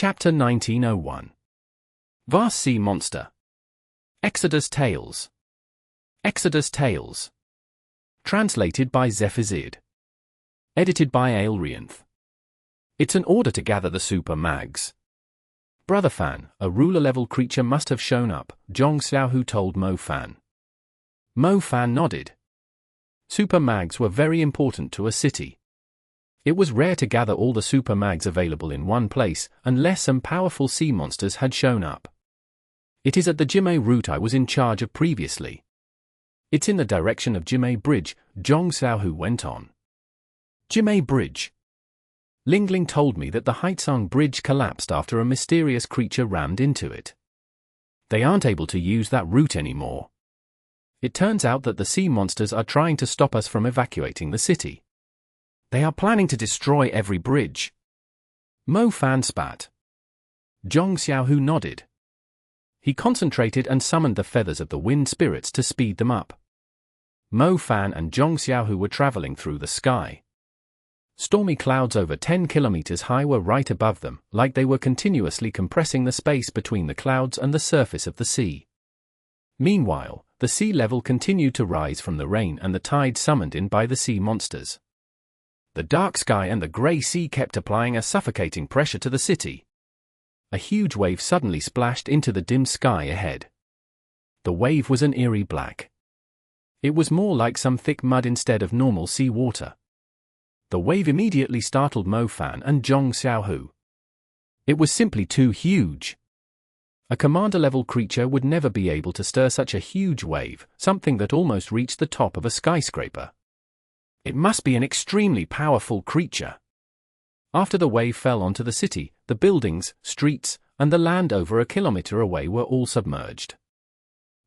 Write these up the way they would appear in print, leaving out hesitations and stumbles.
Chapter 1901. Vast Sea Monster. Exodus Tales. Exodus Tales. Translated by Zephazid. Edited by Aelrianth. It's an order to gather the super mags. Brother Fan, a ruler-level creature must have shown up, Zhong Xiaohu told Mo Fan. Mo Fan nodded. Super mags were very important to a city. It was rare to gather all the super mags available in one place, unless some powerful sea monsters had shown up. It is at the Jimei route I was in charge of previously. It's in the direction of Jimei Bridge, Zhong Xiaohu went on. Jimei Bridge. Lingling told me that the Haizong Bridge collapsed after a mysterious creature rammed into it. They aren't able to use that route anymore. It turns out that the sea monsters are trying to stop us from evacuating the city. They are planning to destroy every bridge. Mo Fan spat. Zhong Xiaohu nodded. He concentrated and summoned the feathers of the wind spirits to speed them up. Mo Fan and Zhong Xiaohu were traveling through the sky. Stormy clouds over 10 kilometers high were right above them, like they were continuously compressing the space between the clouds and the surface of the sea. Meanwhile, the sea level continued to rise from the rain and the tide summoned in by the sea monsters. The dark sky and the grey sea kept applying a suffocating pressure to the city. A huge wave suddenly splashed into the dim sky ahead. The wave was an eerie black. It was more like some thick mud instead of normal sea water. The wave immediately startled Mo Fan and Zhong Xiaohu. It was simply too huge. A commander-level creature would never be able to stir such a huge wave, something that almost reached the top of a skyscraper. It must be an extremely powerful creature. After the wave fell onto the city, the buildings, streets, and the land over a kilometer away were all submerged.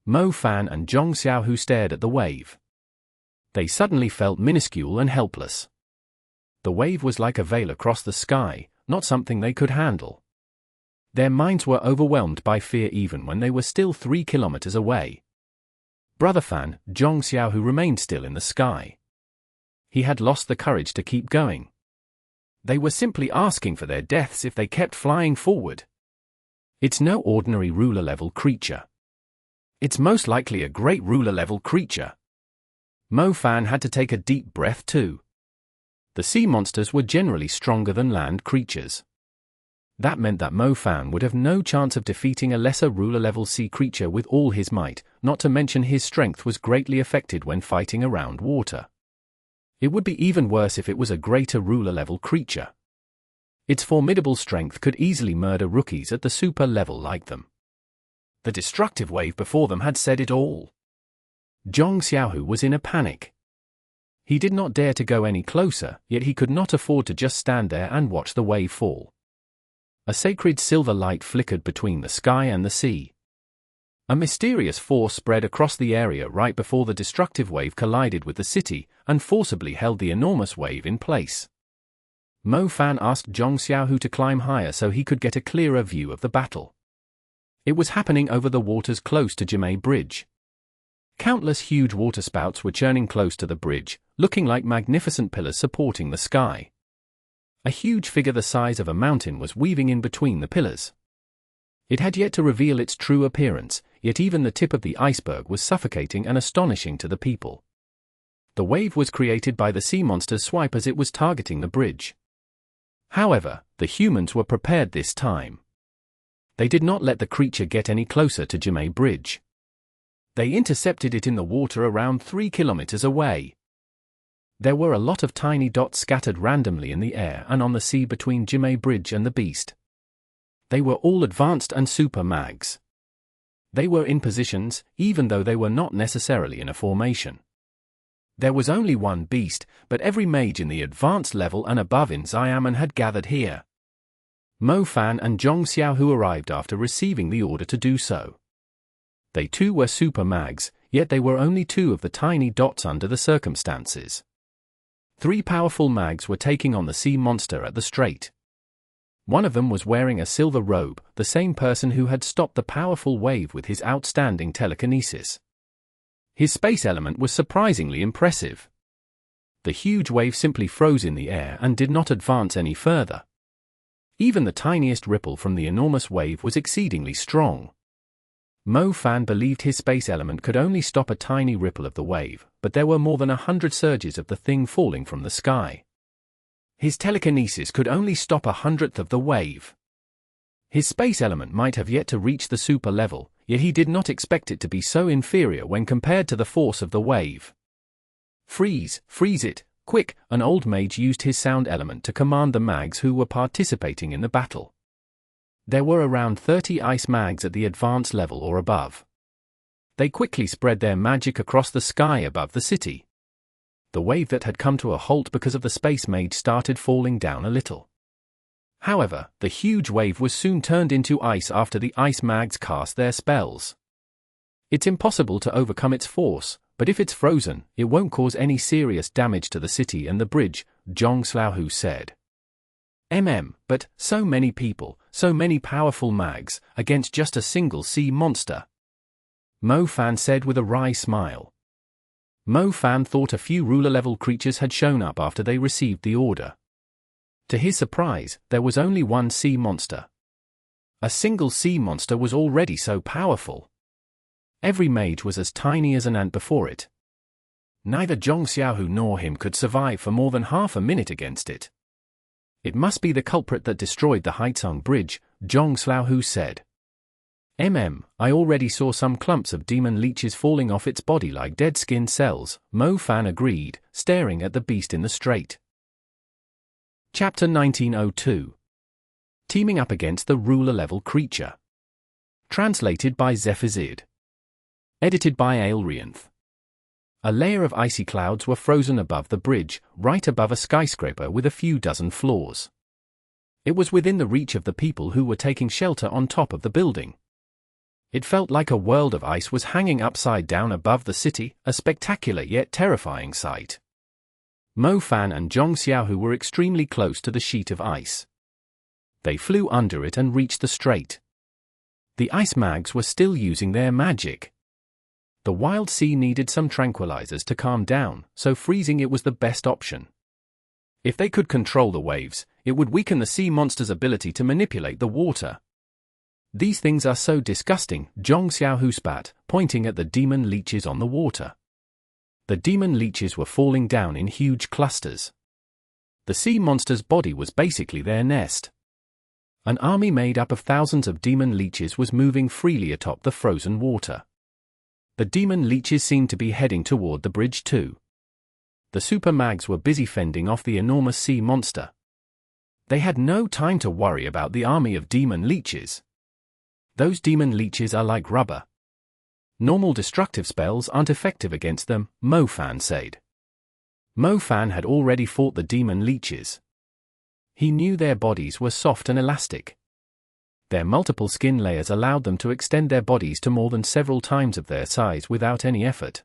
Mo Fan and Zhong Xiaohu stared at the wave. They suddenly felt minuscule and helpless. The wave was like a veil across the sky, not something they could handle. Their minds were overwhelmed by fear even when they were still 3 kilometers away. Brother Fan, Zhong Xiaohu remained still in the sky. He had lost the courage to keep going. They were simply asking for their deaths if they kept flying forward. It's no ordinary ruler-level creature. It's most likely a great ruler-level creature. Mo Fan had to take a deep breath too. The sea monsters were generally stronger than land creatures. That meant that Mo Fan would have no chance of defeating a lesser ruler-level sea creature with all his might, not to mention his strength was greatly affected when fighting around water. It would be even worse if it was a greater ruler-level creature. Its formidable strength could easily murder rookies at the super level like them. The destructive wave before them had said it all. Zhong Xiaohu was in a panic. He did not dare to go any closer, yet he could not afford to just stand there and watch the wave fall. A sacred silver light flickered between the sky and the sea. A mysterious force spread across the area right before the destructive wave collided with the city, and forcibly held the enormous wave in place. Mo Fan asked Zhong Xiaohu to climb higher so he could get a clearer view of the battle. It was happening over the waters close to Jimei Bridge. Countless huge waterspouts were churning close to the bridge, looking like magnificent pillars supporting the sky. A huge figure the size of a mountain was weaving in between the pillars. It had yet to reveal its true appearance, yet even the tip of the iceberg was suffocating and astonishing to the people. The wave was created by the sea monster's swipe as it was targeting the bridge. However, the humans were prepared this time. They did not let the creature get any closer to Jimei Bridge. They intercepted it in the water around 3 kilometers away. There were a lot of tiny dots scattered randomly in the air and on the sea between Jimei Bridge and the beast. They were all advanced and super mags. They were in positions, even though they were not necessarily in a formation. There was only one beast, but every mage in the advanced level and above in Xiamen had gathered here. Mo Fan and Zhong Xiaohu arrived after receiving the order to do so. They too were super mags, yet they were only 2 of the tiny dots under the circumstances. 3 powerful mags were taking on the sea monster at the strait. One of them was wearing a silver robe, the same person who had stopped the powerful wave with his outstanding telekinesis. His space element was surprisingly impressive. The huge wave simply froze in the air and did not advance any further. Even the tiniest ripple from the enormous wave was exceedingly strong. Mo Fan believed his space element could only stop a tiny ripple of the wave, but there were more than 100 surges of the thing falling from the sky. His telekinesis could only stop 1/100th of the wave. His space element might have yet to reach the super level, yet he did not expect it to be so inferior when compared to the force of the wave. Freeze it, quick! An old mage used his sound element to command the mags who were participating in the battle. There were around 30 ice mags at the advanced level or above. They quickly spread their magic across the sky above the city. The wave that had come to a halt because of the space mage started falling down a little. However, the huge wave was soon turned into ice after the ice mags cast their spells. It's impossible to overcome its force, but if it's frozen, it won't cause any serious damage to the city and the bridge, Zhong Xiaohu said. But so many people, so many powerful mags, against just a single sea monster. Mo Fan said with a wry smile. Mo Fan thought a few ruler-level creatures had shown up after they received the order. To his surprise, there was only one sea monster. A single sea monster was already so powerful. Every mage was as tiny as an ant before it. Neither Zhong Xiaohu nor him could survive for more than half a minute against it. It must be the culprit that destroyed the Haizong Bridge, Zhong Xiaohu said. I already saw some clumps of demon leeches falling off its body like dead skin cells, Mo Fan agreed, staring at the beast in the strait. Chapter 1902. Teaming up against the ruler-level creature. Translated by Zephazid. Edited by Aelrianth. A layer of icy clouds were frozen above the bridge, right above a skyscraper with a few dozen floors. It was within the reach of the people who were taking shelter on top of the building. It felt like a world of ice was hanging upside down above the city, a spectacular yet terrifying sight. Mo Fan and Zhong Xiaohu were extremely close to the sheet of ice. They flew under it and reached the strait. The ice mags were still using their magic. The wild sea needed some tranquilizers to calm down, so freezing it was the best option. If they could control the waves, it would weaken the sea monster's ability to manipulate the water. These things are so disgusting, Zhong Xiaohu spat, pointing at the demon leeches on the water. The demon leeches were falling down in huge clusters. The sea monster's body was basically their nest. An army made up of thousands of demon leeches was moving freely atop the frozen water. The demon leeches seemed to be heading toward the bridge too. The super mags were busy fending off the enormous sea monster. They had no time to worry about the army of demon leeches. Those demon leeches are like rubber. Normal destructive spells aren't effective against them, Mo Fan said. Mo Fan had already fought the demon leeches. He knew their bodies were soft and elastic. Their multiple skin layers allowed them to extend their bodies to more than several times of their size without any effort.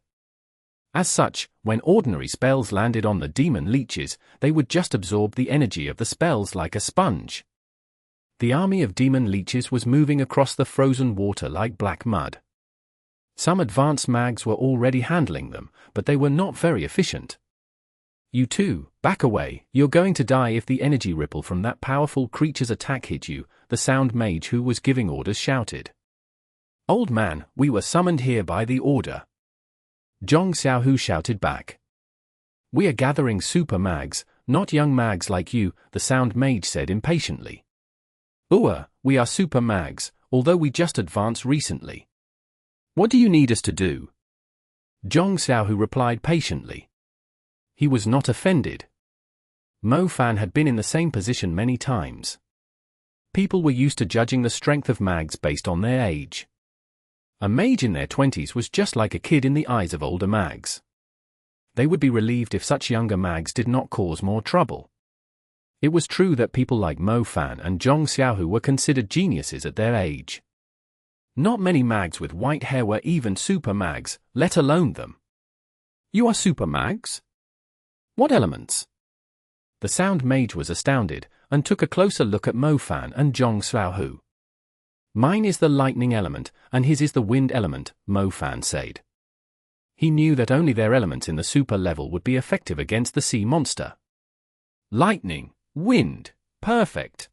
As such, when ordinary spells landed on the demon leeches, they would just absorb the energy of the spells like a sponge. The army of demon leeches was moving across the frozen water like black mud. Some advanced mags were already handling them, but they were not very efficient. You two, back away, you're going to die if the energy ripple from that powerful creature's attack hit you, the sound mage who was giving orders shouted. Old man, we were summoned here by the order. Zhong Xiaohu shouted back. We are gathering super mags, not young mags like you, the sound mage said impatiently. We are super mags, although we just advanced recently. What do you need us to do? Zhong Xiaohu replied patiently. He was not offended. Mo Fan had been in the same position many times. People were used to judging the strength of mags based on their age. A mage in their 20s was just like a kid in the eyes of older mags. They would be relieved if such younger mags did not cause more trouble. It was true that people like Mo Fan and Zhong Xiaohu were considered geniuses at their age. Not many mags with white hair were even super mags, let alone them. You are super mags? What elements? The sound mage was astounded, and took a closer look at Mo Fan and Zhong Xiaohu. Mine is the lightning element, and his is the wind element, Mo Fan said. He knew that only their elements in the super level would be effective against the sea monster. Lightning, wind, perfect.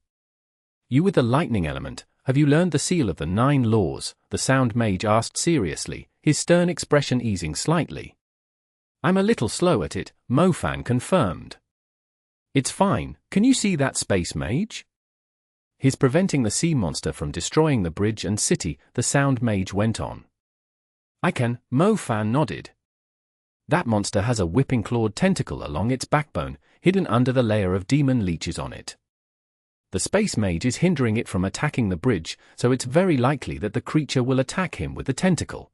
You with the lightning element, have you learned the seal of the 9 laws? The Sound Mage asked seriously, his stern expression easing slightly. I'm a little slow at it, Mofan confirmed. It's fine, can you see that Space Mage? He's preventing the sea monster from destroying the bridge and city, the Sound Mage went on. I can, Mofan nodded. That monster has a whipping clawed tentacle along its backbone, hidden under the layer of demon leeches on it. The Space Mage is hindering it from attacking the bridge, so it's very likely that the creature will attack him with the tentacle.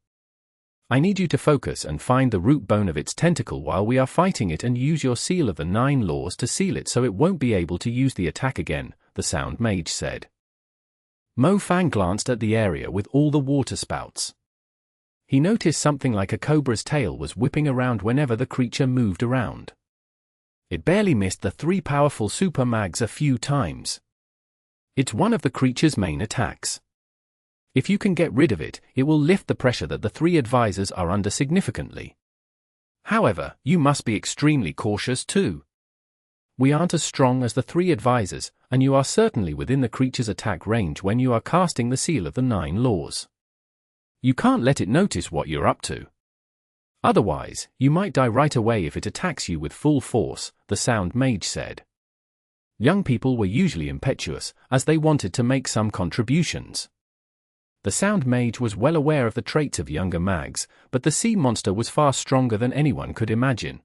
I need you to focus and find the root bone of its tentacle while we are fighting it and use your seal of the 9 laws to seal it so it won't be able to use the attack again, the Sound Mage said. Mofan glanced at the area with all the water spouts. He noticed something like a cobra's tail was whipping around whenever the creature moved around. It barely missed the 3 powerful super mags a few times. It's one of the creature's main attacks. If you can get rid of it, it will lift the pressure that the 3 advisors are under significantly. However, you must be extremely cautious too. We aren't as strong as the 3 advisors, and you are certainly within the creature's attack range when you are casting the seal of the 9 laws. You can't let it notice what you're up to. Otherwise, you might die right away if it attacks you with full force, the Sound Mage said. Young people were usually impetuous, as they wanted to make some contributions. The Sound Mage was well aware of the traits of younger mags, but the sea monster was far stronger than anyone could imagine.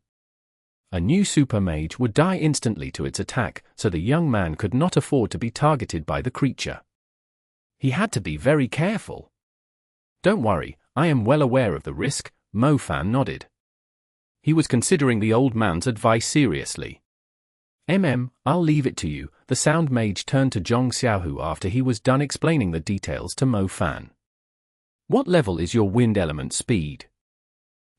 A new super mage would die instantly to its attack, so the young man could not afford to be targeted by the creature. He had to be very careful. Don't worry, I am well aware of the risk, Mofan nodded. He was considering the old man's advice seriously. I'll leave it to you, the Sound Mage turned to Zhong Xiaohu after he was done explaining the details to Mofan. What level is your wind element speed?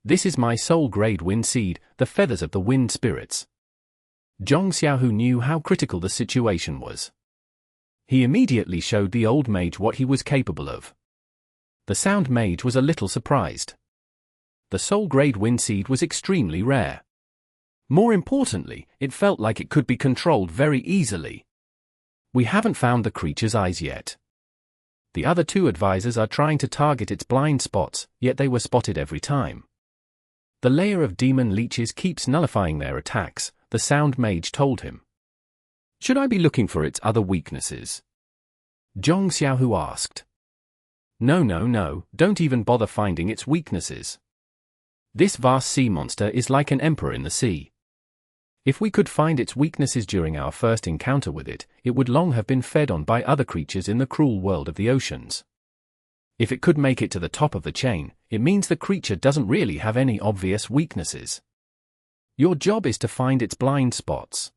This is my soul grade wind seed, the feathers of the wind spirits. Zhong Xiaohu knew how critical the situation was. He immediately showed the old mage what he was capable of. The Sound Mage was a little surprised. The soul grade wind seed was extremely rare. More importantly, it felt like it could be controlled very easily. We haven't found the creature's eyes yet. The other 2 advisors are trying to target its blind spots, yet they were spotted every time. The layer of demon leeches keeps nullifying their attacks, the Sound Mage told him. Should I be looking for its other weaknesses? Zhong Xiaohu asked. No, don't even bother finding its weaknesses. This vast sea monster is like an emperor in the sea. If we could find its weaknesses during our first encounter with it, it would long have been fed on by other creatures in the cruel world of the oceans. If it could make it to the top of the chain, it means the creature doesn't really have any obvious weaknesses. Your job is to find its blind spots.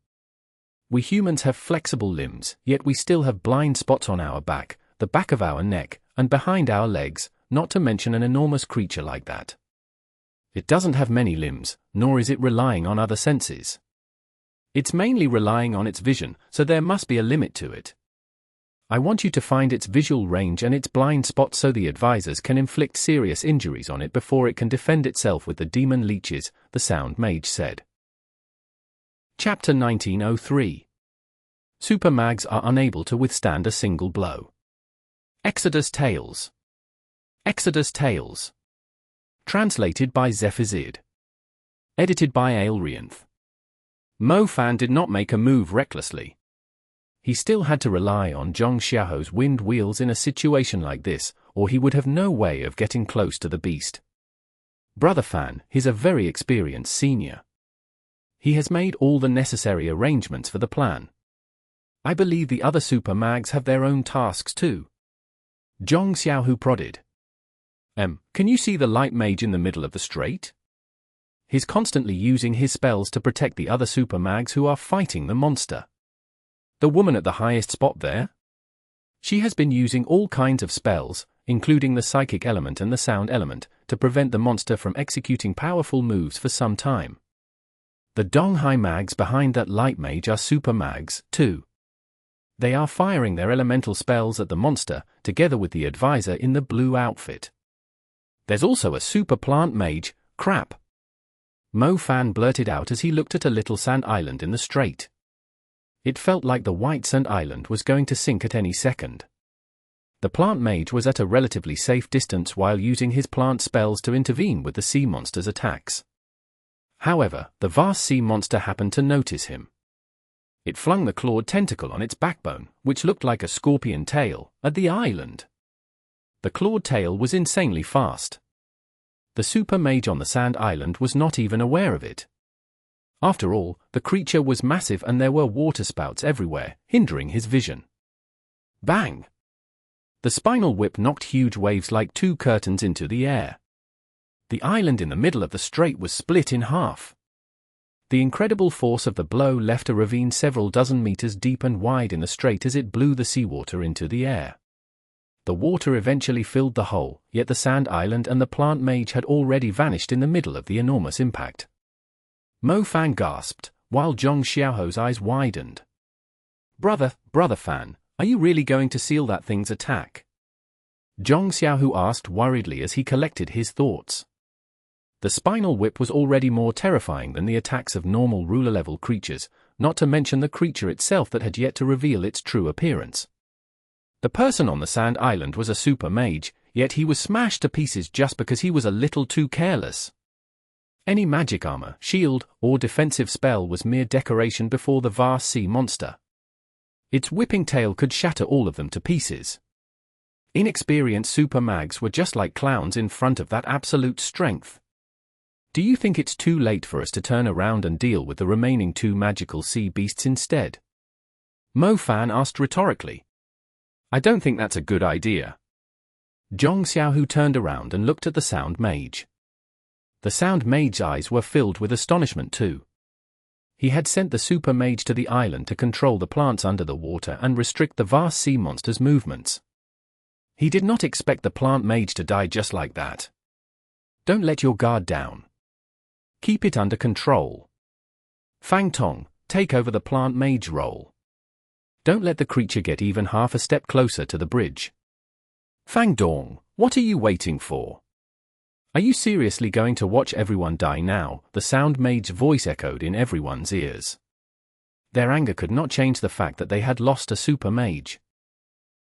We humans have flexible limbs, yet we still have blind spots on our back, the back of our neck, and behind our legs, not to mention an enormous creature like that. It doesn't have many limbs, nor is it relying on other senses. It's mainly relying on its vision, so there must be a limit to it. I want you to find its visual range and its blind spots so the advisors can inflict serious injuries on it before it can defend itself with the demon leeches, the Sound Mage said. Chapter 1903. Super Mags are unable to withstand a single blow. Exodus Tales. Exodus Tales. Translated by Zephazid. Edited by Aelrianth. Mofan did not make a move recklessly. He still had to rely on Zhong Xiaohu's wind wheels in a situation like this, or he would have no way of getting close to the beast. Brother Fan, he's a very experienced senior. He has made all the necessary arrangements for the plan. I believe the other super mags have their own tasks too. Zhong Xiaohu prodded. Can you see the light mage in the middle of the strait? He's constantly using his spells to protect the other super mags who are fighting the monster. The woman at the highest spot there? She has been using all kinds of spells, including the psychic element and the sound element, to prevent the monster from executing powerful moves for some time. The Donghai mags behind that light mage are super mags, too. They are firing their elemental spells at the monster, together with the advisor in the blue outfit. There's also a super plant mage, crap. Mofan blurted out as he looked at a little sand island in the strait. It felt like the White Sand Island was going to sink at any second. The plant mage was at a relatively safe distance while using his plant spells to intervene with the sea monster's attacks. However, the vast sea monster happened to notice him. It flung the clawed tentacle on its backbone, which looked like a scorpion tail, at the island. The clawed tail was insanely fast. The super mage on the sand island was not even aware of it. After all, the creature was massive and there were water spouts everywhere, hindering his vision. Bang! The spinal whip knocked huge waves like two curtains into the air. The island in the middle of the strait was split in half. The incredible force of the blow left a ravine several dozen meters deep and wide in the strait as it blew the seawater into the air. The water eventually filled the hole, yet the sand island and the plant mage had already vanished in the middle of the enormous impact. Mo Fan gasped, while Zhong Xiaohu's eyes widened. Brother Fan, are you really going to seal that thing's attack? Zhong Xiaohu asked worriedly as he collected his thoughts. The spinal whip was already more terrifying than the attacks of normal ruler-level creatures, not to mention the creature itself that had yet to reveal its true appearance. The person on the sand island was a super mage, yet he was smashed to pieces just because he was a little too careless. Any magic armor, shield, or defensive spell was mere decoration before the vast sea monster. Its whipping tail could shatter all of them to pieces. Inexperienced super mags were just like clowns in front of that absolute strength. Do you think it's too late for us to turn around and deal with the remaining two magical sea beasts instead? Mo Fan asked rhetorically. I don't think that's a good idea. Zhong Xiaohu turned around and looked at the sound mage. The sound mage's eyes were filled with astonishment too. He had sent the super mage to the island to control the plants under the water and restrict the vast sea monster's movements. He did not expect the plant mage to die just like that. Don't let your guard down. Keep it under control. Fang Tong, take over the plant mage role. Don't let the creature get even half a step closer to the bridge. Fang Dong, what are you waiting for? Are you seriously going to watch everyone die now? The sound mage's voice echoed in everyone's ears. Their anger could not change the fact that they had lost a super mage.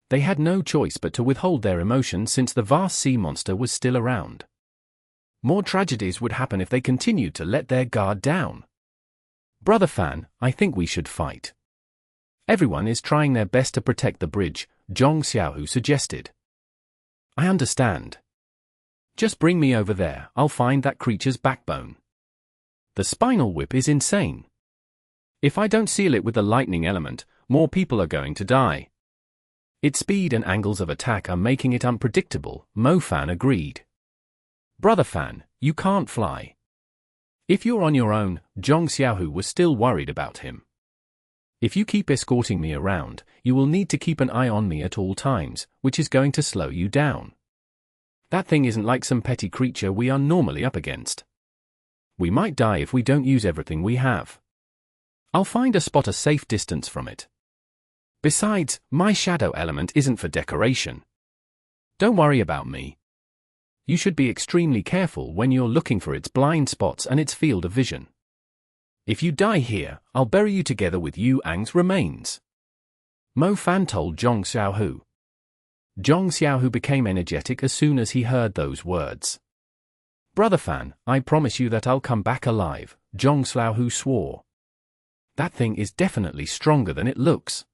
They had no choice but to withhold their emotion since the vast sea monster was still around. More tragedies would happen if they continued to let their guard down. Brother Fan, I think we should fight. Everyone is trying their best to protect the bridge, Zhong Xiaohu suggested. I understand. Just bring me over there, I'll find that creature's backbone. The spinal whip is insane. If I don't seal it with the lightning element, more people are going to die. Its speed and angles of attack are making it unpredictable, Mo Fan agreed. Brother Fan, you can't fly. If you're on your own, Zhong Xiaohu was still worried about him. If you keep escorting me around, you will need to keep an eye on me at all times, which is going to slow you down. That thing isn't like some petty creature we are normally up against. We might die if we don't use everything we have. I'll find a spot a safe distance from it. Besides, my shadow element isn't for decoration. Don't worry about me. You should be extremely careful when you're looking for its blind spots and its field of vision. If you die here, I'll bury you together with Yu Ang's remains. Mo Fan told Zhong Xiaohu. Zhong Xiaohu became energetic as soon as he heard those words. Brother Fan, I promise you that I'll come back alive, Zhong Xiaohu swore. That thing is definitely stronger than it looks.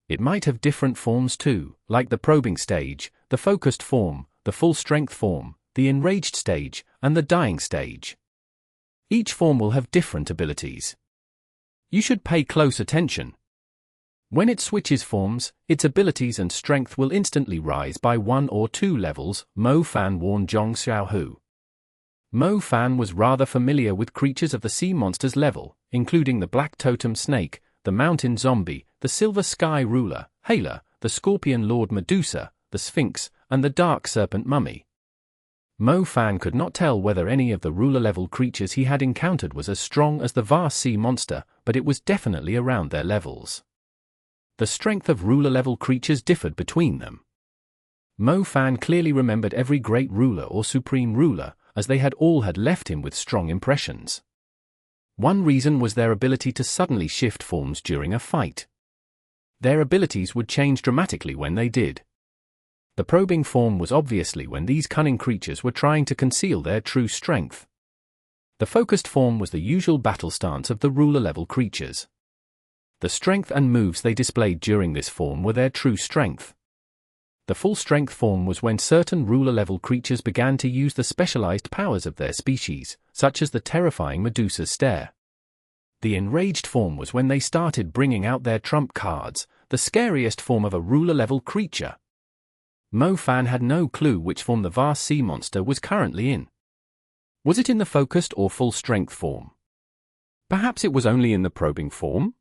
It might have different forms too, like the probing stage, the focused form, the full-strength form, the enraged stage, and the dying stage. Each form will have different abilities. You should pay close attention. When it switches forms, its abilities and strength will instantly rise by 1 or 2 levels, Mo Fan warned Zhong Xiaohu. Mo Fan was rather familiar with creatures of the sea monster's level, including the black totem snake, the mountain zombie, the silver sky ruler, Hela, the scorpion lord Medusa, the Sphinx, and the dark serpent mummy. Mo Fan could not tell whether any of the ruler-level creatures he had encountered was as strong as the vast sea monster, but it was definitely around their levels. The strength of ruler-level creatures differed between them. Mo Fan clearly remembered every great ruler or supreme ruler, as they had all left him with strong impressions. One reason was their ability to suddenly shift forms during a fight. Their abilities would change dramatically when they did. The probing form was obviously when these cunning creatures were trying to conceal their true strength. The focused form was the usual battle stance of the ruler-level creatures. The strength and moves they displayed during this form were their true strength. The full-strength form was when certain ruler-level creatures began to use the specialized powers of their species, such as the terrifying Medusa's stare. The enraged form was when they started bringing out their trump cards, the scariest form of a ruler-level creature. Mo Fan had no clue which form the vast sea monster was currently in. Was it in the focused or full-strength form? Perhaps it was only in the probing form?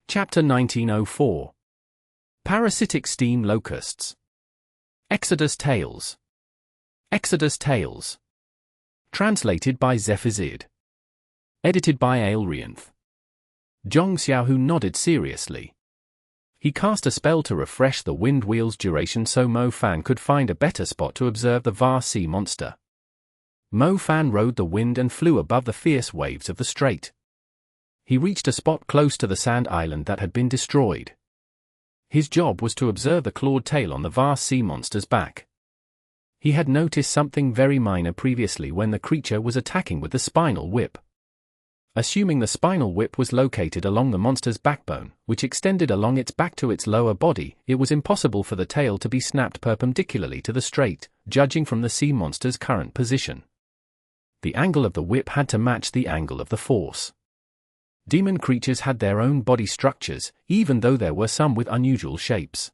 Chapter 1904. Parasitic Steam Locusts. Exodus Tales. Exodus Tales. Translated by Zephizid. Edited by Aelrianth. Zhong Xiaohu nodded seriously. He cast a spell to refresh the wind wheel's duration so Mo Fan could find a better spot to observe the vast sea monster. Mo Fan rode the wind and flew above the fierce waves of the strait. He reached a spot close to the sand island that had been destroyed. His job was to observe the clawed tail on the vast sea monster's back. He had noticed something very minor previously when the creature was attacking with the spinal whip. Assuming the spinal whip was located along the monster's backbone, which extended along its back to its lower body, it was impossible for the tail to be snapped perpendicularly to the strait, judging from the sea monster's current position. The angle of the whip had to match the angle of the force. Demon creatures had their own body structures, even though there were some with unusual shapes.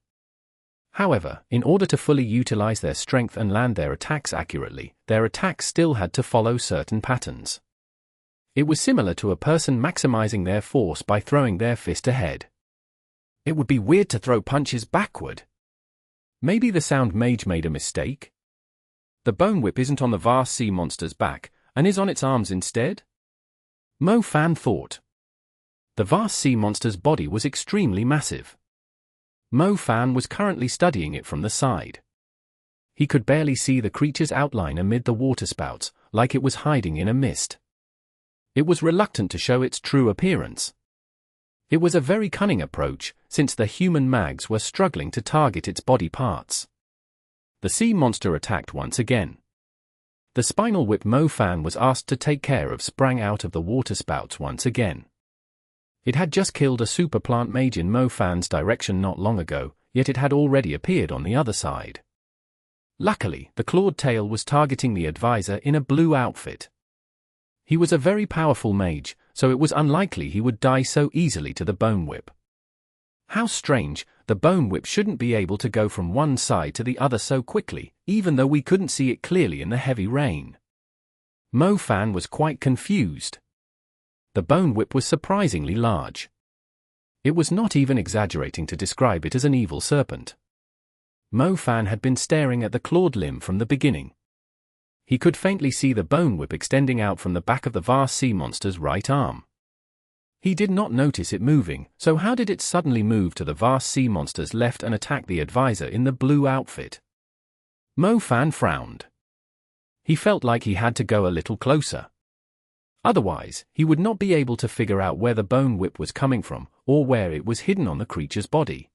However, in order to fully utilize their strength and land their attacks accurately, their attacks still had to follow certain patterns. It was similar to a person maximizing their force by throwing their fist ahead. It would be weird to throw punches backward. Maybe the sound mage made a mistake? The bone whip isn't on the vast sea monster's back, and is on its arms instead? Mo Fan thought. The vast sea monster's body was extremely massive. Mo Fan was currently studying it from the side. He could barely see the creature's outline amid the waterspouts, like it was hiding in a mist. It was reluctant to show its true appearance. It was a very cunning approach, since the human mags were struggling to target its body parts. The sea monster attacked once again. The spinal whip Mo Fan was asked to take care of sprang out of the waterspouts once again. It had just killed a super plant mage in Mo Fan's direction not long ago, yet it had already appeared on the other side. Luckily, the clawed tail was targeting the advisor in a blue outfit. He was a very powerful mage, so it was unlikely he would die so easily to the bone whip. How strange, the bone whip shouldn't be able to go from one side to the other so quickly, even though we couldn't see it clearly in the heavy rain. Mo Fan was quite confused. The bone whip was surprisingly large. It was not even exaggerating to describe it as an evil serpent. Mo Fan had been staring at the clawed limb from the beginning. He could faintly see the bone whip extending out from the back of the vast sea monster's right arm. He did not notice it moving, so how did it suddenly move to the vast sea monster's left and attack the advisor in the blue outfit? Mo Fan frowned. He felt like he had to go a little closer. Otherwise, he would not be able to figure out where the bone whip was coming from, or where it was hidden on the creature's body.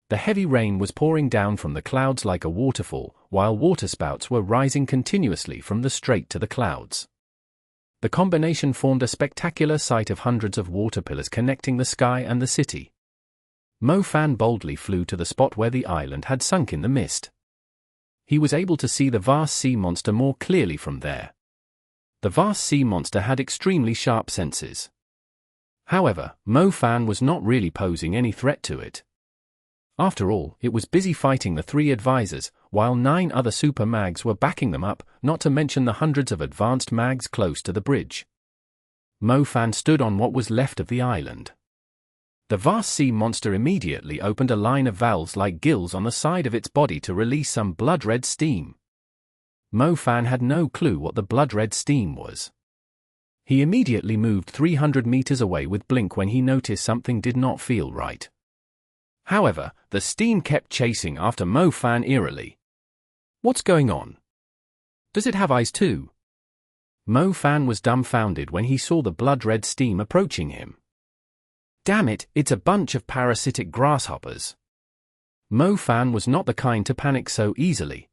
The heavy rain was pouring down from the clouds like a waterfall, while waterspouts were rising continuously from the strait to the clouds. The combination formed a spectacular sight of hundreds of water pillars connecting the sky and the city. Mo Fan boldly flew to the spot where the island had sunk in the mist. He was able to see the vast sea monster more clearly from there. The vast sea monster had extremely sharp senses. However, Mo Fan was not really posing any threat to it. After all, it was busy fighting the 3 advisors, while 9 other super mags were backing them up, not to mention the hundreds of advanced mags close to the bridge. Mo Fan stood on what was left of the island. The vast sea monster immediately opened a line of valves like gills on the side of its body to release some blood-red steam. Mo Fan had no clue what the blood-red steam was. He immediately moved 300 meters away with Blink when he noticed something did not feel right. However, the steam kept chasing after Mo Fan eerily. What's going on? Does it have eyes too? Mo Fan was dumbfounded when he saw the blood-red steam approaching him. Damn it, it's a bunch of parasitic grasshoppers. Mo Fan was not the kind to panic so easily.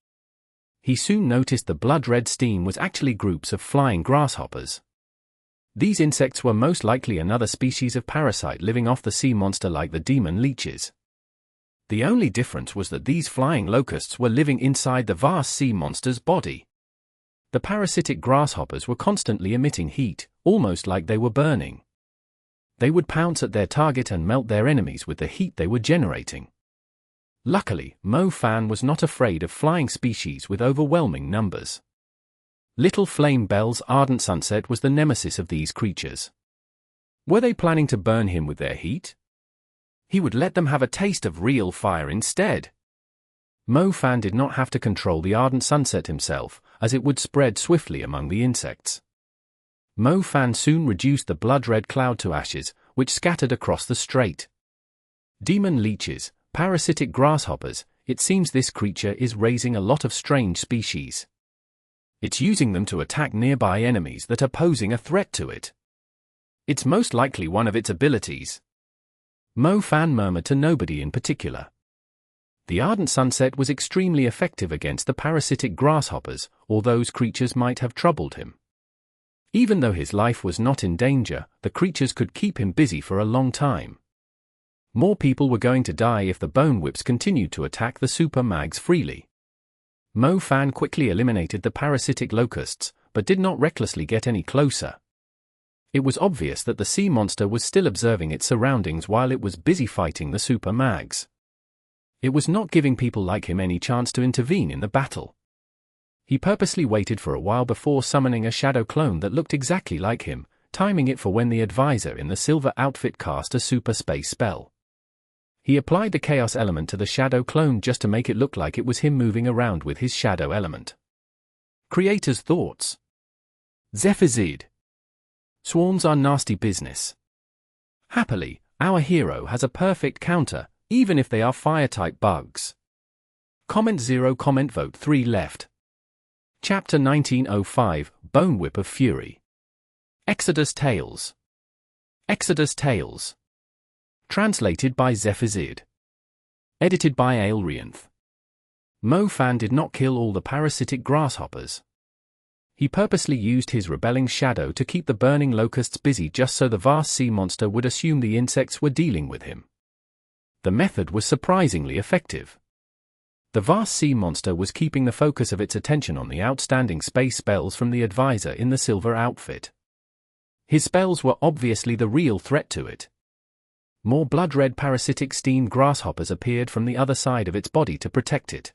He soon noticed the blood-red steam was actually groups of flying grasshoppers. These insects were most likely another species of parasite living off the sea monster like the demon leeches. The only difference was that these flying locusts were living inside the vast sea monster's body. The parasitic grasshoppers were constantly emitting heat, almost like they were burning. They would pounce at their target and melt their enemies with the heat they were generating. Luckily, Mo Fan was not afraid of flying species with overwhelming numbers. Little Flame Bell's ardent sunset was the nemesis of these creatures. Were they planning to burn him with their heat? He would let them have a taste of real fire instead. Mo Fan did not have to control the ardent sunset himself, as it would spread swiftly among the insects. Mo Fan soon reduced the blood-red cloud to ashes, which scattered across the strait. Demon leeches, parasitic grasshoppers, it seems this creature is raising a lot of strange species. It's using them to attack nearby enemies that are posing a threat to it. It's most likely one of its abilities. Mo Fan murmured to nobody in particular. The ardent sunset was extremely effective against the parasitic grasshoppers, or those creatures might have troubled him. Even though his life was not in danger, the creatures could keep him busy for a long time. More people were going to die if the bone whips continued to attack the super mags freely. Mo Fan quickly eliminated the parasitic locusts, but did not recklessly get any closer. It was obvious that the sea monster was still observing its surroundings while it was busy fighting the super mags. It was not giving people like him any chance to intervene in the battle. He purposely waited for a while before summoning a shadow clone that looked exactly like him, timing it for when the advisor in the silver outfit cast a super space spell. He applied the chaos element to the shadow clone just to make it look like it was him moving around with his shadow element. Creator's thoughts. Zephazid. Swarms are nasty business. Happily, our hero has a perfect counter, even if they are fire-type bugs. Comment 0, comment vote 3 left. Chapter 1905, Bone Whip of Fury. Exodus Tales. Exodus Tales. Translated by Zephazid. Edited by Aelrianth. Mo Fan did not kill all the parasitic grasshoppers. He purposely used his rebelling shadow to keep the burning locusts busy just so the vast sea monster would assume the insects were dealing with him. The method was surprisingly effective. The vast sea monster was keeping the focus of its attention on the outstanding space spells from the advisor in the silver outfit. His spells were obviously the real threat to it. More blood-red parasitic steamed grasshoppers appeared from the other side of its body to protect it.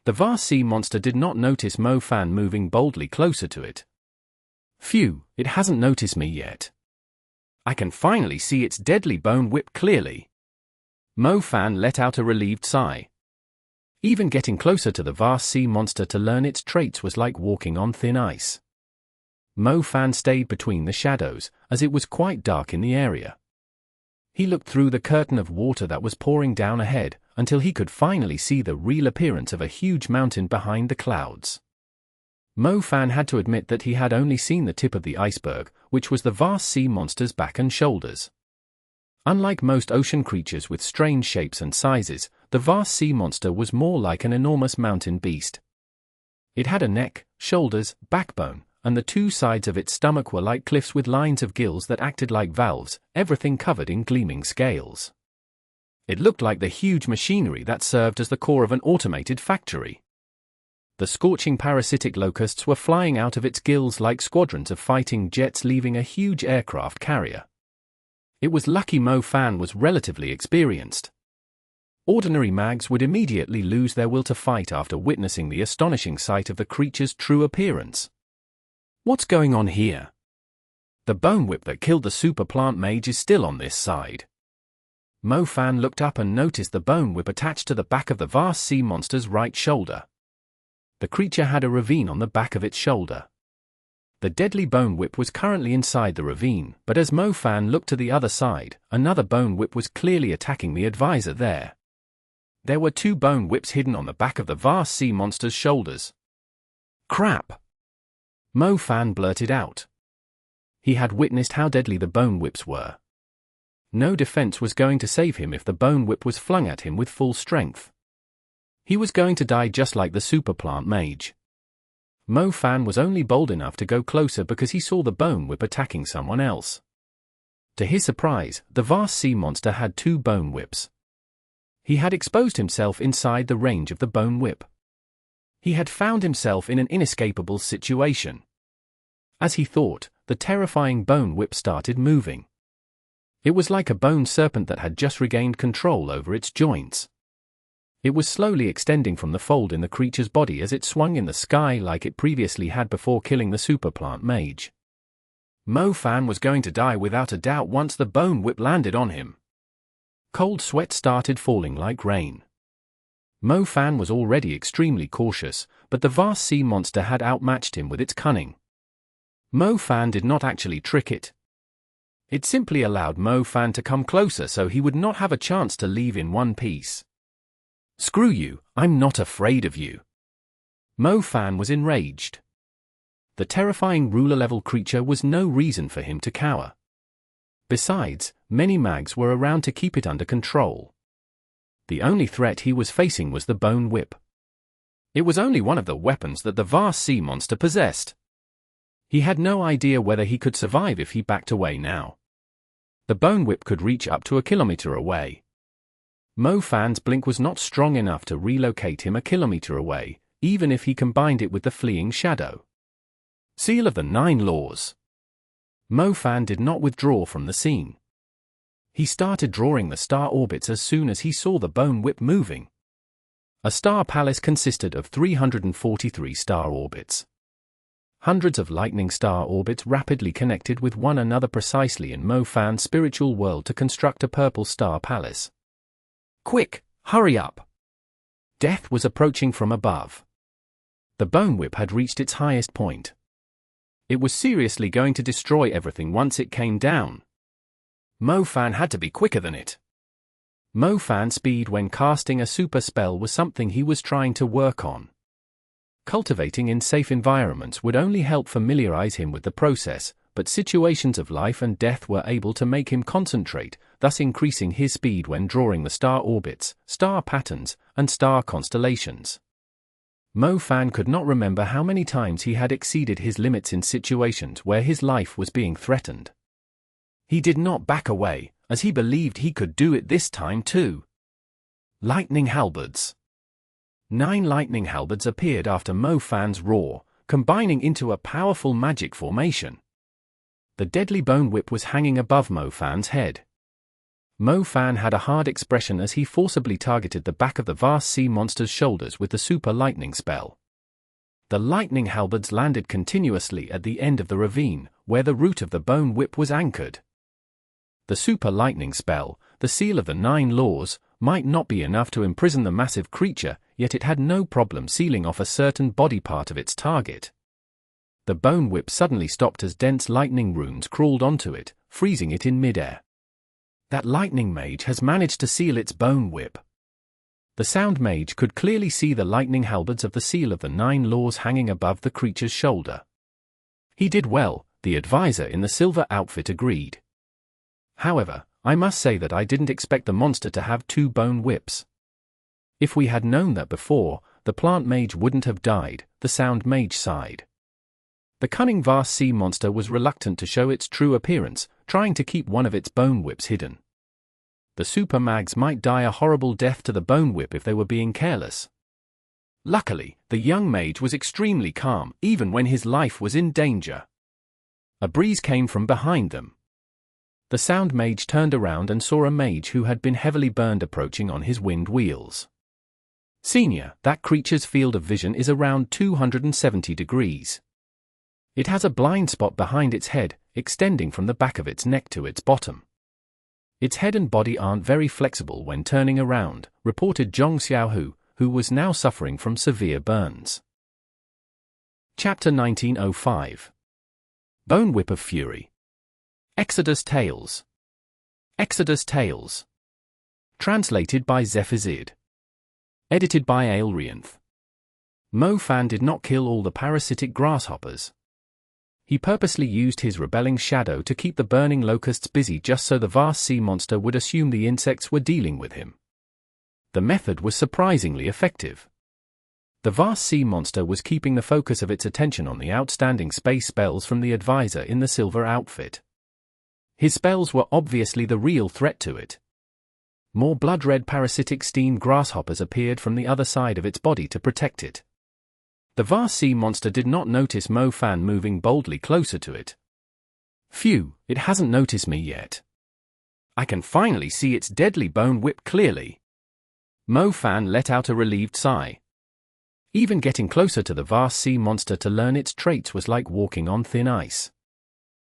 The vast sea monster did not notice Mo Fan moving boldly closer to it. Phew, it hasn't noticed me yet. I can finally see its deadly bone whip clearly. Mo Fan let out a relieved sigh. Even getting closer to the vast sea monster to learn its traits was like walking on thin ice. Mo Fan stayed between the shadows, as it was quite dark in the area. He looked through the curtain of water that was pouring down ahead, until he could finally see the real appearance of a huge mountain behind the clouds. Mo Fan had to admit that he had only seen the tip of the iceberg, which was the vast sea monster's back and shoulders. Unlike most ocean creatures with strange shapes and sizes, the vast sea monster was more like an enormous mountain beast. It had a neck, shoulders, backbone, and the two sides of its stomach were like cliffs with lines of gills that acted like valves, everything covered in gleaming scales. It looked like the huge machinery that served as the core of an automated factory. The scorching parasitic locusts were flying out of its gills like squadrons of fighting jets leaving a huge aircraft carrier. It was lucky Mo Fan was relatively experienced. Ordinary mags would immediately lose their will to fight after witnessing the astonishing sight of the creature's true appearance. What's going on here? The bone whip that killed the super plant mage is still on this side. Mo Fan looked up and noticed the bone whip attached to the back of the vast sea monster's right shoulder. The creature had a ravine on the back of its shoulder. The deadly bone whip was currently inside the ravine, but as Mo Fan looked to the other side, another bone whip was clearly attacking the advisor there. There were two bone whips hidden on the back of the vast sea monster's shoulders. Crap! Mo Fan blurted out. He had witnessed how deadly the bone whips were. No defense was going to save him if the bone whip was flung at him with full strength. He was going to die just like the super plant mage. Mo Fan was only bold enough to go closer because he saw the bone whip attacking someone else. To his surprise, the vast sea monster had 2 bone whips. He had exposed himself inside the range of the bone whip. He had found himself in an inescapable situation. As he thought, the terrifying bone whip started moving. It was like a bone serpent that had just regained control over its joints. It was slowly extending from the fold in the creature's body as it swung in the sky like it previously had before killing the super plant mage. Mo Fan was going to die without a doubt once the bone whip landed on him. Cold sweat started falling like rain. Mo Fan was already extremely cautious, but the vast sea monster had outmatched him with its cunning. Mo Fan did not actually trick it. It simply allowed Mo Fan to come closer so he would not have a chance to leave in one piece. "Screw you, I'm not afraid of you." Mo Fan was enraged. The terrifying ruler-level creature was no reason for him to cower. Besides, many mags were around to keep it under control. The only threat he was facing was the bone whip. It was only one of the weapons that the vast sea monster possessed. He had no idea whether he could survive if he backed away now. The bone whip could reach up to a kilometer away. Mo Fan's blink was not strong enough to relocate him a kilometer away, even if he combined it with the fleeing shadow. Seal of the 9 Laws. Mo Fan did not withdraw from the scene. He started drawing the star orbits as soon as he saw the bone whip moving. A star palace consisted of 343 star orbits. Hundreds of lightning star orbits rapidly connected with one another precisely in Mo Fan's spiritual world to construct a purple star palace. "Quick, hurry up!" Death was approaching from above. The bone whip had reached its highest point. It was seriously going to destroy everything once it came down. Mo Fan had to be quicker than it. Mo Fan's speed when casting a super spell was something he was trying to work on. Cultivating in safe environments would only help familiarize him with the process, but situations of life and death were able to make him concentrate, thus increasing his speed when drawing the star orbits, star patterns, and star constellations. Mo Fan could not remember how many times he had exceeded his limits in situations where his life was being threatened. He did not back away, as he believed he could do it this time too. Lightning halberds. 9 lightning halberds appeared after Mo Fan's roar, combining into a powerful magic formation. The deadly bone whip was hanging above Mo Fan's head. Mo Fan had a hard expression as he forcibly targeted the back of the vast sea monster's shoulders with the super lightning spell. The lightning halberds landed continuously at the end of the ravine, where the root of the bone whip was anchored. The super lightning spell, the seal of the 9 Laws, might not be enough to imprison the massive creature, yet it had no problem sealing off a certain body part of its target. The bone whip suddenly stopped as dense lightning runes crawled onto it, freezing it in midair. That lightning mage has managed to seal its bone whip. The sound mage could clearly see the lightning halberds of the seal of the 9 Laws hanging above the creature's shoulder. He did well, the advisor in the silver outfit agreed. However, I must say that I didn't expect the monster to have 2 bone whips. If we had known that before, the plant mage wouldn't have died, the sound mage sighed. The cunning vast sea monster was reluctant to show its true appearance, trying to keep one of its bone whips hidden. The super mags might die a horrible death to the bone whip if they were being careless. Luckily, the young mage was extremely calm, even when his life was in danger. A breeze came from behind them. The sound mage turned around and saw a mage who had been heavily burned approaching on his wind wheels. "Senior, that creature's field of vision is around 270 degrees. It has a blind spot behind its head, extending from the back of its neck to its bottom. Its head and body aren't very flexible when turning around," reported Zhong Xiaohu, who was now suffering from severe burns. Chapter 1905. Bone Whip of Fury. Exodus Tales. Exodus Tales. Translated by Zephizid. Edited by Aelrianth. Mo Fan did not kill all the parasitic grasshoppers. He purposely used his rebelling shadow to keep the burning locusts busy just so the vast sea monster would assume the insects were dealing with him. The method was surprisingly effective. The vast sea monster was keeping the focus of its attention on the outstanding space spells from the advisor in the silver outfit. His spells were obviously the real threat to it. More blood-red parasitic steam grasshoppers appeared from the other side of its body to protect it. The vast sea monster did not notice Mo Fan moving boldly closer to it. Phew, it hasn't noticed me yet. I can finally see its deadly bone whip clearly. Mo Fan let out a relieved sigh. Even getting closer to the vast sea monster to learn its traits was like walking on thin ice.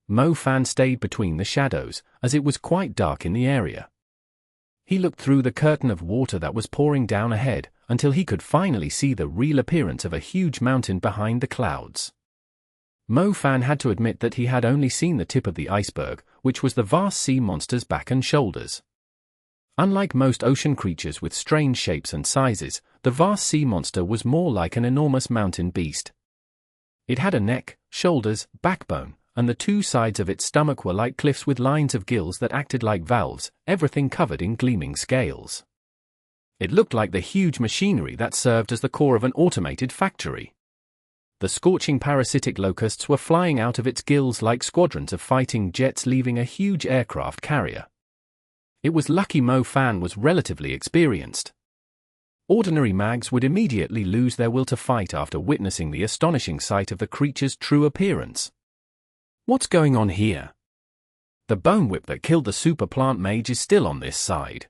Mo Fan stayed between the shadows, as it was quite dark in the area. He looked through the curtain of water that was pouring down ahead, until he could finally see the real appearance of a huge mountain behind the clouds. Mo Fan had to admit that he had only seen the tip of the iceberg, which was the vast sea monster's back and shoulders. Unlike most ocean creatures with strange shapes and sizes, the vast sea monster was more like an enormous mountain beast. It had a neck, shoulders, backbone, and the two sides of its stomach were like cliffs with lines of gills that acted like valves, everything covered in gleaming scales. It looked like the huge machinery that served as the core of an automated factory. The scorching parasitic locusts were flying out of its gills like squadrons of fighting jets leaving a huge aircraft carrier. It was lucky Mo Fan was relatively experienced. Ordinary mags would immediately lose their will to fight after witnessing the astonishing sight of the creature's true appearance. What's going on here? The bone whip that killed the super plant mage is still on this side.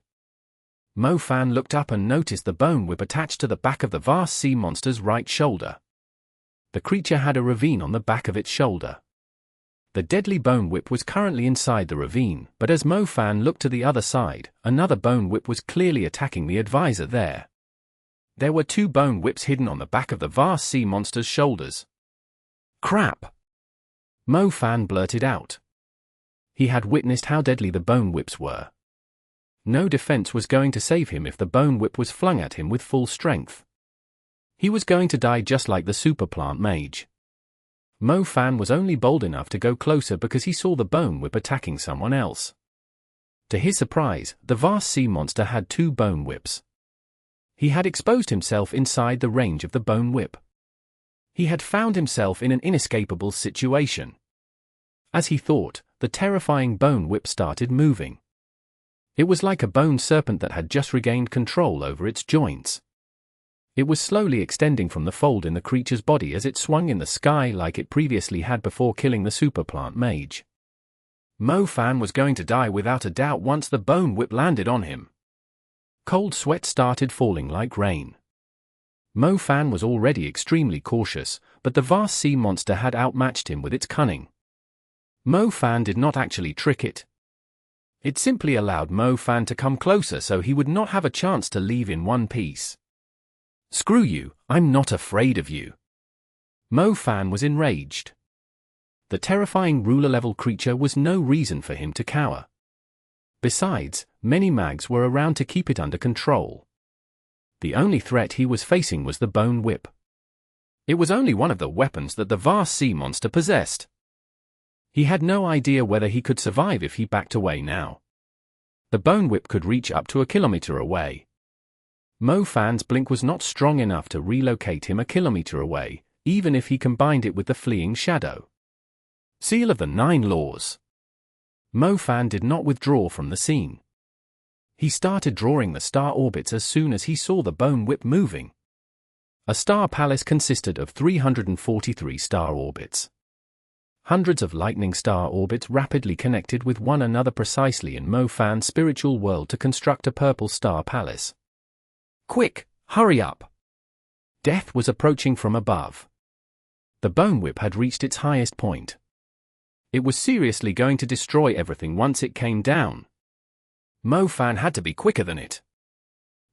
Mo Fan looked up and noticed the bone whip attached to the back of the vast sea monster's right shoulder. The creature had a ravine on the back of its shoulder. The deadly bone whip was currently inside the ravine, but as Mo Fan looked to the other side, another bone whip was clearly attacking the advisor there. There were two bone whips hidden on the back of the vast sea monster's shoulders. Crap! Mo Fan blurted out. He had witnessed how deadly the bone whips were. No defense was going to save him if the bone whip was flung at him with full strength. He was going to die just like the super plant mage. Mo Fan was only bold enough to go closer because he saw the bone whip attacking someone else. To his surprise, the vast sea monster had two bone whips. He had exposed himself inside the range of the bone whip. He had found himself in an inescapable situation. As he thought, the terrifying bone whip started moving. It was like a bone serpent that had just regained control over its joints. It was slowly extending from the fold in the creature's body as it swung in the sky like it previously had before killing the super plant mage. Mo Fan was going to die without a doubt once the bone whip landed on him. Cold sweat started falling like rain. Mo Fan was already extremely cautious, but the vast sea monster had outmatched him with its cunning. Mo Fan did not actually trick it. It simply allowed Mo Fan to come closer so he would not have a chance to leave in one piece. Screw you, I'm not afraid of you. Mo Fan was enraged. The terrifying ruler-level creature was no reason for him to cower. Besides, many mags were around to keep it under control. The only threat he was facing was the bone whip. It was only one of the weapons that the vast sea monster possessed. He had no idea whether he could survive if he backed away now. The bone whip could reach up to a kilometer away. Mo Fan's blink was not strong enough to relocate him a kilometer away, even if he combined it with the fleeing shadow. Seal of the Nine Laws. Mo Fan did not withdraw from the scene. He started drawing the star orbits as soon as he saw the bone whip moving. A star palace consisted of 343 star orbits. Hundreds of lightning star orbits rapidly connected with one another precisely in Mo Fan's spiritual world to construct a purple star palace. Quick, hurry up! Death was approaching from above. The bone whip had reached its highest point. It was seriously going to destroy everything once it came down. Mo Fan had to be quicker than it.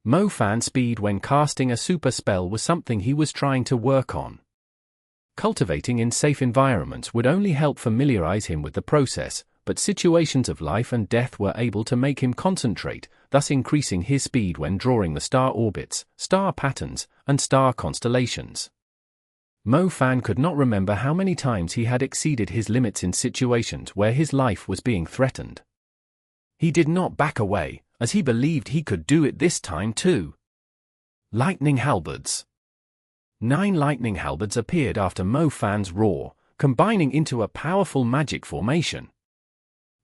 Mo Fan's speed when casting a super spell was something he was trying to work on. Cultivating in safe environments would only help familiarize him with the process, but situations of life and death were able to make him concentrate, thus increasing his speed when drawing the star orbits, star patterns, and star constellations. Mo Fan could not remember how many times he had exceeded his limits in situations where his life was being threatened. He did not back away, as he believed he could do it this time too. Lightning Halberds. 9 lightning halberds appeared after Mo Fan's roar, combining into a powerful magic formation.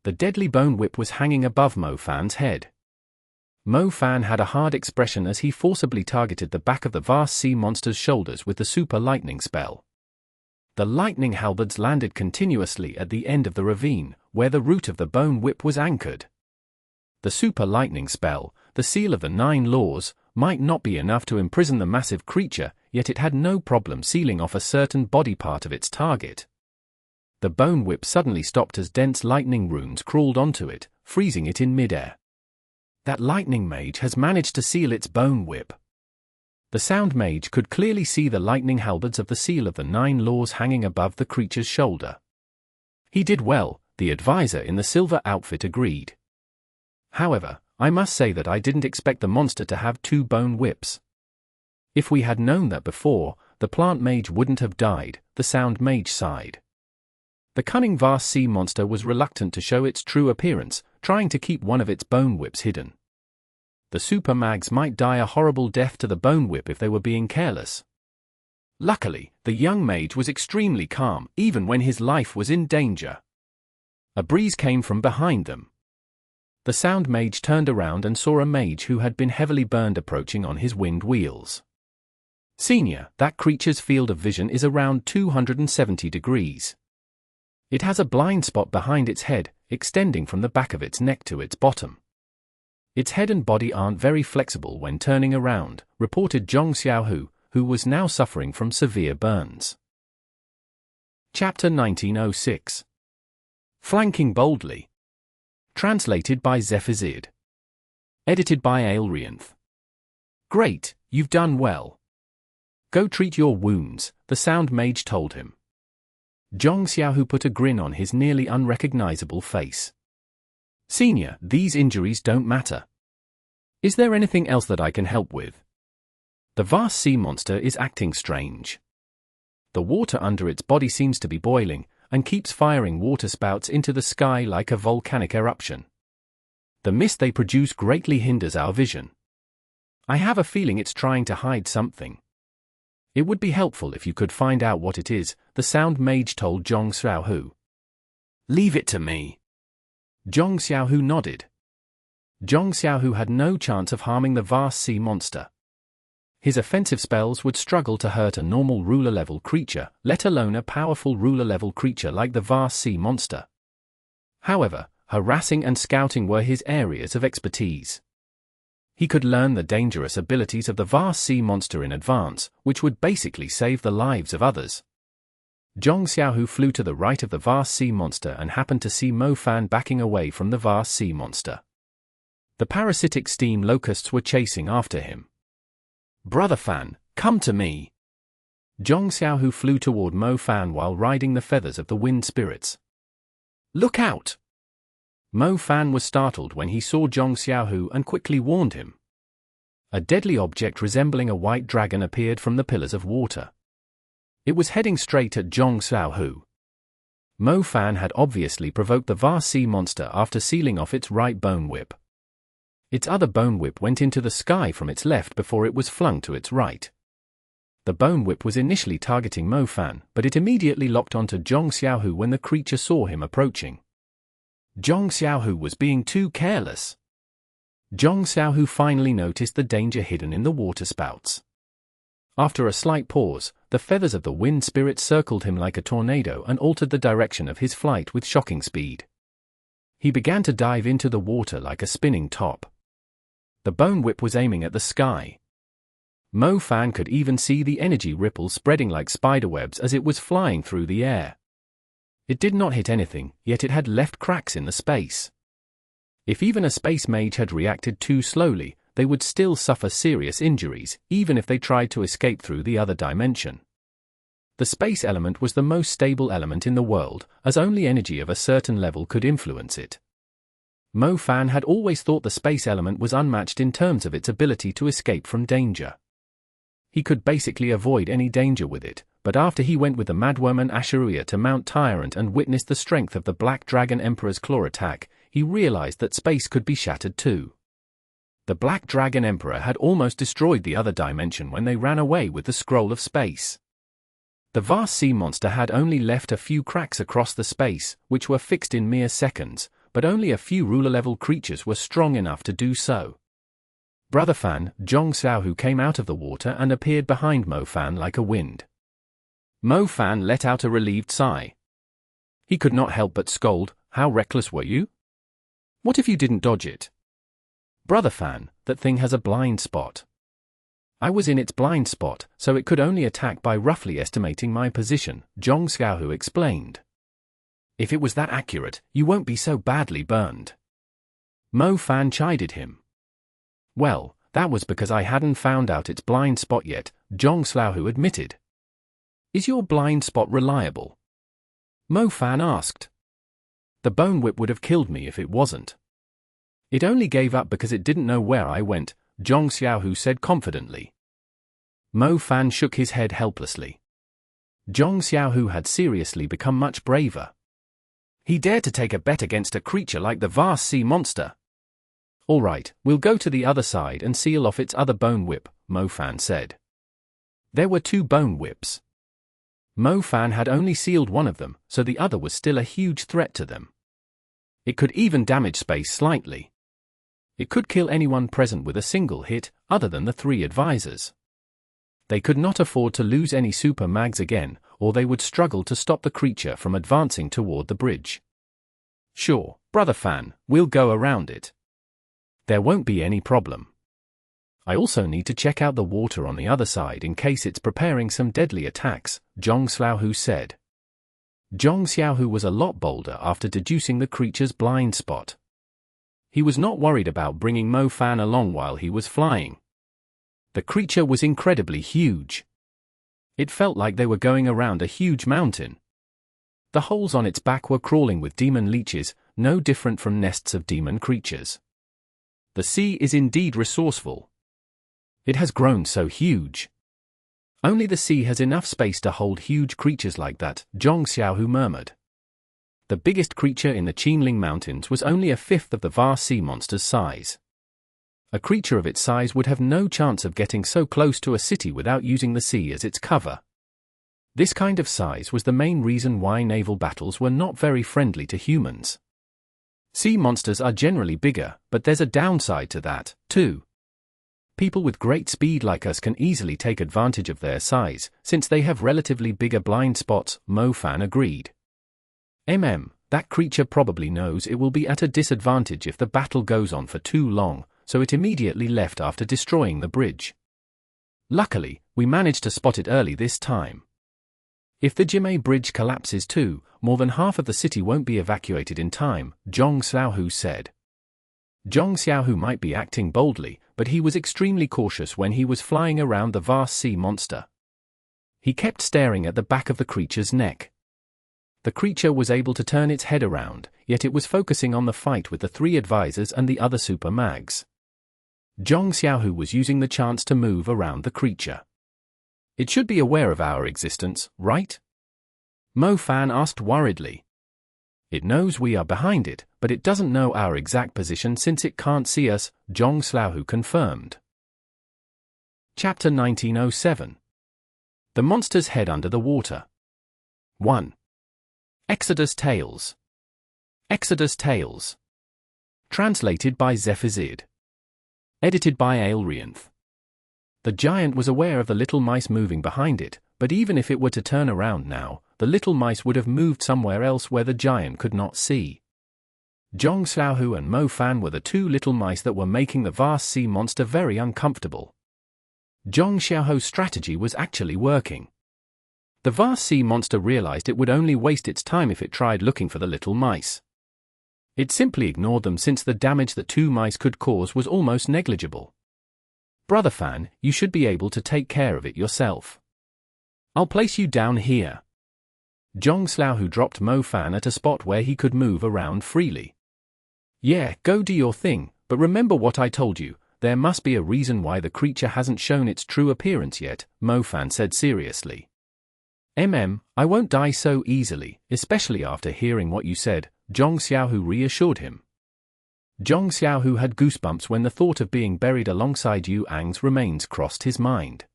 The deadly bone whip was hanging above Mo Fan's head. Mo Fan had a hard expression as he forcibly targeted the back of the vast sea monster's shoulders with the super lightning spell. The lightning halberds landed continuously at the end of the ravine, where the root of the bone whip was anchored. The super lightning spell, the seal of the 9 laws, might not be enough to imprison the massive creature, yet it had no problem sealing off a certain body part of its target. The bone whip suddenly stopped as dense lightning runes crawled onto it, freezing it in midair. That lightning mage has managed to seal its bone whip. The sound mage could clearly see the lightning halberds of the seal of the 9 laws hanging above the creature's shoulder. He did well, the advisor in the silver outfit agreed. However, I must say that I didn't expect the monster to have 2 bone whips. If we had known that before, the plant mage wouldn't have died, the sound mage sighed. The cunning vast sea monster was reluctant to show its true appearance, trying to keep one of its bone whips hidden. The super mags might die a horrible death to the bone whip if they were being careless. Luckily, the young mage was extremely calm, even when his life was in danger. A breeze came from behind them. The sound mage turned around and saw a mage who had been heavily burned approaching on his winged wheels. Senior, that creature's field of vision is around 270 degrees. It has a blind spot behind its head, extending from the back of its neck to its bottom. Its head and body aren't very flexible when turning around, reported Zhong Xiaohu, who was now suffering from severe burns. Chapter 1906. Flanking Boldly. Translated by Zephazid. Edited by Aelrianth. Great, you've done well. Go treat your wounds, the sound mage told him. Zhong Xiaohu put a grin on his nearly unrecognizable face. Senior, these injuries don't matter. Is there anything else that I can help with? The vast sea monster is acting strange. The water under its body seems to be boiling, and keeps firing water spouts into the sky like a volcanic eruption. The mist they produce greatly hinders our vision. I have a feeling it's trying to hide something. It would be helpful if you could find out what it is, the sound mage told Zhong Xiaohu. Leave it to me. Zhong Xiaohu nodded. Zhong Xiaohu had no chance of harming the vast sea monster. His offensive spells would struggle to hurt a normal ruler-level creature, let alone a powerful ruler-level creature like the vast sea monster. However, harassing and scouting were his areas of expertise. He could learn the dangerous abilities of the vast sea monster in advance, which would basically save the lives of others. Zhong Xiaohu flew to the right of the vast sea monster and happened to see Mo Fan backing away from the vast sea monster. The parasitic steam locusts were chasing after him. Brother Fan, come to me. Zhong Xiaohu flew toward Mo Fan while riding the feathers of the wind spirits. Look out! Mo Fan was startled when he saw Zhong Xiaohu and quickly warned him. A deadly object resembling a white dragon appeared from the pillars of water. It was heading straight at Zhong Xiaohu. Mo Fan had obviously provoked the vast sea monster after sealing off its right bone whip. Its other bone whip went into the sky from its left before it was flung to its right. The bone whip was initially targeting Mo Fan, but it immediately locked onto Zhong Xiaohu when the creature saw him approaching. Zhong Xiaohu was being too careless. Zhong Xiaohu finally noticed the danger hidden in the water spouts. After a slight pause, the feathers of the wind spirit circled him like a tornado and altered the direction of his flight with shocking speed. He began to dive into the water like a spinning top. The bone whip was aiming at the sky. Mo Fan could even see the energy ripples spreading like spiderwebs as it was flying through the air. It did not hit anything, yet it had left cracks in the space. If even a space mage had reacted too slowly, they would still suffer serious injuries, even if they tried to escape through the other dimension. The space element was the most stable element in the world, as only energy of a certain level could influence it. Mo Fan had always thought the space element was unmatched in terms of its ability to escape from danger. He could basically avoid any danger with it, but after he went with the Madworm and Asheruia to Mount Tyrant and witnessed the strength of the Black Dragon Emperor's claw attack, he realized that space could be shattered too. The Black Dragon Emperor had almost destroyed the other dimension when they ran away with the Scroll of Space. The vast sea monster had only left a few cracks across the space, which were fixed in mere seconds, but only a few ruler-level creatures were strong enough to do so. Brother Fan, Zhong Xiaohu came out of the water and appeared behind Mo Fan like a wind. Mo Fan let out a relieved sigh. He could not help but scold, "How reckless were you? What if you didn't dodge it?" "Brother Fan, that thing has a blind spot." "I was in its blind spot, so it could only attack by roughly estimating my position," Zhong Xiaohu explained. "If it was that accurate, you won't be so badly burned." Mo Fan chided him. "Well, that was because I hadn't found out its blind spot yet," Zhong Xiaohu admitted. "Is your blind spot reliable?" Mo Fan asked. "The bone whip would have killed me if it wasn't. It only gave up because it didn't know where I went," Zhong Xiaohu said confidently. Mo Fan shook his head helplessly. Zhong Xiaohu had seriously become much braver. He dared to take a bet against a creature like the vast sea monster. "All right, we'll go to the other side and seal off its other bone whip," Mo Fan said. There were 2 bone whips. Mo Fan had only sealed one of them, so the other was still a huge threat to them. It could even damage space slightly. It could kill anyone present with a single hit, other than the 3 advisors. They could not afford to lose any super mags again, or they would struggle to stop the creature from advancing toward the bridge. "Sure, Brother Fan, we'll go around it. There won't be any problem. I also need to check out the water on the other side in case it's preparing some deadly attacks," Zhong Xiaohu said. Zhong Xiaohu was a lot bolder after deducing the creature's blind spot. He was not worried about bringing Mo Fan along while he was flying. The creature was incredibly huge. It felt like they were going around a huge mountain. The holes on its back were crawling with demon leeches, no different from nests of demon creatures. The sea is indeed resourceful. It has grown so huge. Only the sea has enough space to hold huge creatures like that, Zhong Xiaohu murmured. The biggest creature in the Qinling Mountains was only a fifth of the vast sea monster's size. A creature of its size would have no chance of getting so close to a city without using the sea as its cover. This kind of size was the main reason why naval battles were not very friendly to humans. Sea monsters are generally bigger, but there's a downside to that, too. People with great speed like us can easily take advantage of their size, since they have relatively bigger blind spots, Mo Fan agreed. That creature probably knows it will be at a disadvantage if the battle goes on for too long, so it immediately left after destroying the bridge. Luckily, we managed to spot it early this time. If the Jimei bridge collapses too, more than half of the city won't be evacuated in time, Zhong Xiaohu said. Zhong Xiaohu might be acting boldly, but he was extremely cautious when he was flying around the vast sea monster. He kept staring at the back of the creature's neck. The creature was able to turn its head around, yet it was focusing on the fight with the 3 advisors and the other super mags. Zhong Xiaohu was using the chance to move around the creature. "It should be aware of our existence, right?" Mo Fan asked worriedly. "It knows we are behind it, but it doesn't know our exact position since it can't see us," Zhong Xiaohu confirmed. Chapter 1907. The Monster's Head Under the Water. 1. Exodus Tales. Exodus Tales. Translated by Zephyrsid. Edited by Aelrianth. The giant was aware of the little mice moving behind it, but even if it were to turn around now, the little mice would have moved somewhere else where the giant could not see. Zhong Xiaohu and Mo Fan were the 2 little mice that were making the vast sea monster very uncomfortable. Zhong Xiaohu's strategy was actually working. The vast sea monster realized it would only waste its time if it tried looking for the little mice. It simply ignored them since the damage that 2 mice could cause was almost negligible. "Brother Fan, you should be able to take care of it yourself. I'll place you down here." Zhong Xiaohu dropped Mo Fan at a spot where he could move around freely. "Yeah, go do your thing, but remember what I told you, there must be a reason why the creature hasn't shown its true appearance yet," Mo Fan said seriously. I won't die so easily, especially after hearing what you said, Zhong Xiaohu reassured him. Zhong Xiaohu had goosebumps when the thought of being buried alongside Yu Ang's remains crossed his mind.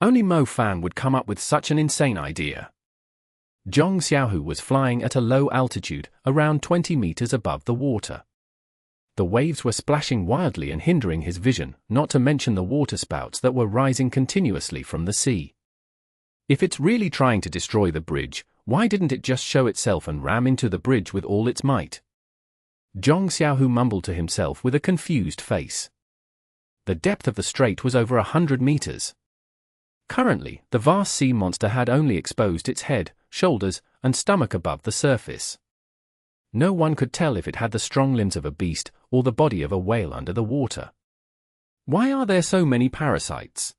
Only Mo Fan would come up with such an insane idea. Zhong Xiaohu was flying at a low altitude, around 20 meters above the water. The waves were splashing wildly and hindering his vision, not to mention the water spouts that were rising continuously from the sea. If it's really trying to destroy the bridge, why didn't it just show itself and ram into the bridge with all its might? Zhong Xiaohu mumbled to himself with a confused face. The depth of the strait was over 100 meters. Currently, the vast sea monster had only exposed its head, shoulders, and stomach above the surface. No one could tell if it had the strong limbs of a beast or the body of a whale under the water. Why are there so many parasites?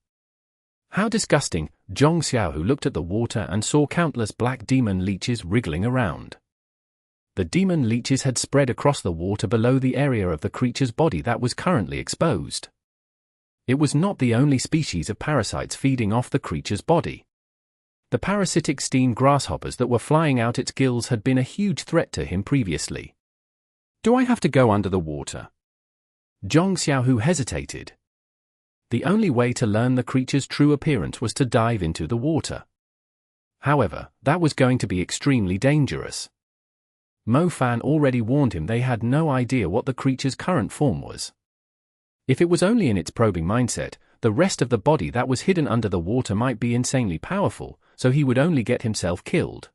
How disgusting! Zhong Xiaohu looked at the water and saw countless black demon leeches wriggling around. The demon leeches had spread across the water below the area of the creature's body that was currently exposed. It was not the only species of parasites feeding off the creature's body. The parasitic steam grasshoppers that were flying out its gills had been a huge threat to him previously. Do I have to go under the water? Zhong Xiaohu hesitated. The only way to learn the creature's true appearance was to dive into the water. However, that was going to be extremely dangerous. Mo Fan already warned him they had no idea what the creature's current form was. If it was only in its probing mindset, the rest of the body that was hidden under the water might be insanely powerful, so he would only get himself killed.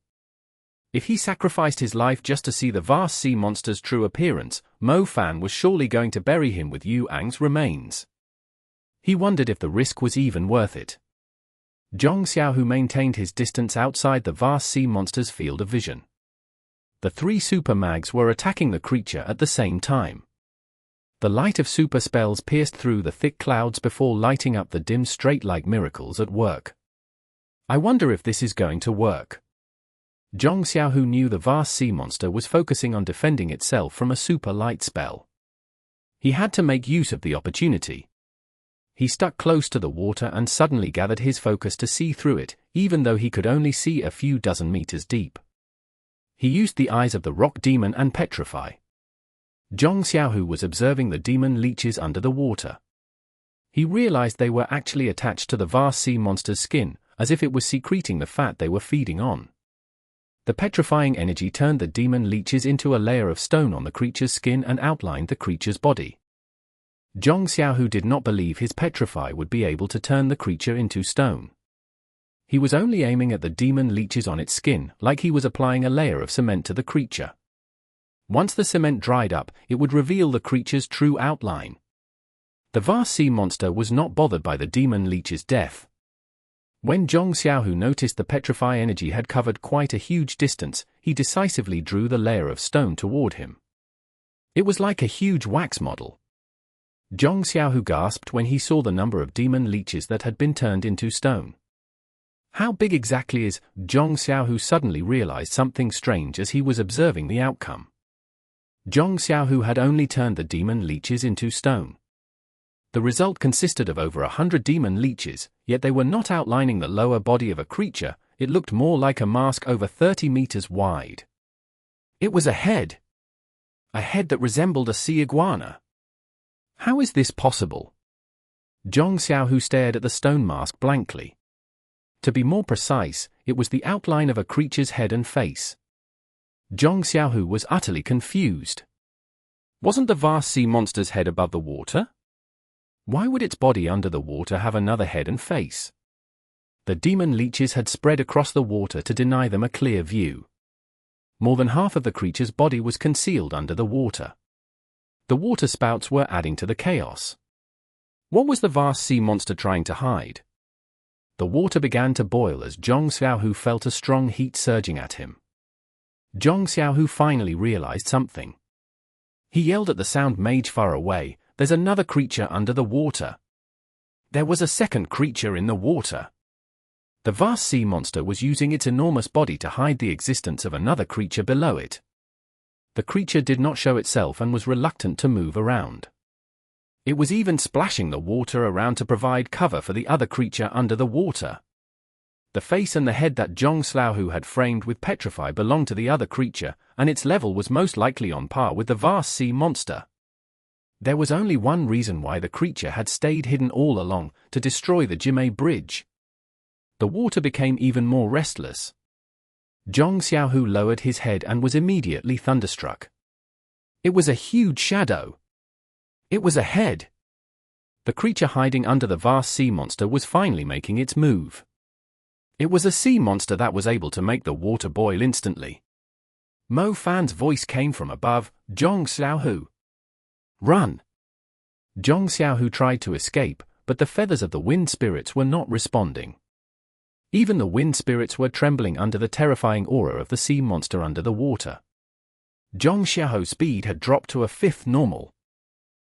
If he sacrificed his life just to see the vast sea monster's true appearance, Mo Fan was surely going to bury him with Yu Ang's remains. He wondered if the risk was even worth it. Zhong Xiaohu maintained his distance outside the vast sea monster's field of vision. The three super mags were attacking the creature at the same time. The light of super spells pierced through the thick clouds before lighting up the dim strait like miracles at work. I wonder if this is going to work. Zhong Xiaohu knew the vast sea monster was focusing on defending itself from a super light spell. He had to make use of the opportunity. He stuck close to the water and suddenly gathered his focus to see through it, even though he could only see a few dozen meters deep. He used the eyes of the rock demon and petrify. Zhong Xiaohu was observing the demon leeches under the water. He realized they were actually attached to the vast sea monster's skin, as if it was secreting the fat they were feeding on. The petrifying energy turned the demon leeches into a layer of stone on the creature's skin and outlined the creature's body. Zhong Xiaohu did not believe his petrify would be able to turn the creature into stone. He was only aiming at the demon leeches on its skin, like he was applying a layer of cement to the creature. Once the cement dried up, it would reveal the creature's true outline. The vast sea monster was not bothered by the demon leech's death. When Zhong Xiaohu noticed the petrify energy had covered quite a huge distance, he decisively drew the layer of stone toward him. It was like a huge wax model. Zhong Xiaohu gasped when he saw the number of demon leeches that had been turned into stone. How big exactly is? Zhong Xiaohu suddenly realized something strange as he was observing the outcome. Zhong Xiaohu had only turned the demon leeches into stone. The result consisted of over 100 demon leeches, yet they were not outlining the lower body of a creature. It looked more like a mask over 30 meters wide. It was a head. A head that resembled a sea iguana. How is this possible? Zhong Xiaohu stared at the stone mask blankly. To be more precise, it was the outline of a creature's head and face. Zhong Xiaohu was utterly confused. Wasn't the vast sea monster's head above the water? Why would its body under the water have another head and face? The demon leeches had spread across the water to deny them a clear view. More than half of the creature's body was concealed under the water. The water spouts were adding to the chaos. What was the vast sea monster trying to hide? The water began to boil as Zhong Xiaohu felt a strong heat surging at him. Zhong Xiaohu finally realized something. He yelled at the sound mage far away, "There's another creature under the water." There was a second creature in the water. The vast sea monster was using its enormous body to hide the existence of another creature below it. The creature did not show itself and was reluctant to move around. It was even splashing the water around to provide cover for the other creature under the water. The face and the head that Zhong Xiaohu had framed with petrify belonged to the other creature, and its level was most likely on par with the vast sea monster. There was only one reason why the creature had stayed hidden all along: to destroy the Jimei bridge. The water became even more restless. Zhong Xiaohu lowered his head and was immediately thunderstruck. It was a huge shadow. It was a head. The creature hiding under the vast sea monster was finally making its move. It was a sea monster that was able to make the water boil instantly. Mo Fan's voice came from above, "Zhong Xiaohu, run!" Zhong Xiaohu tried to escape, but the feathers of the wind spirits were not responding. Even the wind spirits were trembling under the terrifying aura of the sea monster under the water. Zhong Xiaohu's speed had dropped to a fifth normal.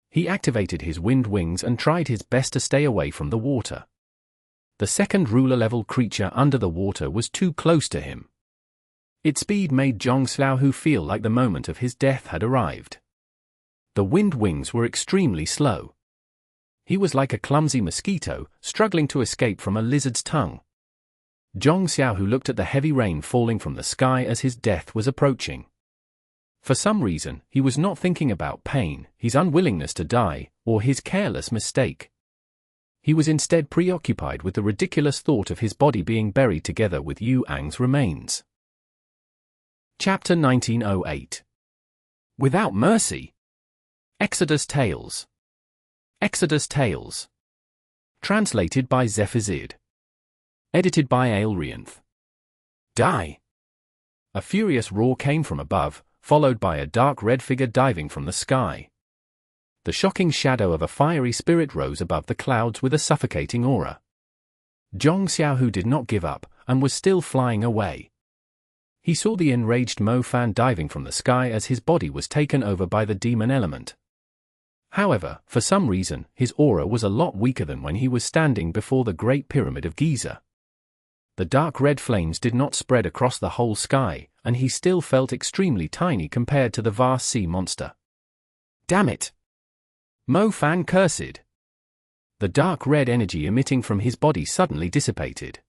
He activated his wind wings and tried his best to stay away from the water. The second ruler-level creature under the water was too close to him. Its speed made Zhong Xiaohu feel like the moment of his death had arrived. The wind wings were extremely slow. He was like a clumsy mosquito, struggling to escape from a lizard's tongue. Zhong Xiaohu looked at the heavy rain falling from the sky as his death was approaching. For some reason, he was not thinking about pain, his unwillingness to die, or his careless mistake. He was instead preoccupied with the ridiculous thought of his body being buried together with Yu Ang's remains. Chapter 1908. Without Mercy. Exodus Tales. Exodus Tales. Translated by Zephizid. Edited by Aelrianth. Die! A furious roar came from above, followed by a dark red figure diving from the sky. The shocking shadow of a fiery spirit rose above the clouds with a suffocating aura. Zhong Xiaohu did not give up, and was still flying away. He saw the enraged Mo Fan diving from the sky as his body was taken over by the demon element. However, for some reason, his aura was a lot weaker than when he was standing before the Great Pyramid of Giza. The dark red flames did not spread across the whole sky, and he still felt extremely tiny compared to the vast sea monster. Damn it! Mo Fan cursed. The dark red energy emitting from his body suddenly dissipated.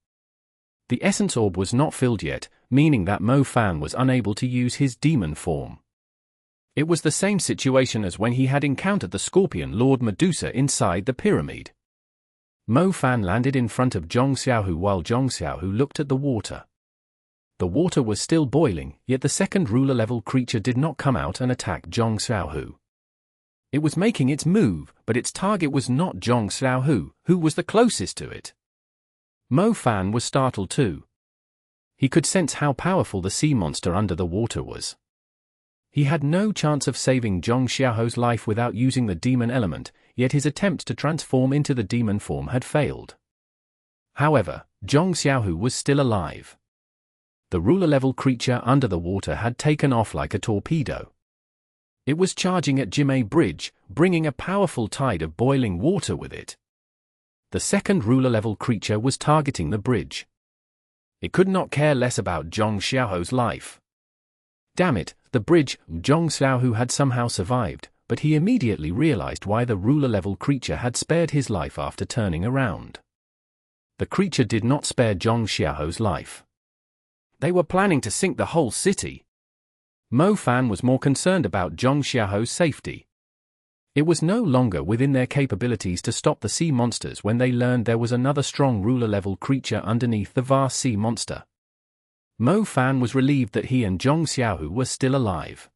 The essence orb was not filled yet, meaning that Mo Fan was unable to use his demon form. It was the same situation as when he had encountered the Scorpion Lord Medusa inside the pyramid. Mo Fan landed in front of Zhong Xiaohu while Zhong Xiaohu looked at the water. The water was still boiling, yet the second ruler-level creature did not come out and attack Zhong Xiaohu. It was making its move, but its target was not Zhong Xiaohu, who was the closest to it. Mo Fan was startled too. He could sense how powerful the sea monster under the water was. He had no chance of saving Zhong Xiaohu's life without using the demon element, yet his attempt to transform into the demon form had failed. However, Zhong Xiaohu was still alive. The ruler-level creature under the water had taken off like a torpedo. It was charging at Jimei Bridge, bringing a powerful tide of boiling water with it. The second ruler-level creature was targeting the bridge. It could not care less about Zhong Xiaohu's life. Damn it, the bridge! Zhong Xiaohu had somehow survived, but he immediately realized why the ruler-level creature had spared his life after turning around. The creature did not spare Zhong Xiaohu's life. They were planning to sink the whole city. Mo Fan was more concerned about Zhong Xiaohu's safety. It was no longer within their capabilities to stop the sea monsters when they learned there was another strong ruler-level creature underneath the vast sea monster. Mo Fan was relieved that he and Zhong Xiaohu were still alive.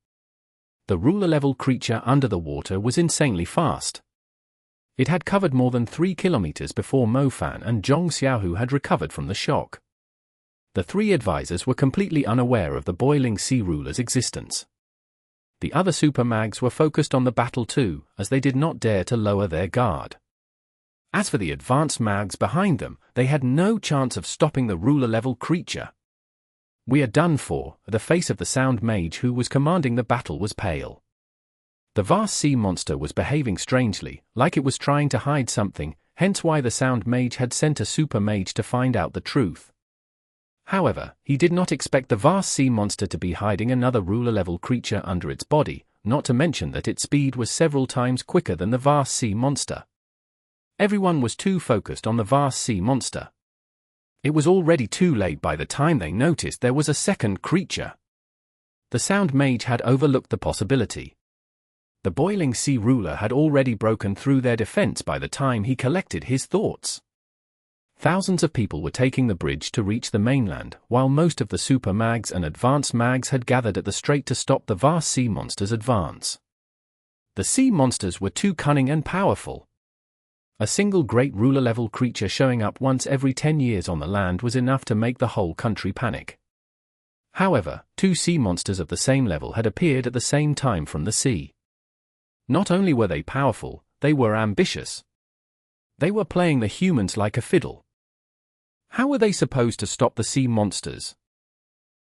The ruler-level creature under the water was insanely fast. It had covered more than 3 kilometers before Mo Fan and Zhong Xiaohu had recovered from the shock. The three advisors were completely unaware of the boiling sea ruler's existence. The other super mags were focused on the battle too, as they did not dare to lower their guard. As for the advanced mags behind them, they had no chance of stopping the ruler-level creature. We are done for. The face of the sound mage who was commanding the battle was pale. The vast sea monster was behaving strangely, like it was trying to hide something, hence why the sound mage had sent a super mage to find out the truth. However, he did not expect the vast sea monster to be hiding another ruler-level creature under its body, not to mention that its speed was several times quicker than the vast sea monster. Everyone was too focused on the vast sea monster. It was already too late by the time they noticed there was a second creature. The Sound Mage had overlooked the possibility. The boiling sea ruler had already broken through their defense by the time he collected his thoughts. Thousands of people were taking the bridge to reach the mainland, while most of the super mags and advanced mags had gathered at the strait to stop the vast sea monsters' advance. The sea monsters were too cunning and powerful. A single great ruler-level creature showing up once every 10 years on the land was enough to make the whole country panic. However, two sea monsters of the same level had appeared at the same time from the sea. Not only were they powerful, they were ambitious. They were playing the humans like a fiddle. How were they supposed to stop the sea monsters?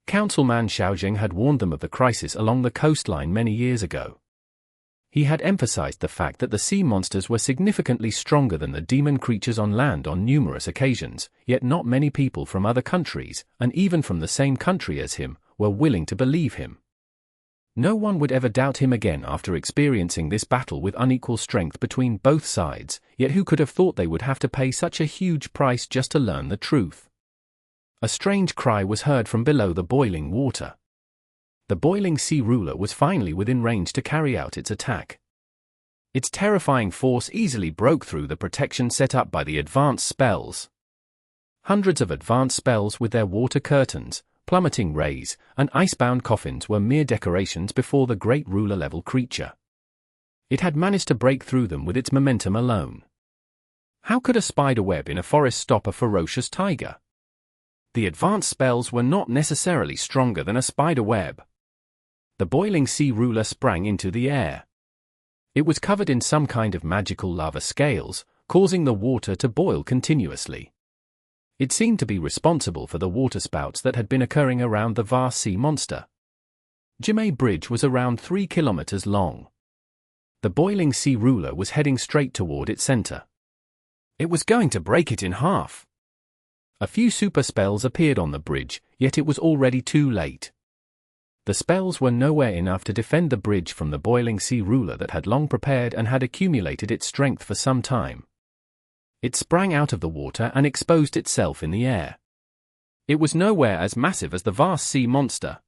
Councilman Xiaojing had warned them of the crisis along the coastline many years ago. He had emphasized the fact that the sea monsters were significantly stronger than the demon creatures on land on numerous occasions, yet not many people from other countries, and even from the same country as him, were willing to believe him. No one would ever doubt him again after experiencing this battle with unequal strength between both sides, yet who could have thought they would have to pay such a huge price just to learn the truth? A strange cry was heard from below the boiling water. The boiling sea ruler was finally within range to carry out its attack. Its terrifying force easily broke through the protection set up by the advanced spells. Hundreds of advanced spells with their water curtains, plummeting rays, and icebound coffins were mere decorations before the great ruler-level creature. It had managed to break through them with its momentum alone. How could a spider web in a forest stop a ferocious tiger? The advanced spells were not necessarily stronger than a spider web. The boiling sea ruler sprang into the air. It was covered in some kind of magical lava scales, causing the water to boil continuously. It seemed to be responsible for the water spouts that had been occurring around the vast sea monster. Jimei Bridge was around 3 kilometers long. The boiling sea ruler was heading straight toward its center. It was going to break it in half. A few super spells appeared on the bridge, yet it was already too late. The spells were nowhere enough to defend the bridge from the boiling sea ruler that had long prepared and had accumulated its strength for some time. It sprang out of the water and exposed itself in the air. It was nowhere as massive as the vast sea monster.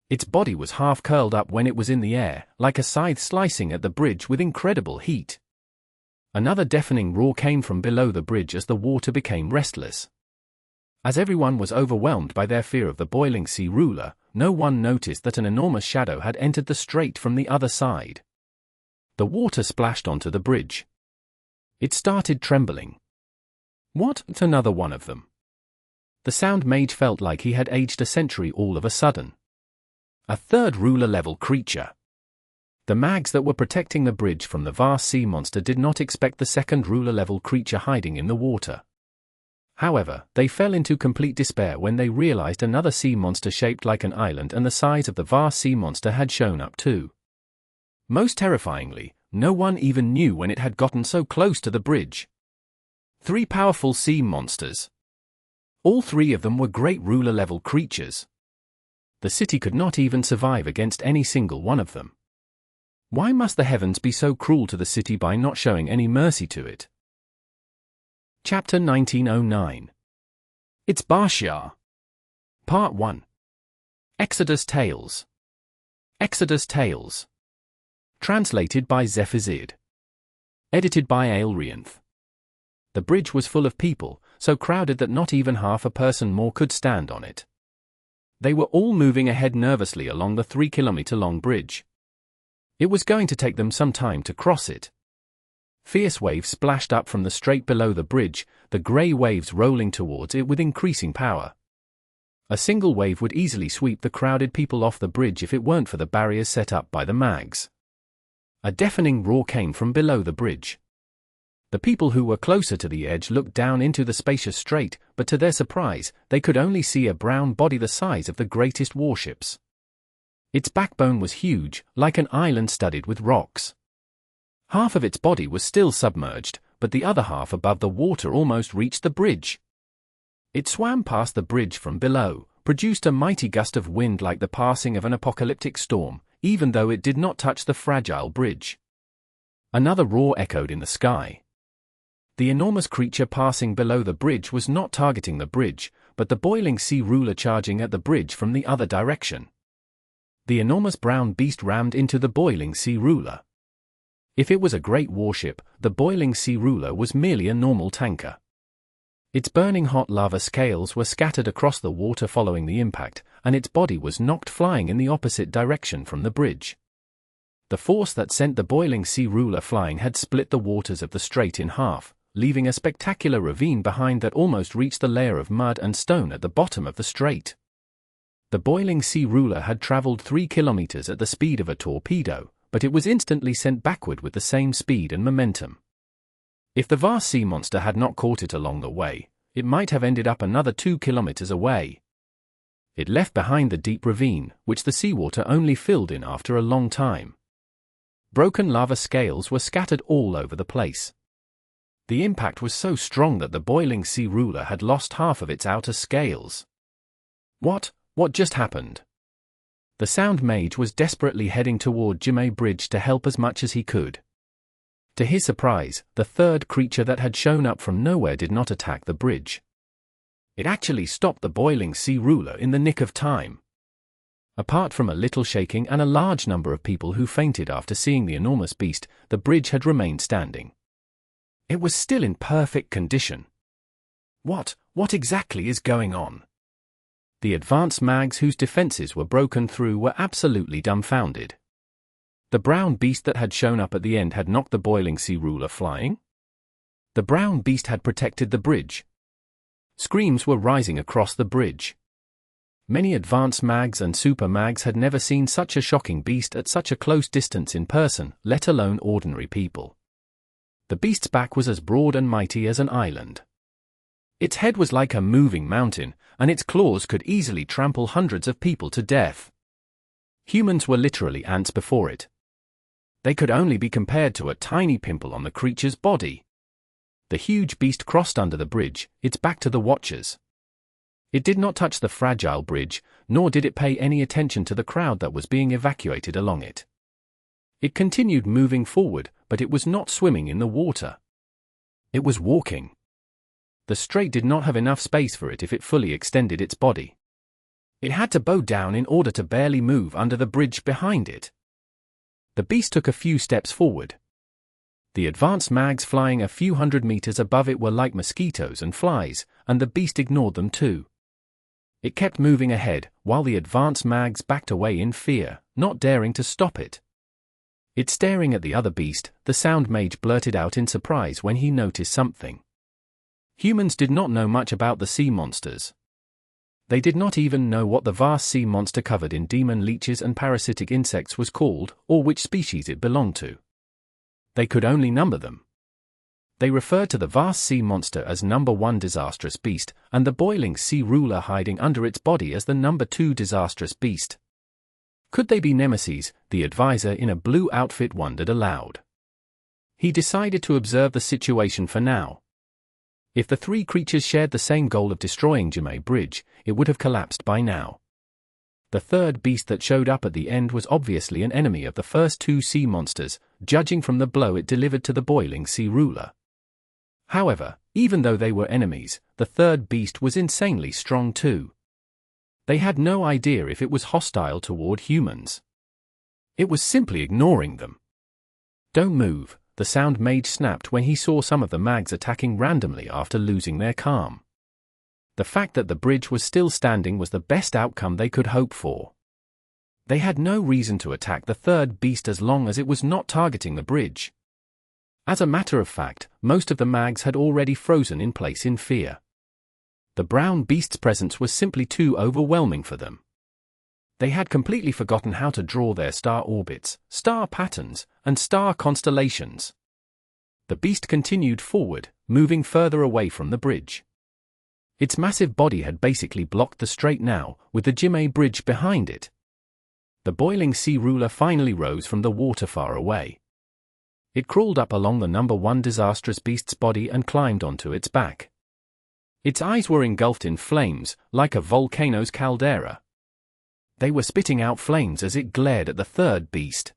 Its body was half curled up when it was in the air, like a scythe slicing at the bridge with incredible heat. Another deafening roar came from below the bridge as the water became restless. As everyone was overwhelmed by their fear of the boiling sea ruler, no one noticed that an enormous shadow had entered the strait from the other side. The water splashed onto the bridge. It started trembling. What? Another one of them. The Sound Mage felt like he had aged a century all of a sudden. A third ruler-level creature. The mags that were protecting the bridge from the vast sea monster did not expect the second ruler-level creature hiding in the water. However, they fell into complete despair when they realized another sea monster shaped like an island and the size of the vast sea monster had shown up too. Most terrifyingly, no one even knew when it had gotten so close to the bridge. 3 powerful sea monsters. All 3 of them were great ruler-level creatures. The city could not even survive against any single one of them. Why must the heavens be so cruel to the city by not showing any mercy to it? Chapter 1909. It's Baxia. Part 1. Exodus Tales. Exodus Tales. Translated by Zephizid. Edited by Aelrianth. The bridge was full of people, so crowded that not even half a person more could stand on it. They were all moving ahead nervously along the 3-kilometer-long bridge. It was going to take them some time to cross it. Fierce waves splashed up from the strait below the bridge, the grey waves rolling towards it with increasing power. A single wave would easily sweep the crowded people off the bridge if it weren't for the barriers set up by the mags. A deafening roar came from below the bridge. The people who were closer to the edge looked down into the spacious strait, but to their surprise, they could only see a brown body the size of the greatest warships. Its backbone was huge, like an island studded with rocks. Half of its body was still submerged, but the other half above the water almost reached the bridge. It swam past the bridge from below, produced a mighty gust of wind like the passing of an apocalyptic storm, even though it did not touch the fragile bridge. Another roar echoed in the sky. The enormous creature passing below the bridge was not targeting the bridge, but the boiling sea ruler charging at the bridge from the other direction. The enormous brown beast rammed into the boiling sea ruler. If it was a great warship, the boiling sea ruler was merely a normal tanker. Its burning hot lava scales were scattered across the water following the impact, and its body was knocked flying in the opposite direction from the bridge. The force that sent the boiling sea ruler flying had split the waters of the strait in half, leaving a spectacular ravine behind that almost reached the layer of mud and stone at the bottom of the strait. The boiling sea ruler had traveled 3 kilometers at the speed of a torpedo, but it was instantly sent backward with the same speed and momentum. If the vast sea monster had not caught it along the way, it might have ended up another 2 kilometers away. It left behind the deep ravine, which the seawater only filled in after a long time. Broken lava scales were scattered all over the place. The impact was so strong that the boiling sea ruler had lost half of its outer scales. What just happened? The sound mage was desperately heading toward Jime Bridge to help as much as he could. To his surprise, the third creature that had shown up from nowhere did not attack the bridge. It actually stopped the boiling sea ruler in the nick of time. Apart from a little shaking and a large number of people who fainted after seeing the enormous beast, the bridge had remained standing. It was still in perfect condition. What exactly is going on? The advanced mags whose defenses were broken through were absolutely dumbfounded. The brown beast that had shown up at the end had knocked the boiling sea ruler flying? The brown beast had protected the bridge. Screams were rising across the bridge. Many advanced mags and super mags had never seen such a shocking beast at such a close distance in person, let alone ordinary people. The beast's back was as broad and mighty as an island. Its head was like a moving mountain, and its claws could easily trample hundreds of people to death. Humans were literally ants before it. They could only be compared to a tiny pimple on the creature's body. The huge beast crossed under the bridge, its back to the watchers. It did not touch the fragile bridge, nor did it pay any attention to the crowd that was being evacuated along it. It continued moving forward, but it was not swimming in the water. It was walking. The strait did not have enough space for it if it fully extended its body. It had to bow down in order to barely move under the bridge behind it. The beast took a few steps forward. The advanced mags flying a few hundred meters above it were like mosquitoes and flies, and the beast ignored them too. It kept moving ahead, while the advanced mags backed away in fear, not daring to stop it. It staring at the other beast, the sound mage blurted out in surprise when he noticed something. Humans did not know much about the sea monsters. They did not even know what the vast sea monster covered in demon leeches and parasitic insects was called, or which species it belonged to. They could only number them. They referred to the vast sea monster as number 1 disastrous beast, and the boiling sea ruler hiding under its body as the number 2 disastrous beast. Could they be nemesis? The advisor in a blue outfit wondered aloud. He decided to observe the situation for now. If the 3 creatures shared the same goal of destroying Jime Bridge, it would have collapsed by now. The third beast that showed up at the end was obviously an enemy of the first 2 sea monsters, judging from the blow it delivered to the boiling sea ruler. However, even though they were enemies, the third beast was insanely strong too. They had no idea if it was hostile toward humans. It was simply ignoring them. "Don't move," the sound mage snapped when he saw some of the mags attacking randomly after losing their calm. The fact that the bridge was still standing was the best outcome they could hope for. They had no reason to attack the third beast as long as it was not targeting the bridge. As a matter of fact, most of the mags had already frozen in place in fear. The brown beast's presence was simply too overwhelming for them. They had completely forgotten how to draw their star orbits, star patterns, and star constellations. The beast continued forward, moving further away from the bridge. Its massive body had basically blocked the strait now, with the Jime Bridge behind it. The boiling sea ruler finally rose from the water far away. It crawled up along the number 1 disastrous beast's body and climbed onto its back. Its eyes were engulfed in flames, like a volcano's caldera. They were spitting out flames as it glared at the third beast.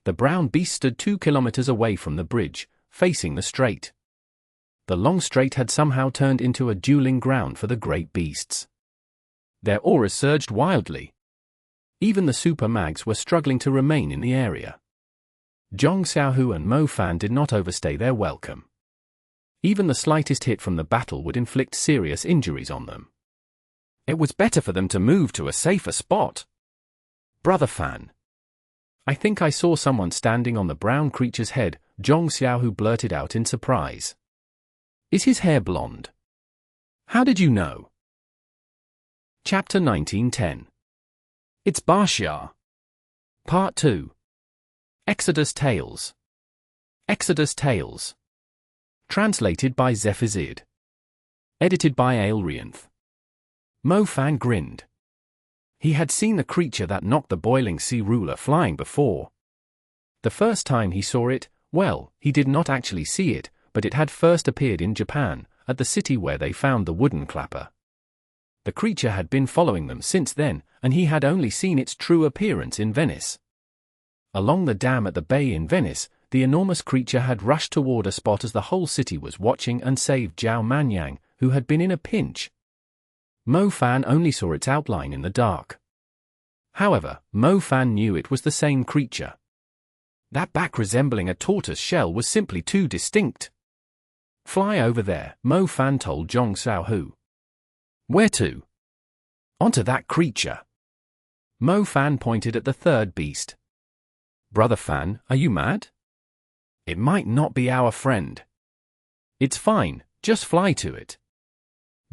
The brown beast stood 2 kilometers away from the bridge, facing the strait. The long strait had somehow turned into a dueling ground for the great beasts. Their auras surged wildly. Even the super mags were struggling to remain in the area. Zhong Xiaohu and Mo Fan did not overstay their welcome. Even the slightest hit from the battle would inflict serious injuries on them. It was better for them to move to a safer spot. Brother Fan. I think I saw someone standing on the brown creature's head, Zhong Xiaohu blurted out in surprise. Is his hair blonde? How did you know? Chapter 1910. It's Baxia. Part 2. Exodus Tales. Exodus Tales. Translated by Zephizid. Edited by Aelrianth. Mo Fan grinned. He had seen the creature that knocked the boiling sea ruler flying before. The first time he saw it, well, he did not actually see it, but it had first appeared in Japan, at the city where they found the wooden clapper. The creature had been following them since then, and he had only seen its true appearance in Venice. Along the dam at the bay in Venice, the enormous creature had rushed toward a spot as the whole city was watching and saved Zhao Manyang, who had been in a pinch. Mo Fan only saw its outline in the dark. However, Mo Fan knew it was the same creature. That back resembling a tortoise shell was simply too distinct. Fly over there, Mo Fan told Zhong Xiaohu. Where to? Onto that creature. Mo Fan pointed at the third beast. Brother Fan, are you mad? It might not be our friend. It's fine, just fly to it.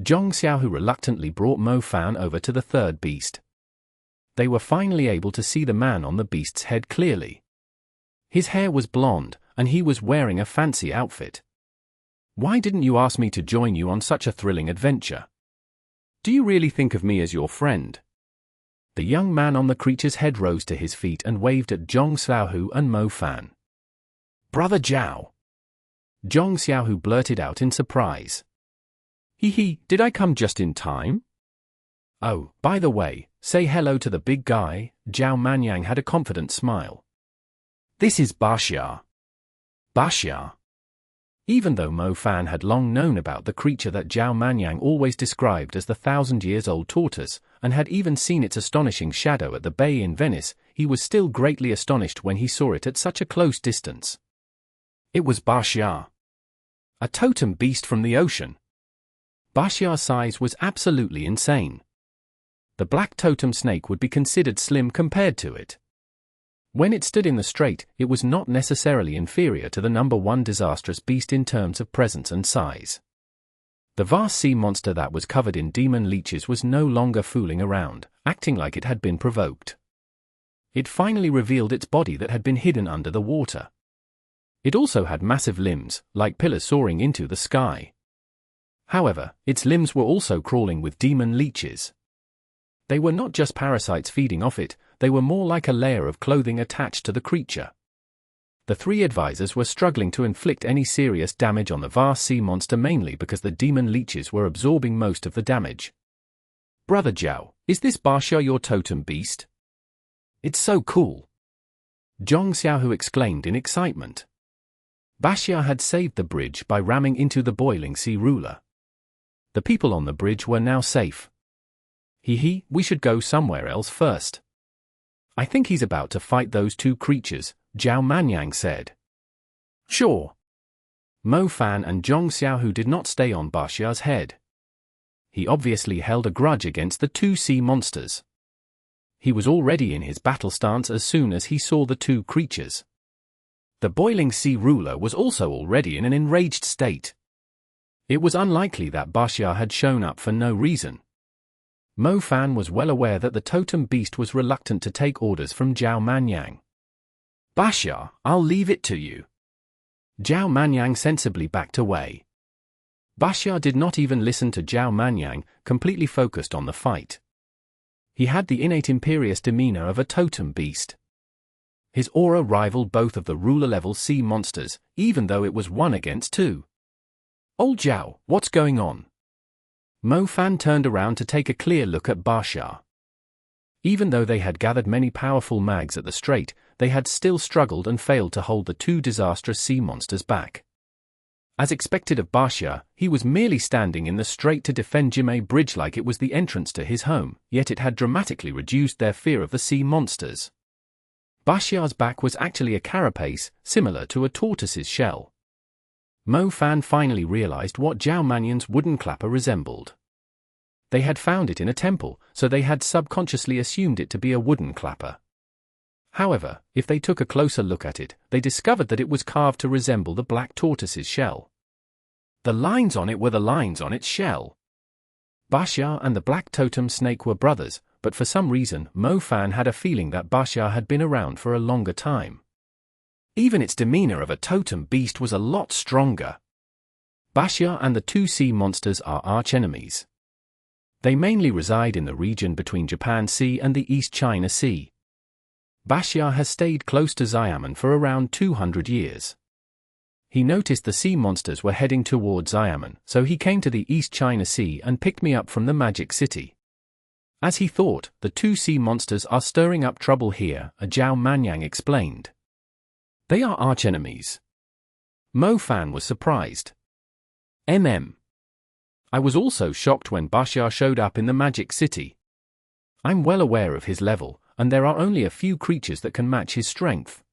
Zhong Xiaohu reluctantly brought Mo Fan over to the third beast. They were finally able to see the man on the beast's head clearly. His hair was blonde, and he was wearing a fancy outfit. Why didn't you ask me to join you on such a thrilling adventure? Do you really think of me as your friend? The young man on the creature's head rose to his feet and waved at Zhong Xiaohu and Mo Fan. Brother Zhao. Zhong Xiaohu blurted out in surprise. Hee, did I come just in time? Oh, by the way, say hello to the big guy. Zhao Manyang had a confident smile. This is Baxia. Baxia. Even though Mo Fan had long known about the creature that Zhao Manyang always described as the 1,000-years-old tortoise, and had even seen its astonishing shadow at the bay in Venice, he was still greatly astonished when he saw it at such a close distance. It was Baxia. A totem beast from the ocean. Baxia's size was absolutely insane. The black totem snake would be considered slim compared to it. When it stood in the strait, it was not necessarily inferior to the number 1 disastrous beast in terms of presence and size. The vast sea monster that was covered in demon leeches was no longer fooling around, acting like it had been provoked. It finally revealed its body that had been hidden under the water. It also had massive limbs, like pillars soaring into the sky. However, its limbs were also crawling with demon leeches. They were not just parasites feeding off it, they were more like a layer of clothing attached to the creature. The 3 advisors were struggling to inflict any serious damage on the vast sea monster mainly because the demon leeches were absorbing most of the damage. Brother Zhao, is this Baxia your totem beast? It's so cool. Zhong Xiaohu exclaimed in excitement. Baxia had saved the bridge by ramming into the boiling sea ruler. The people on the bridge were now safe. We should go somewhere else first. I think he's about to fight those 2 creatures, Zhao Manyang said. Sure. Mo Fan and Zhong Xiaohu did not stay on Baxia's head. He obviously held a grudge against the 2 sea monsters. He was already in his battle stance as soon as he saw the 2 creatures. The boiling sea ruler was also already in an enraged state. It was unlikely that Baxia had shown up for no reason. Mo Fan was well aware that the totem beast was reluctant to take orders from Zhao Manyang. Baxia, I'll leave it to you. Zhao Manyang sensibly backed away. Baxia did not even listen to Zhao Manyang, completely focused on the fight. He had the innate imperious demeanor of a totem beast. His aura rivaled both of the ruler-level sea monsters, even though it was 1 against 2. Old Zhao, what's going on? Mo Fan turned around to take a clear look at Baxia. Even though they had gathered many powerful mags at the strait, they had still struggled and failed to hold the 2 disastrous sea monsters back. As expected of Baxia, he was merely standing in the strait to defend Cremate Bridge like it was the entrance to his home, yet it had dramatically reduced their fear of the sea monsters. Baxia's back was actually a carapace, similar to a tortoise's shell. Mo Fan finally realized what Zhao Manyan's wooden clapper resembled. They had found it in a temple, so they had subconsciously assumed it to be a wooden clapper. However, if they took a closer look at it, they discovered that it was carved to resemble the black tortoise's shell. The lines on it were the lines on its shell. Baxia and the black totem snake were brothers, but for some reason Mo Fan had a feeling that Baxia had been around for a longer time. Even its demeanor of a totem beast was a lot stronger. Baxia and the two sea monsters are archenemies. They mainly reside in the region between Japan Sea and the East China Sea. Baxia has stayed close to Xiamen for around 200 years. He noticed the sea monsters were heading towards Xiamen, so he came to the East China Sea and picked me up from the Magic City. As he thought, the two sea monsters are stirring up trouble here, Zhao Manyang explained. They are archenemies. Mo Fan was surprised. I was also shocked when Baxia showed up in the Magic City. I'm well aware of his level, and there are only a few creatures that can match his strength.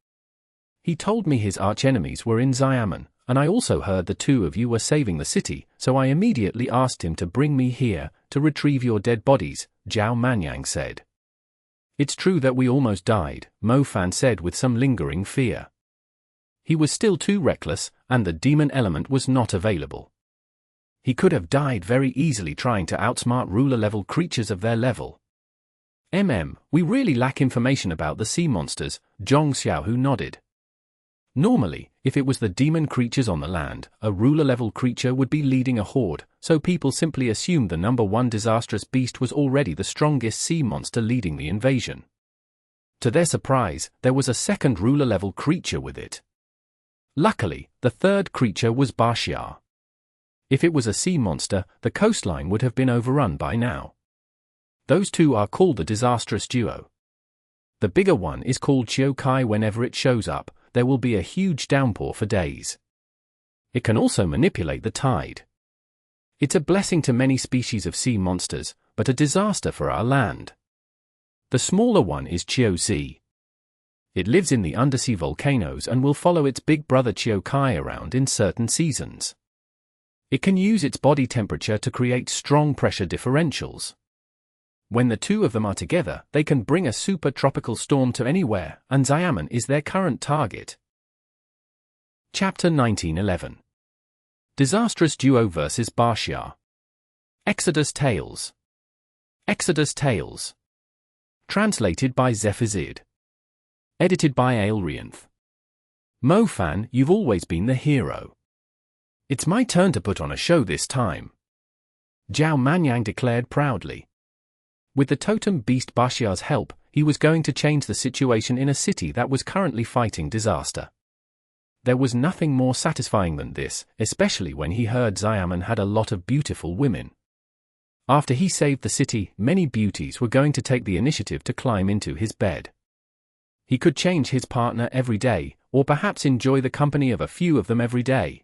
He told me his archenemies were in Xiamen, and I also heard the two of you were saving the city, so I immediately asked him to bring me here, to retrieve your dead bodies, Zhao Manyang said. It's true that we almost died, Mo Fan said with some lingering fear. He was still too reckless, and the demon element was not available. He could have died very easily trying to outsmart ruler-level creatures of their level. We really lack information about the sea monsters, Zhong Xiaohu nodded. Normally, if it was the demon creatures on the land, a ruler-level creature would be leading a horde, so people simply assumed the number one disastrous beast was already the strongest sea monster leading the invasion. To their surprise, there was a second ruler-level creature with it. Luckily, the third creature was Baxia. If it was a sea monster, the coastline would have been overrun by now. Those two are called the Disastrous Duo. The bigger one is called Chiokai. Whenever it shows up, there will be a huge downpour for days. It can also manipulate the tide. It's a blessing to many species of sea monsters, but a disaster for our land. The smaller one is Chiozi. It lives in the undersea volcanoes and will follow its big brother Chiokai around in certain seasons. It can use its body temperature to create strong pressure differentials. When the two of them are together, they can bring a super tropical storm to anywhere, and Xiamen is their current target. Chapter 1911. Disastrous Duo vs. Baxia. Exodus Tales. Exodus Tales. Translated by Zephizid. Edited by Aelrianth. Mo Fan, you've always been the hero. It's my turn to put on a show this time, Zhao Manyang declared proudly. With the totem beast Baxia's help, he was going to change the situation in a city that was currently fighting disaster. There was nothing more satisfying than this, especially when he heard Xiamen had a lot of beautiful women. After he saved the city, many beauties were going to take the initiative to climb into his bed. He could change his partner every day, or perhaps enjoy the company of a few of them every day.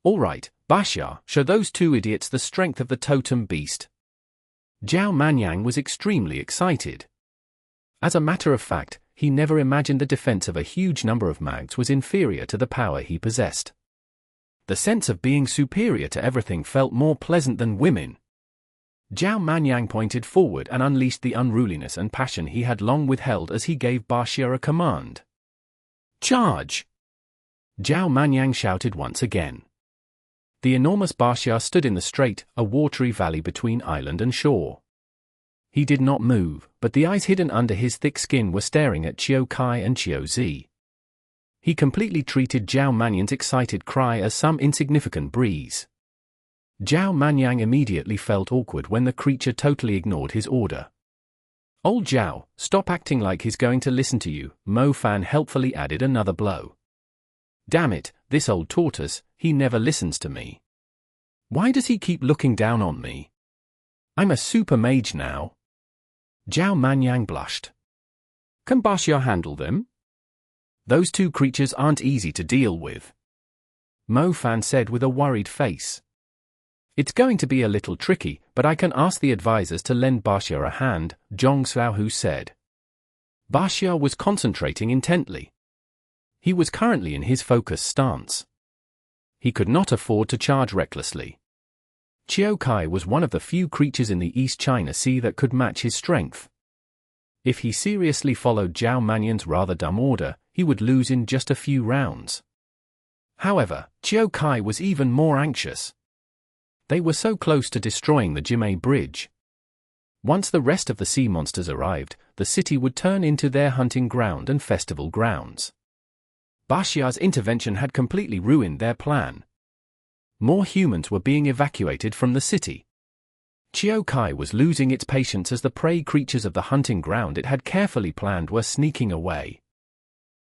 All right, Baxia, show those two idiots the strength of the totem beast. Zhao Manyang was extremely excited. As a matter of fact, he never imagined the defense of a huge number of mags was inferior to the power he possessed. The sense of being superior to everything felt more pleasant than women. Zhao Manyang pointed forward and unleashed the unruliness and passion he had long withheld as he gave Baxia a command. Charge! Zhao Manyang shouted once again. The enormous Baxia stood in the strait, a watery valley between island and shore. He did not move, but the eyes hidden under his thick skin were staring at Chiokai and Chiozi. He completely treated Zhao Manyang's excited cry as some insignificant breeze. Zhao Manyang immediately felt awkward when the creature totally ignored his order. Old Zhao, stop acting like he's going to listen to you, Mo Fan helpfully added another blow. Damn it, this old tortoise, he never listens to me. Why does he keep looking down on me? I'm a super mage now. Zhao Manyang blushed. Can Baxia handle them? Those two creatures aren't easy to deal with. Mo Fan said with a worried face. It's going to be a little tricky, but I can ask the advisors to lend Baxia a hand, Zhong Xiaohu said. Baxia was concentrating intently. He was currently in his focus stance. He could not afford to charge recklessly. Qiu Kai was one of the few creatures in the East China Sea that could match his strength. If he seriously followed Zhao Manyan's rather dumb order, he would lose in just a few rounds. However, Qiu Kai was even more anxious. They were so close to destroying the Jimei Bridge. Once the rest of the sea monsters arrived, the city would turn into their hunting ground and festival grounds. Baxia's intervention had completely ruined their plan. More humans were being evacuated from the city. Qiu Kai was losing its patience as the prey creatures of the hunting ground it had carefully planned were sneaking away.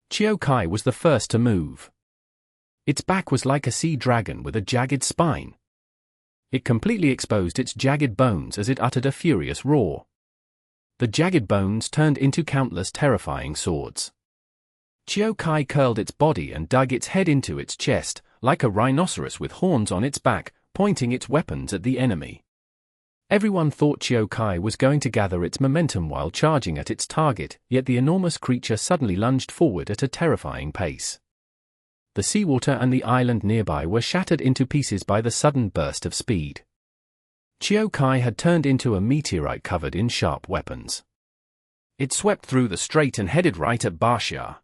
Qiu Kai was the first to move. Its back was like a sea dragon with a jagged spine. It completely exposed its jagged bones as it uttered a furious roar. The jagged bones turned into countless terrifying swords. Qiu Kai curled its body and dug its head into its chest, like a rhinoceros with horns on its back, pointing its weapons at the enemy. Everyone thought Qiu Kai was going to gather its momentum while charging at its target, yet the enormous creature suddenly lunged forward at a terrifying pace. The seawater and the island nearby were shattered into pieces by the sudden burst of speed. Qiu Kai had turned into a meteorite covered in sharp weapons. It swept through the strait and headed right at Baxia.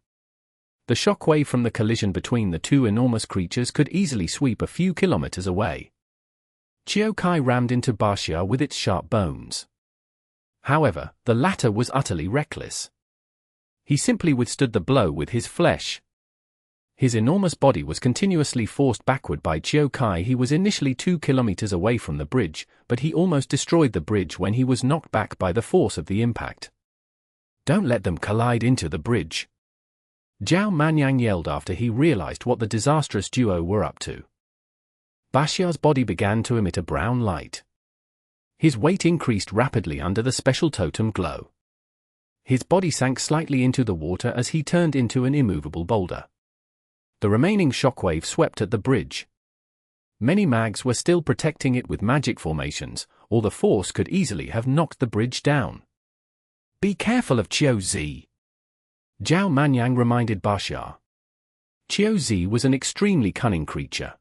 The shockwave from the collision between the two enormous creatures could easily sweep a few kilometers away. Qiu Kai rammed into Baxia with its sharp bones. However, the latter was utterly reckless. He simply withstood the blow with his flesh. His enormous body was continuously forced backward by Qiu Kai. He was initially 2 kilometers away from the bridge, but he almost destroyed the bridge when he was knocked back by the force of the impact. "Don't let them collide into the bridge," Zhao Manyang yelled after he realized what the Disastrous Duo were up to. Baxia's body began to emit a brown light. His weight increased rapidly under the special totem glow. His body sank slightly into the water as he turned into an immovable boulder. The remaining shockwave swept at the bridge. Many mags were still protecting it with magic formations, or the force could easily have knocked the bridge down. "Be careful of Qiu Zi," Zhao Manyang reminded Baxia. Qiu Zi was an extremely cunning creature.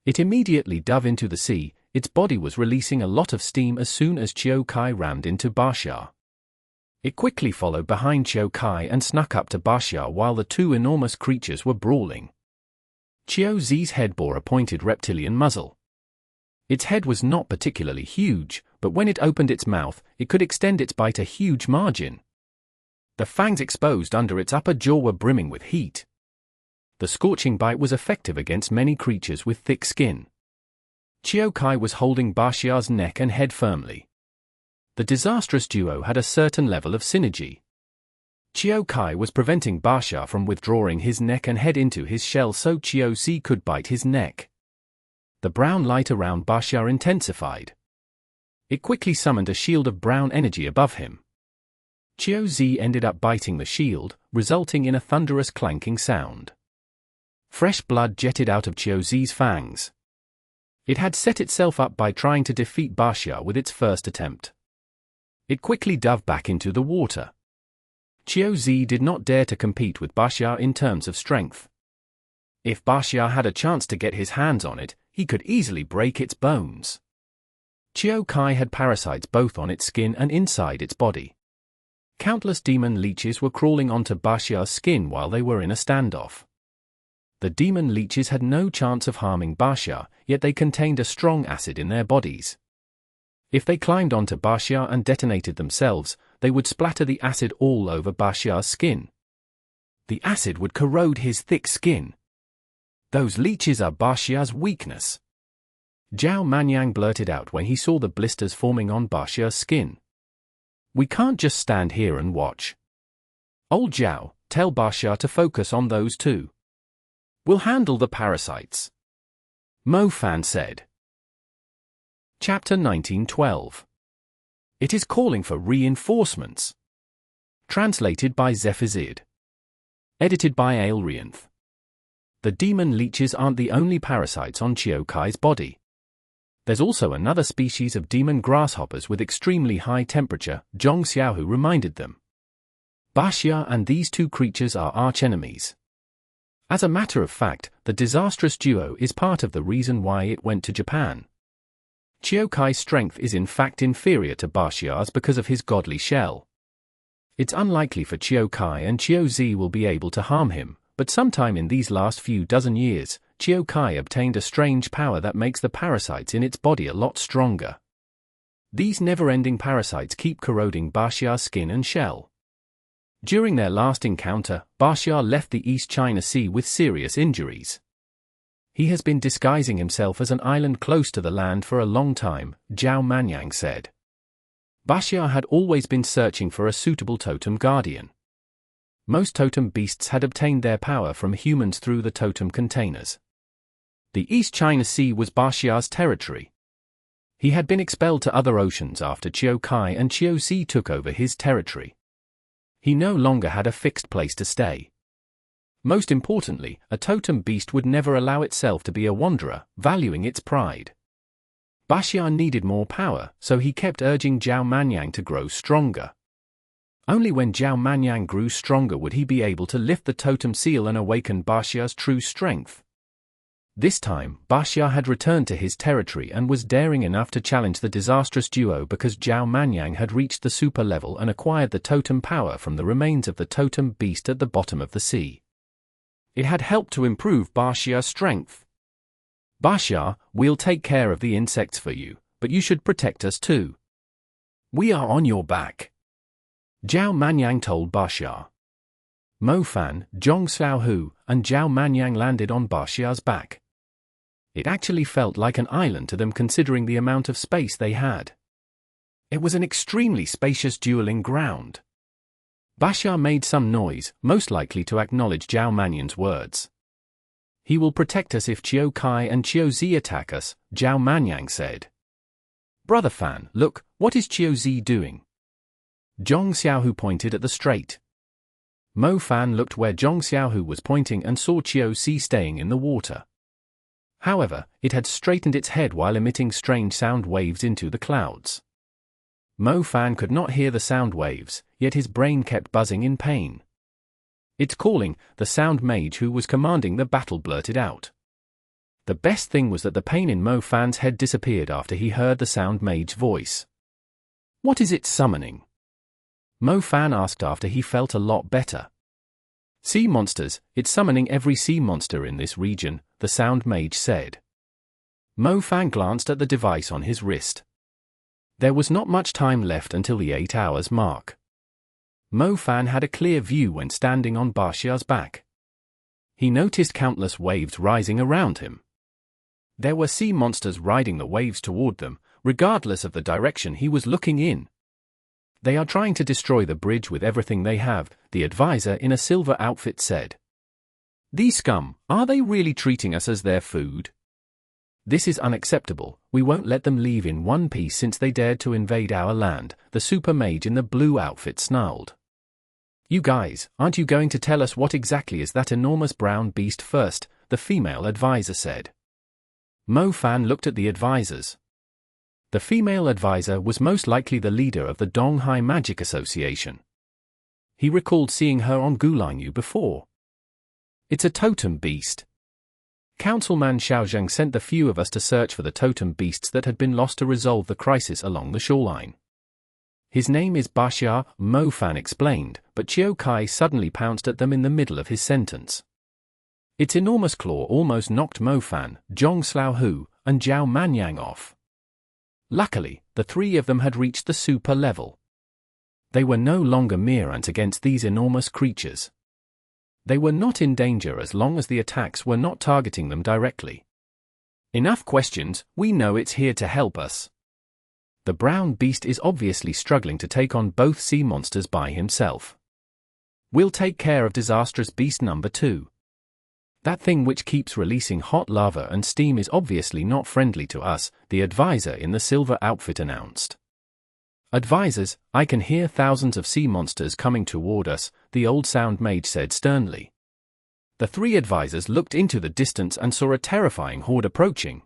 It immediately dove into the sea. Its body was releasing a lot of steam as soon as Qiu Kai rammed into Baxia. It quickly followed behind Qiu Kai and snuck up to Baxia while the two enormous creatures were brawling. Qiu Zi's head bore a pointed reptilian muzzle. Its head was not particularly huge, but when it opened its mouth, it could extend its bite a huge margin. The fangs exposed under its upper jaw were brimming with heat. The scorching bite was effective against many creatures with thick skin. Qiu Kai was holding Baxia's neck and head firmly. The Disastrous Duo had a certain level of synergy. Qiu Kai was preventing Baxia from withdrawing his neck and head into his shell so Qiu Zi could bite his neck. The brown light around Baxia intensified. It quickly summoned a shield of brown energy above him. Qiu Zi ended up biting the shield, resulting in a thunderous clanking sound. Fresh blood jetted out of Qiu Zi's fangs. It had set itself up by trying to defeat Baxia with its first attempt. It quickly dove back into the water. Qiu Zi did not dare to compete with Baxia in terms of strength. If Baxia had a chance to get his hands on it, he could easily break its bones. Qiu Kai had parasites both on its skin and inside its body. Countless demon leeches were crawling onto Baxia's skin while they were in a standoff. The demon leeches had no chance of harming Baxia, yet they contained a strong acid in their bodies. If they climbed onto Baxia and detonated themselves, they would splatter the acid all over Baxia's skin. The acid would corrode his thick skin. "Those leeches are Baxia's weakness," Zhao Manyang blurted out when he saw the blisters forming on Baxia's skin. "We can't just stand here and watch. Old Zhao, tell Baxia to focus on those two. We'll handle the parasites," Mo Fan said. Chapter 1912. It is calling for reinforcements. Translated by Zephazid. Edited by Aelrianth. The demon leeches aren't the only parasites on Chiokai's body. There's also another species of demon grasshoppers with extremely high temperature, Zhong Xiaohu reminded them. Baxia and these two creatures are archenemies. As a matter of fact, the Disastrous Duo is part of the reason why it went to Japan. Chiokai's strength is in fact inferior to Baxia's because of his godly shell. It's unlikely for Chiokai and Chiozi will be able to harm him, but sometime in these last few dozen years, Chiokai obtained a strange power that makes the parasites in its body a lot stronger. These never-ending parasites keep corroding Baxia's skin and shell. During their last encounter, Baxia left the East China Sea with serious injuries. He has been disguising himself as an island close to the land for a long time, Zhao Manyang said. Baxia had always been searching for a suitable totem guardian. Most totem beasts had obtained their power from humans through the totem containers. The East China Sea was Baxia's territory. He had been expelled to other oceans after Chiokai and Chiozi took over his territory. He no longer had a fixed place to stay. Most importantly, a totem beast would never allow itself to be a wanderer, valuing its pride. Baxia needed more power, so he kept urging Zhao Manyang to grow stronger. Only when Zhao Manyang grew stronger would he be able to lift the totem seal and awaken Baxia's true strength. This time, Baxia had returned to his territory and was daring enough to challenge the Disastrous Duo because Zhao Manyang had reached the super level and acquired the totem power from the remains of the totem beast at the bottom of the sea. It had helped to improve Baxia's strength. Baxia, we'll take care of the insects for you, but you should protect us too. We are on your back. Zhao Manyang told Baxia. Mo Fan, Zhong Xiaohu, and Zhao Manyang landed on Baxia's back. It actually felt like an island to them considering the amount of space they had. It was an extremely spacious dueling ground. Baxia made some noise, most likely to acknowledge Zhao Manyang's words. He will protect us if Chiokai and Chiozi attack us, Zhao Manyang said. Brother Fan, look, what is Chiozi doing? Zhong Xiaohu pointed at the strait. Mo Fan looked where Zhong Xiaohu was pointing and saw Chiozi staying in the water. However, it had straightened its head while emitting strange sound waves into the clouds. Mo Fan could not hear the sound waves, yet his brain kept buzzing in pain. It's calling, the sound mage who was commanding the battle blurted out. The best thing was that the pain in Mo Fan's head disappeared after he heard the sound mage's voice. What is it summoning? Mo Fan asked after he felt a lot better. Sea monsters, it's summoning every sea monster in this region, the sound mage said. Mo Fan glanced at the device on his wrist. There was not much time left until the 8 hours mark. Mo Fan had a clear view when standing on Baxia's back. He noticed countless waves rising around him. There were sea monsters riding the waves toward them, regardless of the direction he was looking in. They are trying to destroy the bridge with everything they have, the advisor in a silver outfit said. These scum, are they really treating us as their food? This is unacceptable, we won't let them leave in one piece since they dared to invade our land, the super mage in the blue outfit snarled. You guys, aren't you going to tell us what exactly is that enormous brown beast first, the female advisor said. Mo Fan looked at the advisors. The female advisor was most likely the leader of the Donghai Magic Association. He recalled seeing her on Gulangyu before. It's a totem beast. Councilman Xiaozheng sent the few of us to search for the totem beasts that had been lost to resolve the crisis along the shoreline. His name is Baxia, Mo Fan explained, but Chiokai suddenly pounced at them in the middle of his sentence. Its enormous claw almost knocked Mo Fan, Zhong Xiaohu, and Zhao Manyang off. Luckily, the three of them had reached the super level. They were no longer mere ants against these enormous creatures. They were not in danger as long as the attacks were not targeting them directly. Enough questions, we know it's here to help us. The brown beast is obviously struggling to take on both sea monsters by himself. We'll take care of Disastrous Beast number 2. That thing which keeps releasing hot lava and steam is obviously not friendly to us, the advisor in the silver outfit announced. Advisors, I can hear thousands of sea monsters coming toward us, the old sound mage said sternly. The three advisors looked into the distance and saw a terrifying horde approaching.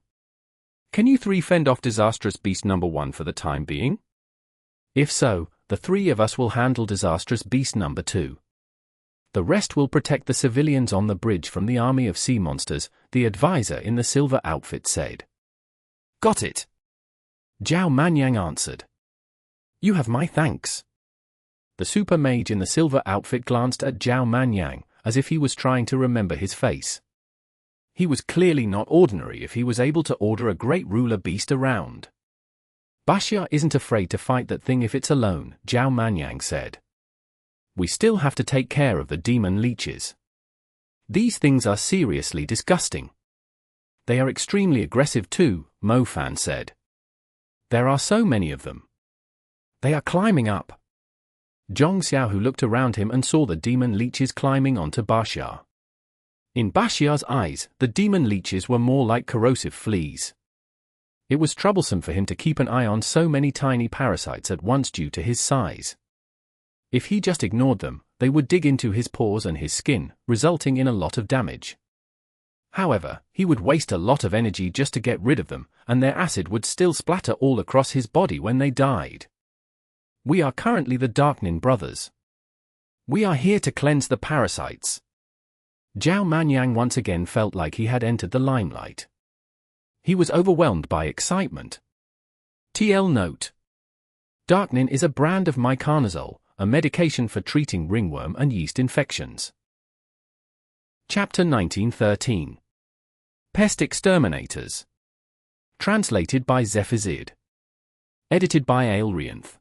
Can you three fend off Disastrous Beast number 1 for the time being? If so, the three of us will handle Disastrous Beast number 2. The rest will protect the civilians on the bridge from the army of sea monsters, the advisor in the silver outfit said. Got it. Zhao Manyang answered. You have my thanks. The super mage in the silver outfit glanced at Zhao Manyang, as if he was trying to remember his face. He was clearly not ordinary if he was able to order a great ruler beast around. Baxia isn't afraid to fight that thing if it's alone, Zhao Manyang said. We still have to take care of the demon leeches. These things are seriously disgusting. They are extremely aggressive too, Mo Fan said. There are so many of them. They are climbing up. Zhong Xiaohu looked around him and saw the demon leeches climbing onto Baxia. In Baxia's eyes, the demon leeches were more like corrosive fleas. It was troublesome for him to keep an eye on so many tiny parasites at once due to his size. If he just ignored them, they would dig into his paws and his skin, resulting in a lot of damage. However, he would waste a lot of energy just to get rid of them, and their acid would still splatter all across his body when they died. We are currently the Darknin brothers. We are here to cleanse the parasites. Zhao Manyang once again felt like he had entered the limelight. He was overwhelmed by excitement. TL note. Darknin is a brand of myconazole, a medication for treating ringworm and yeast infections. Chapter 1913. Pest Exterminators. Translated by Zephazid. Edited by Aelrianth.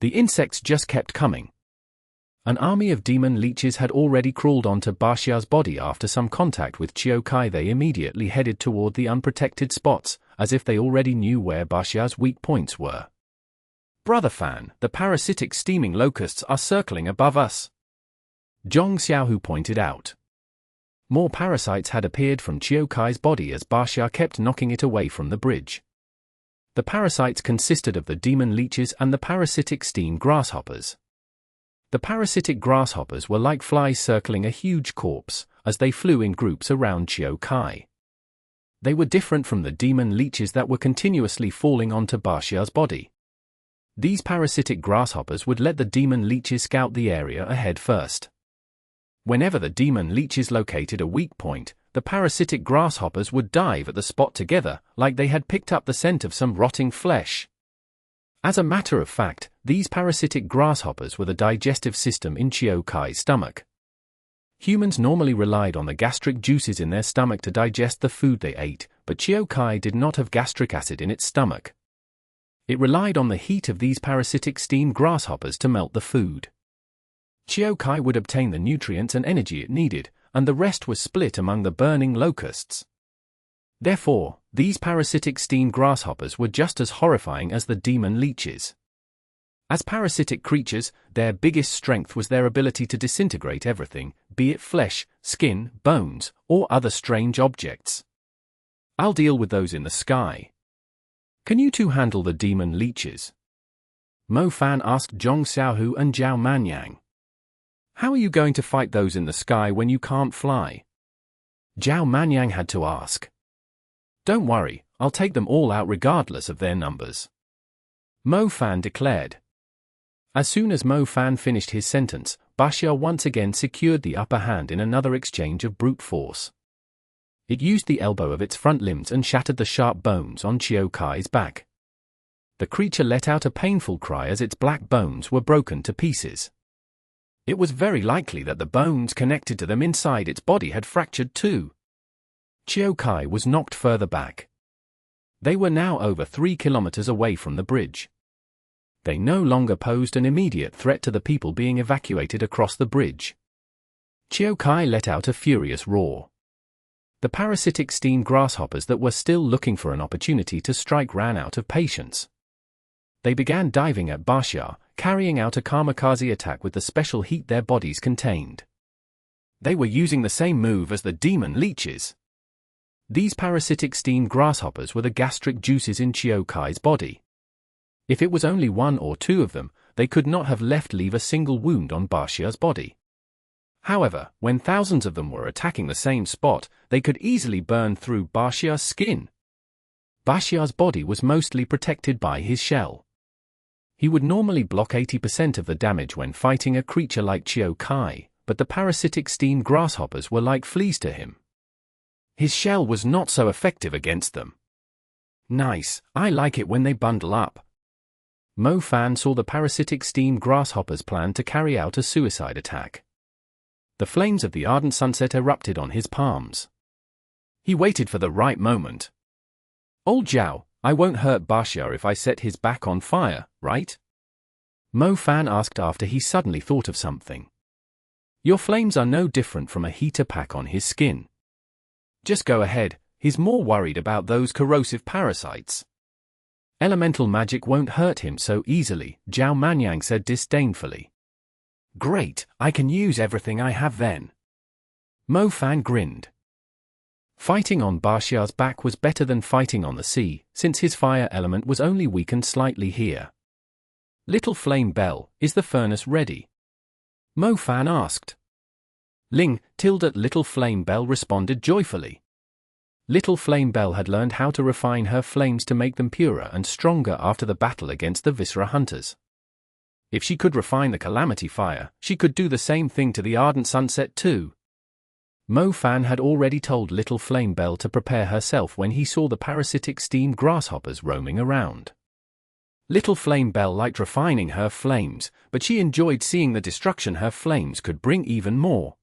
The insects just kept coming. An army of demon leeches had already crawled onto Baxia's body after some contact with Chiyokai. They immediately headed toward the unprotected spots, as if they already knew where Baxia's weak points were. Brother Fan, the parasitic steaming locusts are circling above us. Zhong Xiaohu pointed out. More parasites had appeared from Chiyokai's body as Baxia kept knocking it away from the bridge. The parasites consisted of the demon leeches and the parasitic steam grasshoppers. The parasitic grasshoppers were like flies circling a huge corpse, as they flew in groups around Chiyokai. They were different from the demon leeches that were continuously falling onto Baxia's body. These parasitic grasshoppers would let the demon leeches scout the area ahead first. Whenever the demon leeches located a weak point, the parasitic grasshoppers would dive at the spot together, like they had picked up the scent of some rotting flesh. As a matter of fact, these parasitic grasshoppers were the digestive system in Chiyokai's stomach. Humans normally relied on the gastric juices in their stomach to digest the food they ate, but Chiyokai did not have gastric acid in its stomach. It relied on the heat of these parasitic steam grasshoppers to melt the food. Chiyokai would obtain the nutrients and energy it needed, and the rest was split among the burning locusts. Therefore, these parasitic steam grasshoppers were just as horrifying as the demon leeches. As parasitic creatures, their biggest strength was their ability to disintegrate everything, be it flesh, skin, bones, or other strange objects. I'll deal with those in the sky. Can you two handle the demon leeches? Mo Fan asked Zhong Xiaohu and Zhao Manyang. How are you going to fight those in the sky when you can't fly? Zhao Manyang had to ask. Don't worry, I'll take them all out regardless of their numbers. Mo Fan declared. As soon as Mo Fan finished his sentence, Baxia once again secured the upper hand in another exchange of brute force. It used the elbow of its front limbs and shattered the sharp bones on Chiokai's back. The creature let out a painful cry as its black bones were broken to pieces. It was very likely that the bones connected to them inside its body had fractured too. Chiyokai was knocked further back. They were now over 3 kilometers away from the bridge. They no longer posed an immediate threat to the people being evacuated across the bridge. Chiyokai let out a furious roar. The parasitic steam grasshoppers that were still looking for an opportunity to strike ran out of patience. They began diving at Baxia, carrying out a kamikaze attack with the special heat their bodies contained. They were using the same move as the demon leeches. These parasitic steam grasshoppers were the gastric juices in Chiokai's body. If it was only one or two of them, they could not have leave a single wound on Baxia's body. However, when thousands of them were attacking the same spot, they could easily burn through Baxia's skin. Baxia's body was mostly protected by his shell. He would normally block 80% of the damage when fighting a creature like Chiyo-Kai, but the parasitic steam grasshoppers were like fleas to him. His shell was not so effective against them. Nice, I like it when they bundle up. Mo Fan saw the parasitic steam grasshoppers plan to carry out a suicide attack. The flames of the ardent sunset erupted on his palms. He waited for the right moment. Old Zhao, I won't hurt Baxia if I set his back on fire, right? Mo Fan asked after he suddenly thought of something. Your flames are no different from a heater pack on his skin. Just go ahead, he's more worried about those corrosive parasites. Elemental magic won't hurt him so easily, Zhao Manyang said disdainfully. Great, I can use everything I have then. Mo Fan grinned. Fighting on Baxia's back was better than fighting on the sea, since his fire element was only weakened slightly here. Little Flame Bell, is the furnace ready? Mo Fan asked. Ling, Little Flame Bell responded joyfully. Little Flame Bell had learned how to refine her flames to make them purer and stronger after the battle against the Viscera Hunters. If she could refine the Calamity Fire, she could do the same thing to the Ardent Sunset too. Mo Fan had already told Little Flame Bell to prepare herself when he saw the parasitic steam grasshoppers roaming around. Little Flame Bell liked refining her flames, but she enjoyed seeing the destruction her flames could bring even more.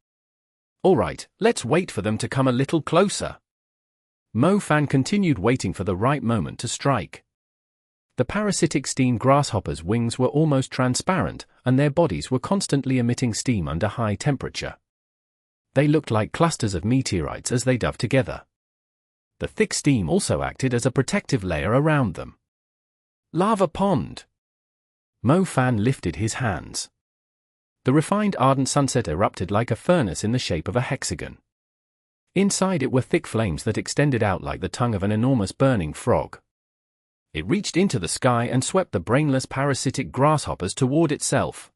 Alright, let's wait for them to come a little closer. Mo Fan continued waiting for the right moment to strike. The parasitic steam grasshoppers' wings were almost transparent, and their bodies were constantly emitting steam under high temperature. They looked like clusters of meteorites as they dove together. The thick steam also acted as a protective layer around them. Lava pond! Mo Fan lifted his hands. The refined ardent sunset erupted like a furnace in the shape of a hexagon. Inside it were thick flames that extended out like the tongue of an enormous burning frog. It reached into the sky and swept the brainless parasitic grasshoppers toward itself.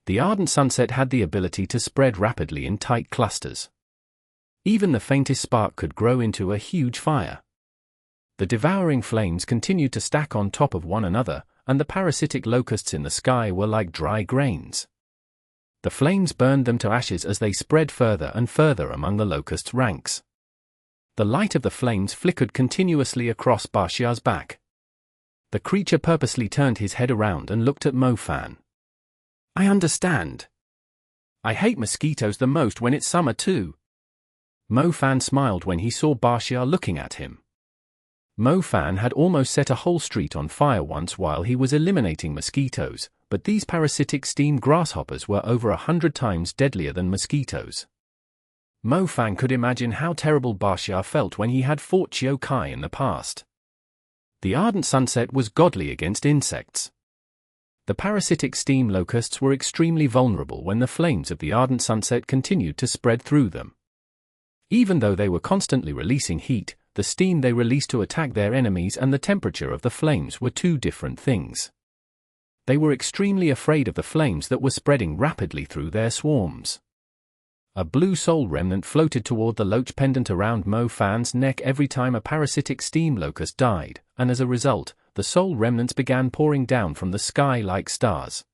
The ardent sunset had the ability to spread rapidly in tight clusters. Even the faintest spark could grow into a huge fire. The devouring flames continued to stack on top of one another, and the parasitic locusts in the sky were like dry grains. The flames burned them to ashes as they spread further and further among the locusts' ranks. The light of the flames flickered continuously across Baxia's back. The creature purposely turned his head around and looked at Mo Fan. I understand. I hate mosquitoes the most when it's summer too. Mo Fan smiled when he saw Baxia looking at him. Mo Fan had almost set a whole street on fire once while he was eliminating mosquitoes, but these parasitic steam grasshoppers were over 100 times deadlier than mosquitoes. Mo Fan could imagine how terrible Baxia felt when he had fought Chiyo-Kai in the past. The ardent sunset was godly against insects. The parasitic steam locusts were extremely vulnerable when the flames of the ardent sunset continued to spread through them. Even though they were constantly releasing heat, the steam they released to attack their enemies and the temperature of the flames were two different things. They were extremely afraid of the flames that were spreading rapidly through their swarms. A blue soul remnant floated toward the loach pendant around Mo Fan's neck every time a parasitic steam locust died, and as a result, the soul remnants began pouring down from the sky like stars.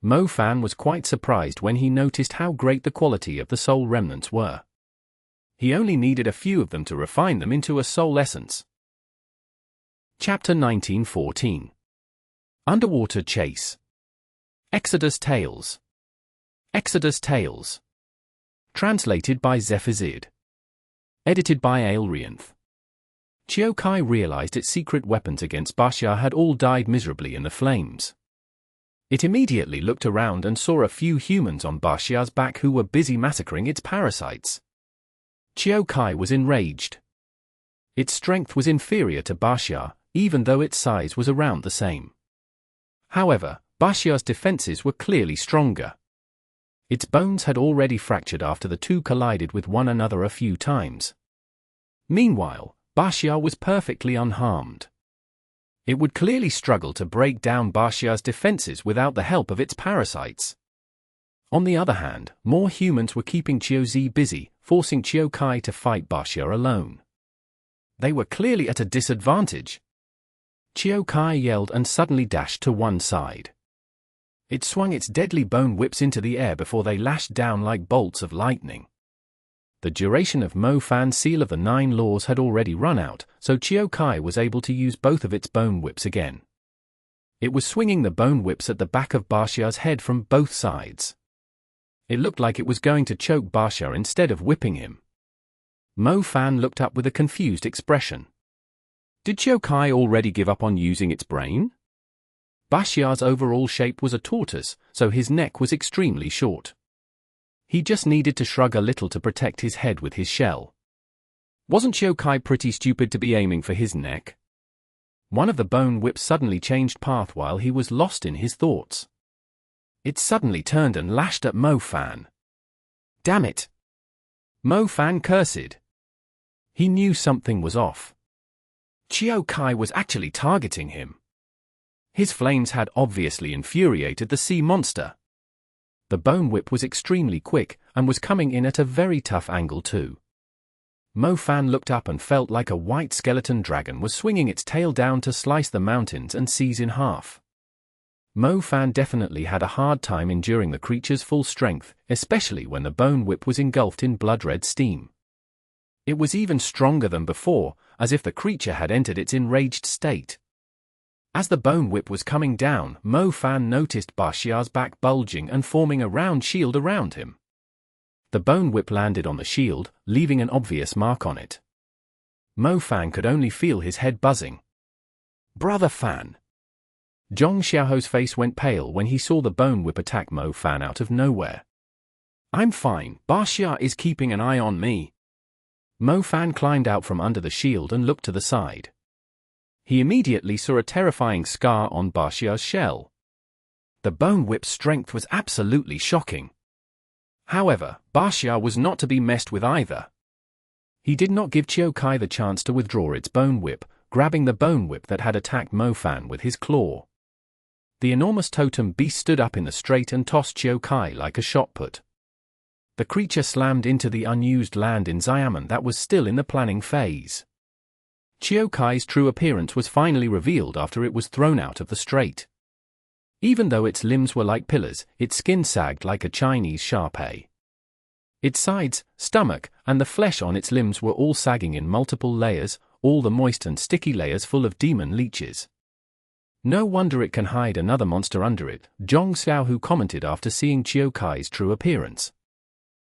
Mo Fan was quite surprised when he noticed how great the quality of the soul remnants were. He only needed a few of them to refine them into a soul essence. Chapter 1914. Underwater Chase. Exodus Tales. Exodus Tales. Translated by Zephazid. Edited by Aelrianth. Chiyo-Kai realized its secret weapons against Baxia had all died miserably in the flames. It immediately looked around and saw a few humans on Baxia's back who were busy massacring its parasites. Chiyo-Kai was enraged. Its strength was inferior to Baxia, even though its size was around the same. However, Baxia's defenses were clearly stronger. Its bones had already fractured after the two collided with one another a few times. Meanwhile, Baxia was perfectly unharmed. It would clearly struggle to break down Baxia's defenses without the help of its parasites. On the other hand, more humans were keeping Chiyozi busy, forcing Chiyokai to fight Baxia alone. They were clearly at a disadvantage. Chiyokai yelled and suddenly dashed to one side. It swung its deadly bone whips into the air before they lashed down like bolts of lightning. The duration of Mo Fan's Seal of the Nine Laws had already run out, so Chiyokai was able to use both of its bone whips again. It was swinging the bone whips at the back of Baxia's head from both sides. It looked like it was going to choke Baxia instead of whipping him. Mo Fan looked up with a confused expression. Did Chiyokai already give up on using its brain? Baxia's overall shape was a tortoise, so his neck was extremely short. He just needed to shrug a little to protect his head with his shell. Wasn't Chiyokai pretty stupid to be aiming for his neck? One of the bone whips suddenly changed path while he was lost in his thoughts. It suddenly turned and lashed at Mo Fan. Damn it! Mo Fan cursed. He knew something was off. Chiyokai was actually targeting him. His flames had obviously infuriated the sea monster. The bone whip was extremely quick, and was coming in at a very tough angle too. Mo Fan looked up and felt like a white skeleton dragon was swinging its tail down to slice the mountains and seas in half. Mo Fan definitely had a hard time enduring the creature's full strength, especially when the bone whip was engulfed in blood-red steam. It was even stronger than before, as if the creature had entered its enraged state. As the bone whip was coming down, Mo Fan noticed Baxia's back bulging and forming a round shield around him. The bone whip landed on the shield, leaving an obvious mark on it. Mo Fan could only feel his head buzzing. Brother Fan! Zhong Xiaoho's face went pale when he saw the bone whip attack Mo Fan out of nowhere. I'm fine, Baxia is keeping an eye on me. Mo Fan climbed out from under the shield and looked to the side. He immediately saw a terrifying scar on Baxia's shell. The bone whip's strength was absolutely shocking. However, Baxia was not to be messed with either. He did not give Chiyokai the chance to withdraw its bone whip, grabbing the bone whip that had attacked Mo Fan with his claw. The enormous totem beast stood up in the straight and tossed Chiyokai like a shot put. The creature slammed into the unused land in Xiamen that was still in the planning phase. Chiyokai's true appearance was finally revealed after it was thrown out of the straight. Even though its limbs were like pillars, its skin sagged like a Chinese Shar-Pei. Its sides, stomach, and the flesh on its limbs were all sagging in multiple layers, all the moist and sticky layers full of demon leeches. No wonder it can hide another monster under it, Zhong Xiaohu commented after seeing Chiyokai's true appearance.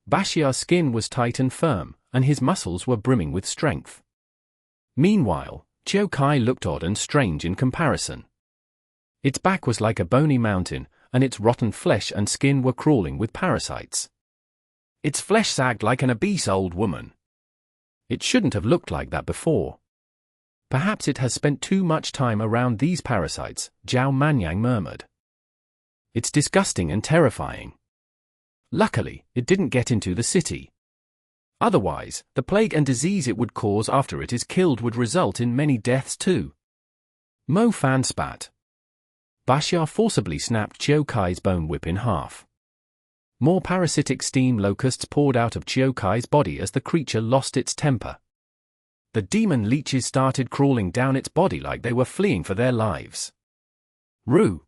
Baxia's skin was tight and firm, and his muscles were brimming with strength. Meanwhile, Chiyokai looked odd and strange in comparison. Its back was like a bony mountain, and its rotten flesh and skin were crawling with parasites. Its flesh sagged like an obese old woman. It shouldn't have looked like that before. Perhaps it has spent too much time around these parasites, Zhao Manyang murmured. It's disgusting and terrifying. Luckily, it didn't get into the city. Otherwise, the plague and disease it would cause after it is killed would result in many deaths too. Mo Fan spat. Baxia forcibly snapped Chiyokai's bone whip in half. More parasitic steam locusts poured out of Chiyokai's body as the creature lost its temper. The demon leeches started crawling down its body like they were fleeing for their lives. Roo!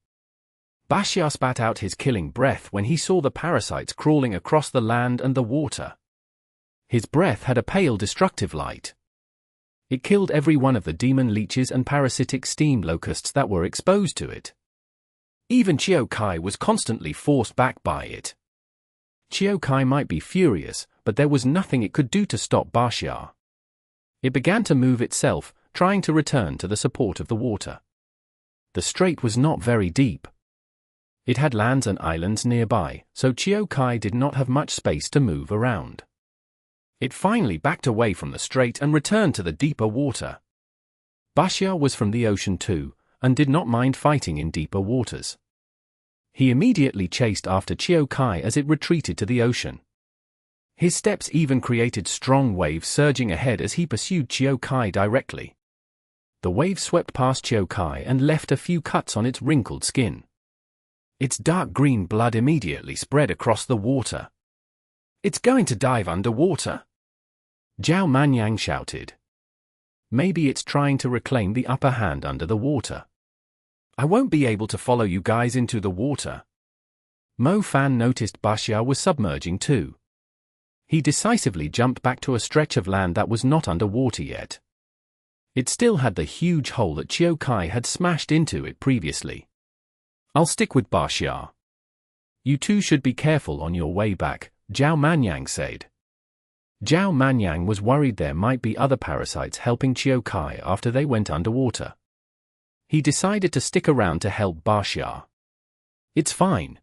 Baxia spat out his killing breath when he saw the parasites crawling across the land and the water. His breath had a pale destructive light. It killed every one of the demon leeches and parasitic steam locusts that were exposed to it. Even Chiyokai was constantly forced back by it. Chiyokai might be furious, but there was nothing it could do to stop Baxia. It began to move itself, trying to return to the support of the water. The strait was not very deep. It had lands and islands nearby, so Chiyokai did not have much space to move around. It finally backed away from the strait and returned to the deeper water. Baxia was from the ocean too, and did not mind fighting in deeper waters. He immediately chased after Chiyokai as it retreated to the ocean. His steps even created strong waves surging ahead as he pursued Chiyokai directly. The wave swept past Chiyokai and left a few cuts on its wrinkled skin. Its dark green blood immediately spread across the water. "It's going to dive underwater," Zhao Manyang shouted. "Maybe it's trying to reclaim the upper hand under the water. I won't be able to follow you guys into the water." Mo Fan noticed Baxia was submerging too. He decisively jumped back to a stretch of land that was not underwater yet. It still had the huge hole that Chiu Kai had smashed into it previously. "I'll stick with Baxia. You two should be careful on your way back," Zhao Manyang said. Zhao Manyang was worried there might be other parasites helping Chiu Kai after they went underwater. He decided to stick around to help Baxia. "It's fine.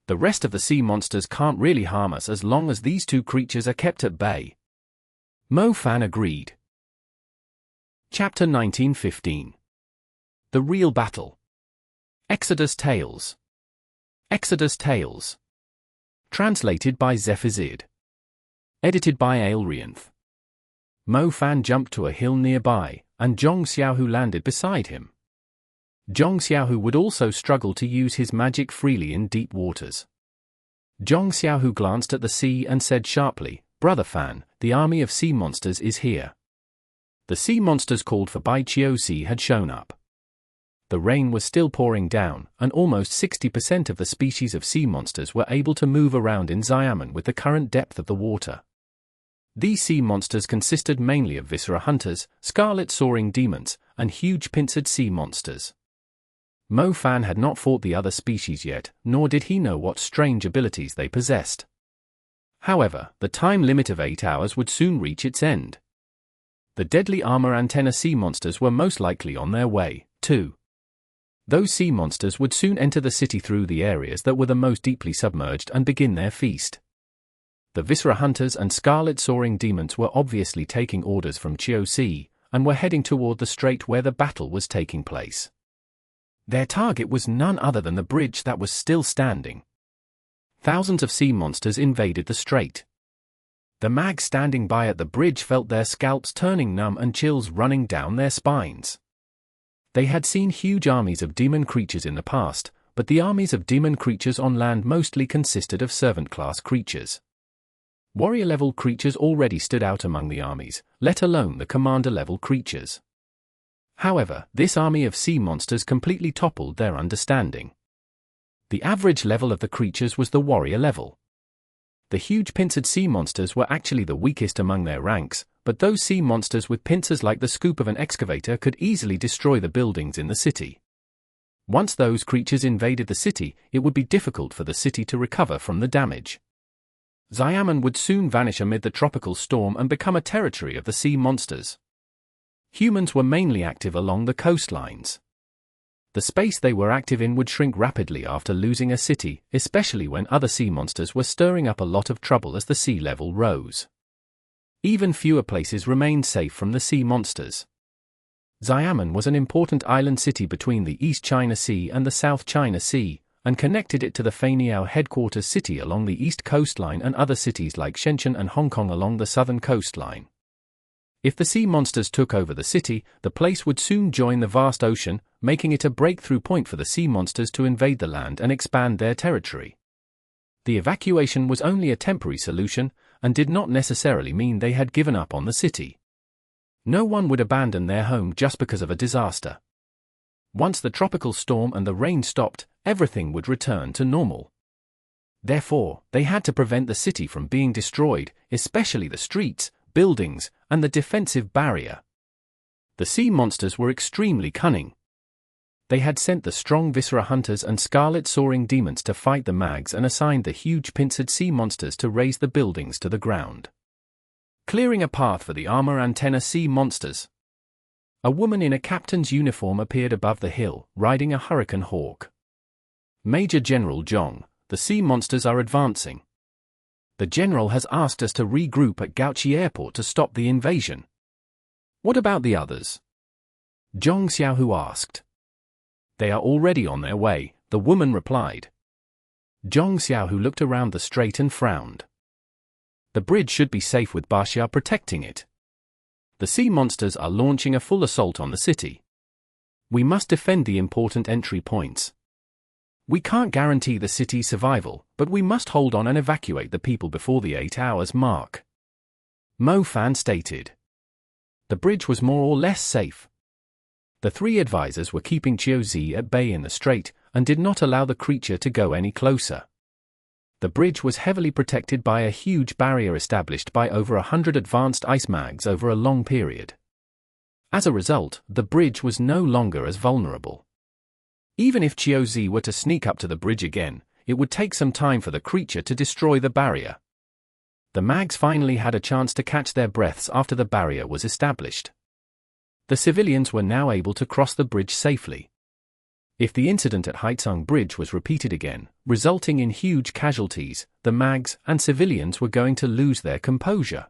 The rest of the sea monsters can't really harm us as long as these two creatures are kept at bay." Mo Fan agreed. Chapter 1915. The Real Battle. Exodus Tales. Exodus Tales. Translated by Zephyrsid. Edited by Aelrianth. Mo Fan jumped to a hill nearby, and Zhong Xiaohu landed beside him. Zhong Xiaohu would also struggle to use his magic freely in deep waters. Zhong Xiaohu glanced at the sea and said sharply, "Brother Fan, the army of sea monsters is here." The sea monsters called for by Chiu had shown up. The rain was still pouring down, and almost 60% of the species of sea monsters were able to move around in Xiamen with the current depth of the water. These sea monsters consisted mainly of viscera hunters, scarlet soaring demons, and huge pincered sea monsters. Mo Fan had not fought the other species yet, nor did he know what strange abilities they possessed. However, the time limit of 8 hours would soon reach its end. The deadly armor antenna sea monsters were most likely on their way, too. Those sea monsters would soon enter the city through the areas that were the most deeply submerged and begin their feast. The viscera hunters and scarlet soaring demons were obviously taking orders from Chiu and were heading toward the strait where the battle was taking place. Their target was none other than the bridge that was still standing. Thousands of sea monsters invaded the strait. The mags standing by at the bridge felt their scalps turning numb and chills running down their spines. They had seen huge armies of demon creatures in the past, but the armies of demon creatures on land mostly consisted of servant-class creatures. Warrior-level creatures already stood out among the armies, let alone the commander-level creatures. However, this army of sea monsters completely toppled their understanding. The average level of the creatures was the warrior level. The huge pincered sea monsters were actually the weakest among their ranks, but those sea monsters with pincers like the scoop of an excavator could easily destroy the buildings in the city. Once those creatures invaded the city, it would be difficult for the city to recover from the damage. Xiamen would soon vanish amid the tropical storm and become a territory of the sea monsters. Humans were mainly active along the coastlines. The space they were active in would shrink rapidly after losing a city, especially when other sea monsters were stirring up a lot of trouble as the sea level rose. Even fewer places remained safe from the sea monsters. Xiamen was an important island city between the East China Sea and the South China Sea, and connected it to the Feiniao headquarters city along the east coastline and other cities like Shenzhen and Hong Kong along the southern coastline. If the sea monsters took over the city, the place would soon join the vast ocean, making it a breakthrough point for the sea monsters to invade the land and expand their territory. The evacuation was only a temporary solution, and did not necessarily mean they had given up on the city. No one would abandon their home just because of a disaster. Once the tropical storm and the rain stopped, everything would return to normal. Therefore, they had to prevent the city from being destroyed, especially the streets, buildings, and the defensive barrier. The sea monsters were extremely cunning. They had sent the strong viscera hunters and scarlet soaring demons to fight the mags and assigned the huge pincered sea monsters to raise the buildings to the ground, clearing a path for the armor antenna sea monsters. A woman in a captain's uniform appeared above the hill, riding a hurricane hawk. "Major General Zhong, the sea monsters are advancing. The general has asked us to regroup at Gaoqi Airport to stop the invasion." "What about the others?" Zhong Xiaohu asked. "They are already on their way," the woman replied. Zhong Xiaohu looked around the strait and frowned. The bridge should be safe with Baxia protecting it. The sea monsters are launching a full assault on the city. We must defend the important entry points. We can't guarantee the city's survival, but we must hold on and evacuate the people before the 8 hours mark. Mo Fan stated. The bridge was more or less safe. The 3 advisors were keeping Qiu Zi at bay in the strait, and did not allow the creature to go any closer. The bridge was heavily protected by a huge barrier established by over 100 advanced ice mags over a long period. As a result, the bridge was no longer as vulnerable. Even if Qiu Zi were to sneak up to the bridge again, it would take some time for the creature to destroy the barrier. The mags finally had a chance to catch their breaths after the barrier was established. The civilians were now able to cross the bridge safely. If the incident at Haizong Bridge was repeated again, resulting in huge casualties, the mags and civilians were going to lose their composure.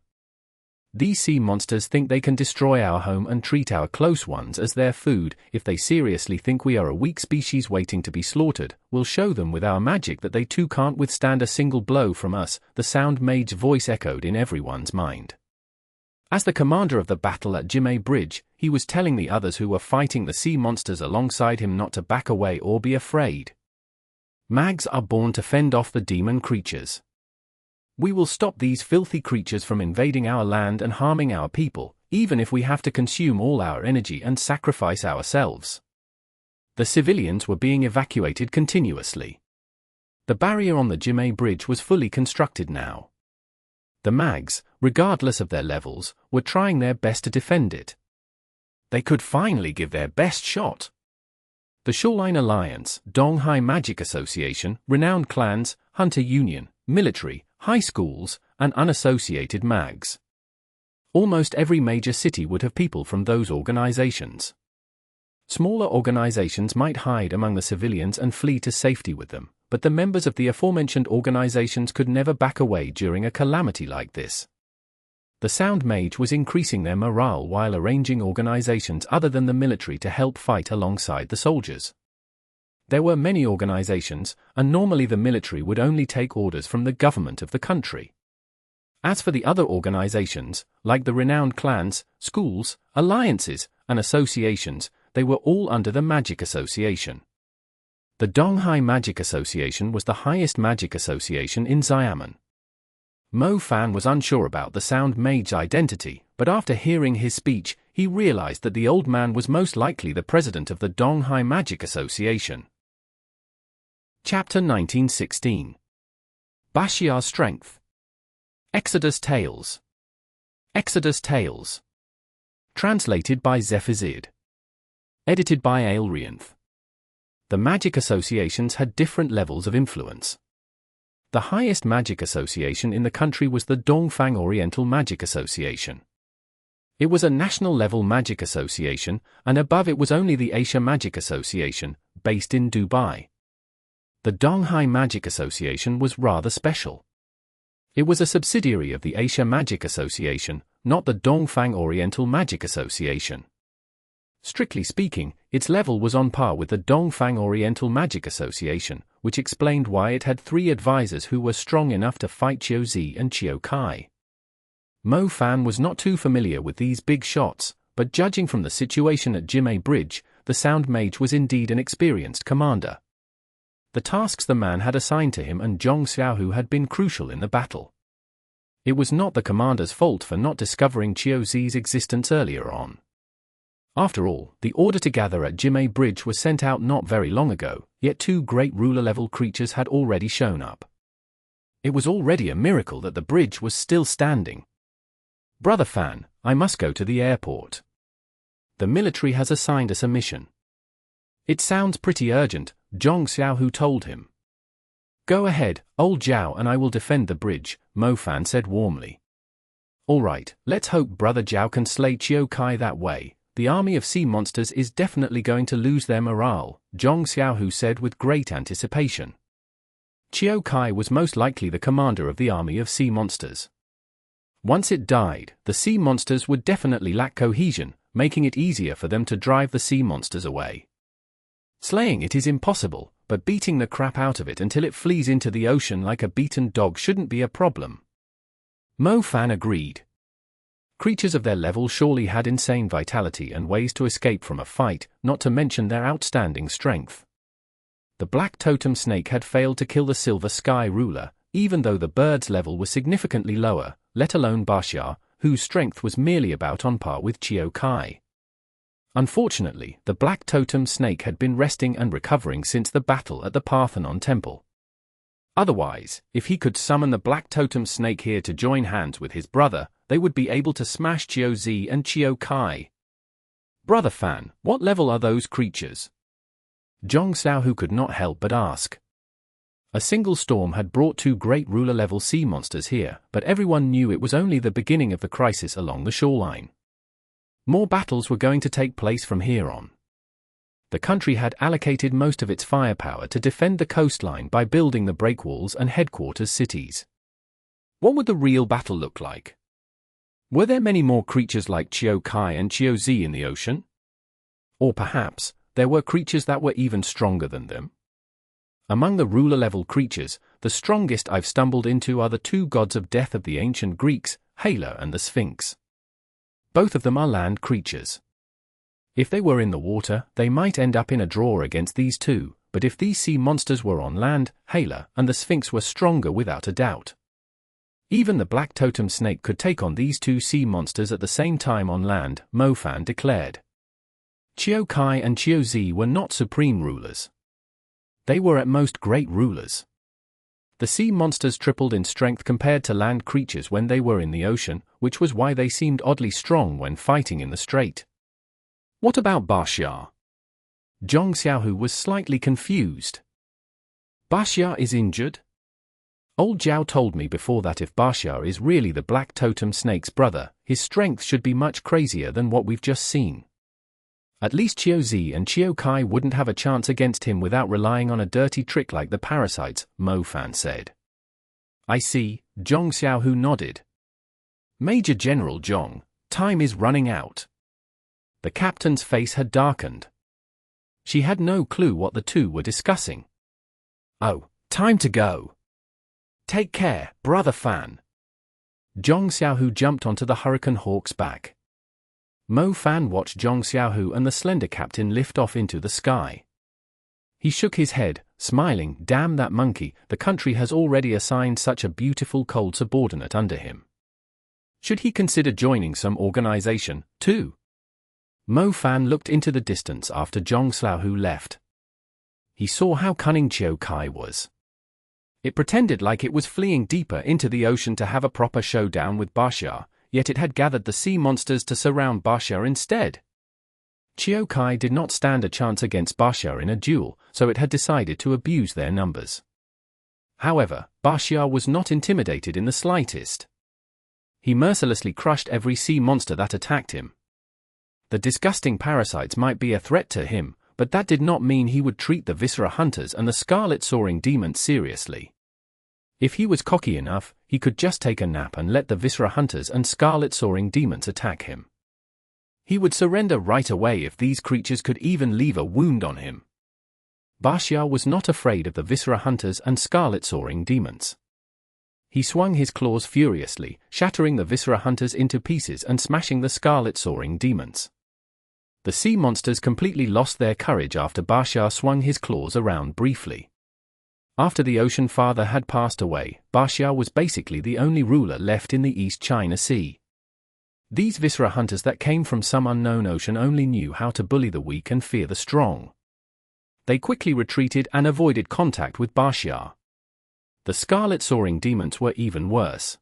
These sea monsters think they can destroy our home and treat our close ones as their food. If they seriously think we are a weak species waiting to be slaughtered, we'll show them with our magic that they too can't withstand a single blow from us, the Sound Mage's voice echoed in everyone's mind. As the commander of the battle at Jimei Bridge, he was telling the others who were fighting the sea monsters alongside him not to back away or be afraid. Mags are born to fend off the demon creatures. We will stop these filthy creatures from invading our land and harming our people, even if we have to consume all our energy and sacrifice ourselves. The civilians were being evacuated continuously. The barrier on the Jimei Bridge was fully constructed now. The mags, regardless of their levels, were trying their best to defend it. They could finally give their best shot. The Shoreline Alliance, Donghai Magic Association, renowned clans, Hunter Union, military, high schools, and unassociated mags. Almost every major city would have people from those organizations. Smaller organizations might hide among the civilians and flee to safety with them, but the members of the aforementioned organizations could never back away during a calamity like this. The Sound Mage was increasing their morale while arranging organizations other than the military to help fight alongside the soldiers. There were many organizations, and normally the military would only take orders from the government of the country. As for the other organizations, like the renowned clans, schools, alliances, and associations, they were all under the Magic Association. The Donghai Magic Association was the highest magic association in Xiamen. Mo Fan was unsure about the Sound Mage's identity, but after hearing his speech, he realized that the old man was most likely the president of the Donghai Magic Association. Chapter 1916. Baxia's Strength. Exodus Tales. Exodus Tales. Translated by Zephazid. Edited by Aelrianth. The magic associations had different levels of influence. The highest magic association in the country was the Dongfang Oriental Magic Association. It was a national-level magic association, and above it was only the Asia Magic Association, based in Dubai. The Donghai Magic Association was rather special. It was a subsidiary of the Asia Magic Association, not the Dongfang Oriental Magic Association. Strictly speaking, its level was on par with the Dongfang Oriental Magic Association, which explained why it had 3 advisors who were strong enough to fight Qiu Zi and Qiu Kai. Mo Fan was not too familiar with these big shots, but judging from the situation at Jimei Bridge, the Sound Mage was indeed an experienced commander. The tasks the man had assigned to him and Zhong Xiaohu had been crucial in the battle. It was not the commander's fault for not discovering Qiu Zi's existence earlier on. After all, the order to gather at Jimei Bridge was sent out not very long ago, yet 2 great ruler-level creatures had already shown up. It was already a miracle that the bridge was still standing. Brother Fan, I must go to the airport. The military has assigned us a mission. It sounds pretty urgent, Zhong Xiaohu told him. Go ahead, old Zhao, and I will defend the bridge, Mo Fan said warmly. All right, let's hope Brother Zhao can slay Qiu Kai that way. The army of sea monsters is definitely going to lose their morale, Zhong Xiaohu said with great anticipation. Qiu Kai was most likely the commander of the army of sea monsters. Once it died, the sea monsters would definitely lack cohesion, making it easier for them to drive the sea monsters away. Slaying it is impossible, but beating the crap out of it until it flees into the ocean like a beaten dog shouldn't be a problem. Mo Fan agreed. Creatures of their level surely had insane vitality and ways to escape from a fight, not to mention their outstanding strength. the Black Totem Snake had failed to kill the Silver Sky Ruler, even though the bird's level was significantly lower, let alone Baxia, whose strength was merely about on par with Chiao Kai. Unfortunately, the Black Totem Snake had been resting and recovering since the battle at the Parthenon Temple. Otherwise, if he could summon the Black Totem Snake here to join hands with his brother, they would be able to smash Chiao Zi and Chiao Kai. Brother Fan, what level are those creatures? Zhong Xiaohu could not help but ask. A single storm had brought 2 great ruler-level sea monsters here, but everyone knew it was only the beginning of the crisis along the shoreline. More battles were going to take place from here on. The country had allocated most of its firepower to defend the coastline by building the breakwalls and headquarters cities. What would the real battle look like? Were there many more creatures like Chiao Kai and Chiao Zi in the ocean? Or perhaps, there were creatures that were even stronger than them? Among the ruler-level creatures, the strongest I've stumbled into are the 2 gods of death of the ancient Greeks, Hala and the Sphinx. Both of them are land creatures. If they were in the water, they might end up in a draw against these 2, but if these sea monsters were on land, Hala and the Sphinx were stronger without a doubt. Even the Black Totem Snake could take on these 2 sea monsters at the same time on land, Mo Fan declared. Chiao Kai and Chiao Zi were not supreme rulers. They were at most great rulers. The sea monsters tripled in strength compared to land creatures when they were in the ocean, which was why they seemed oddly strong when fighting in the strait. What about Baxia? Zhong Xiaohu was slightly confused. Baxia is injured? Old Zhao told me before that if Baxia is really the Black Totem Snake's brother, his strength should be much crazier than what we've just seen. At least Chiao Zi and Chiao Kai wouldn't have a chance against him without relying on a dirty trick like the parasites, Mo Fan said. I see, Zhong Xiaohu nodded. Major General Zhong, time is running out. The captain's face had darkened. She had no clue what the 2 were discussing. Oh, time to go. Take care, Brother Fan. Zhong Xiaohu jumped onto the Hurricane Hawk's back. Mo Fan watched Zhong Xiaohu and the slender captain lift off into the sky. He shook his head, smiling, damn that monkey, the country has already assigned such a beautiful cold subordinate under him. Should he consider joining some organization, too? Mo Fan looked into the distance after Zhong Xiaohu left. He saw how cunning Chiao Kai was. It pretended like it was fleeing deeper into the ocean to have a proper showdown with Baxia, yet it had gathered the sea monsters to surround Baxia instead. Chiao Kai did not stand a chance against Baxia in a duel, so it had decided to abuse their numbers. However, Baxia was not intimidated in the slightest. He mercilessly crushed every sea monster that attacked him. The disgusting parasites might be a threat to him, but that did not mean he would treat the Viscera Hunters and the Scarlet Soaring Demons seriously. If he was cocky enough, he could just take a nap and let the Viscera Hunters and Scarlet Soaring Demons attack him. He would surrender right away if these creatures could even leave a wound on him. Baxia was not afraid of the Viscera Hunters and Scarlet Soaring Demons. He swung his claws furiously, shattering the Viscera Hunters into pieces and smashing the Scarlet Soaring Demons. The sea monsters completely lost their courage after Baxia swung his claws around briefly. After the Ocean Father had passed away, Baxia was basically the only ruler left in the East China Sea. These Viscera Hunters that came from some unknown ocean only knew how to bully the weak and fear the strong. They quickly retreated and avoided contact with Baxia. The Scarlet Soaring Demons were even worse.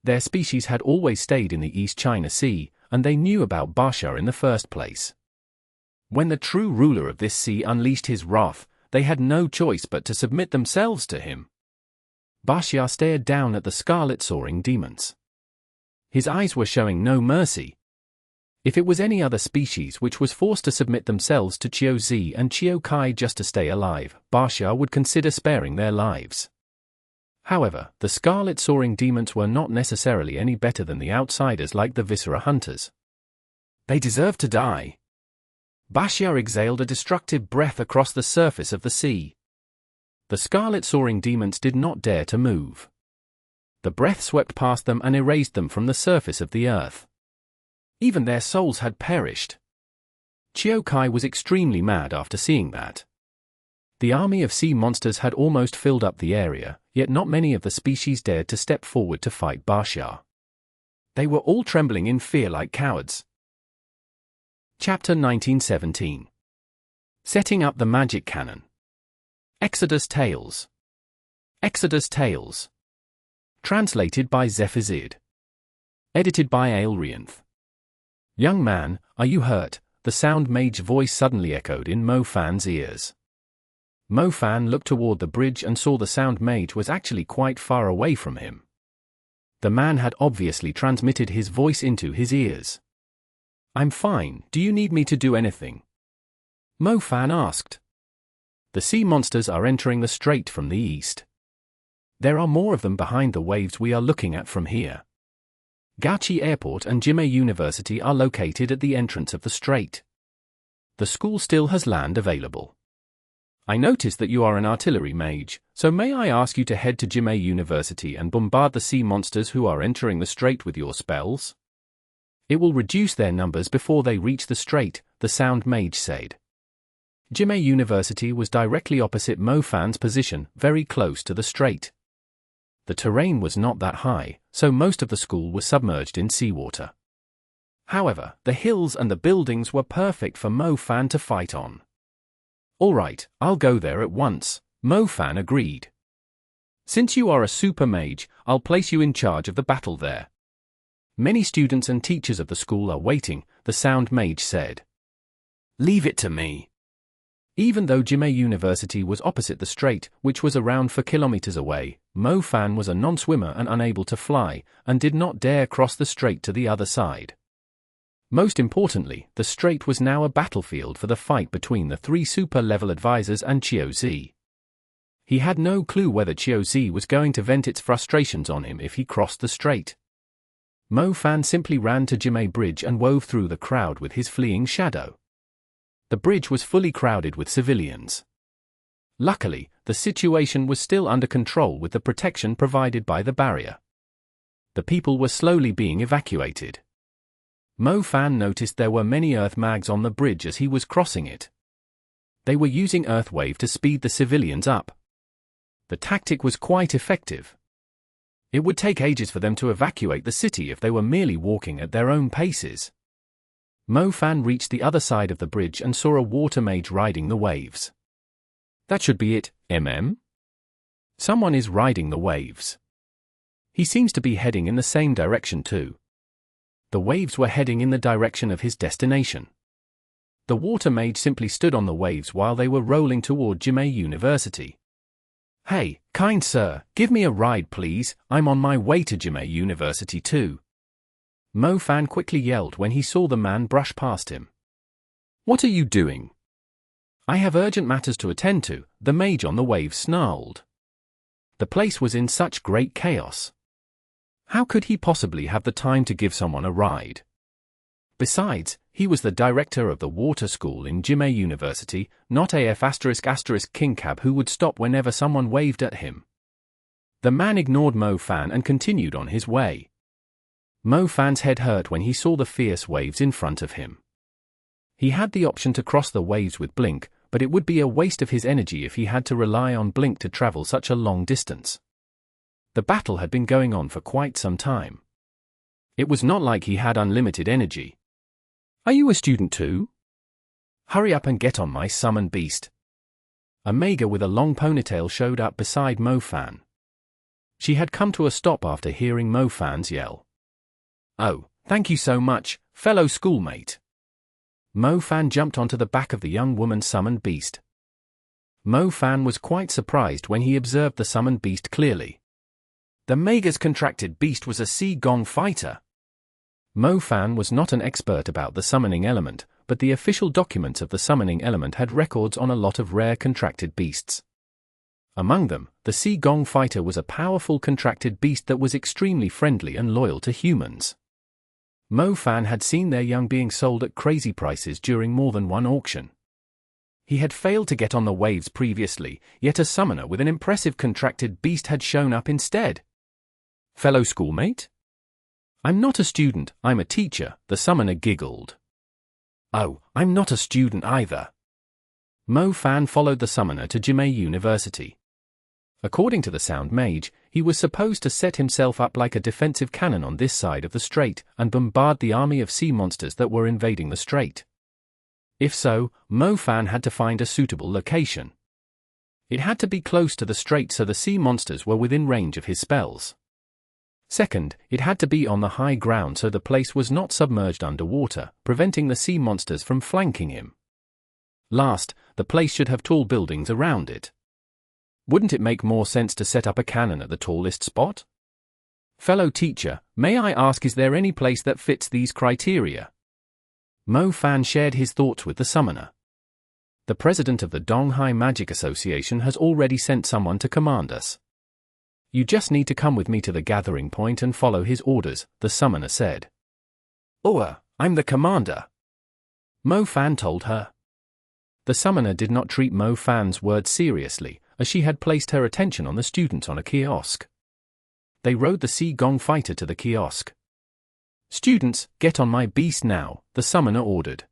Their species had always stayed in the East China Sea, and they knew about Baxia in the first place. When the true ruler of this sea unleashed his wrath, they had no choice but to submit themselves to him. Baxia stared down at the Scarlet Soaring Demons. His eyes were showing no mercy. If it was any other species which was forced to submit themselves to Chiao Zi and Chiao Kai just to stay alive, Baxia would consider sparing their lives. However, the Scarlet Soaring Demons were not necessarily any better than the outsiders like the Viscera Hunters. They deserved to die. Baxia exhaled a destructive breath across the surface of the sea. The Scarlet Soaring Demons did not dare to move. The breath swept past them and erased them from the surface of the earth. Even their souls had perished. Chiao Kai was extremely mad after seeing that. The army of sea monsters had almost filled up the area, yet not many of the species dared to step forward to fight Baxia. They were all trembling in fear like cowards. Chapter 1917. Setting up the Magic Cannon. Exodus Tales. Exodus Tales. Translated by Zephazid. Edited by Aelrianth. Young man, are you hurt? The sound mage voice suddenly echoed in Mo Fan's ears. Mo Fan looked toward the bridge and saw the sound mage was actually quite far away from him. The man had obviously transmitted his voice into his ears. I'm fine, do you need me to do anything? Mo Fan asked. The sea monsters are entering the strait from the east. There are more of them behind the waves we are looking at from here. Gauchi Airport and Jimei University are located at the entrance of the strait. The school still has land available. I notice that you are an artillery mage, so may I ask you to head to Jimei University and bombard the sea monsters who are entering the strait with your spells? It will reduce their numbers before they reach the strait, the sound mage said. Jimei University was directly opposite Mo Fan's position, very close to the strait. The terrain was not that high, so most of the school was submerged in seawater. However, the hills and the buildings were perfect for Mo Fan to fight on. All right, I'll go there at once, Mo Fan agreed. Since you are a super mage, I'll place you in charge of the battle there. Many students and teachers of the school are waiting, the sound mage said. Leave it to me. Even though Jimei University was opposite the strait, which was around 4 kilometers away, Mo Fan was a non-swimmer and unable to fly, and did not dare cross the strait to the other side. Most importantly, the strait was now a battlefield for the fight between the 3 super-level advisors and Qiu Zi. He had no clue whether Qiu Zi was going to vent its frustrations on him if he crossed the strait. Mo Fan simply ran to Jimei Bridge and wove through the crowd with his fleeing shadow. The bridge was fully crowded with civilians. Luckily, the situation was still under control with the protection provided by the barrier. The people were slowly being evacuated. Mo Fan noticed there were many earth mags on the bridge as he was crossing it. They were using Earthwave to speed the civilians up. The tactic was quite effective. It would take ages for them to evacuate the city if they were merely walking at their own paces. Mo Fan reached the other side of the bridge and saw a water mage riding the waves. That should be it, Someone is riding the waves. He seems to be heading in the same direction too. The waves were heading in the direction of his destination. The water mage simply stood on the waves while they were rolling toward Jimei University. Hey, kind sir, give me a ride please, I'm on my way to Jimei University too. Mo Fan quickly yelled when he saw the man brush past him. What are you doing? I have urgent matters to attend to, the mage on the waves snarled. The place was in such great chaos. How could he possibly have the time to give someone a ride? Besides, he was the director of the water school in Jimei University, not King Cab who would stop whenever someone waved at him. The man ignored Mo Fan and continued on his way. Mo Fan's head hurt when he saw the fierce waves in front of him. He had the option to cross the waves with Blink, but it would be a waste of his energy if he had to rely on Blink to travel such a long distance. The battle had been going on for quite some time. It was not like he had unlimited energy. Are you a student too? Hurry up and get on my summon beast. A Mega with a long ponytail showed up beside Mo Fan. She had come to a stop after hearing Mo Fan's yell. Oh, thank you so much, fellow schoolmate. Mo Fan jumped onto the back of the young woman's summoned beast. Mo Fan was quite surprised when he observed the summoned beast clearly. The Mega's contracted beast was a Sea Gong fighter. Mo Fan was not an expert about the summoning element, but the official documents of the summoning element had records on a lot of rare contracted beasts. Among them, the Sea Gong fighter was a powerful contracted beast that was extremely friendly and loyal to humans. Mo Fan had seen their young being sold at crazy prices during more than one auction. He had failed to get on the waves previously, yet a summoner with an impressive contracted beast had shown up instead. Fellow schoolmate? I'm not a student, I'm a teacher, the summoner giggled. Oh, I'm not a student either. Mo Fan followed the summoner to Jimei University. According to the Sound Mage, he was supposed to set himself up like a defensive cannon on this side of the strait and bombard the army of sea monsters that were invading the strait. If so, Mo Fan had to find a suitable location. It had to be close to the strait so the sea monsters were within range of his spells. Second, it had to be on the high ground so the place was not submerged underwater, preventing the sea monsters from flanking him. Last, the place should have tall buildings around it. Wouldn't it make more sense to set up a cannon at the tallest spot? Fellow teacher, may I ask, is there any place that fits these criteria? Mo Fan shared his thoughts with the summoner. The president of the Donghai Magic Association has already sent someone to command us. You just need to come with me to the gathering point and follow his orders, the summoner said. I'm the commander, Mo Fan told her. The summoner did not treat Mo Fan's words seriously, as she had placed her attention on the students on a kiosk. They rode the Sea Gong fighter to the kiosk. Students, get on my beast now, the summoner ordered.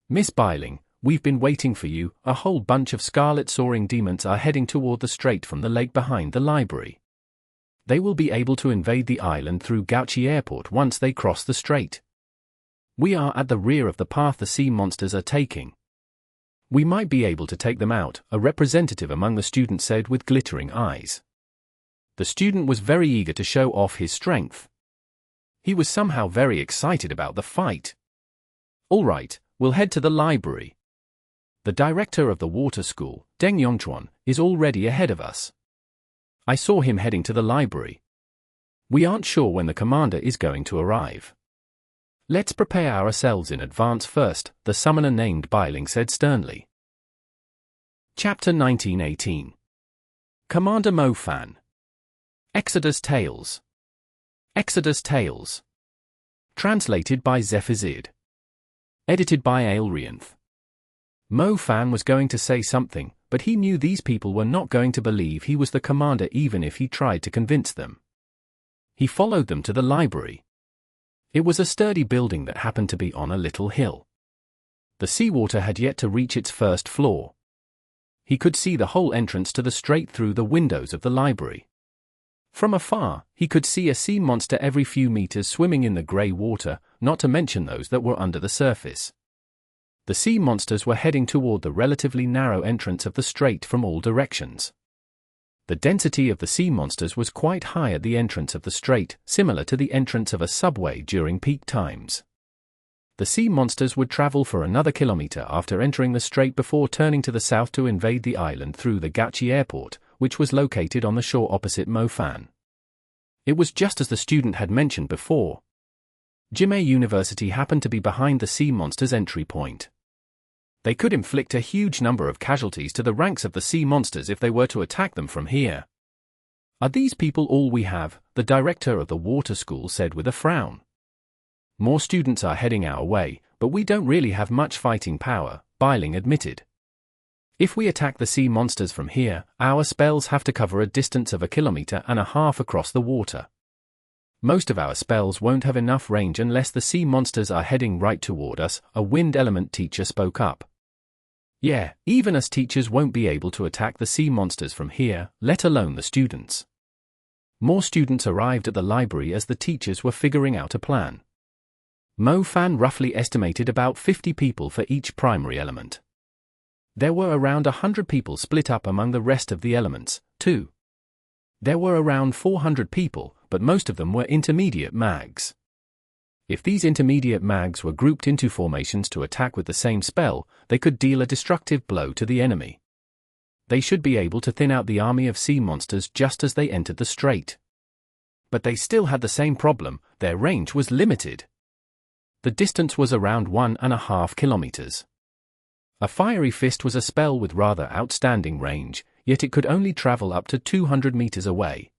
Miss Biling, we've been waiting for you. A whole bunch of Scarlet Soaring demons are heading toward the strait from the lake behind the library. They will be able to invade the island through Gauchi Airport once they cross the strait. We are at the rear of the path the sea monsters are taking. We might be able to take them out, a representative among the students said with glittering eyes. The student was very eager to show off his strength. He was somehow very excited about the fight. All right, we'll head to the library. The director of the water school, Deng Yongchuan, is already ahead of us. I saw him heading to the library. We aren't sure when the commander is going to arrive. Let's prepare ourselves in advance first, the summoner named Biling said sternly. Chapter 1918. Commander Mo Fan. Exodus Tales. Exodus Tales. Translated by Zephizid. Edited by Aelrianth. Mo Fan was going to say something, but he knew these people were not going to believe he was the commander even if he tried to convince them. He followed them to the library. It was a sturdy building that happened to be on a little hill. The seawater had yet to reach its first floor. He could see the whole entrance to the strait through the windows of the library. From afar, he could see a sea monster every few meters swimming in the grey water, not to mention those that were under the surface. The sea monsters were heading toward the relatively narrow entrance of the strait from all directions. The density of the sea monsters was quite high at the entrance of the strait, similar to the entrance of a subway during peak times. The sea monsters would travel for another kilometer after entering the strait before turning to the south to invade the island through the Gauchi Airport, which was located on the shore opposite Mo Fan. It was just as the student had mentioned before. Jimei University happened to be behind the sea monsters' entry point. They could inflict a huge number of casualties to the ranks of the sea monsters if they were to attack them from here. Are these people all we have? The director of the water school said with a frown. More students are heading our way, but we don't really have much fighting power, Biling admitted. If we attack the sea monsters from here, our spells have to cover a distance of 1.5 kilometers across the water. Most of our spells won't have enough range unless the sea monsters are heading right toward us, a wind element teacher spoke up. Yeah, even us teachers won't be able to attack the sea monsters from here, let alone the students. More students arrived at the library as the teachers were figuring out a plan. Mo Fan roughly estimated about 50 people for each primary element. There were around 100 people split up among the rest of the elements, too. There were around 400 people, but most of them were intermediate mags. If these intermediate mags were grouped into formations to attack with the same spell, they could deal a destructive blow to the enemy. They should be able to thin out the army of sea monsters just as they entered the strait. But they still had the same problem, their range was limited. The distance was around 1.5 kilometers. A fiery fist was a spell with rather outstanding range, yet it could only travel up to 200 meters away.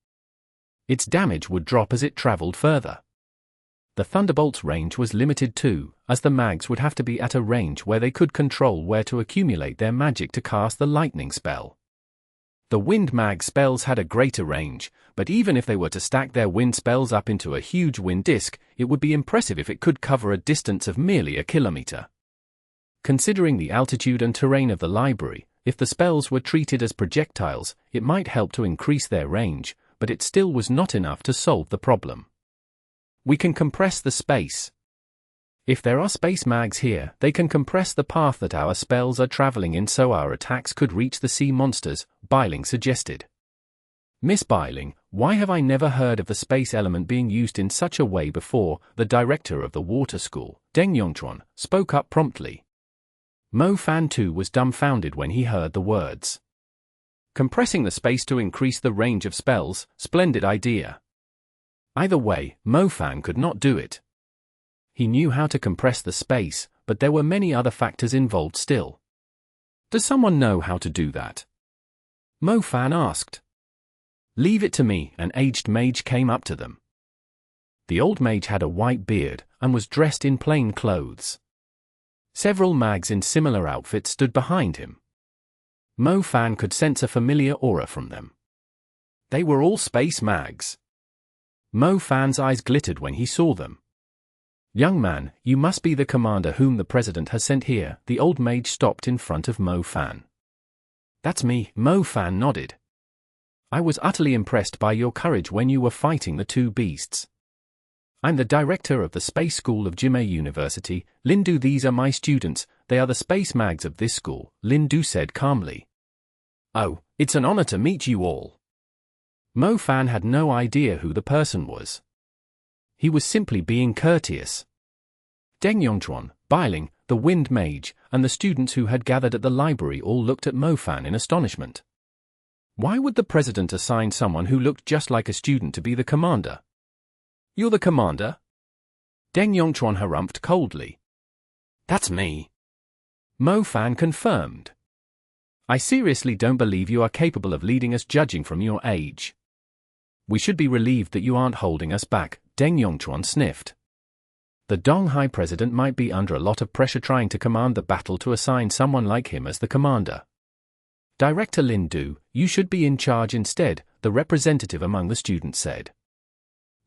Its damage would drop as it traveled further. The Thunderbolt's range was limited too, as the mags would have to be at a range where they could control where to accumulate their magic to cast the lightning spell. The wind mag spells had a greater range, but even if they were to stack their wind spells up into a huge wind disk, it would be impressive if it could cover a distance of merely 1 kilometer. Considering the altitude and terrain of the library, if the spells were treated as projectiles, it might help to increase their range, but it still was not enough to solve the problem. We can compress the space. If there are space mags here, they can compress the path that our spells are traveling in so our attacks could reach the sea monsters, Biling suggested. Miss Biling, why have I never heard of the space element being used in such a way before? The director of the water school, Deng Yongchuan, spoke up promptly. Mo Fan too was dumbfounded when he heard the words. Compressing the space to increase the range of spells, splendid idea. Either way, Mo Fan could not do it. He knew how to compress the space, but there were many other factors involved still. Does someone know how to do that? Mo Fan asked. Leave it to me. An aged mage came up to them. The old mage had a white beard, and was dressed in plain clothes. Several mags in similar outfits stood behind him. Mo Fan could sense a familiar aura from them. They were all space mags. Mo Fan's eyes glittered when he saw them. Young man, you must be the commander whom the president has sent here. The old mage stopped in front of Mo Fan. That's me, Mo Fan nodded. I was utterly impressed by your courage when you were fighting the two beasts. I'm the director of the Space School of Jimei University, Lindu. These are my students, they are the space mags of this school, Lindu said calmly. Oh, it's an honor to meet you all. Mo Fan had no idea who the person was. He was simply being courteous. Deng Yongchuan, Biling, the Wind Mage, and the students who had gathered at the library all looked at Mo Fan in astonishment. Why would the president assign someone who looked just like a student to be the commander? You're the commander? Deng Yongchuan harumphed coldly. That's me. Mo Fan confirmed. I seriously don't believe you are capable of leading us judging from your age. We should be relieved that you aren't holding us back, Deng Yongchuan sniffed. The Donghai president might be under a lot of pressure trying to command the battle to assign someone like him as the commander. Director Lindu, you should be in charge instead, the representative among the students said.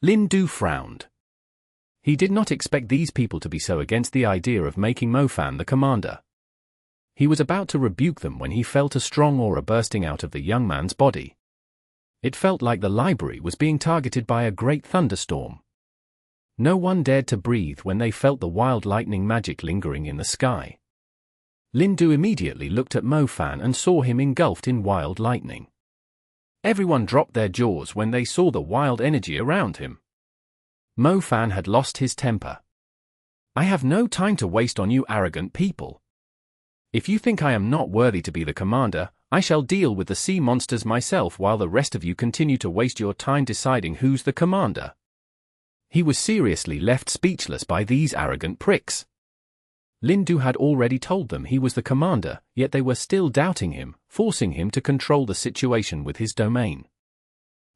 Lindu frowned. He did not expect these people to be so against the idea of making Mo Fan the commander. He was about to rebuke them when he felt a strong aura bursting out of the young man's body. It felt like the library was being targeted by a great thunderstorm. No one dared to breathe when they felt the wild lightning magic lingering in the sky. Lindu immediately looked at Mo Fan and saw him engulfed in wild lightning. Everyone dropped their jaws when they saw the wild energy around him. Mo Fan had lost his temper. I have no time to waste on you arrogant people. If you think I am not worthy to be the commander, I shall deal with the sea monsters myself while the rest of you continue to waste your time deciding who's the commander. He was seriously left speechless by these arrogant pricks. Lindu had already told them he was the commander, yet they were still doubting him, forcing him to control the situation with his domain.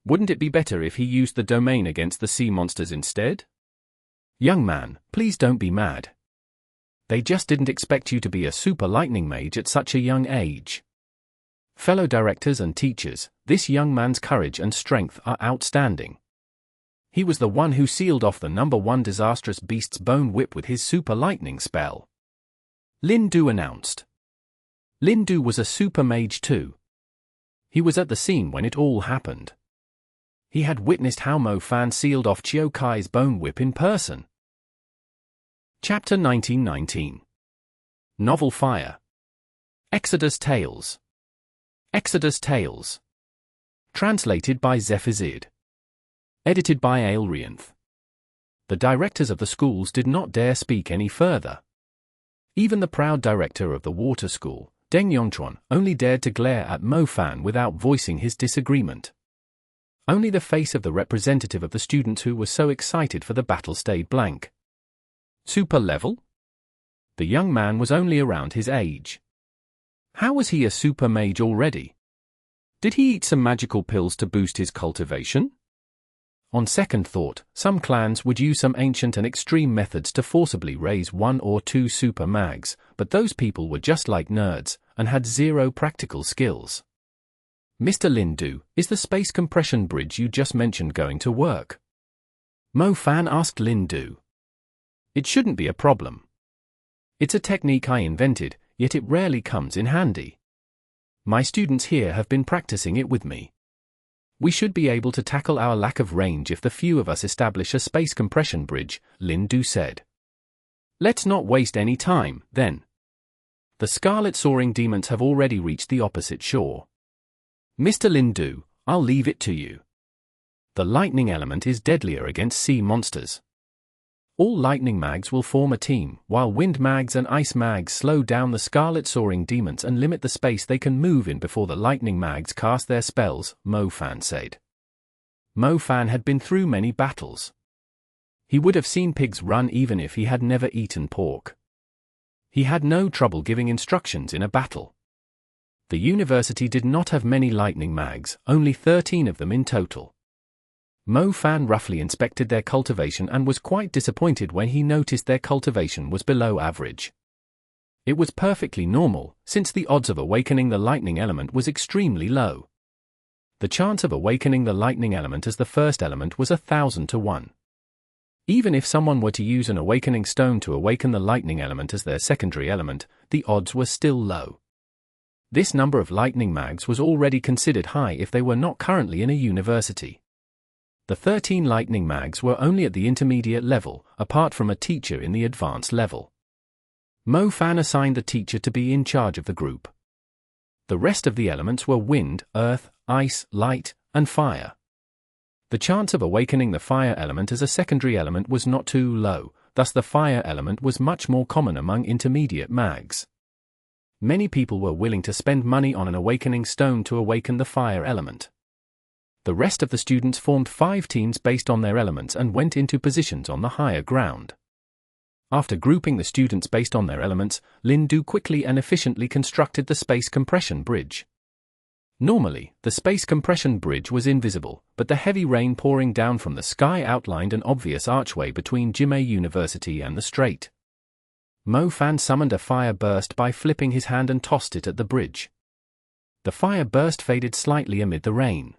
Wouldn't it be better if he used the domain against the sea monsters instead? Young man, please don't be mad. They just didn't expect you to be a super lightning mage at such a young age. Fellow directors and teachers, this young man's courage and strength are outstanding. He was the one who sealed off the #1 disastrous beast's bone whip with his super lightning spell. Lindu announced. Lindu was a super mage too. He was at the scene when it all happened. He had witnessed how Mo Fan sealed off Chiu Kai's bone whip in person. Chapter 1919. Novel Fire. Exodus Tales. Exodus Tales. Translated by Zephizid. Edited by Aelrianth. The directors of the schools did not dare speak any further. Even the proud director of the water school, Deng Yongchuan, only dared to glare at Mo Fan without voicing his disagreement. Only the face of the representative of the students who were so excited for the battle stayed blank. Super level? The young man was only around his age. How was he a super mage already? Did he eat some magical pills to boost his cultivation? On second thought, some clans would use some ancient and extreme methods to forcibly raise 1 or 2 super mags, but those people were just like nerds, and had zero practical skills. Mr. Lindu, is the space compression bridge you just mentioned going to work? Mo Fan asked Lindu. It shouldn't be a problem. It's a technique I invented, yet it rarely comes in handy. My students here have been practicing it with me. We should be able to tackle our lack of range if the few of us establish a space compression bridge, Lindu said. Let's not waste any time, then. The Scarlet Soaring demons have already reached the opposite shore. Mr. Lindu, I'll leave it to you. The lightning element is deadlier against sea monsters. All lightning mags will form a team, while wind mags and ice mags slow down the Scarlet Soaring demons and limit the space they can move in before the lightning mags cast their spells, Mo Fan said. Mo Fan had been through many battles. He would have seen pigs run even if he had never eaten pork. He had no trouble giving instructions in a battle. The university did not have many lightning mags, only 13 of them in total. Mo Fan roughly inspected their cultivation and was quite disappointed when he noticed their cultivation was below average. It was perfectly normal, since the odds of awakening the lightning element was extremely low. The chance of awakening the lightning element as the first element was 1,000 to 1. Even if someone were to use an awakening stone to awaken the lightning element as their secondary element, the odds were still low. This number of lightning mags was already considered high if they were not currently in a university. The 13 lightning mags were only at the intermediate level, apart from a teacher in the advanced level. Mo Fan assigned the teacher to be in charge of the group. The rest of the elements were wind, earth, ice, light, and fire. The chance of awakening the fire element as a secondary element was not too low, thus the fire element was much more common among intermediate mags. Many people were willing to spend money on an awakening stone to awaken the fire element. The rest of the students formed 5 teams based on their elements and went into positions on the higher ground. After grouping the students based on their elements, Lindu quickly and efficiently constructed the space compression bridge. Normally, the space compression bridge was invisible, but the heavy rain pouring down from the sky outlined an obvious archway between Jimei University and the strait. Mo Fan summoned a fire burst by flipping his hand and tossed it at the bridge. The fire burst faded slightly amid the rain.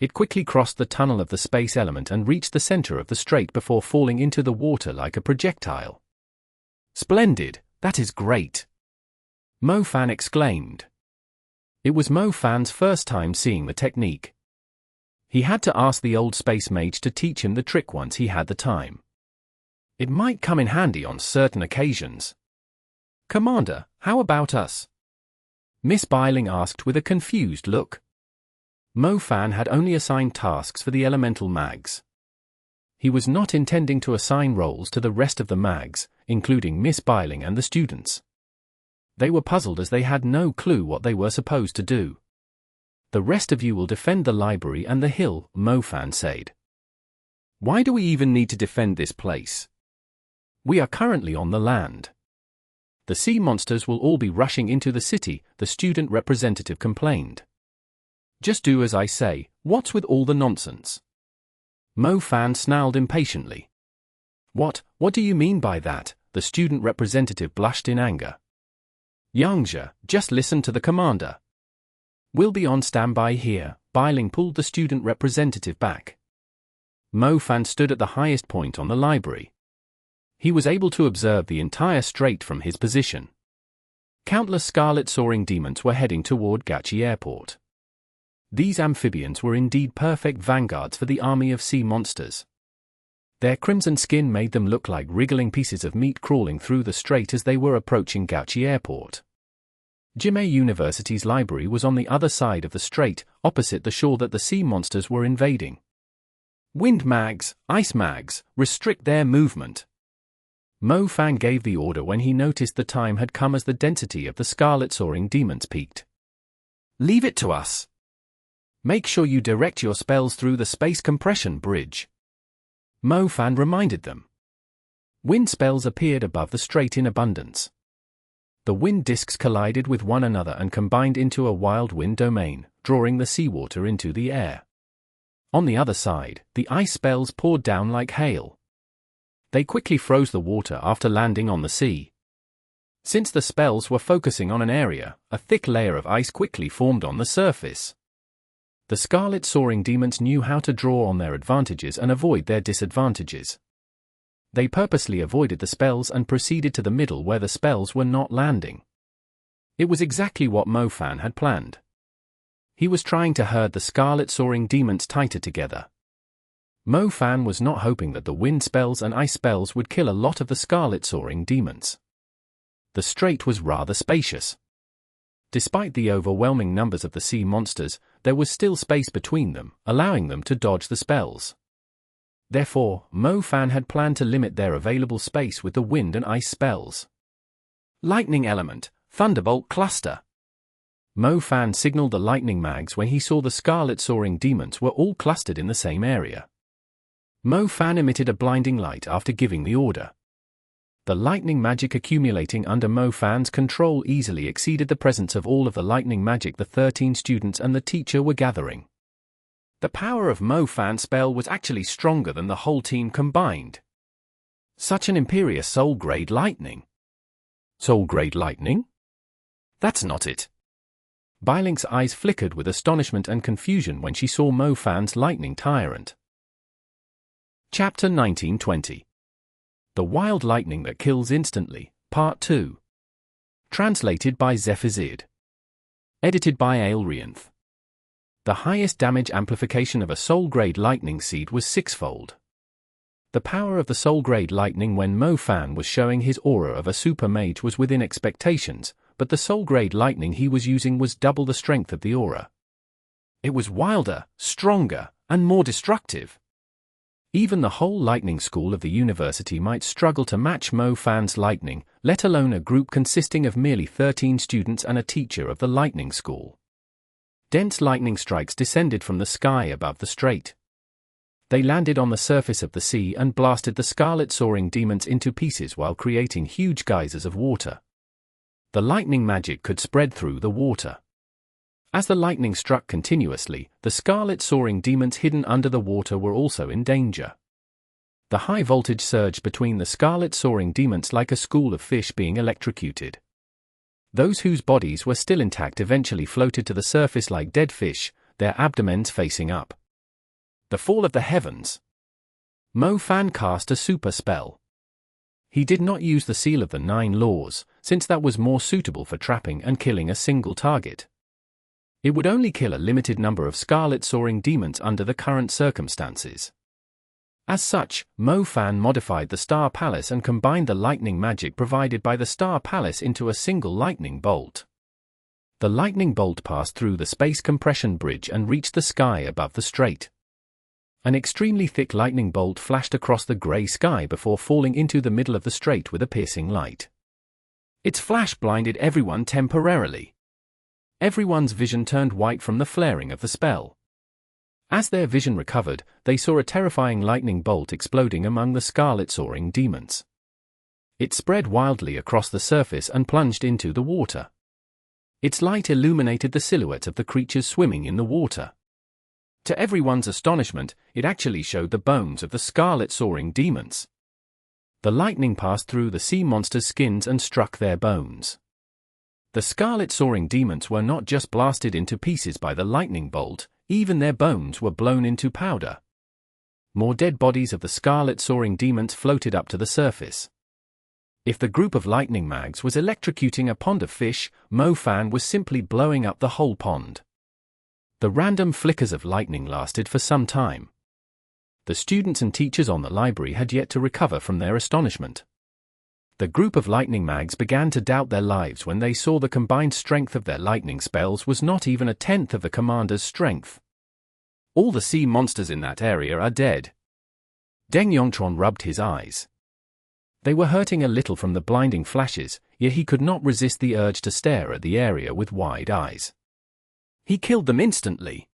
It quickly crossed the tunnel of the space element and reached the center of the strait before falling into the water like a projectile. Splendid, that is great! Mo Fan exclaimed. It was Mo Fan's first time seeing the technique. He had to ask the old space mage to teach him the trick once he had the time. It might come in handy on certain occasions. Commander, how about us? Miss Biling asked with a confused look. Mo Fan had only assigned tasks for the elemental mags. He was not intending to assign roles to the rest of the mags, including Miss Biling and the students. They were puzzled as they had no clue what they were supposed to do. The rest of you will defend the library and the hill, Mo Fan said. Why do we even need to defend this place? We are currently on the land. The sea monsters will all be rushing into the city, the student representative complained. Just do as I say, what's with all the nonsense? Mo Fan snarled impatiently. What do you mean by that? The student representative blushed in anger. Yangzhe, just listen to the commander. We'll be on standby here, Biling pulled the student representative back. Mo Fan stood at the highest point on the library. He was able to observe the entire strait from his position. Countless Scarlet Soaring demons were heading toward Gachi Airport. These amphibians were indeed perfect vanguards for the army of sea monsters. Their crimson skin made them look like wriggling pieces of meat crawling through the strait as they were approaching Gachi Airport. Jimei University's library was on the other side of the strait, opposite the shore that the sea monsters were invading. Wind mags, ice mags, restrict their movement. Mo Fan gave the order when he noticed the time had come as the density of the Scarlet Soaring demons peaked. Leave it to us. Make sure you direct your spells through the space compression bridge. Mo Fan reminded them. Wind spells appeared above the strait in abundance. The wind discs collided with one another and combined into a wild wind domain, drawing the seawater into the air. On the other side, the ice spells poured down like hail. They quickly froze the water after landing on the sea. Since the spells were focusing on an area, a thick layer of ice quickly formed on the surface. The Scarlet Soaring demons knew how to draw on their advantages and avoid their disadvantages. They purposely avoided the spells and proceeded to the middle where the spells were not landing. It was exactly what Mofan had planned. He was trying to herd the Scarlet Soaring demons tighter together. Mofan was not hoping that the wind spells and ice spells would kill a lot of the Scarlet Soaring demons. The strait was rather spacious. Despite the overwhelming numbers of the sea monsters, there was still space between them, allowing them to dodge the spells. Therefore, Mofan had planned to limit their available space with the wind and ice spells. Lightning Element, Thunderbolt Cluster. Mofan signaled the lightning mags when he saw the Scarlet Soaring demons were all clustered in the same area. Mofan emitted a blinding light after giving the order. The lightning magic accumulating under Mofan's control easily exceeded the presence of all of the lightning magic the 13 students and the teacher were gathering. The power of Mofan's spell was actually stronger than the whole team combined. Such an imperious soul-grade lightning. Soul-grade lightning? That's not it. Bylink's eyes flickered with astonishment and confusion when she saw Mofan's lightning tyrant. Chapter 1920. The Wild Lightning That Kills Instantly, Part 2. Translated by Zephizid. Edited by Aelrianth. The highest damage amplification of a soul-grade lightning seed was 6-fold. The power of the soul-grade lightning when Mofan was showing his aura of a super mage was within expectations, but the soul-grade lightning he was using was double the strength of the aura. It was wilder, stronger, and more destructive. Even the whole lightning school of the university might struggle to match Mofan's lightning, let alone a group consisting of merely 13 students and a teacher of the lightning school. Dense lightning strikes descended from the sky above the strait. They landed on the surface of the sea and blasted the Scarlet Soaring demons into pieces while creating huge geysers of water. The lightning magic could spread through the water. As the lightning struck continuously, the Scarlet Soaring demons hidden under the water were also in danger. The high voltage surged between the Scarlet Soaring demons like a school of fish being electrocuted. Those whose bodies were still intact eventually floated to the surface like dead fish, their abdomens facing up. The Fall of the Heavens. Mofan cast a super spell. He did not use the Seal of the 9 Laws, since that was more suitable for trapping and killing a single target. It would only kill a limited number of Scarlet Soaring demons under the current circumstances. As such, Mofan modified the Star Palace and combined the lightning magic provided by the Star Palace into a single lightning bolt. The lightning bolt passed through the space compression bridge and reached the sky above the strait. An extremely thick lightning bolt flashed across the grey sky before falling into the middle of the strait with a piercing light. Its flash blinded everyone temporarily. Everyone's vision turned white from the flaring of the spell. As their vision recovered, they saw a terrifying lightning bolt exploding among the Scarlet Soaring demons. It spread wildly across the surface and plunged into the water. Its light illuminated the silhouette of the creatures swimming in the water. To everyone's astonishment, it actually showed the bones of the Scarlet Soaring demons. The lightning passed through the sea monsters' skins and struck their bones. The Scarlet Soaring demons were not just blasted into pieces by the lightning bolt, even their bones were blown into powder. More dead bodies of the Scarlet Soaring demons floated up to the surface. If the group of lightning mags was electrocuting a pond of fish, Mofan was simply blowing up the whole pond. The random flickers of lightning lasted for some time. The students and teachers on the library had yet to recover from their astonishment. The group of lightning mags began to doubt their lives when they saw the combined strength of their lightning spells was not even a tenth of the commander's strength. All the sea monsters in that area are dead. Deng Yongtron rubbed his eyes. They were hurting a little from the blinding flashes, yet he could not resist the urge to stare at the area with wide eyes. He killed them instantly.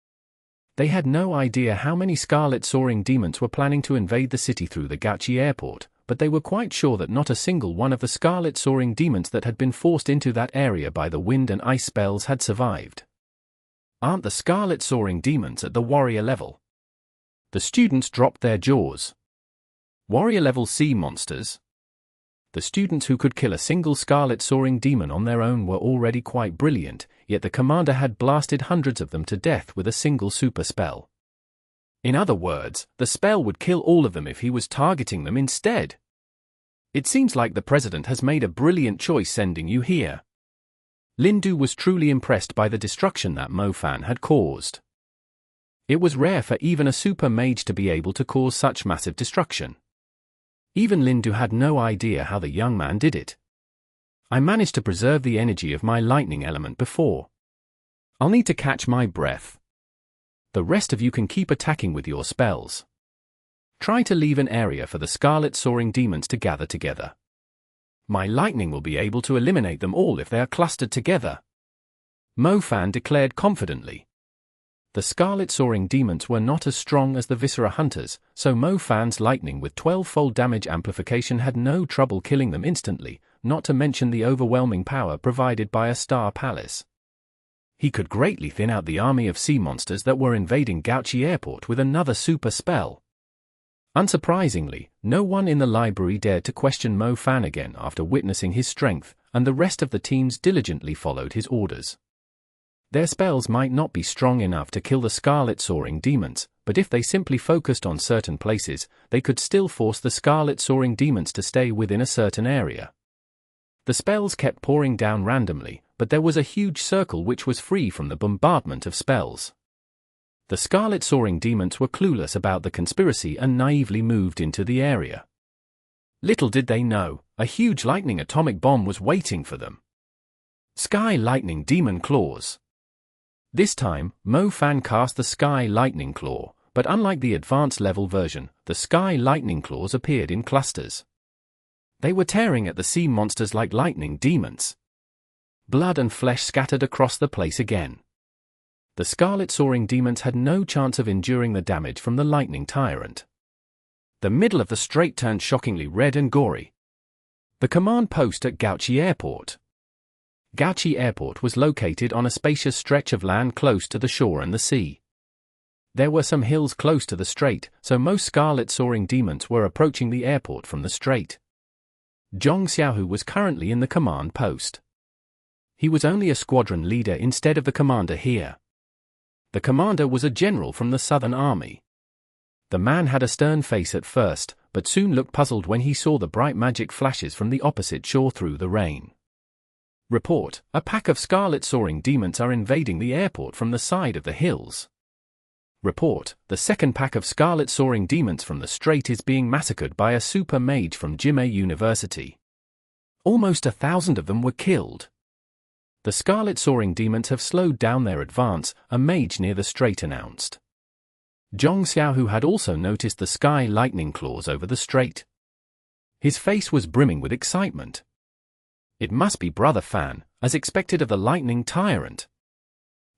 They had no idea how many Scarlet Soaring demons were planning to invade the city through the Gachi airport, but they were quite sure that not a single one of the Scarlet Soaring demons that had been forced into that area by the wind and ice spells had survived. Aren't the Scarlet Soaring demons at the warrior level? The students dropped their jaws. Warrior level sea monsters? The students who could kill a single Scarlet Soaring demon on their own were already quite brilliant, yet the commander had blasted hundreds of them to death with a single super spell. In other words, the spell would kill all of them if he was targeting them instead. It seems like the president has made a brilliant choice sending you here. Lindu was truly impressed by the destruction that Mofan had caused. It was rare for even a super mage to be able to cause such massive destruction. Even Lindu had no idea how the young man did it. I managed to preserve the energy of my lightning element before. I'll need to catch my breath. The rest of you can keep attacking with your spells. Try to leave an area for the Scarlet Soaring demons to gather together. My lightning will be able to eliminate them all if they are clustered together. Mofan declared confidently. The Scarlet Soaring demons were not as strong as the Viscera hunters, so Mofan's lightning with 12-fold damage amplification had no trouble killing them instantly, not to mention the overwhelming power provided by a star palace. He could greatly thin out the army of sea monsters that were invading Gauchi Airport with another super spell. Unsurprisingly, no one in the library dared to question Mofan again after witnessing his strength, and the rest of the teams diligently followed his orders. Their spells might not be strong enough to kill the Scarlet Soaring demons, but if they simply focused on certain places, they could still force the Scarlet Soaring demons to stay within a certain area. The spells kept pouring down randomly, but there was a huge circle which was free from the bombardment of spells. The Scarlet Soaring demons were clueless about the conspiracy and naively moved into the area. Little did they know, a huge lightning atomic bomb was waiting for them. Sky Lightning Demon Claws. This time, Mofan cast the Sky Lightning Claw, but unlike the advanced level version, the Sky Lightning Claws appeared in clusters. They were tearing at the sea monsters like lightning demons. Blood and flesh scattered across the place again. The Scarlet Soaring demons had no chance of enduring the damage from the lightning tyrant. The middle of the strait turned shockingly red and gory. The command post at Gauchi Airport. Gauchi Airport was located on a spacious stretch of land close to the shore and the sea. There were some hills close to the strait, so most Scarlet Soaring demons were approaching the airport from the strait. Zhong Xiaohu was currently in the command post. He was only a squadron leader instead of the commander here. The commander was a general from the Southern Army. The man had a stern face at first, but soon looked puzzled when he saw the bright magic flashes from the opposite shore through the rain. Report, a pack of Scarlet Soaring demons are invading the airport from the side of the hills. Report, the second pack of Scarlet Soaring demons from the strait is being massacred by a super mage from Jimei University. Almost 1,000 of them were killed. The Scarlet Soaring demons have slowed down their advance, a mage near the strait announced. Zhong Xiaohu had also noticed the Sky Lightning Claws over the strait. His face was brimming with excitement. It must be Brother Fan, as expected of the lightning tyrant.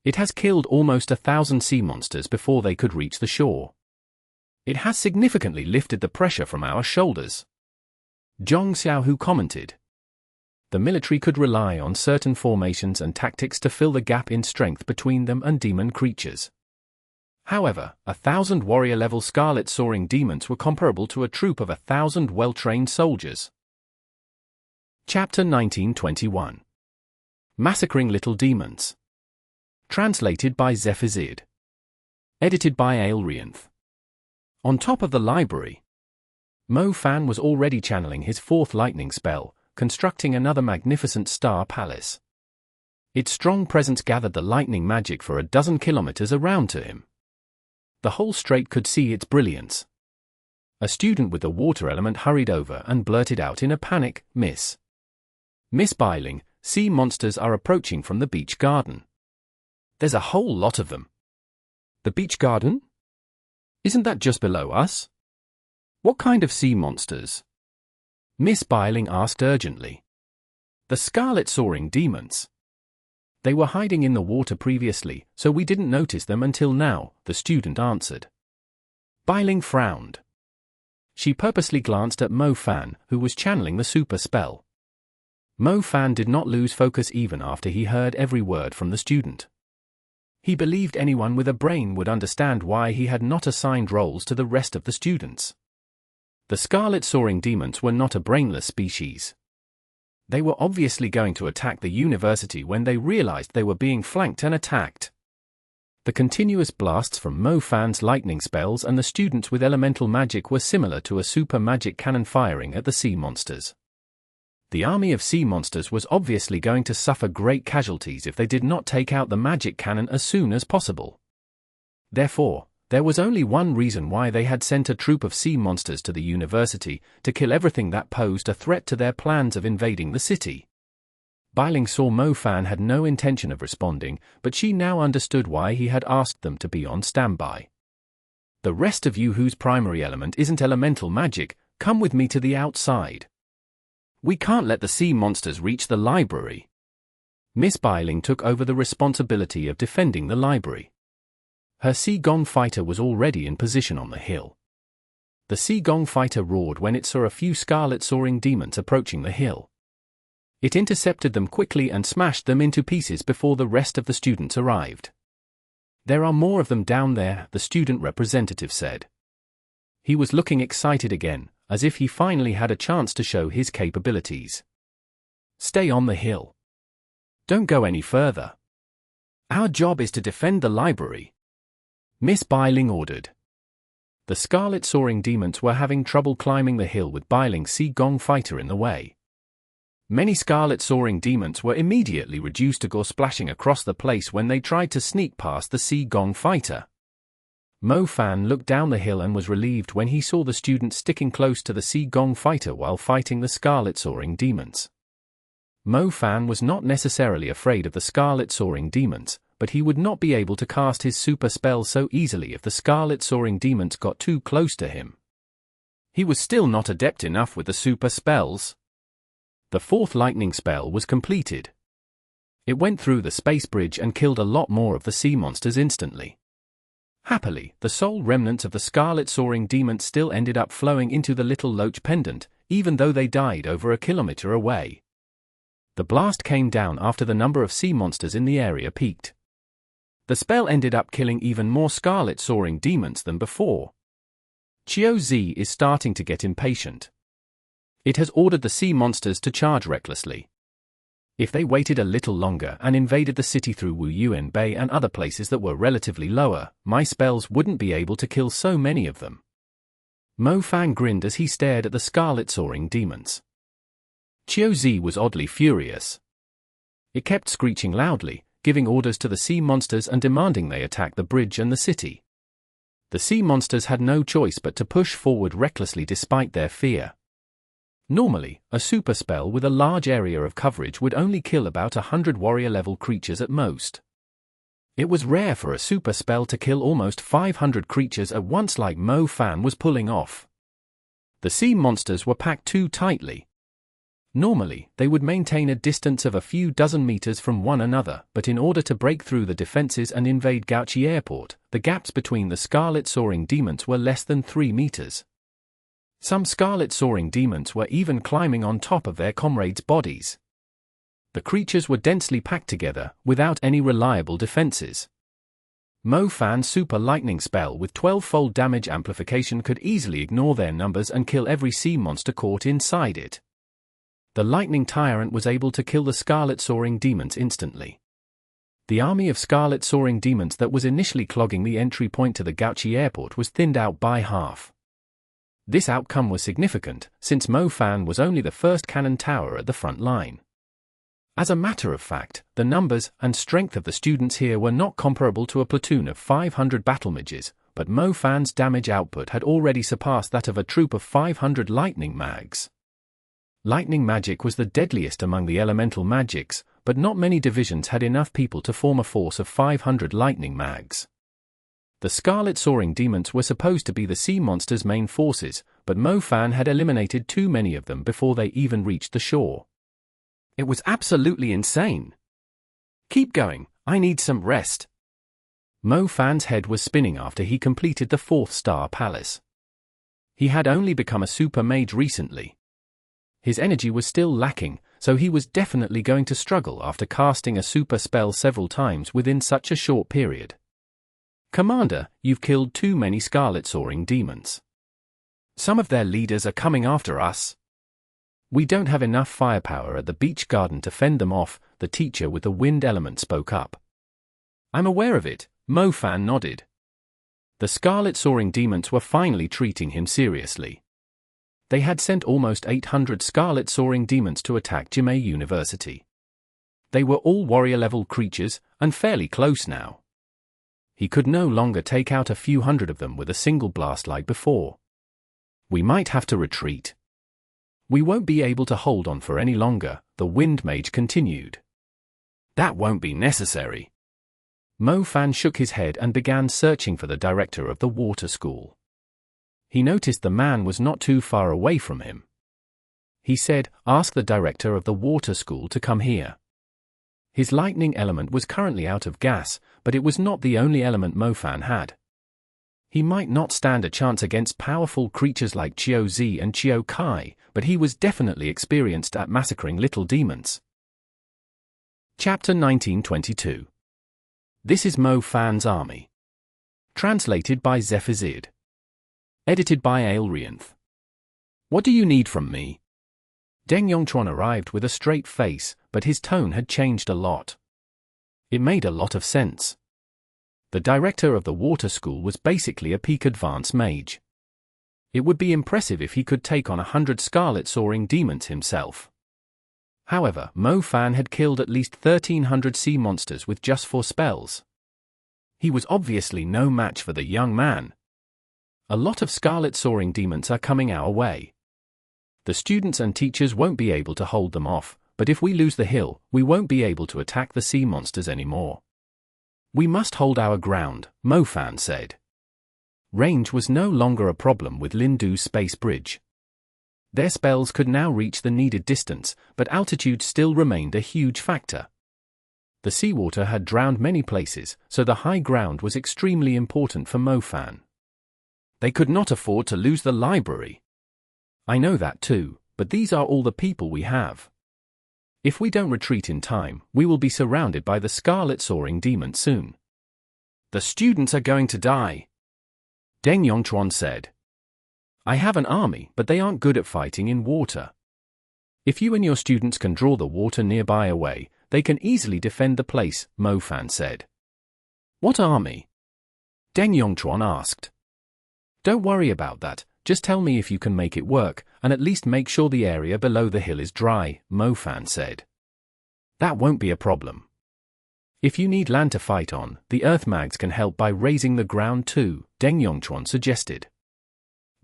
It has killed almost 1,000 sea monsters before they could reach the shore. It has significantly lifted the pressure from our shoulders. Zhong Xiaohu commented. The military could rely on certain formations and tactics to fill the gap in strength between them and demon creatures. However, 1,000 warrior-level Scarlet Soaring demons were comparable to a troop of 1,000 well-trained soldiers. Chapter 1921. Massacring Little Demons. Translated by Zephazid. Edited by Aelrianth. On top of the library, Mofan was already channeling his fourth lightning spell, constructing another magnificent star palace. Its strong presence gathered the lightning magic for a dozen kilometers around to him. The whole strait could see its brilliance. A student with the water element hurried over and blurted out in a panic, Miss Biling, sea monsters are approaching from the beach garden. There's a whole lot of them. The beach garden? Isn't that just below us? What kind of sea monsters? Miss Biling asked urgently. The Scarlet Soaring demons. They were hiding in the water previously, so we didn't notice them until now, the student answered. Biling frowned. She purposely glanced at Mofan, who was channeling the super spell. Mofan did not lose focus even after he heard every word from the student. He believed anyone with a brain would understand why he had not assigned roles to the rest of the students. The Scarlet Soaring demons were not a brainless species. They were obviously going to attack the university when they realized they were being flanked and attacked. The continuous blasts from Mo Fan's lightning spells and the students with elemental magic were similar to a super magic cannon firing at the sea monsters. The army of sea monsters was obviously going to suffer great casualties if they did not take out the magic cannon as soon as possible. Therefore, there was only one reason why they had sent a troop of sea monsters to the university: to kill everything that posed a threat to their plans of invading the city. Biling saw Mo Fan had no intention of responding, but she now understood why he had asked them to be on standby. The rest of you whose primary element isn't elemental magic, come with me to the outside. We can't let the sea monsters reach the library. Miss Biling took over the responsibility of defending the library. Her Sea Gong fighter was already in position on the hill. The Sea Gong fighter roared when it saw a few Scarlet Soaring demons approaching the hill. It intercepted them quickly and smashed them into pieces before the rest of the students arrived. There are more of them down there, the student representative said. He was looking excited again, as if he finally had a chance to show his capabilities. Stay on the hill. Don't go any further. Our job is to defend the library, Miss Biling ordered. The Scarlet Soaring demons were having trouble climbing the hill with Biling's Sea Gong fighter in the way. Many Scarlet Soaring demons were immediately reduced to gore splashing across the place when they tried to sneak past the Sea Gong fighter. Mo Fan looked down the hill and was relieved when he saw the students sticking close to the Sea Gong fighter while fighting the Scarlet Soaring demons. Mo Fan was not necessarily afraid of the Scarlet Soaring demons, but he would not be able to cast his super spell so easily if the Scarlet Soaring demons got too close to him. He was still not adept enough with the super spells. The fourth lightning spell was completed. It went through the space bridge and killed a lot more of the sea monsters instantly. Happily, the sole remnants of the Scarlet Soaring demons still ended up flowing into the Little Loach pendant, even though they died over a kilometer away. The blast came down after the number of sea monsters in the area peaked. The spell ended up killing even more Scarlet Soaring demons than before. Qiu Zi is starting to get impatient. It has ordered the sea monsters to charge recklessly. If they waited a little longer and invaded the city through Wu Yuan Bay and other places that were relatively lower, my spells wouldn't be able to kill so many of them. Mo Fan grinned as he stared at the Scarlet Soaring demons. Qiu Zi was oddly furious. It kept screeching loudly, giving orders to the sea monsters and demanding they attack the bridge and the city. The sea monsters had no choice but to push forward recklessly despite their fear. Normally, a super spell with a large area of coverage would only kill about 100 warrior-level creatures at most. It was rare for a super spell to kill almost 500 creatures at once like Mo Fan was pulling off. The sea monsters were packed too tightly. Normally, they would maintain a distance of a few dozen meters from one another, but in order to break through the defenses and invade Gauchi Airport, the gaps between the Scarlet Soaring demons were less than 3 meters. Some Scarlet Soaring demons were even climbing on top of their comrades' bodies. The creatures were densely packed together, without any reliable defenses. Mo Fan's super lightning spell with 12-fold damage amplification could easily ignore their numbers and kill every sea monster caught inside it. The lightning tyrant was able to kill the Scarlet Soaring demons instantly. The army of Scarlet Soaring demons that was initially clogging the entry point to the Gauchi Airport was thinned out by half. This outcome was significant, since Mo Fan was only the first cannon tower at the front line. As a matter of fact, the numbers and strength of the students here were not comparable to a platoon of 500 battle mages, but Mo Fan's damage output had already surpassed that of a troop of 500 lightning mags. Lightning magic was the deadliest among the elemental magics, but not many divisions had enough people to form a force of 500 lightning mags. The Scarlet Soaring demons were supposed to be the sea monsters' main forces, but Mo Fan had eliminated too many of them before they even reached the shore. It was absolutely insane. Keep going, I need some rest. Mo Fan's head was spinning after he completed the 4th star palace. He had only become a super mage recently. His energy was still lacking, so he was definitely going to struggle after casting a super spell several times within such a short period. Commander, you've killed too many Scarlet Soaring demons. Some of their leaders are coming after us. We don't have enough firepower at the beach garden to fend them off, the teacher with the wind element spoke up. I'm aware of it, Mofan nodded. The Scarlet Soaring Demons were finally treating him seriously. They had sent almost 800 Scarlet Soaring Demons to attack Jimei University. They were all warrior-level creatures, and fairly close now. He could no longer take out a few hundred of them with a single blast like before. We might have to retreat. We won't be able to hold on for any longer, the Wind Mage continued. That won't be necessary. Mofan shook his head and began searching for the director of the water school. He noticed the man was not too far away from him. He said, "Ask the director of the water school to come here." His lightning element was currently out of gas, but it was not the only element Mofan had. He might not stand a chance against powerful creatures like Chiao Zi and Chiao Kai, but he was definitely experienced at massacring little demons. Chapter 1922. This is Mofan's Army. Translated by Zephazid. Edited by Aelrianth. What do you need from me? Deng Yongchuan arrived with a straight face, but his tone had changed a lot. It made a lot of sense. The director of the water school was basically a peak advanced mage. It would be impressive if he could take on 100 Scarlet Soaring Demons himself. However, Mofan had killed at least 1,300 sea monsters with just 4 spells. He was obviously no match for the young man. A lot of Scarlet Soaring Demons are coming our way. The students and teachers won't be able to hold them off, but if we lose the hill, we won't be able to attack the sea monsters anymore. We must hold our ground, Mofan said. Range was no longer a problem with Lindu's space bridge. Their spells could now reach the needed distance, but altitude still remained a huge factor. The seawater had drowned many places, so the high ground was extremely important for Mofan. They could not afford to lose the library. I know that too, but these are all the people we have. If we don't retreat in time, we will be surrounded by the Scarlet Soaring Demons soon. The students are going to die, Deng Yongchuan said. I have an army, but they aren't good at fighting in water. If you and your students can draw the water nearby away, they can easily defend the place, Mofan said. What army? Deng Yongchuan asked. Don't worry about that, just tell me if you can make it work, and at least make sure the area below the hill is dry, Mofan said. That won't be a problem. If you need land to fight on, the Earth Mags can help by raising the ground too, Deng Yongchuan suggested.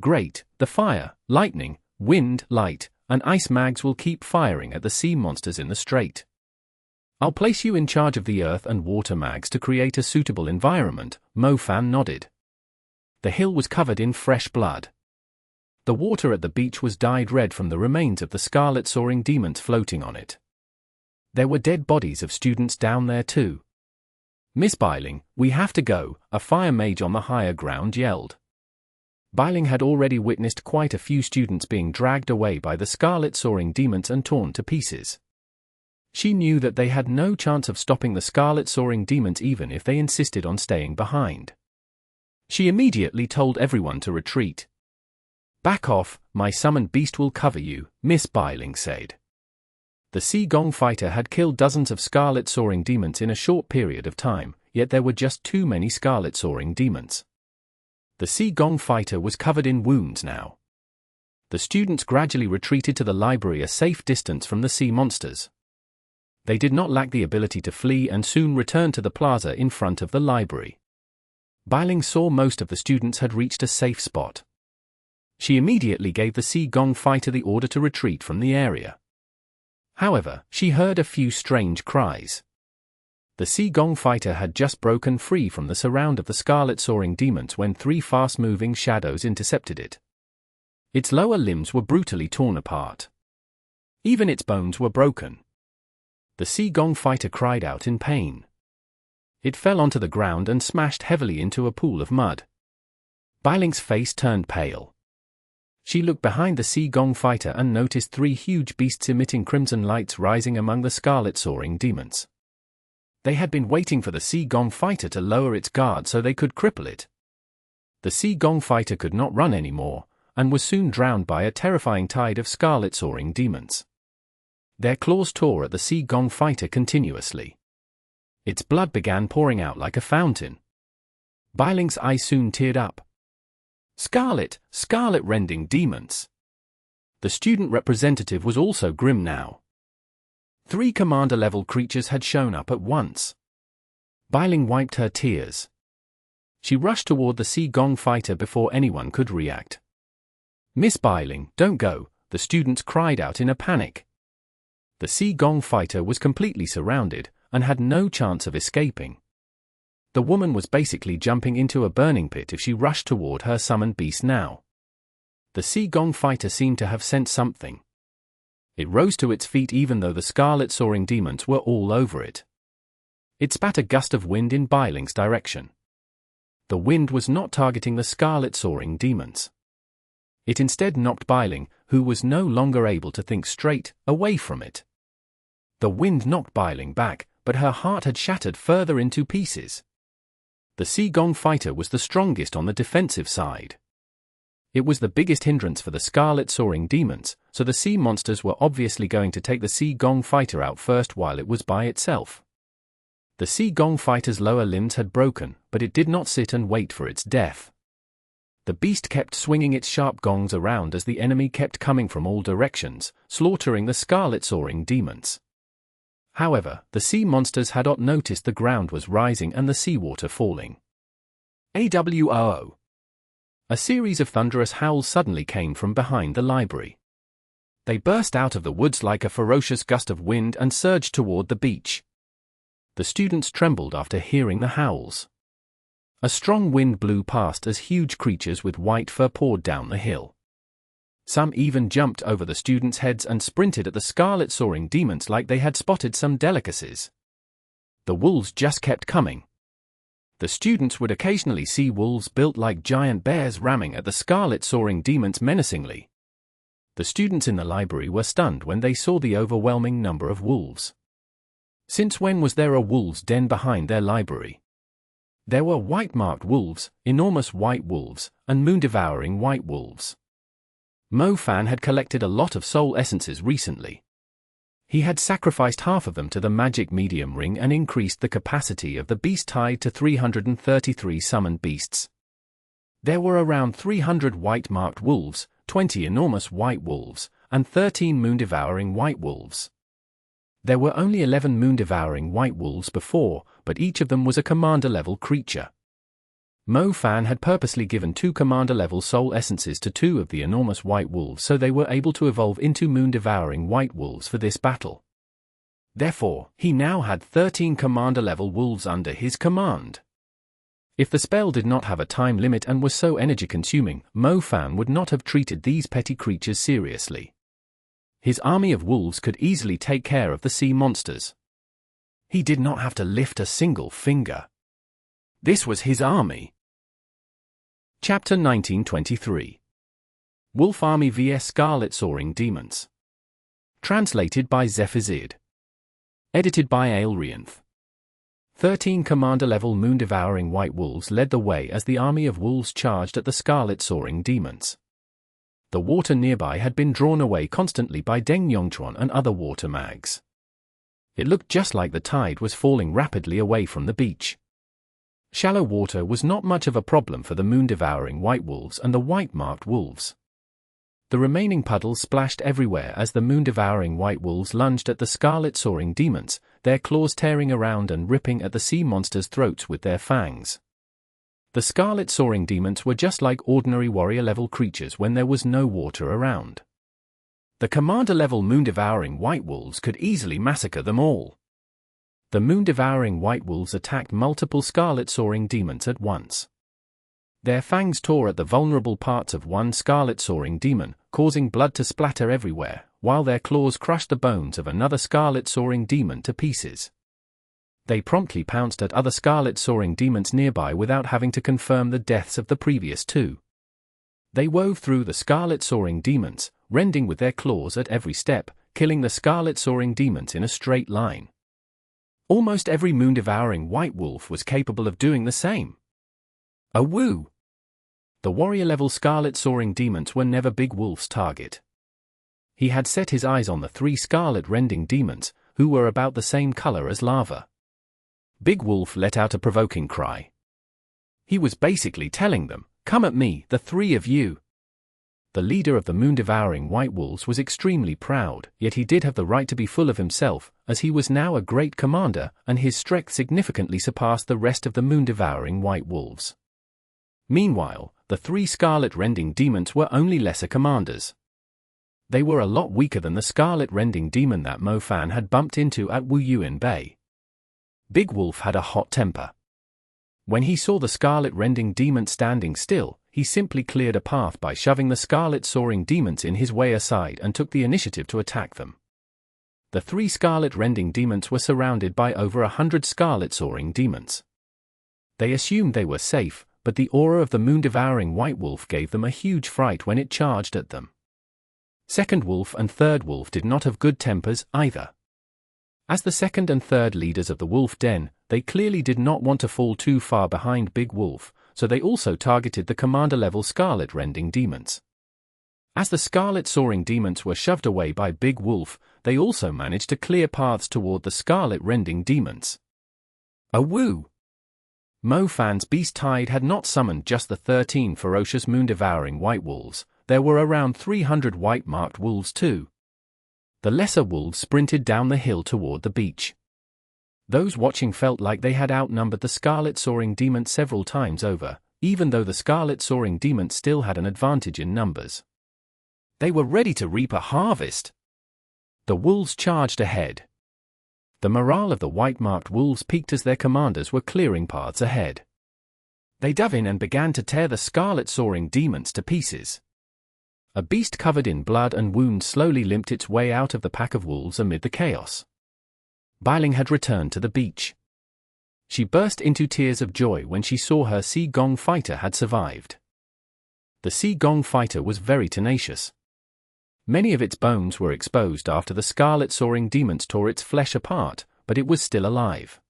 Great, the fire, lightning, wind, light, and ice mags will keep firing at the sea monsters in the strait. I'll place you in charge of the earth and water mags to create a suitable environment, Mofan nodded. The hill was covered in fresh blood. The water at the beach was dyed red from the remains of the Scarlet Soaring Demons floating on it. There were dead bodies of students down there too. Miss Biling, we have to go, a fire mage on the higher ground yelled. Biling had already witnessed quite a few students being dragged away by the Scarlet Soaring Demons and torn to pieces. She knew that they had no chance of stopping the Scarlet Soaring Demons even if they insisted on staying behind. She immediately told everyone to retreat. Back off, my summoned beast will cover you, Miss Biling said. The Sea Gong fighter had killed dozens of Scarlet Soaring Demons in a short period of time, yet there were just too many Scarlet Soaring Demons. The Sea Gong fighter was covered in wounds now. The students gradually retreated to the library a safe distance from the sea monsters. They did not lack the ability to flee and soon returned to the plaza in front of the library. Biling saw most of the students had reached a safe spot. She immediately gave the Sea Gong fighter the order to retreat from the area. However, she heard a few strange cries. The Sea Gong fighter had just broken free from the surround of the Scarlet Soaring Demons when 3 fast-moving shadows intercepted it. Its lower limbs were brutally torn apart. Even its bones were broken. The Sea Gong fighter cried out in pain. It fell onto the ground and smashed heavily into a pool of mud. Biling's face turned pale. She looked behind the Sea Gong fighter and noticed 3 huge beasts emitting crimson lights rising among the Scarlet Soaring Demons. They had been waiting for the Sea Gong fighter to lower its guard so they could cripple it. The Sea Gong fighter could not run anymore, and was soon drowned by a terrifying tide of Scarlet Soaring Demons. Their claws tore at the Sea Gong fighter continuously. Its blood began pouring out like a fountain. Biling's eyes soon teared up. Scarlet, Scarlet rending demons. The student representative was also grim now. 3 commander-level creatures had shown up at once. Biling wiped her tears. She rushed toward the Sea Gong fighter before anyone could react. Miss Biling, don't go, the students cried out in a panic. The Sea Gong fighter was completely surrounded, and had no chance of escaping. The woman was basically jumping into a burning pit if she rushed toward her summoned beast now. The Sea Gong fighter seemed to have sensed something. It rose to its feet even though the Scarlet Soaring demons were all over it. It spat a gust of wind in Biling's direction. The wind was not targeting the Scarlet Soaring demons. It instead knocked Biling, who was no longer able to think straight, away from it. The wind knocked Biling back, but her heart had shattered further into pieces. The Sea Gong fighter was the strongest on the defensive side. It was the biggest hindrance for the Scarlet Soaring demons, so the sea monsters were obviously going to take the Sea Gong fighter out first while it was by itself. The Sea Gong fighter's lower limbs had broken, but it did not sit and wait for its death. The beast kept swinging its sharp gongs around as the enemy kept coming from all directions, slaughtering the Scarlet Soaring demons. However, the sea monsters had not noticed the ground was rising and the seawater falling. AWOO! A series of thunderous howls suddenly came from behind the library. They burst out of the woods like a ferocious gust of wind and surged toward the beach. The students trembled after hearing the howls. A strong wind blew past as huge creatures with white fur poured down the hill. Some even jumped over the students' heads and sprinted at the Scarlet Soaring demons like they had spotted some delicacies. The wolves just kept coming. The students would occasionally see wolves built like giant bears ramming at the Scarlet Soaring demons menacingly. The students in the library were stunned when they saw the overwhelming number of wolves. Since when was there a wolves' den behind their library? There were white-marked wolves, enormous white wolves, and moon-devouring white wolves. Mo Fan had collected a lot of soul essences recently. He had sacrificed half of them to the magic medium ring and increased the capacity of the beast tide to 333 summoned beasts. There were around 300 white-marked wolves, 20 enormous white wolves, and 13 moon-devouring white wolves. There were only 11 moon-devouring white wolves before, but each of them was a commander-level creature. Mo Fan had purposely given 2 commander-level soul essences to 2 of the enormous white wolves so they were able to evolve into moon-devouring white wolves for this battle. Therefore, he now had 13 commander-level wolves under his command. If the spell did not have a time limit and was so energy-consuming, Mo Fan would not have treated these petty creatures seriously. His army of wolves could easily take care of the sea monsters. He did not have to lift a single finger. This was his army. Chapter 1923. Wolf Army vs Scarlet Soaring Demons. Translated by Zephizid. Edited by Aelrianth. 13 commander-level moon-devouring white wolves led the way as the army of wolves charged at the Scarlet Soaring demons. The water nearby had been drawn away constantly by Deng Yongchuan and other water mags. It looked just like the tide was falling rapidly away from the beach. Shallow water was not much of a problem for the moon-devouring white wolves and the white-marked wolves. The remaining puddles splashed everywhere as the moon-devouring white wolves lunged at the Scarlet Soaring demons, their claws tearing around and ripping at the sea monsters' throats with their fangs. The Scarlet Soaring demons were just like ordinary warrior-level creatures when there was no water around. The commander-level moon-devouring white wolves could easily massacre them all. The moon-devouring white wolves attacked multiple Scarlet Soaring demons at once. Their fangs tore at the vulnerable parts of one Scarlet Soaring demon, causing blood to splatter everywhere, while their claws crushed the bones of another Scarlet Soaring demon to pieces. They promptly pounced at other Scarlet Soaring demons nearby without having to confirm the deaths of the previous 2. They wove through the Scarlet Soaring demons, rending with their claws at every step, killing the Scarlet Soaring demons in a straight line. Almost every moon-devouring white wolf was capable of doing the same. Awoo! The warrior-level Scarlet Soaring demons were never Big Wolf's target. He had set his eyes on the 3 Scarlet Rending demons, who were about the same color as lava. Big Wolf let out a provoking cry. He was basically telling them, "Come at me, the three of you." The leader of the moon-devouring white wolves was extremely proud, yet he did have the right to be full of himself, as he was now a great commander, and his strength significantly surpassed the rest of the moon-devouring white wolves. Meanwhile, the three Scarlet-rending demons were only lesser commanders. They were a lot weaker than the Scarlet-rending demon that Mo Fan had bumped into at Wuyuan Bay. Big Wolf had a hot temper. When he saw the Scarlet-rending demon standing still, he simply cleared a path by shoving the Scarlet Soaring demons in his way aside and took the initiative to attack them. The three Scarlet-rending demons were surrounded by over 100 Scarlet Soaring demons. They assumed they were safe, but the aura of the moon-devouring white wolf gave them a huge fright when it charged at them. Second Wolf and Third Wolf did not have good tempers either. As the second and third leaders of the wolf den, they clearly did not want to fall too far behind Big Wolf, so they also targeted the commander-level Scarlet-rending demons. As the Scarlet Soaring demons were shoved away by Big Wolf, they also managed to clear paths toward the Scarlet-rending demons. Woo! Mo Fan's Beast Tide had not summoned just the 13 ferocious moon-devouring white wolves, there were around 300 white-marked wolves too. The lesser wolves sprinted down the hill toward the beach. Those watching felt like they had outnumbered the Scarlet Soaring demons several times over, even though the Scarlet Soaring demons still had an advantage in numbers. They were ready to reap a harvest. The wolves charged ahead. The morale of the white-marked wolves peaked as their commanders were clearing paths ahead. They dove in and began to tear the Scarlet Soaring demons to pieces. A beast covered in blood and wounds slowly limped its way out of the pack of wolves amid the chaos. Bailing had returned to the beach. She burst into tears of joy when she saw her Sea Gong fighter had survived. The Sea Gong fighter was very tenacious. Many of its bones were exposed after the Scarlet Soaring demons tore its flesh apart, but it was still alive.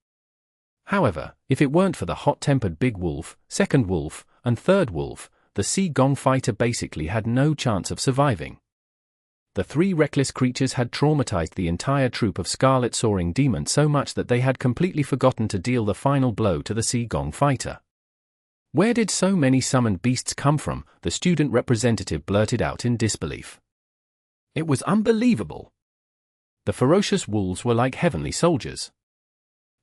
However, if it weren't for the hot-tempered Big Wolf, Second Wolf, and Third Wolf, the Sea Gong fighter basically had no chance of surviving. The three reckless creatures had traumatized the entire troop of Scarlet Soaring demons so much that they had completely forgotten to deal the final blow to the Sea Gong fighter. "Where did so many summoned beasts come from?" the student representative blurted out in disbelief. It was unbelievable. The ferocious wolves were like heavenly soldiers.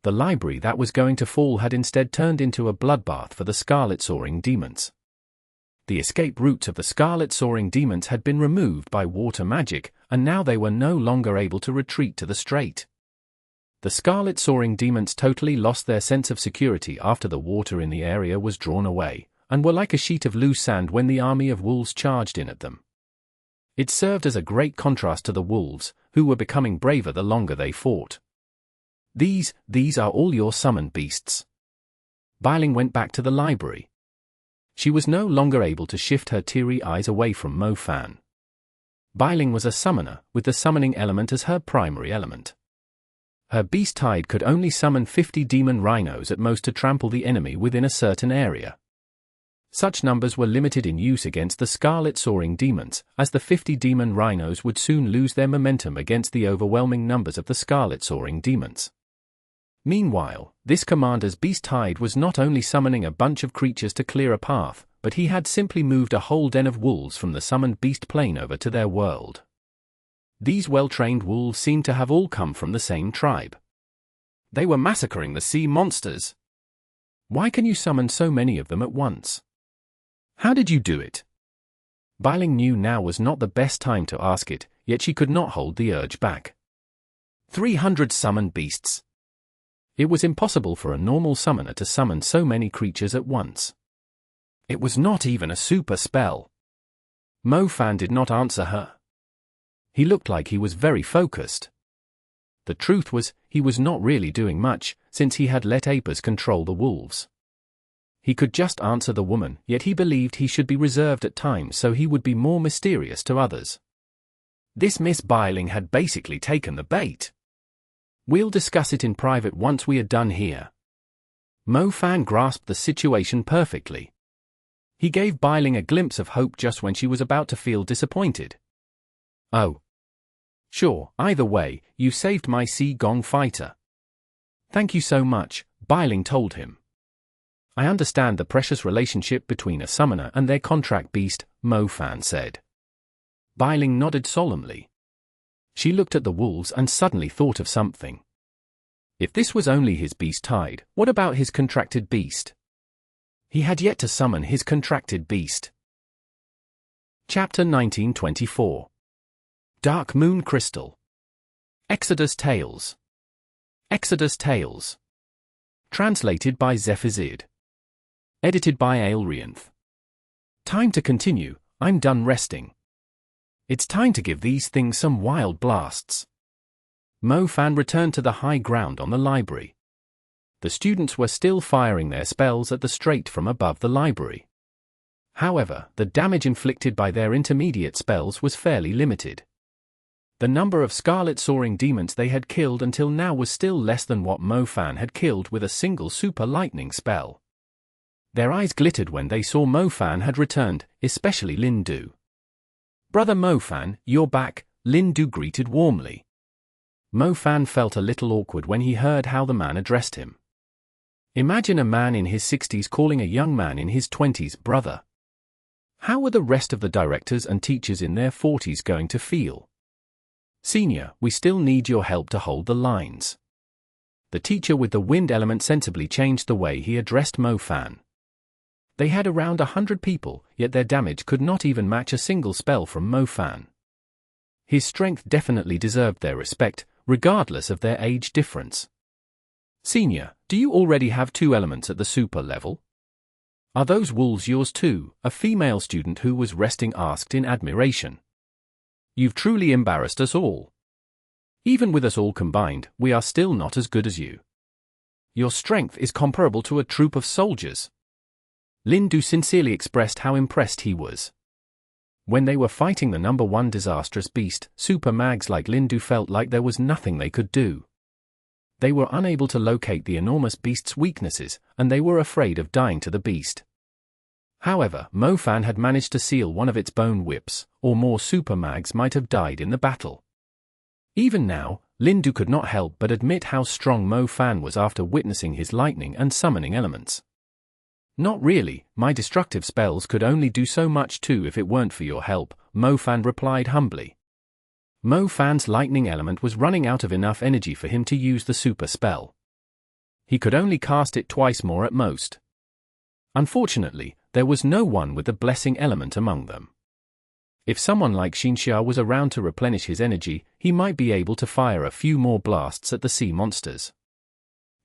The library that was going to fall had instead turned into a bloodbath for the Scarlet Soaring demons. The escape routes of the Scarlet Soaring demons had been removed by water magic, and now they were no longer able to retreat to the strait. The Scarlet Soaring demons totally lost their sense of security after the water in the area was drawn away, and were like a sheet of loose sand when the army of wolves charged in at them. It served as a great contrast to the wolves, who were becoming braver the longer they fought. These are all your summoned beasts." Bailing went back to the library. She was no longer able to shift her teary eyes away from Mo Fan. Bailing was a summoner, with the summoning element as her primary element. Her Beast Tide could only summon 50 demon rhinos at most to trample the enemy within a certain area. Such numbers were limited in use against the Scarlet Soaring demons, as the 50 demon rhinos would soon lose their momentum against the overwhelming numbers of the Scarlet Soaring demons. Meanwhile, this commander's Beast Tide was not only summoning a bunch of creatures to clear a path, but he had simply moved a whole den of wolves from the summoned beast plane over to their world. These well-trained wolves seemed to have all come from the same tribe. They were massacring the sea monsters. Why can you summon so many of them at once? How did you do it? Bailing knew now was not the best time to ask it, yet she could not hold the urge back. 300 summoned beasts. It was impossible for a normal summoner to summon so many creatures at once. It was not even a super spell. Mo Fan did not answer her. He looked like he was very focused. The truth was, he was not really doing much, since he had let Apers control the wolves. He could just answer the woman, yet he believed he should be reserved at times so he would be more mysterious to others. This Miss Bailing had basically taken the bait. "We'll discuss it in private once we are done here." Mo Fan grasped the situation perfectly. He gave Bailing a glimpse of hope just when she was about to feel disappointed. "Oh. Sure, either way, you saved my Sea Gong fighter." "Thank you so much," Bailing told him. I understand the precious relationship between a summoner and their contract beast, Mo-Fan said. Bailing nodded solemnly. She looked at the wolves and suddenly thought of something. If this was only his beast tied, what about his contracted beast? He had yet to summon his contracted beast. Chapter 1924. Dark Moon Crystal. Exodus Tales. Exodus Tales. Translated by Zephazid. Edited by Aelrianth. Time to continue, I'm done resting. It's time to give these things some wild blasts. Mo-Fan returned to the high ground on the library. The students were still firing their spells at the straight from above the library. However, the damage inflicted by their intermediate spells was fairly limited. The number of Scarlet Soaring demons they had killed until now was still less than what Mo-Fan had killed with a single super lightning spell. Their eyes glittered when they saw Mo-Fan had returned, especially Lindu. "Brother Mo-Fan, you're back," Lindu greeted warmly. Mo-Fan felt a little awkward when he heard how the man addressed him. Imagine a man in his 60s calling a young man in his 20s brother. How were the rest of the directors and teachers in their 40s going to feel? "Senior, we still need your help to hold the lines." The teacher with the wind element sensibly changed the way he addressed Mo-Fan. They had around 100 people, yet their damage could not even match a single spell from Mo-Fan. His strength definitely deserved their respect, regardless of their age difference. "Senior, do you already have 2 elements at the super level? Are those wolves yours too?" a female student who was resting asked in admiration. "You've truly embarrassed us all. Even with us all combined, we are still not as good as you. Your strength is comparable to a troop of soldiers." Lindu sincerely expressed how impressed he was. When they were fighting the number 1 disastrous beast, super mags like Lindu felt like there was nothing they could do. They were unable to locate the enormous beast's weaknesses, and they were afraid of dying to the beast. However, Mo-Fan had managed to seal one of its bone whips, or more super mags might have died in the battle. Even now, Lindu could not help but admit how strong Mo-Fan was after witnessing his lightning and summoning elements. "Not really, my destructive spells could only do so much too if it weren't for your help," Mo-Fan replied humbly. Mo-Fan's lightning element was running out of enough energy for him to use the super spell. He could only cast it twice more at most. Unfortunately, there was no one with the blessing element among them. If someone like Xinxia was around to replenish his energy, he might be able to fire a few more blasts at the sea monsters.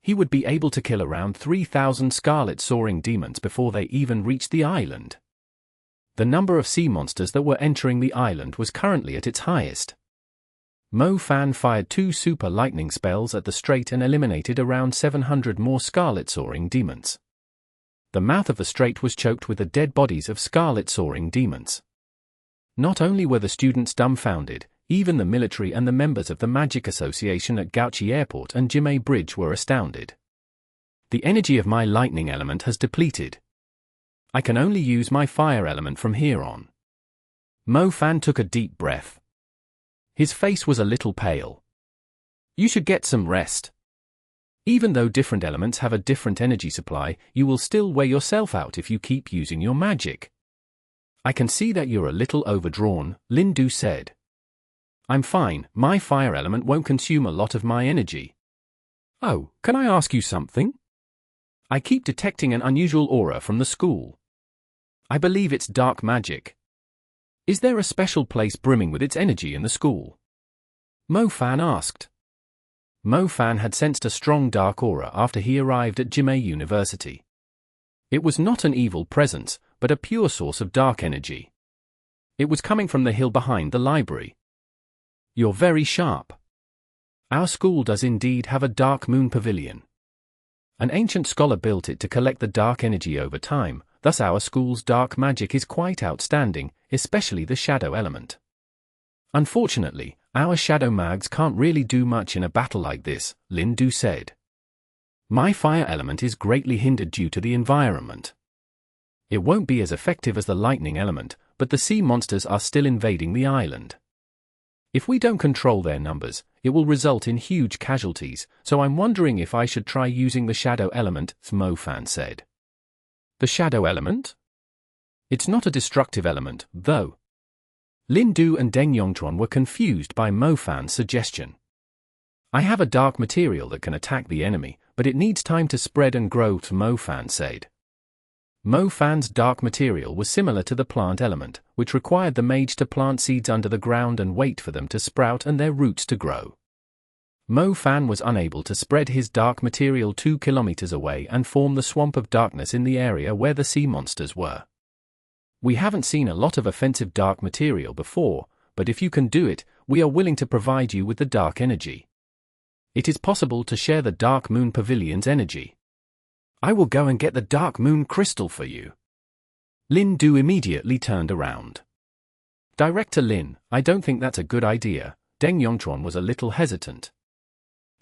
He would be able to kill around 3,000 Scarlet Soaring demons before they even reached the island. The number of sea monsters that were entering the island was currently at its highest. Mo-Fan fired 2 super lightning spells at the strait and eliminated around 700 more Scarlet Soaring demons. The mouth of the strait was choked with the dead bodies of Scarlet Soaring demons. Not only were the students dumbfounded, even the military and the members of the Magic Association at Gauchi Airport and Jimei Bridge were astounded. "The energy of my lightning element has depleted. I can only use my fire element from here on." Mo-Fan took a deep breath. His face was a little pale. "You should get some rest. Even though different elements have a different energy supply, you will still wear yourself out if you keep using your magic." "I can see that you're a little overdrawn," Lindu said. "I'm fine, my fire element won't consume a lot of my energy." "Oh, can I ask you something? I keep detecting an unusual aura from the school. I believe it's dark magic. Is there a special place brimming with its energy in the school?" Mo-Fan asked. Mo-Fan had sensed a strong dark aura after he arrived at Jimei University. It was not an evil presence, but a pure source of dark energy. It was coming from the hill behind the library. "You're very sharp. Our school does indeed have a dark moon pavilion. An ancient scholar built it to collect the dark energy over time, thus our school's dark magic is quite outstanding, especially the shadow element. Unfortunately, our shadow mags can't really do much in a battle like this," Lindu said. "My fire element is greatly hindered due to the environment. It won't be as effective as the lightning element, but the sea monsters are still invading the island. If we don't control their numbers, it will result in huge casualties, so I'm wondering if I should try using the shadow element," Mo-Fan said. The shadow element? It's not a destructive element, though. Lin Du and Deng Yongchuan were confused by Mo Fan's suggestion. I have a dark material that can attack the enemy, but it needs time to spread and grow, Mo Fan said. Mo Fan's dark material was similar to the plant element, which required the mage to plant seeds under the ground and wait for them to sprout and their roots to grow. Mo Fan was unable to spread his dark material 2 kilometers away and form the swamp of darkness in the area where the sea monsters were. We haven't seen a lot of offensive dark material before, but if you can do it, we are willing to provide you with the dark energy. It is possible to share the Dark Moon Pavilion's energy. I will go and get the Dark Moon crystal for you. Lin Du immediately turned around. Director Lin, I don't think that's a good idea. Deng Yongchuan was a little hesitant.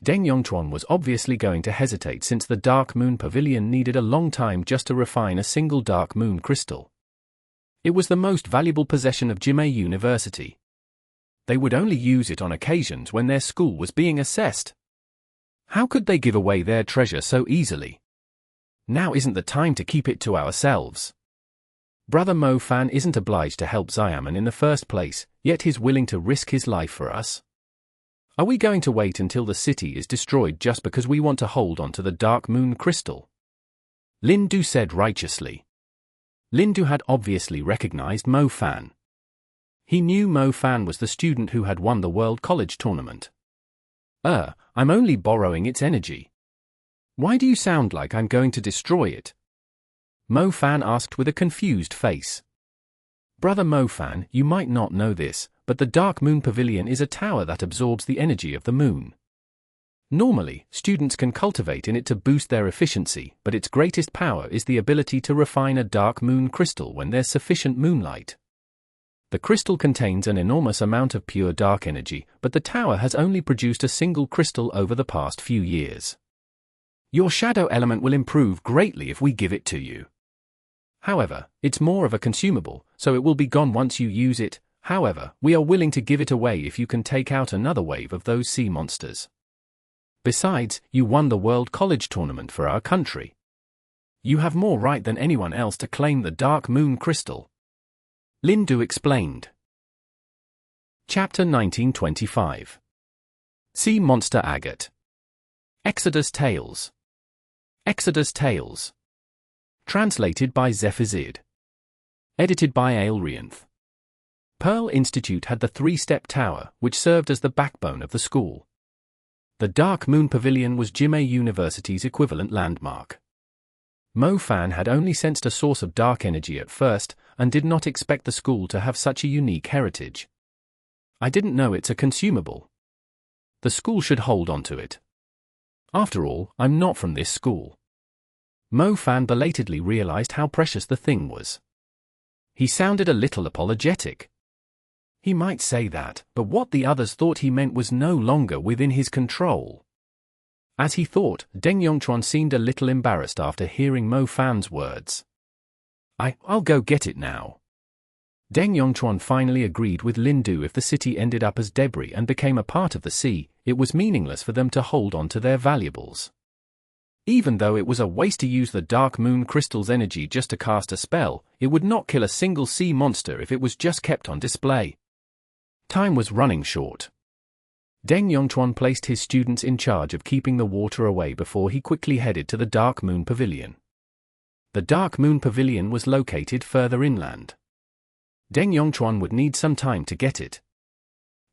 Deng Yongchuan was obviously going to hesitate since the Dark Moon Pavilion needed a long time just to refine a single Dark Moon crystal. It was the most valuable possession of Jimei University. They would only use it on occasions when their school was being assessed. How could they give away their treasure so easily? Now isn't the time to keep it to ourselves. Brother Mo Fan isn't obliged to help Xiamen in the first place, yet he's willing to risk his life for us. Are we going to wait until the city is destroyed just because we want to hold on to the Dark Moon crystal? Lin Du said righteously. Lin Du had obviously recognized Mo Fan. He knew Mo Fan was the student who had won the World College tournament. I'm only borrowing its energy. Why do you sound like I'm going to destroy it? Mo Fan asked with a confused face. Brother Mo Fan, you might not know this, but the Dark Moon Pavilion is a tower that absorbs the energy of the moon. Normally, students can cultivate in it to boost their efficiency, but its greatest power is the ability to refine a dark moon crystal when there's sufficient moonlight. The crystal contains an enormous amount of pure dark energy, but the tower has only produced a single crystal over the past few years. Your shadow element will improve greatly if we give it to you. However, it's more of a consumable, so it will be gone once you use it. However, we are willing to give it away if you can take out another wave of those sea monsters. Besides, you won the World College tournament for our country. You have more right than anyone else to claim the Dark Moon Crystal. Lin Du explained. Chapter 1925. Sea Monster Agate. Exodus Tales. Exodus Tales. Translated by Zephazid. Edited by Aelrianth. Pearl Institute had the 3-step tower, which served as the backbone of the school. The Dark Moon Pavilion was Jimei University's equivalent landmark. Mo Fan had only sensed a source of dark energy at first, and did not expect the school to have such a unique heritage. I didn't know it's a consumable. The school should hold on to it. After all, I'm not from this school. Mo Fan belatedly realized how precious the thing was. He sounded a little apologetic. He might say that, but what the others thought he meant was no longer within his control. As he thought, Deng Yongchuan seemed a little embarrassed after hearing Mo Fan's words. I'll go get it now. Deng Yongchuan finally agreed with Lin Du. If the city ended up as debris and became a part of the sea, it was meaningless for them to hold on to their valuables. Even though it was a waste to use the Dark Moon Crystal's energy just to cast a spell, it would not kill a single sea monster if it was just kept on display. Time was running short. Deng Yongchuan placed his students in charge of keeping the water away before he quickly headed to the Dark Moon Pavilion. The Dark Moon Pavilion was located further inland. Deng Yongchuan would need some time to get it.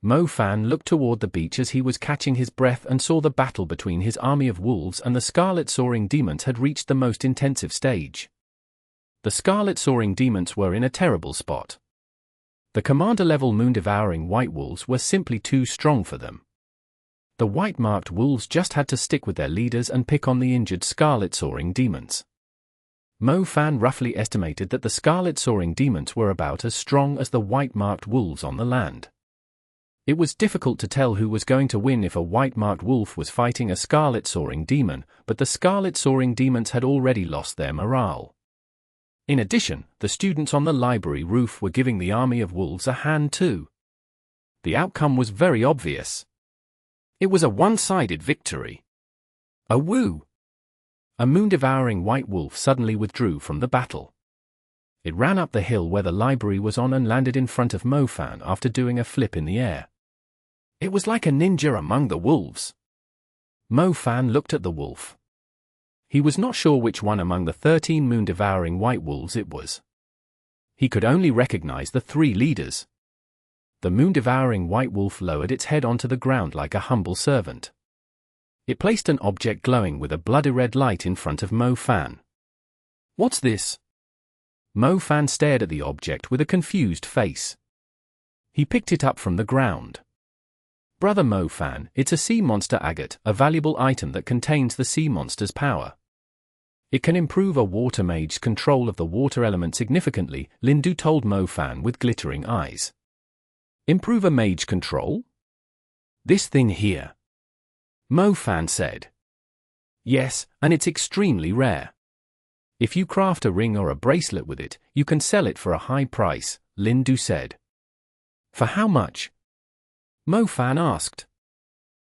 Mo Fan looked toward the beach as he was catching his breath and saw the battle between his army of wolves and the Scarlet Soaring Demons had reached the most intensive stage. The Scarlet Soaring Demons were in a terrible spot. The commander-level moon-devouring white wolves were simply too strong for them. The white-marked wolves just had to stick with their leaders and pick on the injured Scarlet Soaring Demons. Mo Fan roughly estimated that the Scarlet Soaring Demons were about as strong as the white-marked wolves on the land. It was difficult to tell who was going to win if a white-marked wolf was fighting a Scarlet Soaring Demon, but the Scarlet Soaring Demons had already lost their morale. In addition, the students on the library roof were giving the army of wolves a hand too. The outcome was very obvious. It was a one-sided victory. A woo! a moon-devouring white wolf suddenly withdrew from the battle. It ran up the hill where the library was on and landed in front of Mo-Fan after doing a flip in the air. It was like a ninja among the wolves. Mo-Fan looked at the wolf. He was not sure which one among the 13 moon-devouring white wolves it was. He could only recognize the 3 leaders. The moon-devouring white wolf lowered its head onto the ground like a humble servant. It placed an object glowing with a bloody red light in front of Mo-Fan. "What's this?" Mo-Fan stared at the object with a confused face. He picked it up from the ground. "Brother Mo-Fan, it's a sea monster agate, a valuable item that contains the sea monster's power. It can improve a water mage's control of the water element significantly," Lindu told Mo-Fan with glittering eyes. "Improve a mage control? This thing here?" Mo-Fan said. "Yes, and it's extremely rare. If you craft a ring or a bracelet with it, you can sell it for a high price," Lindu said. "For how much?" Mo-Fan asked.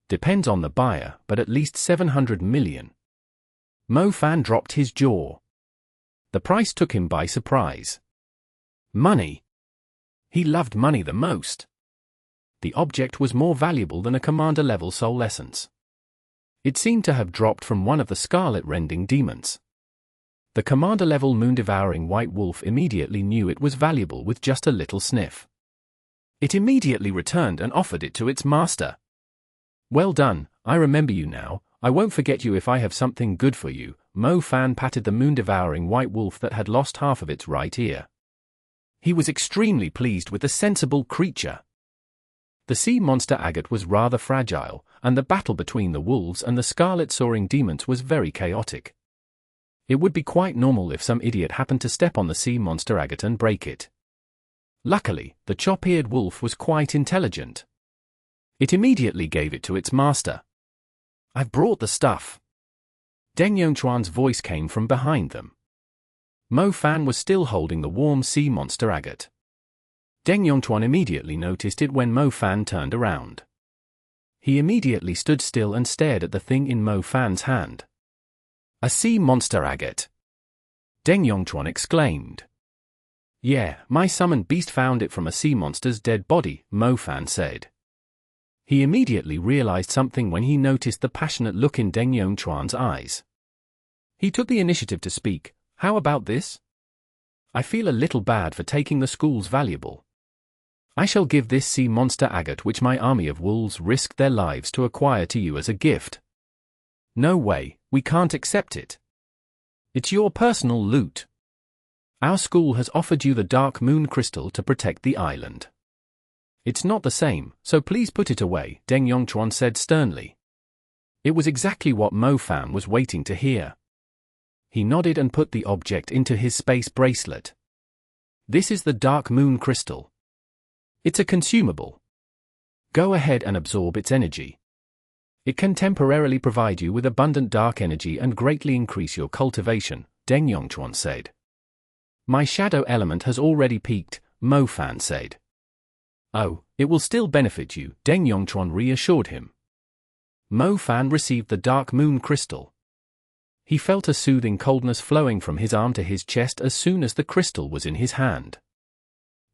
"Depends on the buyer, but at least 700 million. Mo-Fan dropped his jaw. The price took him by surprise. Money. He loved money the most. The object was more valuable than a commander-level soul essence. It seemed to have dropped from one of the Scarlet rending demons. The commander-level moon-devouring white wolf immediately knew it was valuable with just a little sniff. It immediately returned and offered it to its master. "Well done, I remember you now. I won't forget you if I have something good for you." Mo-Fan patted the moon-devouring white wolf that had lost half of its right ear. He was extremely pleased with the sensible creature. The sea monster agate was rather fragile, and the battle between the wolves and the Scarlet Soaring demons was very chaotic. It would be quite normal if some idiot happened to step on the sea monster agate and break it. Luckily, the chop-eared wolf was quite intelligent. It immediately gave it to its master. "I've brought the stuff." Deng Yongchuan's voice came from behind them. Mo-Fan was still holding the warm sea monster agate. Deng Yongchuan immediately noticed it when Mo-Fan turned around. He immediately stood still and stared at the thing in Mo-Fan's hand. "A sea monster agate!" Deng Yongchuan exclaimed. "Yeah, my summoned beast found it from a sea monster's dead body," Mo-Fan said. He immediately realized something when he noticed the passionate look in Deng Yongchuan's eyes. He took the initiative to speak. "How about this? I feel a little bad for taking the school's valuable. I shall give this sea monster agate which my army of wolves risked their lives to acquire to you as a gift." "No way, we can't accept it. It's your personal loot. Our school has offered you the dark moon crystal to protect the island. It's not the same, so please put it away," Deng Yongchuan said sternly. It was exactly what Mo-Fan was waiting to hear. He nodded and put the object into his space bracelet. "This is the dark moon crystal. It's a consumable. Go ahead and absorb its energy. It can temporarily provide you with abundant dark energy and greatly increase your cultivation," Deng Yongchuan said. "My shadow element has already peaked," Mo-Fan said. "Oh, it will still benefit you," Deng Yongchuan reassured him. Mo-Fan received the dark moon crystal. He felt a soothing coldness flowing from his arm to his chest as soon as the crystal was in his hand.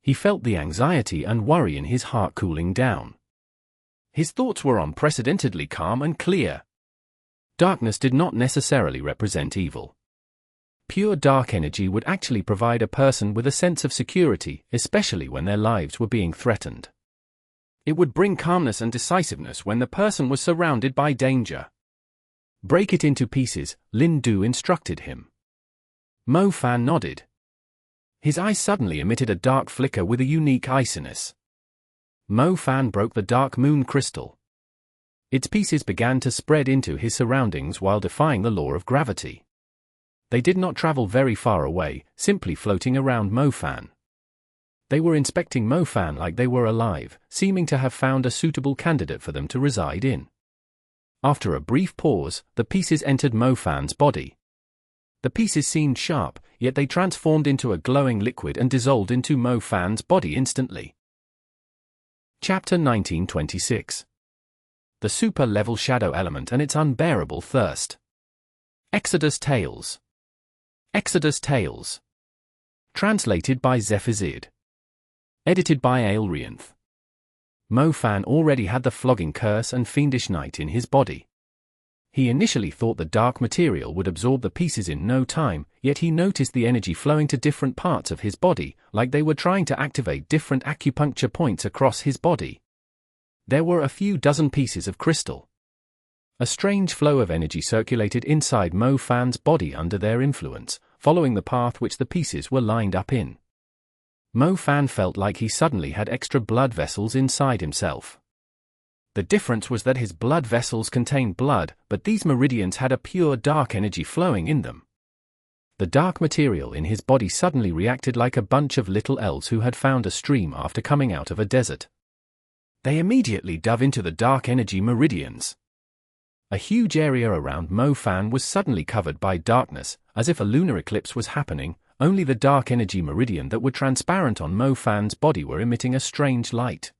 He felt the anxiety and worry in his heart cooling down. His thoughts were unprecedentedly calm and clear. Darkness did not necessarily represent evil. Pure dark energy would actually provide a person with a sense of security, especially when their lives were being threatened. It would bring calmness and decisiveness when the person was surrounded by danger. "Break it into pieces," Lindu instructed him. Mo-Fan nodded. His eyes suddenly emitted a dark flicker with a unique iciness. Mo-Fan broke the dark moon crystal. Its pieces began to spread into his surroundings while defying the law of gravity. They did not travel very far away, simply floating around Mo-Fan. They were inspecting Mo-Fan like they were alive, seeming to have found a suitable candidate for them to reside in. After a brief pause, the pieces entered Mo-Fan's body. The pieces seemed sharp, yet they transformed into a glowing liquid and dissolved into Mo-Fan's body instantly. Chapter 1926. The Super-Level Shadow Element and its Unbearable Thirst. Exodus Tales. Exodus Tales. Translated by Zephazid. Edited by Aelrianth. Mo-Fan already had the flogging curse and fiendish night in his body. He initially thought the dark material would absorb the pieces in no time, yet he noticed the energy flowing to different parts of his body, like they were trying to activate different acupuncture points across his body. There were a few dozen pieces of crystal. A strange flow of energy circulated inside Mo-Fan's body under their influence, following the path which the pieces were lined up in. Mo-Fan felt like he suddenly had extra blood vessels inside himself. The difference was that his blood vessels contained blood, but these meridians had a pure dark energy flowing in them. The dark material in his body suddenly reacted like a bunch of little elves who had found a stream after coming out of a desert. They immediately dove into the dark energy meridians. A huge area around Mo-Fan was suddenly covered by darkness, as if a lunar eclipse was happening. Only the dark energy meridian that were transparent on Mo-Fan's body were emitting a strange light.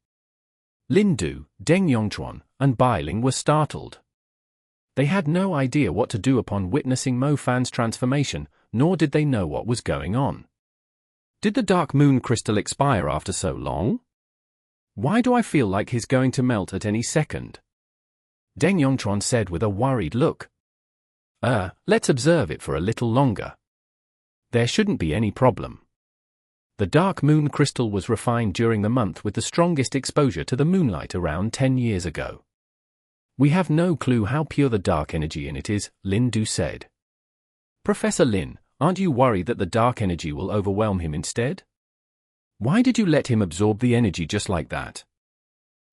Lindu, Deng Yongchuan, and Bailing were startled. They had no idea what to do upon witnessing Mo-Fan's transformation, nor did they know what was going on. Did the dark moon crystal expire after so long? Why do I feel like he's going to melt at any second? Deng Yongchuan said with a worried look. Let's observe it for a little longer. There shouldn't be any problem. The dark moon crystal was refined during the month with the strongest exposure to the moonlight around 10 years ago. We have no clue how pure the dark energy in it is, Lin Du said. Professor Lin, aren't you worried that the dark energy will overwhelm him instead? Why did you let him absorb the energy just like that?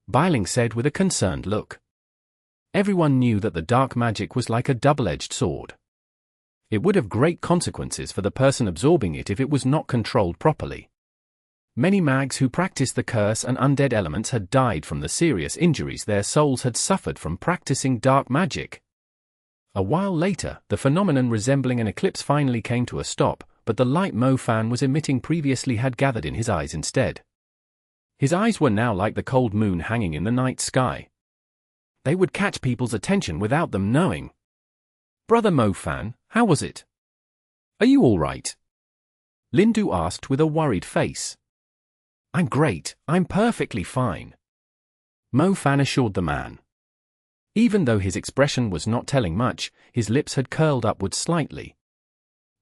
Bailing said with a concerned look. Everyone knew that the dark magic was like a double-edged sword. It would have great consequences for the person absorbing it if it was not controlled properly. Many mags who practiced the curse and undead elements had died from the serious injuries their souls had suffered from practicing dark magic. A while later, the phenomenon resembling an eclipse finally came to a stop, but the light Mo-Fan was emitting previously had gathered in his eyes instead. His eyes were now like the cold moon hanging in the night sky. They would catch people's attention without them knowing. Brother Mo-Fan, how was it? Are you all right? Lindu asked with a worried face. I'm great, I'm perfectly fine. Mo-Fan assured the man. Even though his expression was not telling much, his lips had curled upwards slightly.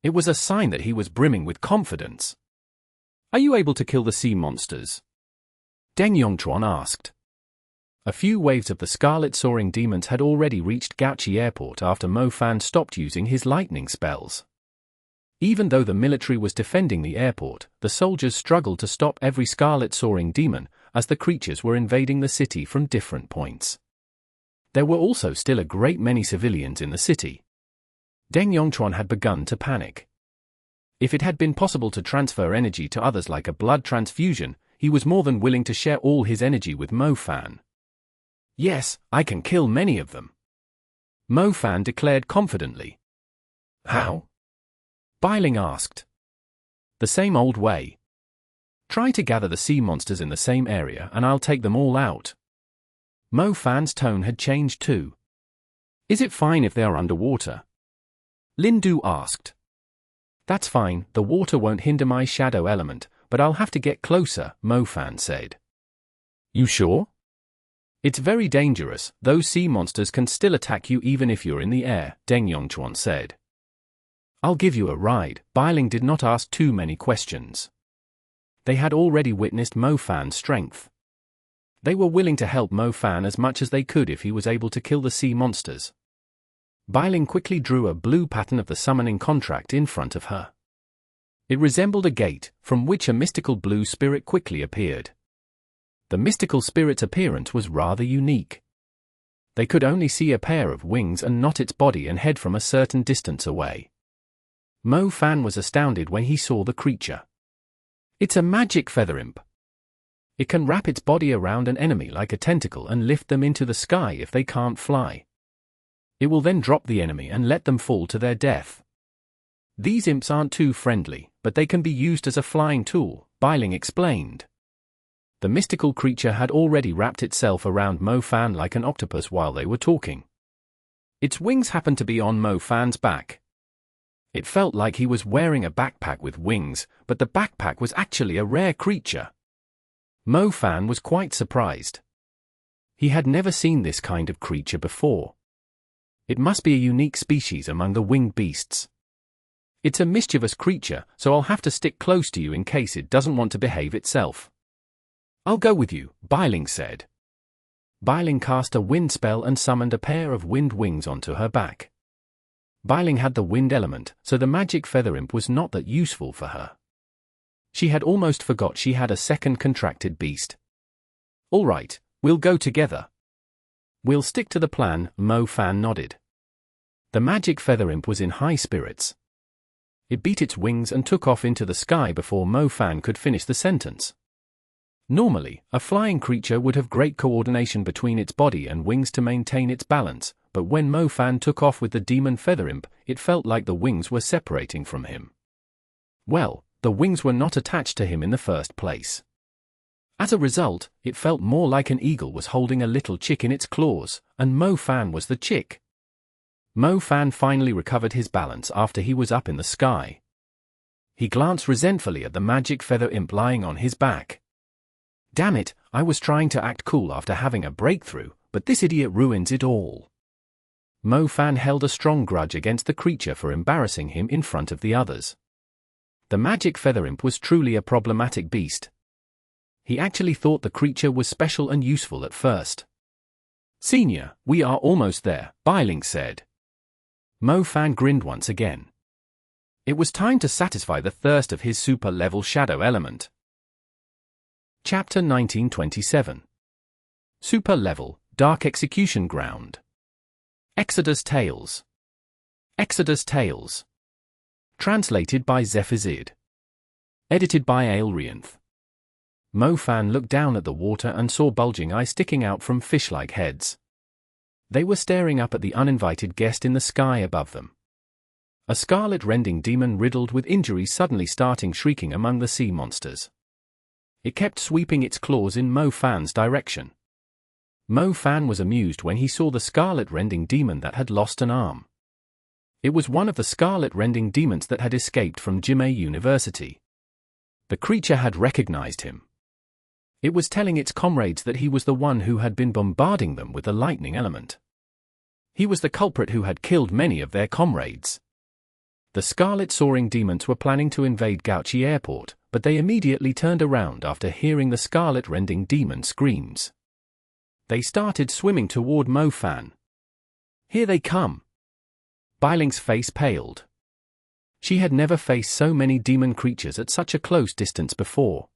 It was a sign that he was brimming with confidence. Are you able to kill the sea monsters? Deng Yongchuan asked. A few waves of the Scarlet Soaring demons had already reached Gauchi Airport after Mo-Fan stopped using his lightning spells. Even though the military was defending the airport, the soldiers struggled to stop every Scarlet Soaring demon, as the creatures were invading the city from different points. There were also still a great many civilians in the city. Deng Yongchuan had begun to panic. If it had been possible to transfer energy to others like a blood transfusion, he was more than willing to share all his energy with Mo-Fan. Yes, I can kill many of them. Mo-Fan declared confidently. How? Bailing asked. The same old way. Try to gather the sea monsters in the same area and I'll take them all out. Mo-Fan's tone had changed too. Is it fine if they are underwater? Lindu asked. That's fine, the water won't hinder my shadow element, but I'll have to get closer, Mo-Fan said. You sure? It's very dangerous, those sea monsters can still attack you even if you're in the air, Deng Yongchuan said. I'll give you a ride. Bailing did not ask too many questions. They had already witnessed Mo-Fan's strength. They were willing to help Mo-Fan as much as they could if he was able to kill the sea monsters. Bailing quickly drew a blue pattern of the summoning contract in front of her. It resembled a gate, from which a mystical blue spirit quickly appeared. The mystical spirit's appearance was rather unique. They could only see a pair of wings and not its body and head from a certain distance away. Mo-Fan was astounded when he saw the creature. It's a magic feather imp. It can wrap its body around an enemy like a tentacle and lift them into the sky if they can't fly. It will then drop the enemy and let them fall to their death. These imps aren't too friendly, but they can be used as a flying tool, Bailing explained. The mystical creature had already wrapped itself around Mo-Fan like an octopus while they were talking. Its wings happened to be on Mo Fan's back. It felt like he was wearing a backpack with wings, but the backpack was actually a rare creature. Mo Fan was quite surprised. He had never seen this kind of creature before. It must be a unique species among the winged beasts. It's a mischievous creature, so I'll have to stick close to you in case it doesn't want to behave itself. I'll go with you, Biling said. Biling cast a wind spell and summoned a pair of wind wings onto her back. Biling had the wind element, so the magic feather imp was not that useful for her. She had almost forgot she had a second contracted beast. All right, we'll go together. We'll stick to the plan, Mo Fan nodded. The magic feather imp was in high spirits. It beat its wings and took off into the sky before Mo Fan could finish the sentence. Normally, a flying creature would have great coordination between its body and wings to maintain its balance, but when Mo Fan took off with the demon feather imp, it felt like the wings were separating from him. Well, the wings were not attached to him in the first place. As a result, it felt more like an eagle was holding a little chick in its claws, and Mo Fan was the chick. Mo Fan finally recovered his balance after he was up in the sky. He glanced resentfully at the magic feather imp lying on his back. Damn it, I was trying to act cool after having a breakthrough, but this idiot ruins it all. Mo Fan held a strong grudge against the creature for embarrassing him in front of the others. The magic feather imp was truly a problematic beast. He actually thought the creature was special and useful at first. Senior, we are almost there, Biling said. Mo Fan grinned once again. It was time to satisfy the thirst of his super-level shadow element. Chapter 1927. Super-level, Dark Execution Ground. Exodus Tales. Exodus Tales. Translated by Zephazid. Edited by Aelrianth. Mo Fan looked down at the water and saw bulging eyes sticking out from fish-like heads. They were staring up at the uninvited guest in the sky above them. A scarlet rending demon riddled with injuries suddenly starting shrieking among the sea monsters. It kept sweeping its claws in Mo Fan's direction. Mo Fan was amused when he saw the scarlet rending demon that had lost an arm. It was one of the scarlet rending demons that had escaped from Jimei University. The creature had recognized him. It was telling its comrades that he was the one who had been bombarding them with the lightning element. He was the culprit who had killed many of their comrades. The Scarlet Soaring demons were planning to invade Gauchi Airport, but they immediately turned around after hearing the Scarlet Rending demon screams. They started swimming toward Mo Fan. Here they come. Biling's face paled. She had never faced so many demon creatures at such a close distance before.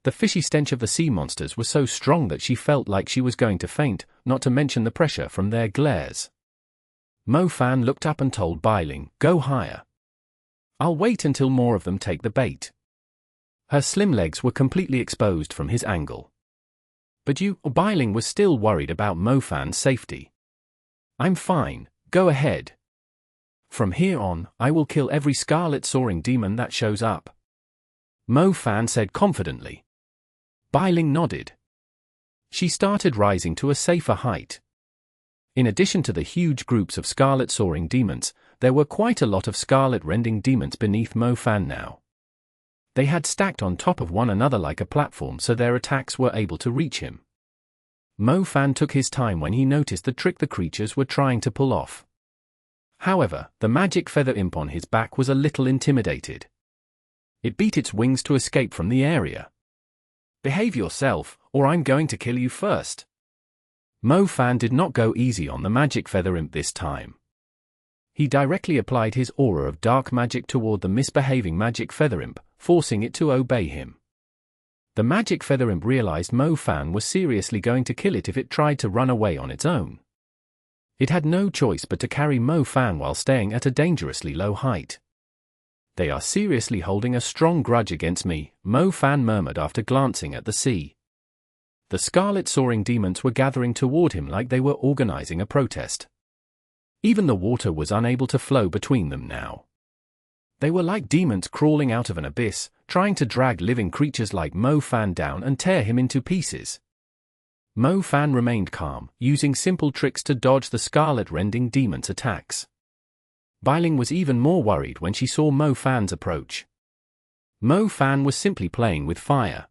The fishy stench of the sea monsters was so strong that she felt like she was going to faint, not to mention the pressure from their glares. Mo Fan looked up and told Biling, "Go higher. I'll wait until more of them take the bait." Her slim legs were completely exposed from his angle. But Biling was still worried about Mo Fan's safety. "I'm fine, go ahead. From here on, I will kill every Scarlet Soaring demon that shows up," Mo Fan said confidently. Biling nodded. She started rising to a safer height. In addition to the huge groups of Scarlet Soaring demons, there were quite a lot of Scarlet Rending demons beneath Mo Fan now. They had stacked on top of one another like a platform so their attacks were able to reach him. Mo Fan took his time when he noticed the trick the creatures were trying to pull off. However, the magic feather imp on his back was a little intimidated. It beat its wings to escape from the area. "Behave yourself, or I'm going to kill you first." Mo Fan did not go easy on the magic feather imp this time. He directly applied his aura of dark magic toward the misbehaving magic feather imp, forcing it to obey him. The magic feather imp realized Mo Fan was seriously going to kill it if it tried to run away on its own. It had no choice but to carry Mo Fan while staying at a dangerously low height. "They are seriously holding a strong grudge against me," Mo Fan murmured after glancing at the sea. The Scarlet Soaring demons were gathering toward him like they were organizing a protest. Even the water was unable to flow between them now. They were like demons crawling out of an abyss, trying to drag living creatures like Mo Fan down and tear him into pieces. Mo Fan remained calm, using simple tricks to dodge the Scarlet Rending Demon's attacks. Bailing was even more worried when she saw Mo Fan's approach. Mo Fan was simply playing with fire.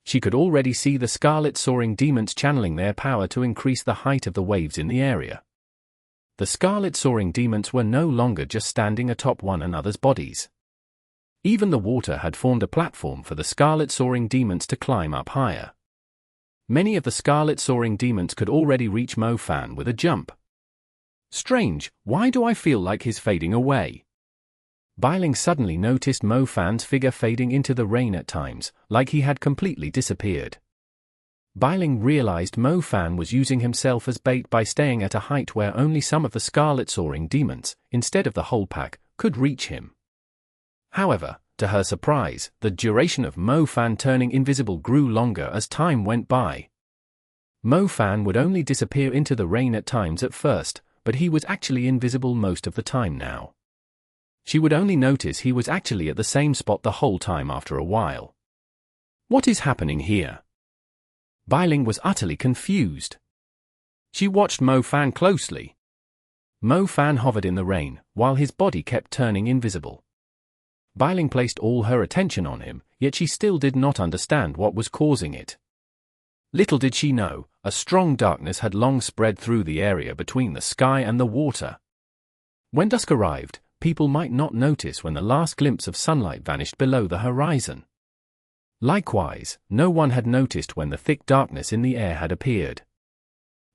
She could already see the Scarlet Soaring Demons channeling their power to increase the height of the waves in the area. The Scarlet Soaring Demons were no longer just standing atop one another's bodies. Even the water had formed a platform for the Scarlet Soaring Demons to climb up higher. Many of the Scarlet Soaring Demons could already reach Mo Fan with a jump. Strange, why do I feel like he's fading away? Bailing suddenly noticed Mo Fan's figure fading into the rain at times, like he had completely disappeared. Bailing realized Mo Fan was using himself as bait by staying at a height where only some of the Scarlet Soaring Demons, instead of the whole pack, could reach him. However, to her surprise, the duration of Mo Fan turning invisible grew longer as time went by. Mo Fan would only disappear into the rain at times at first, but he was actually invisible most of the time now. She would only notice he was actually at the same spot the whole time after a while. What is happening here? Bailing was utterly confused. She watched Mo Fan closely. Mo Fan hovered in the rain, while his body kept turning invisible. Bailing placed all her attention on him, yet she still did not understand what was causing it. Little did she know, a strong darkness had long spread through the area between the sky and the water. When dusk arrived, people might not notice when the last glimpse of sunlight vanished below the horizon. Likewise, no one had noticed when the thick darkness in the air had appeared.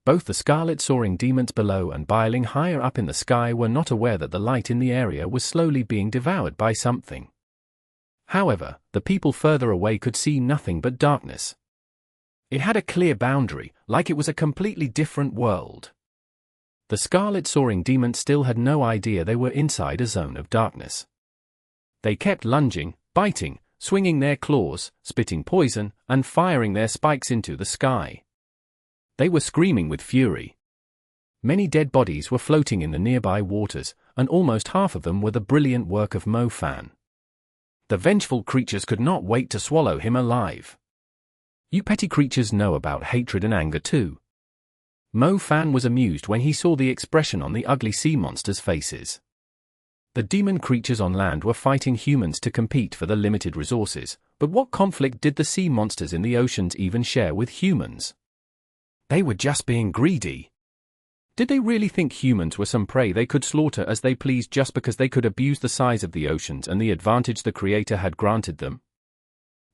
Both the Scarlet Soaring Demons below and Bailing higher up in the sky were not aware that the light in the area was slowly being devoured by something. However, the people further away could see nothing but darkness. It had a clear boundary, like it was a completely different world. The Scarlet Soaring Demons still had no idea they were inside a zone of darkness. They kept lunging, biting, swinging their claws, spitting poison, and firing their spikes into the sky. They were screaming with fury. Many dead bodies were floating in the nearby waters, and almost half of them were the brilliant work of Mo Fan. The vengeful creatures could not wait to swallow him alive. You petty creatures know about hatred and anger too. Mo Fan was amused when he saw the expression on the ugly sea monsters' faces. The demon creatures on land were fighting humans to compete for the limited resources, but what conflict did the sea monsters in the oceans even share with humans? They were just being greedy. Did they really think humans were some prey they could slaughter as they pleased just because they could abuse the size of the oceans and the advantage the Creator had granted them?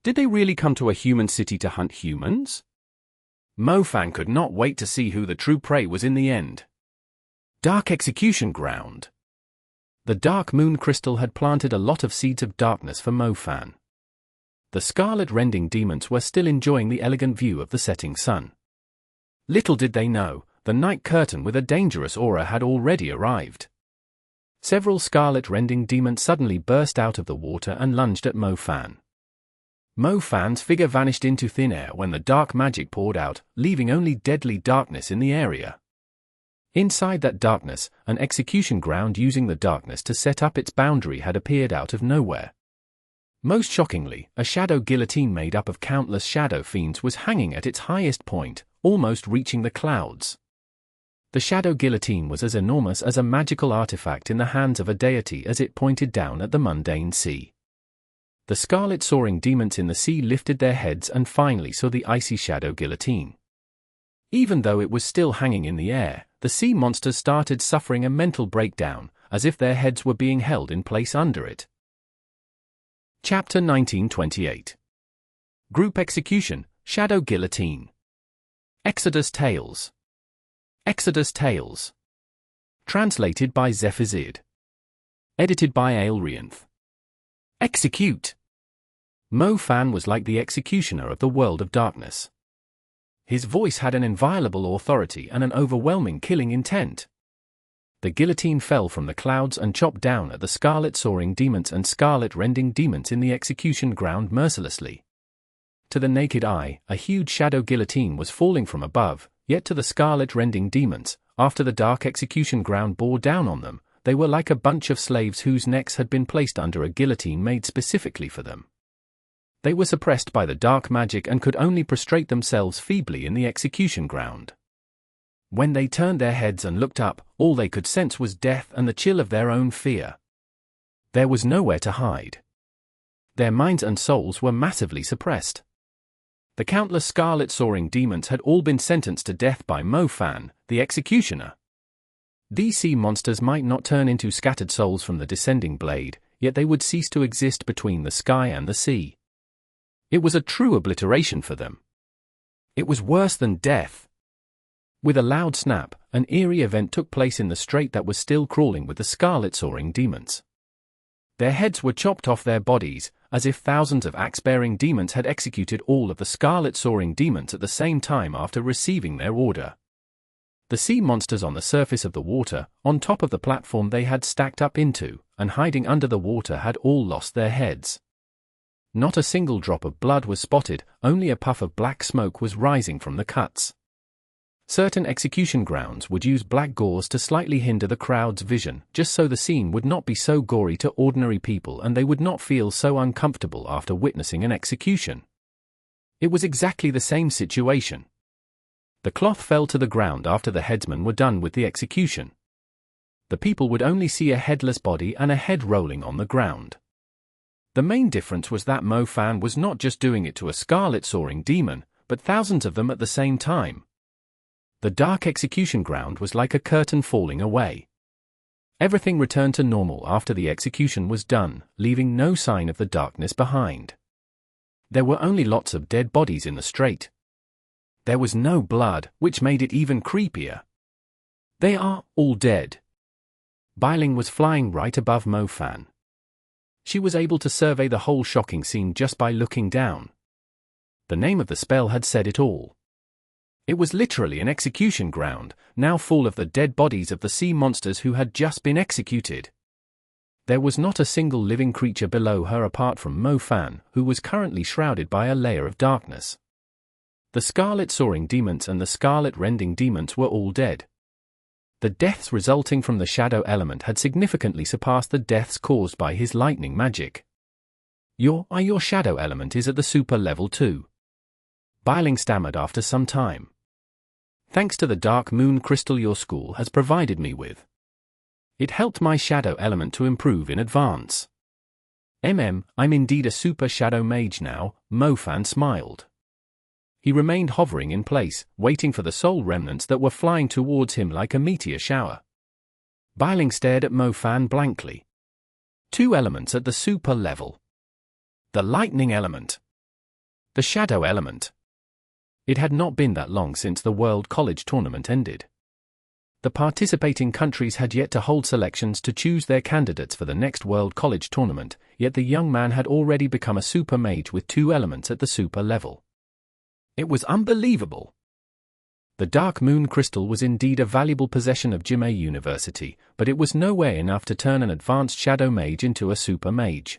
Did they really come to a human city to hunt humans? Mo Fan could not wait to see who the true prey was in the end. Dark Execution Ground. The Dark Moon Crystal had planted a lot of seeds of darkness for Mo Fan. The Scarlet Rending Demons were still enjoying the elegant view of the setting sun. Little did they know, the night curtain with a dangerous aura had already arrived. Several Scarlet Rending Demons suddenly burst out of the water and lunged at Mo Fan. Mo Fan's figure vanished into thin air when the dark magic poured out, leaving only deadly darkness in the area. Inside that darkness, an execution ground using the darkness to set up its boundary had appeared out of nowhere. Most shockingly, a shadow guillotine made up of countless shadow fiends was hanging at its highest point, almost reaching the clouds. The shadow guillotine was as enormous as a magical artifact in the hands of a deity as it pointed down at the mundane sea. The Scarlet Soaring Demons in the sea lifted their heads and finally saw the icy shadow guillotine. Even though it was still hanging in the air, the sea monsters started suffering a mental breakdown, as if their heads were being held in place under it. Chapter 1928. Group Execution, Shadow Guillotine. Exodus Tales. Exodus Tales. Translated by Zephazid. Edited by Aelrianth. Execute! Mo Fan was like the executioner of the world of darkness. His voice had an inviolable authority and an overwhelming killing intent. The guillotine fell from the clouds and chopped down at the Scarlet Soaring Demons and Scarlet Rending Demons in the execution ground mercilessly. To the naked eye, a huge shadow guillotine was falling from above, yet to the Scarlet Rending Demons, after the dark execution ground bore down on them, they were like a bunch of slaves whose necks had been placed under a guillotine made specifically for them. They were suppressed by the dark magic and could only prostrate themselves feebly in the execution ground. When they turned their heads and looked up, all they could sense was death and the chill of their own fear. There was nowhere to hide. Their minds and souls were massively suppressed. The countless Scarlet Soaring demons had all been sentenced to death by Mo-Fan, the executioner. These sea monsters might not turn into scattered souls from the descending blade, yet they would cease to exist between the sky and the sea. It was a true obliteration for them. It was worse than death. With a loud snap, an eerie event took place in the strait that was still crawling with the Scarlet Soaring demons. Their heads were chopped off their bodies, as if thousands of axe-bearing demons had executed all of the Scarlet Soaring demons at the same time after receiving their order. The sea monsters on the surface of the water, on top of the platform they had stacked up into, and hiding under the water had all lost their heads. Not a single drop of blood was spotted, only a puff of black smoke was rising from the cuts. Certain execution grounds would use black gauze to slightly hinder the crowd's vision, just so the scene would not be so gory to ordinary people and they would not feel so uncomfortable after witnessing an execution. It was exactly the same situation. The cloth fell to the ground after the headsmen were done with the execution. The people would only see a headless body and a head rolling on the ground. The main difference was that Mo-Fan was not just doing it to a Scarlet Soaring demon, but thousands of them at the same time. The dark execution ground was like a curtain falling away. Everything returned to normal after the execution was done, leaving no sign of the darkness behind. There were only lots of dead bodies in the strait. There was no blood, which made it even creepier. They are all dead. Biling was flying right above Mo-Fan. She was able to survey the whole shocking scene just by looking down. The name of the spell had said it all. It was literally an execution ground, now full of the dead bodies of the sea monsters who had just been executed. There was not a single living creature below her apart from Mo-Fan, who was currently shrouded by a layer of darkness. The Scarlet Soaring demons and the Scarlet Rending demons were all dead. The deaths resulting from the shadow element had significantly surpassed the deaths caused by his lightning magic. Your shadow element is at the super level 2. Biling stammered after some time. Thanks to the dark moon crystal your school has provided me with. It helped my shadow element to improve in advance. I'm indeed a super shadow mage now, Mo-Fan smiled. He remained hovering in place, waiting for the soul remnants that were flying towards him like a meteor shower. Biling stared at Mo-Fan blankly. 2 elements at the super level. The lightning element. The shadow element. It had not been that long since the World College Tournament ended. The participating countries had yet to hold selections to choose their candidates for the next World College Tournament, yet the young man had already become a super mage with 2 elements at the super level. It was unbelievable. The Dark Moon Crystal was indeed a valuable possession of Jimei University, but it was nowhere enough to turn an advanced shadow mage into a super mage.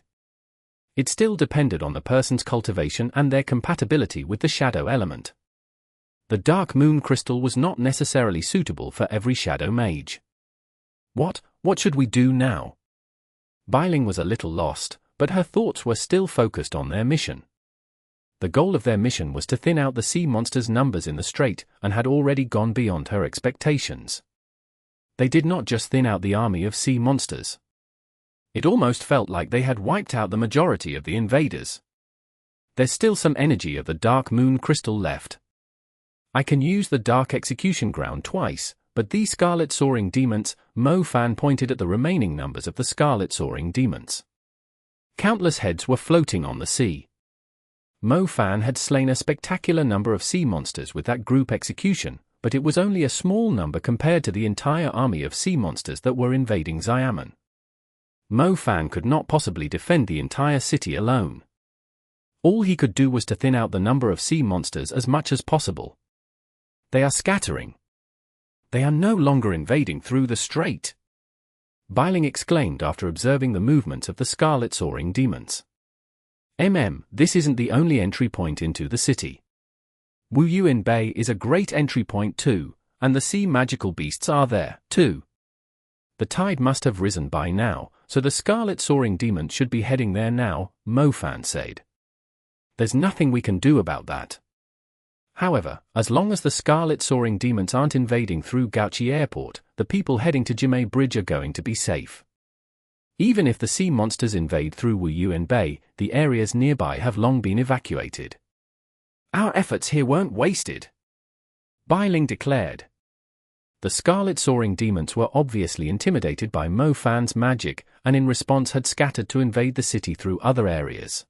It still depended on the person's cultivation and their compatibility with the shadow element. The Dark Moon Crystal was not necessarily suitable for every shadow mage. What should we do now? Biling was a little lost, but her thoughts were still focused on their mission. The goal of their mission was to thin out the sea monsters' numbers in the strait, and had already gone beyond her expectations. They did not just thin out the army of sea monsters. It almost felt like they had wiped out the majority of the invaders. There's still some energy of the Dark Moon Crystal left. I can use the Dark Execution Ground twice, but these Scarlet Soaring demons, Mo-Fan pointed at the remaining numbers of the Scarlet Soaring demons. Countless heads were floating on the sea. Mo-Fan had slain a spectacular number of sea monsters with that group execution, but it was only a small number compared to the entire army of sea monsters that were invading Xiamen. Mo-Fan could not possibly defend the entire city alone. All he could do was to thin out the number of sea monsters as much as possible. They are scattering. They are no longer invading through the strait. Biling exclaimed after observing the movements of the Scarlet Soaring demons. This isn't the only entry point into the city. Wu Yuan Bay is a great entry point too, and the sea magical beasts are there, too. The tide must have risen by now, so the Scarlet Soaring demons should be heading there now, Mo-Fan said. There's nothing we can do about that. However, as long as the Scarlet Soaring demons aren't invading through Gauchi Airport, the people heading to Jimei Bridge are going to be safe. Even if the sea monsters invade through Wuyuan Bay, the areas nearby have long been evacuated. Our efforts here weren't wasted, Bailing declared. The Scarlet Soaring demons were obviously intimidated by Mo Fan's magic, and in response had scattered to invade the city through other areas.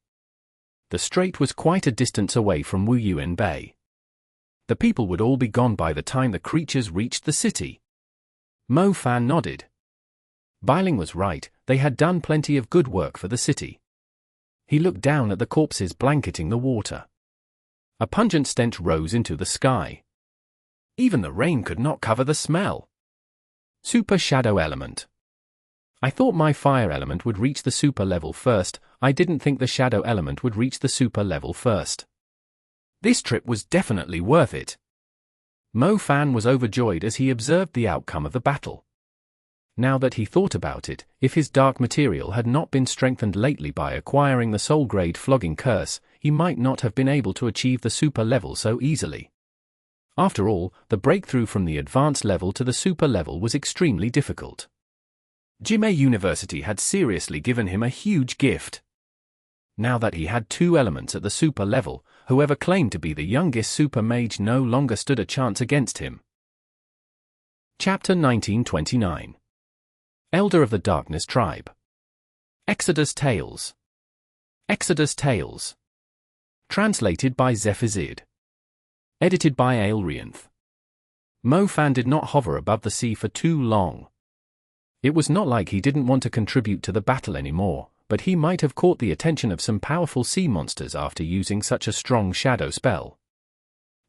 The strait was quite a distance away from Wuyuan Bay. The people would all be gone by the time the creatures reached the city. Mo Fan nodded. Bailing was right, they had done plenty of good work for the city. He looked down at the corpses blanketing the water. A pungent stench rose into the sky. Even the rain could not cover the smell. Super Shadow Element. I thought my fire element would reach the super level first, I didn't think the shadow element would reach the super level first. This trip was definitely worth it. Mo Fan was overjoyed as he observed the outcome of the battle. Now that he thought about it, if his dark material had not been strengthened lately by acquiring the soul-grade flogging curse, he might not have been able to achieve the super level so easily. After all, the breakthrough from the advanced level to the super level was extremely difficult. Jimei University had seriously given him a huge gift. Now that he had 2 elements at the super level, whoever claimed to be the youngest super mage no longer stood a chance against him. Chapter 1929. Elder of the Darkness Tribe. Exodus Tales. Exodus Tales. Translated by Zephizid. Edited by Aelrianth. Mo Fan did not hover above the sea for too long. It was not like he didn't want to contribute to the battle anymore, but he might have caught the attention of some powerful sea monsters after using such a strong shadow spell.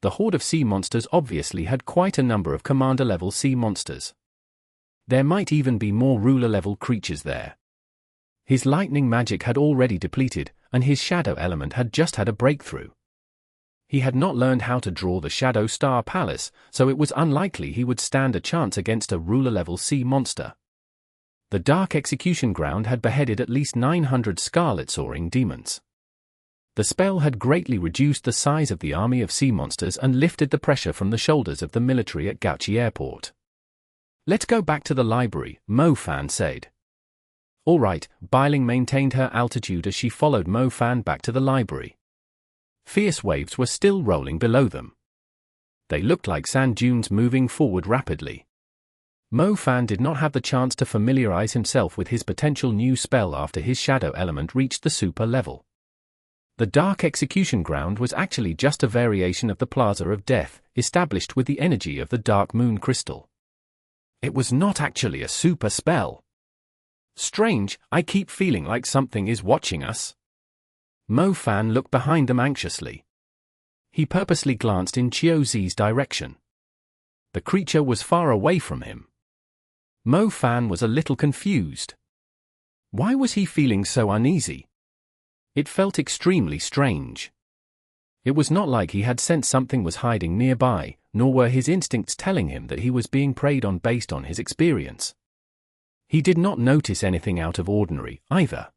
The horde of sea monsters obviously had quite a number of commander-level sea monsters. There might even be more ruler-level creatures there. His lightning magic had already depleted, and his shadow element had just had a breakthrough. He had not learned how to draw the Shadow Star Palace, so it was unlikely he would stand a chance against a ruler-level sea monster. The Dark Execution Ground had beheaded at least 900 Scarlet Soaring demons. The spell had greatly reduced the size of the army of sea monsters and lifted the pressure from the shoulders of the military at Gauchi Airport. "Let's go back to the library," Mo Fan said. All right, Bailing maintained her altitude as she followed Mo Fan back to the library. Fierce waves were still rolling below them. They looked like sand dunes moving forward rapidly. Mo Fan did not have the chance to familiarize himself with his potential new spell after his shadow element reached the super level. The Dark Execution Ground was actually just a variation of the Plaza of Death, established with the energy of the Dark Moon Crystal. It was not actually a super spell. Strange, I keep feeling like something is watching us. Mo Fan looked behind them anxiously. He purposely glanced in Chiu Zi's direction. The creature was far away from him. Mo Fan was a little confused. Why was he feeling so uneasy? It felt extremely strange. It was not like he had sensed something was hiding nearby, nor were his instincts telling him that he was being preyed on based on his experience. He did not notice anything out of ordinary, either.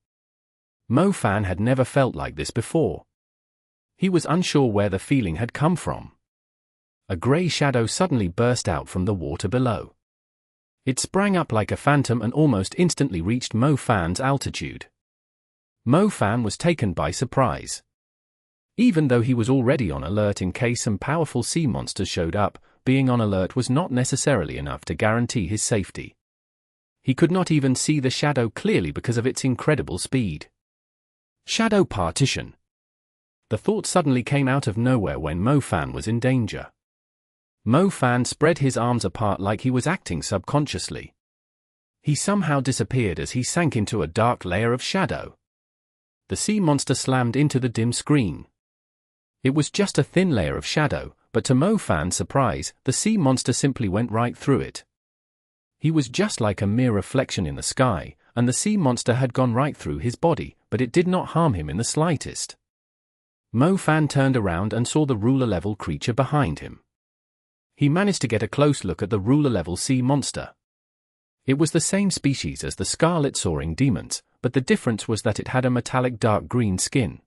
Mo Fan had never felt like this before. He was unsure where the feeling had come from. A grey shadow suddenly burst out from the water below. It sprang up like a phantom and almost instantly reached Mo Fan's altitude. Mo Fan was taken by surprise. Even though he was already on alert in case some powerful sea monsters showed up, being on alert was not necessarily enough to guarantee his safety. He could not even see the shadow clearly because of its incredible speed. Shadow partition. The thought suddenly came out of nowhere when Mo Fan was in danger. Mo Fan spread his arms apart like he was acting subconsciously. He somehow disappeared as he sank into a dark layer of shadow. The sea monster slammed into the dim screen. It was just a thin layer of shadow, but to Mo Fan's surprise, the sea monster simply went right through it. He was just like a mere reflection in the sky, and the sea monster had gone right through his body, but it did not harm him in the slightest. Mo Fan turned around and saw the ruler-level creature behind him. He managed to get a close look at the ruler-level sea monster. It was the same species as the Scarlet Soaring demons, but the difference was that it had a metallic dark green skin.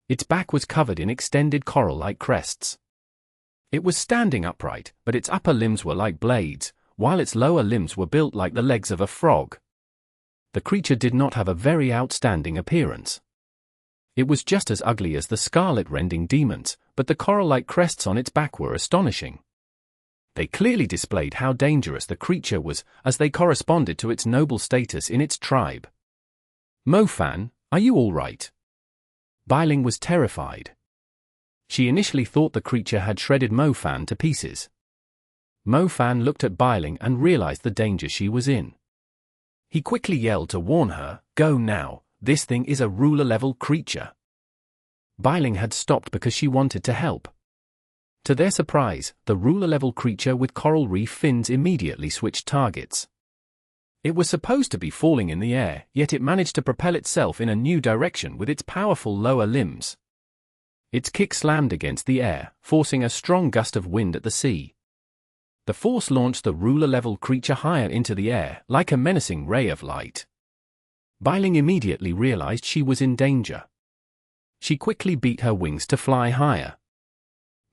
Its back was covered in extended coral-like crests. It was standing upright, but its upper limbs were like blades, while its lower limbs were built like the legs of a frog. The creature did not have a very outstanding appearance. It was just as ugly as the Scarlet rending demons, but the coral-like crests on its back were astonishing. They clearly displayed how dangerous the creature was, as they corresponded to its noble status in its tribe. "Mofan, are you all right?" Biling was terrified. She initially thought the creature had shredded Mofan to pieces. Mofan looked at Biling and realized the danger she was in. He quickly yelled to warn her, "Go now, this thing is a ruler-level creature." Biling had stopped because she wanted to help. To their surprise, the ruler-level creature with coral reef fins immediately switched targets. It was supposed to be falling in the air, yet it managed to propel itself in a new direction with its powerful lower limbs. Its kick slammed against the air, forcing a strong gust of wind at the sea. The force launched the ruler-level creature higher into the air, like a menacing ray of light. Biling immediately realized she was in danger. She quickly beat her wings to fly higher.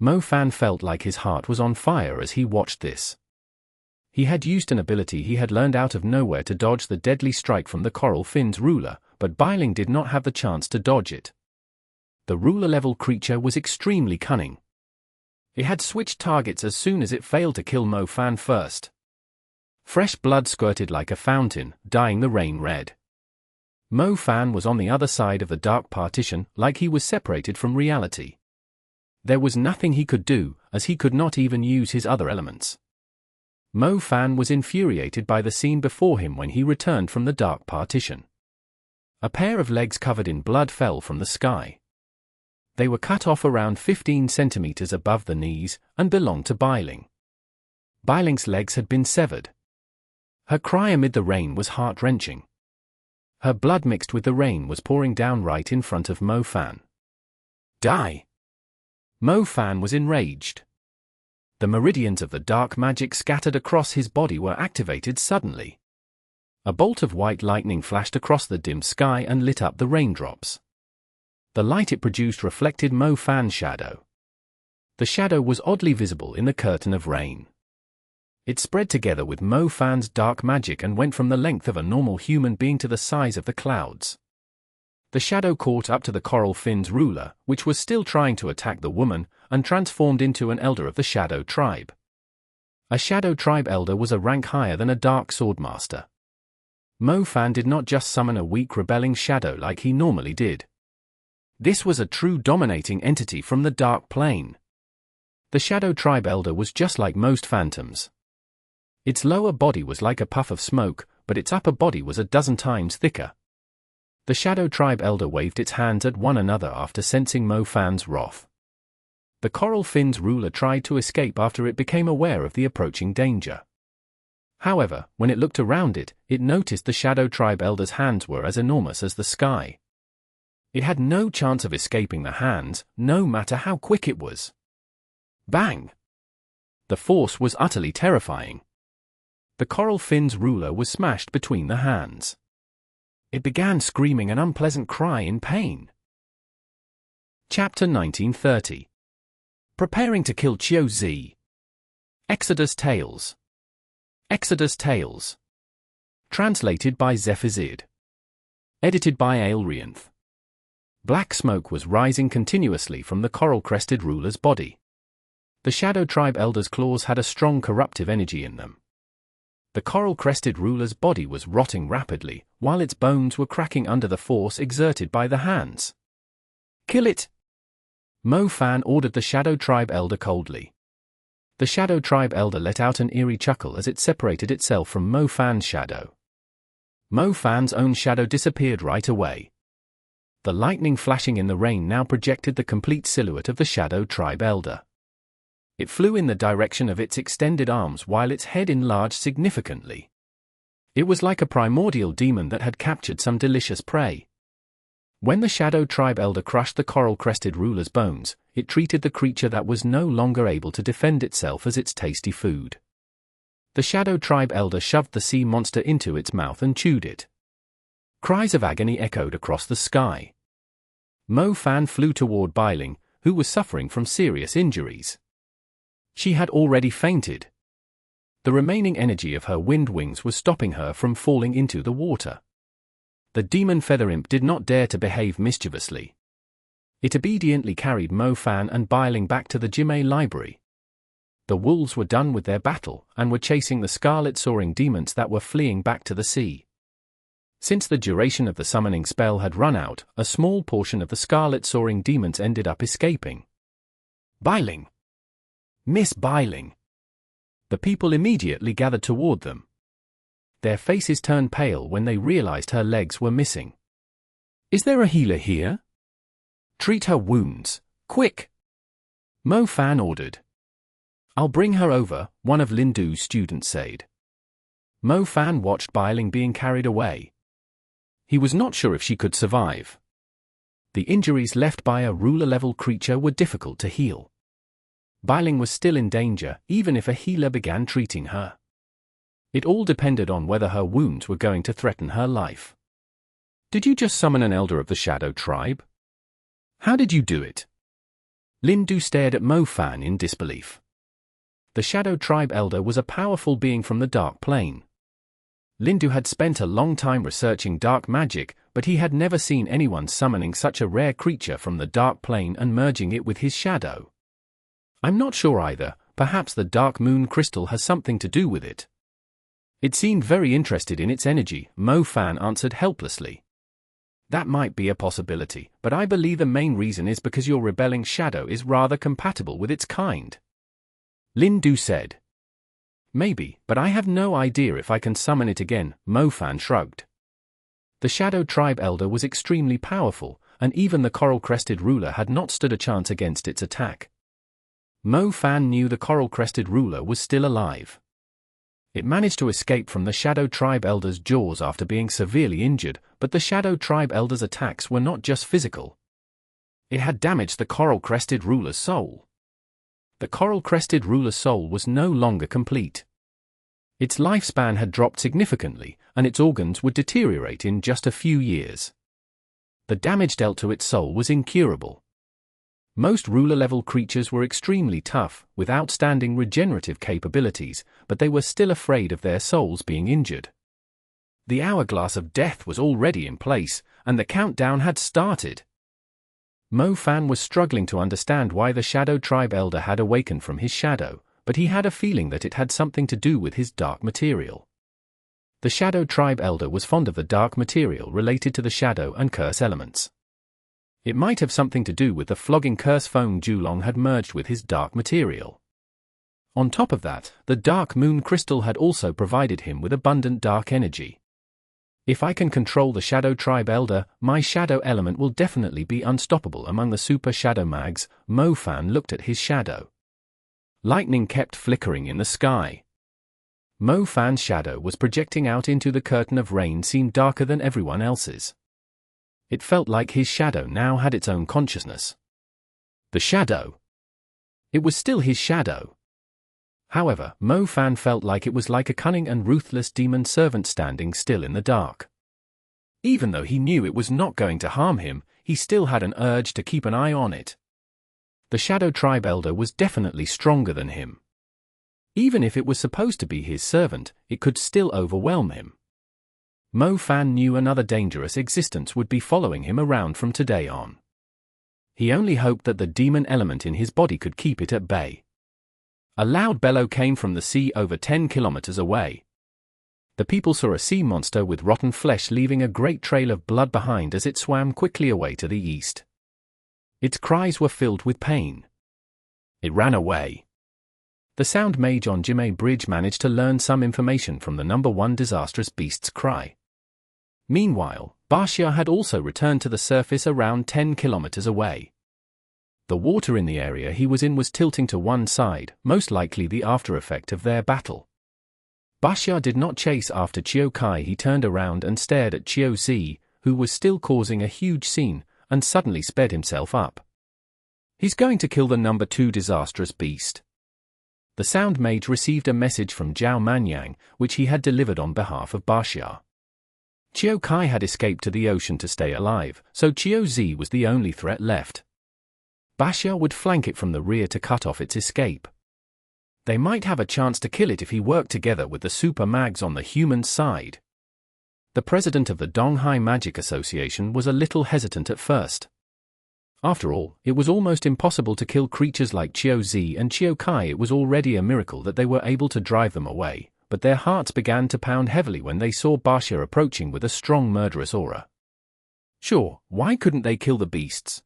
Mofan felt like his heart was on fire as he watched this. He had used an ability he had learned out of nowhere to dodge the deadly strike from the coral fin's ruler, but Biling did not have the chance to dodge it. The ruler-level creature was extremely cunning. It had switched targets as soon as it failed to kill Mofan first. Fresh blood squirted like a fountain, dyeing the rain red. Mofan was on the other side of the dark partition, like he was separated from reality. There was nothing he could do, as he could not even use his other elements. Mofan was infuriated by the scene before him when he returned from the dark partition. A pair of legs covered in blood fell from the sky. They were cut off around 15 centimeters above the knees, and belonged to Biling. Biling's legs had been severed. Her cry amid the rain was heart-wrenching. Her blood mixed with the rain was pouring down right in front of Mofan. "Die!" Mofan was enraged. The meridians of the dark magic scattered across his body were activated suddenly. A bolt of white lightning flashed across the dim sky and lit up the raindrops. The light it produced reflected Mofan's shadow. The shadow was oddly visible in the curtain of rain. It spread together with Mofan's dark magic and went from the length of a normal human being to the size of the clouds. The shadow caught up to the coral fin's ruler, which was still trying to attack the woman, and transformed into an elder of the Shadow Tribe. A Shadow Tribe elder was a rank higher than a Dark Swordmaster. Mofan did not just summon a weak rebelling shadow like he normally did. This was a true dominating entity from the Dark Plane. The Shadow Tribe elder was just like most phantoms. Its lower body was like a puff of smoke, but its upper body was a dozen times thicker. The Shadow Tribe elder waved its hands at one another after sensing Mofan's wrath. The coral fin's ruler tried to escape after it became aware of the approaching danger. However, when it looked around it, it noticed the Shadow Tribe elder's hands were as enormous as the sky. It had no chance of escaping the hands, no matter how quick it was. Bang! The force was utterly terrifying. The coral fin's ruler was smashed between the hands. It began screaming an unpleasant cry in pain. Chapter 1930. Preparing to kill Chiu Zi. Exodus Tales. Exodus Tales. Translated by Zephizid. Edited by Aelrianth. Black smoke was rising continuously from the coral-crested ruler's body. The Shadow Tribe elder's claws had a strong corruptive energy in them. The coral-crested ruler's body was rotting rapidly, while its bones were cracking under the force exerted by the hands. "Kill it!" Mofan ordered the Shadow Tribe elder coldly. The Shadow Tribe elder let out an eerie chuckle as it separated itself from Mofan's shadow. Mofan's own shadow disappeared right away. The lightning flashing in the rain now projected the complete silhouette of the Shadow Tribe elder. It flew in the direction of its extended arms while its head enlarged significantly. It was like a primordial demon that had captured some delicious prey. When the Shadow Tribe elder crushed the coral-crested ruler's bones, it treated the creature that was no longer able to defend itself as its tasty food. The Shadow Tribe elder shoved the sea monster into its mouth and chewed it. Cries of agony echoed across the sky. Mo Fan flew toward Bailing, who was suffering from serious injuries. She had already fainted. The remaining energy of her wind wings was stopping her from falling into the water. The demon feather imp did not dare to behave mischievously. It obediently carried Mo Fan and Bailing back to the Jime library. The wolves were done with their battle and were chasing the Scarlet Soaring demons that were fleeing back to the sea. Since the duration of the summoning spell had run out, a small portion of the Scarlet Soaring demons ended up escaping. Bailing! Miss Bailing! The people immediately gathered toward them. Their faces turned pale when they realized her legs were missing. Is there a healer here? Treat her wounds, quick! Mo Fan ordered. I'll bring her over, one of Lindu's students said. Mo Fan watched Bailing being carried away. He was not sure if she could survive. The injuries left by a ruler-level creature were difficult to heal. Bailing was still in danger, even if a healer began treating her. It all depended on whether her wounds were going to threaten her life. Did you just summon an elder of the Shadow Tribe? How did you do it? Lindu stared at Mo Fan in disbelief. The Shadow Tribe elder was a powerful being from the Dark Plane. Lindu had spent a long time researching dark magic, but he had never seen anyone summoning such a rare creature from the Dark Plane and merging it with his shadow. I'm not sure either, perhaps the Dark Moon Crystal has something to do with it. It seemed very interested in its energy, Mo Fan answered helplessly. That might be a possibility, but I believe the main reason is because your rebelling shadow is rather compatible with its kind. Lindu said. Maybe, but I have no idea if I can summon it again, Mo Fan shrugged. The Shadow Tribe Elder was extremely powerful, and even the coral-crested ruler had not stood a chance against its attack. Mo Fan knew the coral-crested ruler was still alive. It managed to escape from the Shadow Tribe Elder's jaws after being severely injured, but the Shadow Tribe Elder's attacks were not just physical. It had damaged the coral-crested ruler's soul. The coral-crested ruler's soul was no longer complete. Its lifespan had dropped significantly, and its organs would deteriorate in just a few years. The damage dealt to its soul was incurable. Most ruler-level creatures were extremely tough, with outstanding regenerative capabilities, but they were still afraid of their souls being injured. The hourglass of death was already in place, and the countdown had started. Mo Fan was struggling to understand why the Shadow Tribe Elder had awakened from his shadow, but he had a feeling that it had something to do with his dark material. The Shadow Tribe Elder was fond of the dark material related to the shadow and curse elements. It might have something to do with the flogging curse Feng Julong had merged with his dark material. On top of that, the Dark Moon Crystal had also provided him with abundant dark energy. If I can control the Shadow Tribe Elder, my shadow element will definitely be unstoppable among the Super Shadow Mags. Mo Fan looked at his shadow. Lightning kept flickering in the sky. Mo Fan's shadow was projecting out into the curtain of rain seemed darker than everyone else's. It felt like his shadow now had its own consciousness. The shadow. It was still his shadow. However, Mo Fan felt like it was like a cunning and ruthless demon servant standing still in the dark. Even though he knew it was not going to harm him, he still had an urge to keep an eye on it. The Shadow Tribe Elder was definitely stronger than him. Even if it was supposed to be his servant, it could still overwhelm him. Mo Fan knew another dangerous existence would be following him around from today on. He only hoped that the demon element in his body could keep it at bay. A loud bellow came from the sea over 10 kilometers away. The people saw a sea monster with rotten flesh leaving a great trail of blood behind as it swam quickly away to the east. Its cries were filled with pain. It ran away. The sound mage on Jime Bridge managed to learn some information from the number 1 disastrous beast's cry. Meanwhile, Baxia had also returned to the surface around 10 kilometers away. The water in the area he was in was tilting to one side, most likely the after-effect of their battle. Baxia did not chase after Chiu Kai. He turned around and stared at Chiu Zi, who was still causing a huge scene, and suddenly sped himself up. He's going to kill the number 2 disastrous beast. The sound mage received a message from Zhao Manyang, which he had delivered on behalf of Baxia. Chiao Kai had escaped to the ocean to stay alive, so Chiao Z was the only threat left. Baxia would flank it from the rear to cut off its escape. They might have a chance to kill it if he worked together with the super mags on the human side. The president of the Donghai Magic Association was a little hesitant at first. After all, it was almost impossible to kill creatures like Chiao Z and Chiao Kai. It was already a miracle that they were able to drive them away, but their hearts began to pound heavily when they saw Baxia approaching with a strong murderous aura. Sure, why couldn't they kill the beasts?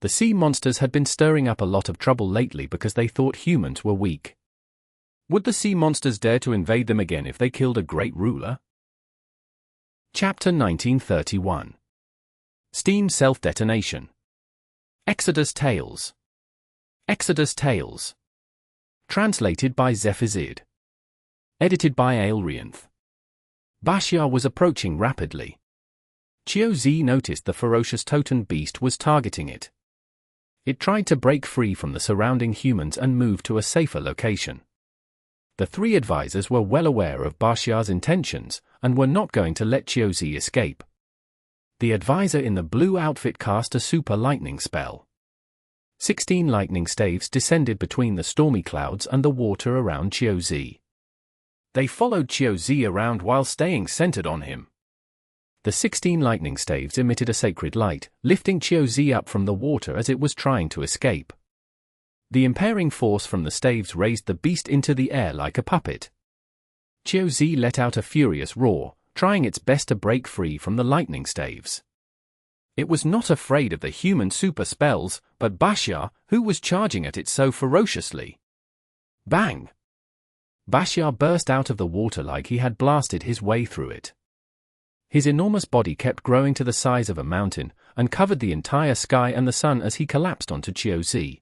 The sea monsters had been stirring up a lot of trouble lately because they thought humans were weak. Would the sea monsters dare to invade them again if they killed a great ruler? Chapter 1931. Steam Self-Detonation. Exodus Tales. Exodus Tales. Translated by Zephazid. Edited by Aelrianth. Baxia was approaching rapidly. Chiao Z noticed the ferocious totem beast was targeting it. It tried to break free from the surrounding humans and move to a safer location. The three advisors were well aware of Baxia's intentions and were not going to let Chiao Z escape. The advisor in the blue outfit cast a super lightning spell. 16 lightning staves descended between the stormy clouds and the water around Chiao Z. They followed Chiao Z around while staying centered on him. The 16 lightning staves emitted a sacred light, lifting Chiao Z up from the water as it was trying to escape. The impairing force from the staves raised the beast into the air like a puppet. Chiao Z let out a furious roar, trying its best to break free from the lightning staves. It was not afraid of the human super spells, but Baxia, who was charging at it so ferociously. Bang! Baxia burst out of the water like he had blasted his way through it. His enormous body kept growing to the size of a mountain, and covered the entire sky and the sun as he collapsed onto Chiao Z.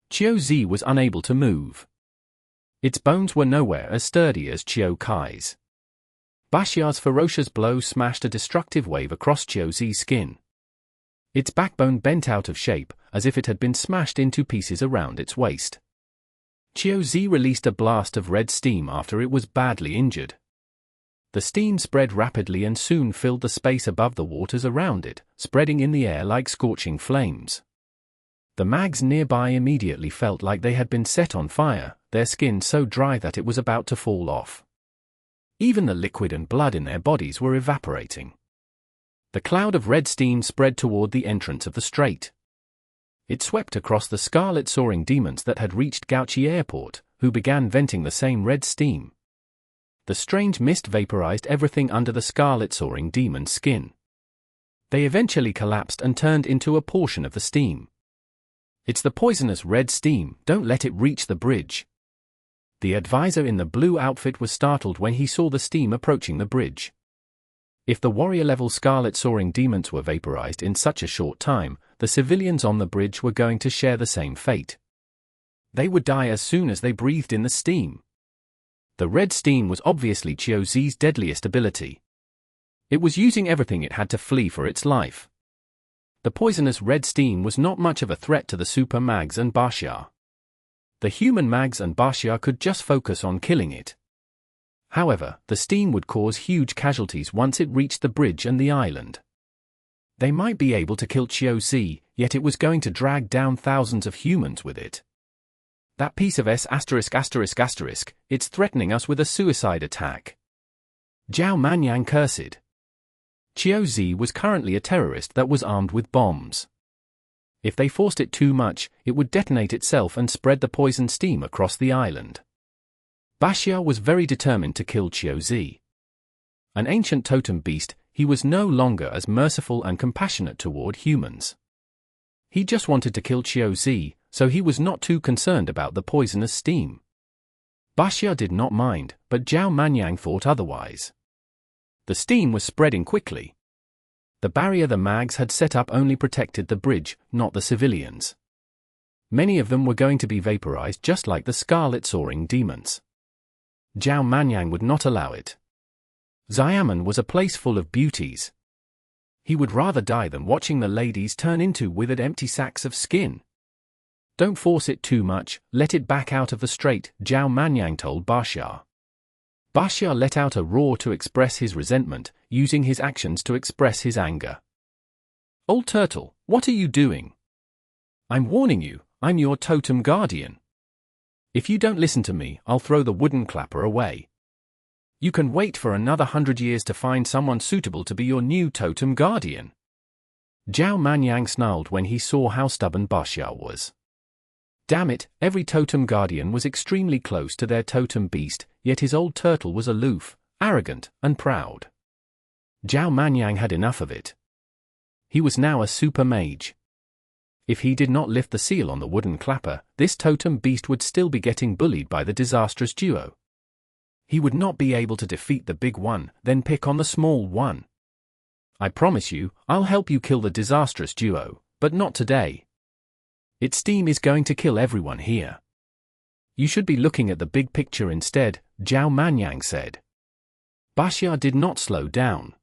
Chiao Z was unable to move. Its bones were nowhere as sturdy as Chiao Kai's. Baxia's ferocious blow smashed a destructive wave across Chiao Z's skin. Its backbone bent out of shape, as if it had been smashed into pieces around its waist. Chiao Z released a blast of red steam after it was badly injured. The steam spread rapidly and soon filled the space above the waters around it, spreading in the air like scorching flames. The mags nearby immediately felt like they had been set on fire, their skin so dry that it was about to fall off. Even the liquid and blood in their bodies were evaporating. The cloud of red steam spread toward the entrance of the strait. It swept across the Scarlet soaring demons that had reached Gauchi Airport, who began venting the same red steam. The strange mist vaporized everything under the Scarlet soaring demon's skin. They eventually collapsed and turned into a portion of the steam. It's the poisonous red steam, don't let it reach the bridge. The advisor in the blue outfit was startled when he saw the steam approaching the bridge. If the warrior-level Scarlet soaring demons were vaporized in such a short time, the civilians on the bridge were going to share the same fate. They would die as soon as they breathed in the steam. The red steam was obviously Chiao Z's deadliest ability. It was using everything it had to flee for its life. The poisonous red steam was not much of a threat to the super mags and Baxia. The human mags and Baxia could just focus on killing it. However, the steam would cause huge casualties once it reached the bridge and the island. They might be able to kill Chiao Z, yet it was going to drag down thousands of humans with it. That piece of S******, it's threatening us with a suicide attack. Zhao Manyang cursed. Chiao Z was currently a terrorist that was armed with bombs. If they forced it too much, it would detonate itself and spread the poison steam across the island. Baxia was very determined to kill Chiao Z. An ancient totem beast, he was no longer as merciful and compassionate toward humans. He just wanted to kill Chiao Z, so he was not too concerned about the poisonous steam. Baxia did not mind, but Zhao Manyang thought otherwise. The steam was spreading quickly. The barrier the mags had set up only protected the bridge, not the civilians. Many of them were going to be vaporized just like the Scarlet soaring demons. Zhao Manyang would not allow it. Xiamen was a place full of beauties. He would rather die than watching the ladies turn into withered empty sacks of skin. Don't force it too much, let it back out of the strait, Zhao Manyang told Baxia. Baxia let out a roar to express his resentment, using his actions to express his anger. "Old turtle, what are you doing? I'm warning you, I'm your totem guardian. If you don't listen to me, I'll throw the wooden clapper away. You can wait for another 100 years to find someone suitable to be your new totem guardian." Zhao Manyang snarled when he saw how stubborn Baxia was. Damn it, every totem guardian was extremely close to their totem beast, yet his old turtle was aloof, arrogant, and proud. Zhao Manyang had enough of it. He was now a super mage. If he did not lift the seal on the wooden clapper, this totem beast would still be getting bullied by the Disastrous Duo. He would not be able to defeat the big one, then pick on the small one. "I promise you, I'll help you kill the Disastrous Duo, but not today. Its steam is going to kill everyone here. You should be looking at the big picture instead," Zhao Manyang said. Baxia did not slow down.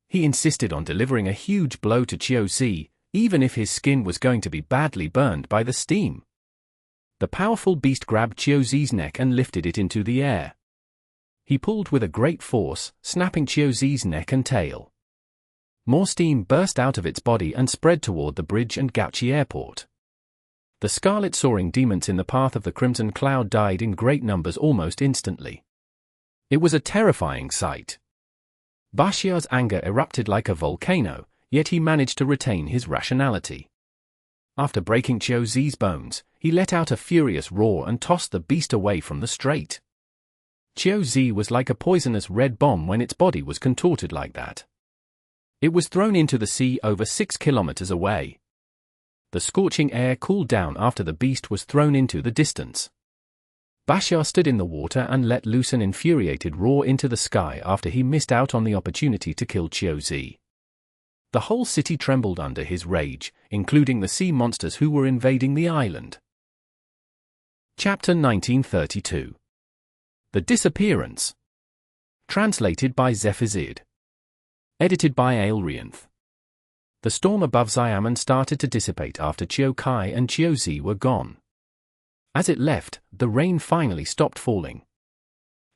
He insisted on delivering a huge blow to Qiuzi, even if his skin was going to be badly burned by the steam. The powerful beast grabbed Qiuzi's neck and lifted it into the air. He pulled with a great force, snapping Qiuzi's neck and tail. More steam burst out of its body and spread toward the bridge and Gaoqi airport. The Scarlet soaring demons in the path of the Crimson Cloud died in great numbers almost instantly. It was a terrifying sight. Baxia's anger erupted like a volcano, yet he managed to retain his rationality. After breaking Qiuzi's bones, he let out a furious roar and tossed the beast away from the strait. Qiuzi was like a poisonous red bomb when its body was contorted like that. It was thrown into the sea over 6 kilometers away. The scorching air cooled down after the beast was thrown into the distance. Baxia stood in the water and let loose an infuriated roar into the sky after he missed out on the opportunity to kill Qiuzi. The whole city trembled under his rage, including the sea monsters who were invading the island. Chapter 1932. The Disappearance. Translated by Zephizid. Edited by Aelrianth. The storm above Xiamen started to dissipate after Qiu Kai and Qiuzi were gone. As it left, the rain finally stopped falling.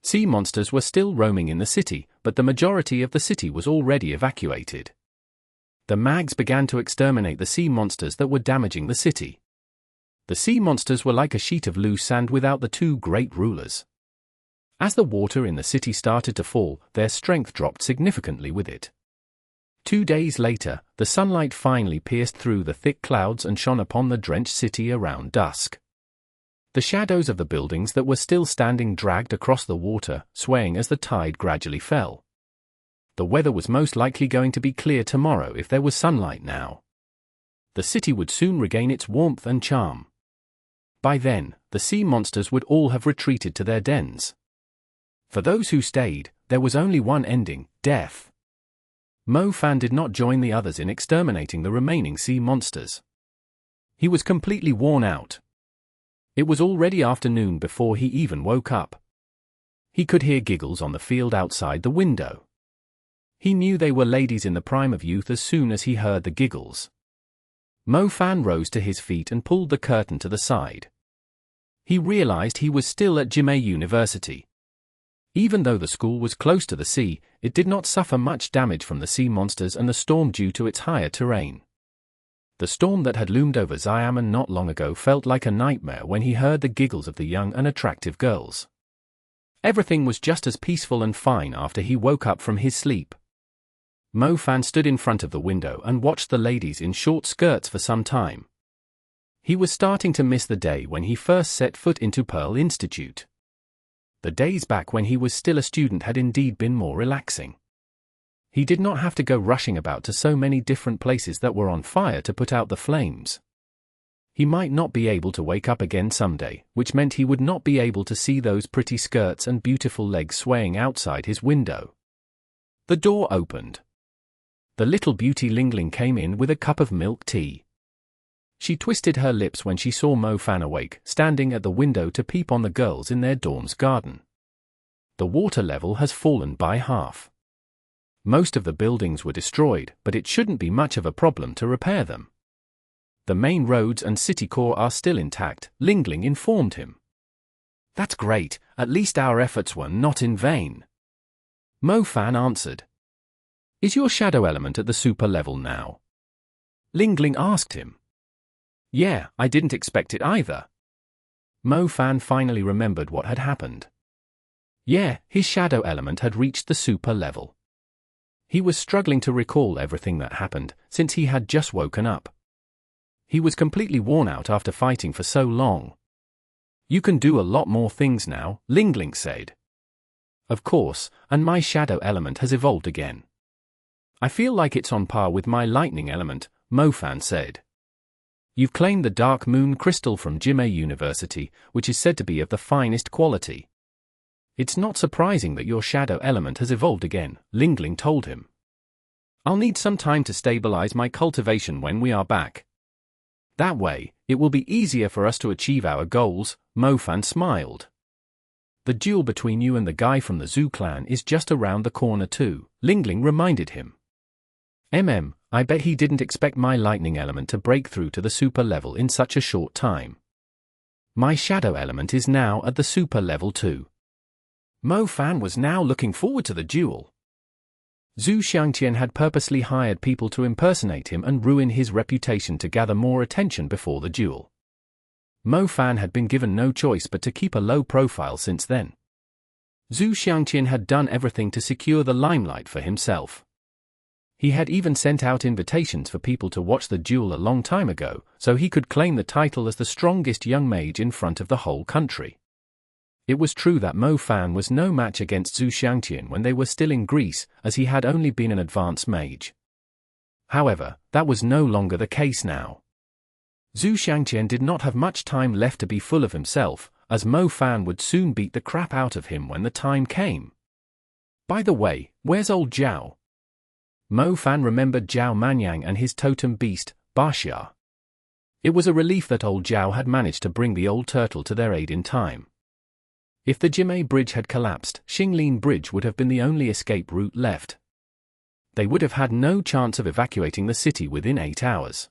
Sea monsters were still roaming in the city, but the majority of the city was already evacuated. The mags began to exterminate the sea monsters that were damaging the city. The sea monsters were like a sheet of loose sand without the two great rulers. As the water in the city started to fall, their strength dropped significantly with it. 2 days later, the sunlight finally pierced through the thick clouds and shone upon the drenched city around dusk. The shadows of the buildings that were still standing dragged across the water, swaying as the tide gradually fell. The weather was most likely going to be clear tomorrow if there was sunlight now. The city would soon regain its warmth and charm. By then, the sea monsters would all have retreated to their dens. For those who stayed, there was only one ending: death. Mo Fan did not join the others in exterminating the remaining sea monsters. He was completely worn out. It was already afternoon before he even woke up. He could hear giggles on the field outside the window. He knew they were ladies in the prime of youth as soon as he heard the giggles. Mo Fan rose to his feet and pulled the curtain to the side. He realized he was still at Jimei University. Even though the school was close to the sea, it did not suffer much damage from the sea monsters and the storm due to its higher terrain. The storm that had loomed over Xiamen not long ago felt like a nightmare when he heard the giggles of the young and attractive girls. Everything was just as peaceful and fine after he woke up from his sleep. Mo Fan stood in front of the window and watched the ladies in short skirts for some time. He was starting to miss the day when he first set foot into Pearl Institute. The days back when he was still a student had indeed been more relaxing. He did not have to go rushing about to so many different places that were on fire to put out the flames. He might not be able to wake up again someday, which meant he would not be able to see those pretty skirts and beautiful legs swaying outside his window. The door opened. The little beauty Lingling came in with a cup of milk tea. She twisted her lips when she saw Mo Fan awake, standing at the window to peep on the girls in their dorm's garden. The water level has fallen by half. Most of the buildings were destroyed, but it shouldn't be much of a problem to repair them. The main roads and city core are still intact, Lingling informed him. That's great, at least our efforts were not in vain. Mo Fan answered. Is your shadow element at the super level now? Ling Ling asked him. Yeah, I didn't expect it either. Mo Fan finally remembered what had happened. Yeah, his shadow element had reached the super level. He was struggling to recall everything that happened, since he had just woken up. He was completely worn out after fighting for so long. You can do a lot more things now, Ling Ling said. Of course, and my shadow element has evolved again. I feel like it's on par with my lightning element, Mo Fan said. You've claimed the Dark Moon Crystal from Jimei University, which is said to be of the finest quality. It's not surprising that your shadow element has evolved again, Ling Ling told him. I'll need some time to stabilize my cultivation when we are back. That way, it will be easier for us to achieve our goals, Mo Fan smiled. The duel between you and the guy from the Zoo clan is just around the corner too, Ling Ling reminded him. I bet he didn't expect my lightning element to break through to the super level in such a short time. My shadow element is now at the super level too. Mo Fan was now looking forward to the duel. Zhu Xiangqian had purposely hired people to impersonate him and ruin his reputation to gather more attention before the duel. Mo Fan had been given no choice but to keep a low profile since then. Zhu Xiangqian had done everything to secure the limelight for himself. He had even sent out invitations for people to watch the duel a long time ago, so he could claim the title as the strongest young mage in front of the whole country. It was true that Mo Fan was no match against Zhu Xiangqian when they were still in Greece, as he had only been an advanced mage. However, that was no longer the case now. Zhu Xiangqian did not have much time left to be full of himself, as Mo Fan would soon beat the crap out of him when the time came. By the way, where's old Zhao? Mo Fan remembered Zhao Manyang and his totem beast, Baxia. It was a relief that old Zhao had managed to bring the old turtle to their aid in time. If the Jimei Bridge had collapsed, Xinglin Bridge would have been the only escape route left. They would have had no chance of evacuating the city within 8 hours.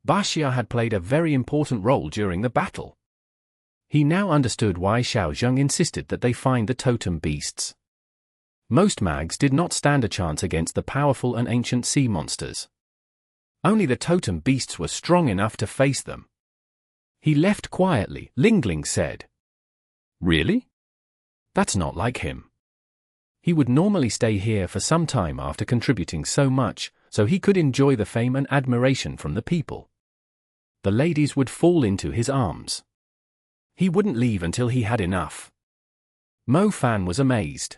Baxia had played a very important role during the battle. He now understood why Xiao Zheng insisted that they find the totem beasts. Most mags did not stand a chance against the powerful and ancient sea monsters. Only the totem beasts were strong enough to face them. He left quietly, Ling Ling said. Really? That's not like him. He would normally stay here for some time after contributing so much, so he could enjoy the fame and admiration from the people. The ladies would fall into his arms. He wouldn't leave until he had enough. Mo Fan was amazed.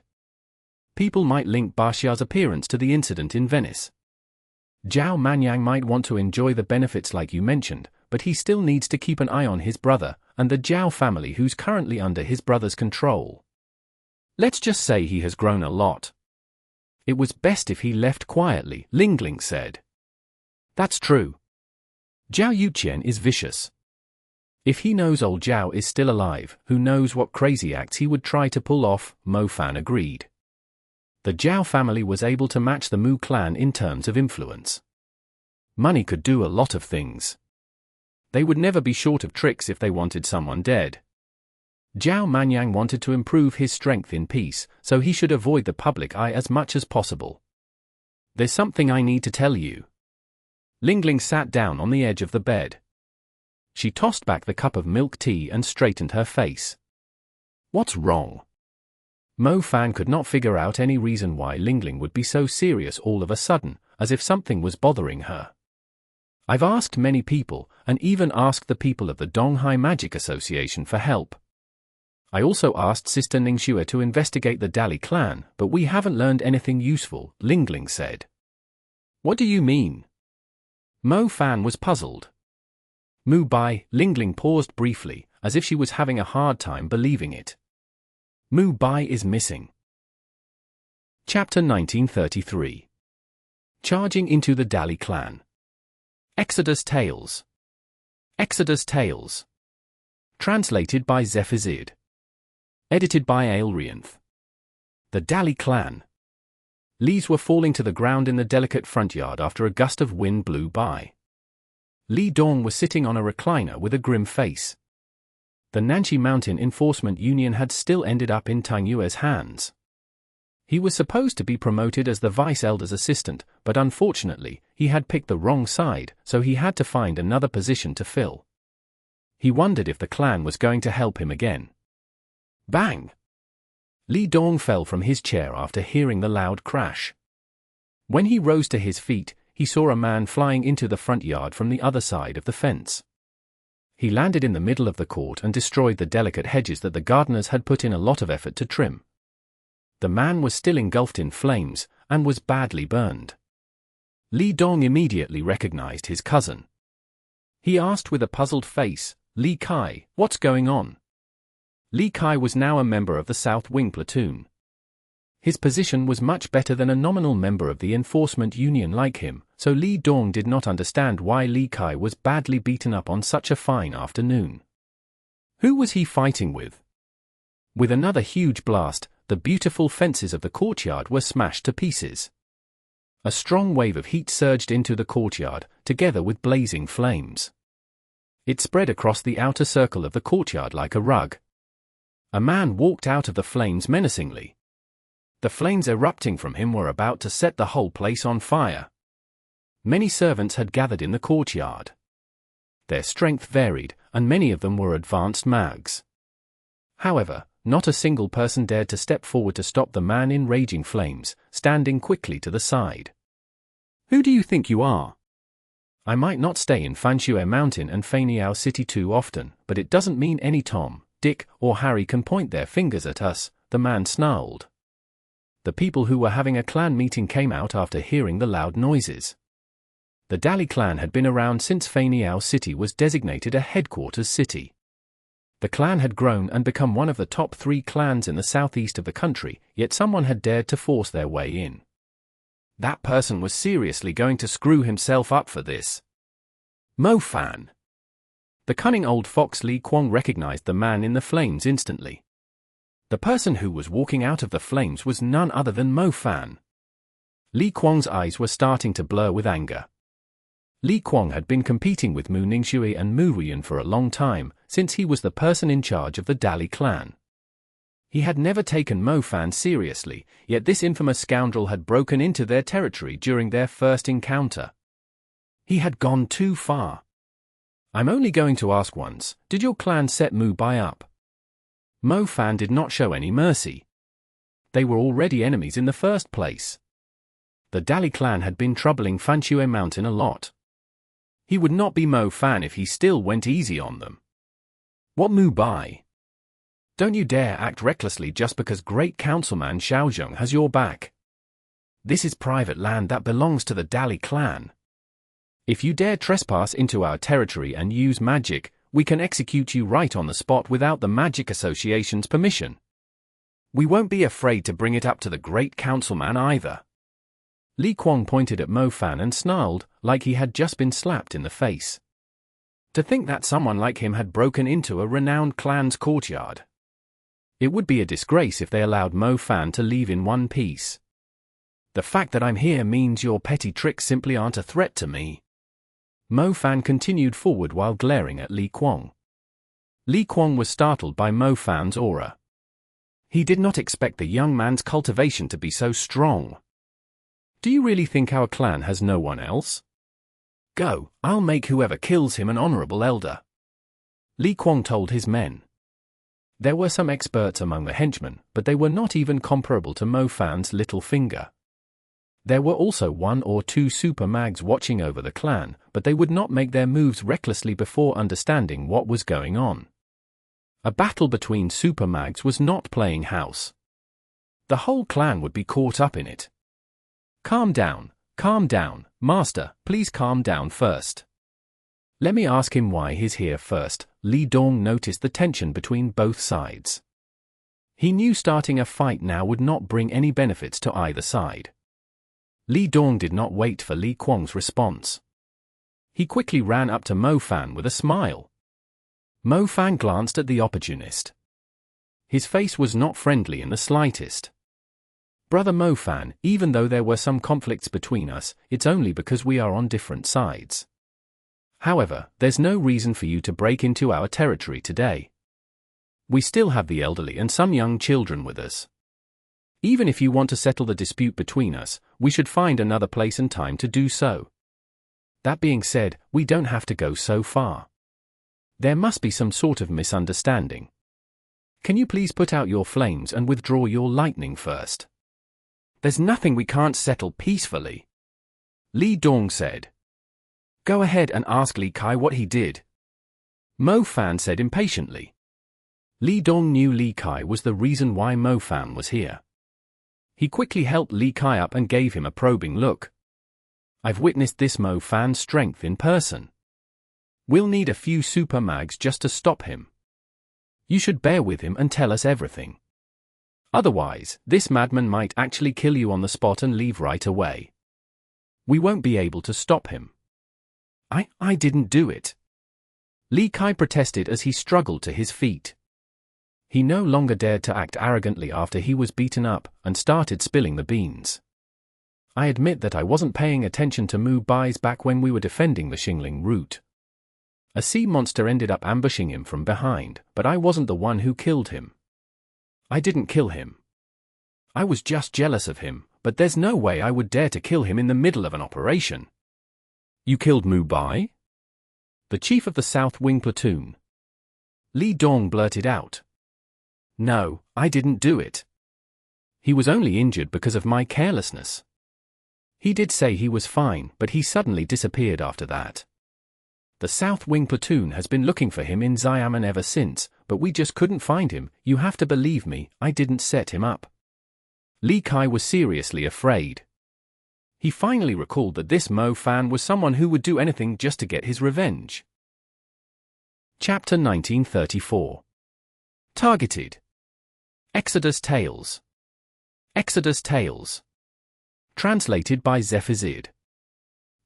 People might link Baxia's appearance to the incident in Venice. Zhao Manyang might want to enjoy the benefits like you mentioned, but he still needs to keep an eye on his brother, and the Zhao family who's currently under his brother's control. Let's just say he has grown a lot. It was best if he left quietly, Ling Ling said. That's true. Zhao Yuqian is vicious. If he knows old Zhao is still alive, who knows what crazy acts he would try to pull off, Mo Fan agreed. The Zhao family was able to match the Mu clan in terms of influence. Money could do a lot of things. They would never be short of tricks if they wanted someone dead. Zhao Manyang wanted to improve his strength in peace, so he should avoid the public eye as much as possible. There's something I need to tell you. Ling Ling sat down on the edge of the bed. She tossed back the cup of milk tea and straightened her face. What's wrong? Mo Fan could not figure out any reason why Ling Ling would be so serious all of a sudden, as if something was bothering her. I've asked many people, and even asked the people of the Donghai Magic Association for help. I also asked Sister Ningxue to investigate the Dali clan, but we haven't learned anything useful, Ling Ling said. What do you mean? Mo Fan was puzzled. Mu Bai, Ling Ling paused briefly, as if she was having a hard time believing it. Mu Bai is missing. Chapter 1933. Charging into the Dali clan. Exodus Tales. Exodus Tales. Translated by Zephizid. Edited by Aelrianth. The Dali clan. Leaves were falling to the ground in the delicate front yard after a gust of wind blew by. Li Dong was sitting on a recliner with a grim face. The Nanshi Mountain Enforcement Union had still ended up in Tang Yue's hands. He was supposed to be promoted as the Vice Elder's assistant, but unfortunately, he had picked the wrong side, so he had to find another position to fill. He wondered if the clan was going to help him again. Bang! Li Dong fell from his chair after hearing the loud crash. When he rose to his feet, he saw a man flying into the front yard from the other side of the fence. He landed in the middle of the court and destroyed the delicate hedges that the gardeners had put in a lot of effort to trim. The man was still engulfed in flames, and was badly burned. Li Dong immediately recognized his cousin. He asked with a puzzled face, "Li Kai, what's going on?" Li Kai was now a member of the South Wing platoon. His position was much better than a nominal member of the enforcement union like him, so Li Dong did not understand why Li Kai was badly beaten up on such a fine afternoon. Who was he fighting with? With another huge blast, the beautiful fences of the courtyard were smashed to pieces. A strong wave of heat surged into the courtyard, together with blazing flames. It spread across the outer circle of the courtyard like a rug. A man walked out of the flames menacingly. The flames erupting from him were about to set the whole place on fire. Many servants had gathered in the courtyard. Their strength varied, and many of them were advanced mags. However, not a single person dared to step forward to stop the man in raging flames, standing quickly to the side. "Who do you think you are? I might not stay in Fanshue Mountain and Feiniao City too often, but it doesn't mean any Tom, Dick, or Harry can point their fingers at us," the man snarled. The people who were having a clan meeting came out after hearing the loud noises. The Dali clan had been around since Feiniao City was designated a headquarters city. The clan had grown and become one of the top 3 clans in the southeast of the country, yet someone had dared to force their way in. That person was seriously going to screw himself up for this. Mo Fan. The cunning old fox Li Kwong recognized the man in the flames instantly. The person who was walking out of the flames was none other than Mo Fan. Li Kwong's eyes were starting to blur with anger. Li Kwong had been competing with Mu Ningshui and Mu Ruyan for a long time, since he was the person in charge of the Dali clan. He had never taken Mo Fan seriously, yet this infamous scoundrel had broken into their territory during their first encounter. He had gone too far. "I'm only going to ask once, did your clan set Mu Bai up?" Mo Fan did not show any mercy. They were already enemies in the first place. The Dali clan had been troubling Fanshue Mountain a lot. He would not be Mo Fan if he still went easy on them. "What Mu Bai? Don't you dare act recklessly just because Great Councilman Xiaozheng has your back. This is private land that belongs to the Dali clan. If you dare trespass into our territory and use magic, we can execute you right on the spot without the Magic Association's permission. We won't be afraid to bring it up to the Great Councilman either." Li Kwong pointed at Mo Fan and snarled, like he had just been slapped in the face. To think that someone like him had broken into a renowned clan's courtyard. It would be a disgrace if they allowed Mo Fan to leave in one piece. "The fact that I'm here means your petty tricks simply aren't a threat to me." Mo Fan continued forward while glaring at Li Kwong. Li Kwong was startled by Mo Fan's aura. He did not expect the young man's cultivation to be so strong. "Do you really think our clan has no one else? Go, I'll make whoever kills him an honorable elder." Li Kwong told his men. There were some experts among the henchmen, but they were not even comparable to Mo Fan's little finger. There were also 1 or 2 super mags watching over the clan, but they would not make their moves recklessly before understanding what was going on. A battle between super mags was not playing house. The whole clan would be caught up in it. Calm down, master, please calm down first. Let me ask him why he's here first." Li Dong noticed the tension between both sides. He knew starting a fight now would not bring any benefits to either side. Li Dong did not wait for Li Kwong's response. He quickly ran up to Mo Fan with a smile. Mo Fan glanced at the opportunist. His face was not friendly in the slightest. "Brother Mo Fan, even though there were some conflicts between us, it's only because we are on different sides. However, there's no reason for you to break into our territory today. We still have the elderly and some young children with us. Even if you want to settle the dispute between us, we should find another place and time to do so. That being said, we don't have to go so far. There must be some sort of misunderstanding. Can you please put out your flames and withdraw your lightning first? There's nothing we can't settle peacefully, Li Dong said. Go ahead and ask Li Kai what he did, Mo Fan said impatiently. Li Dong knew Li Kai was the reason why Mo Fan was here. He quickly helped Li Kai up and gave him a probing look. I've witnessed this Mo Fan's strength in person. We'll need a few super mags just to stop him. You should bear with him and tell us everything. Otherwise, this madman might actually kill you on the spot and leave right away. We won't be able to stop him. I didn't do it, Li Kai protested as he struggled to his feet. He no longer dared to act arrogantly after he was beaten up and started spilling the beans. I admit that I wasn't paying attention to Mu Bai's back when we were defending the Xingling route. A sea monster ended up ambushing him from behind, but I wasn't the one who killed him. I didn't kill him. I was just jealous of him, but there's no way I would dare to kill him in the middle of an operation. You killed Mu Bai? The chief of the South Wing platoon. Li Dong blurted out. No, I didn't do it. He was only injured because of my carelessness. He did say he was fine, but he suddenly disappeared after that. The South Wing platoon has been looking for him in Xiamen ever since, but we just couldn't find him. You have to believe me, I didn't set him up. Li Kai was seriously afraid. He finally recalled that this Mo Fan was someone who would do anything just to get his revenge. Chapter 1934. Targeted. Exodus Tales. Exodus Tales. Translated by Zephizid.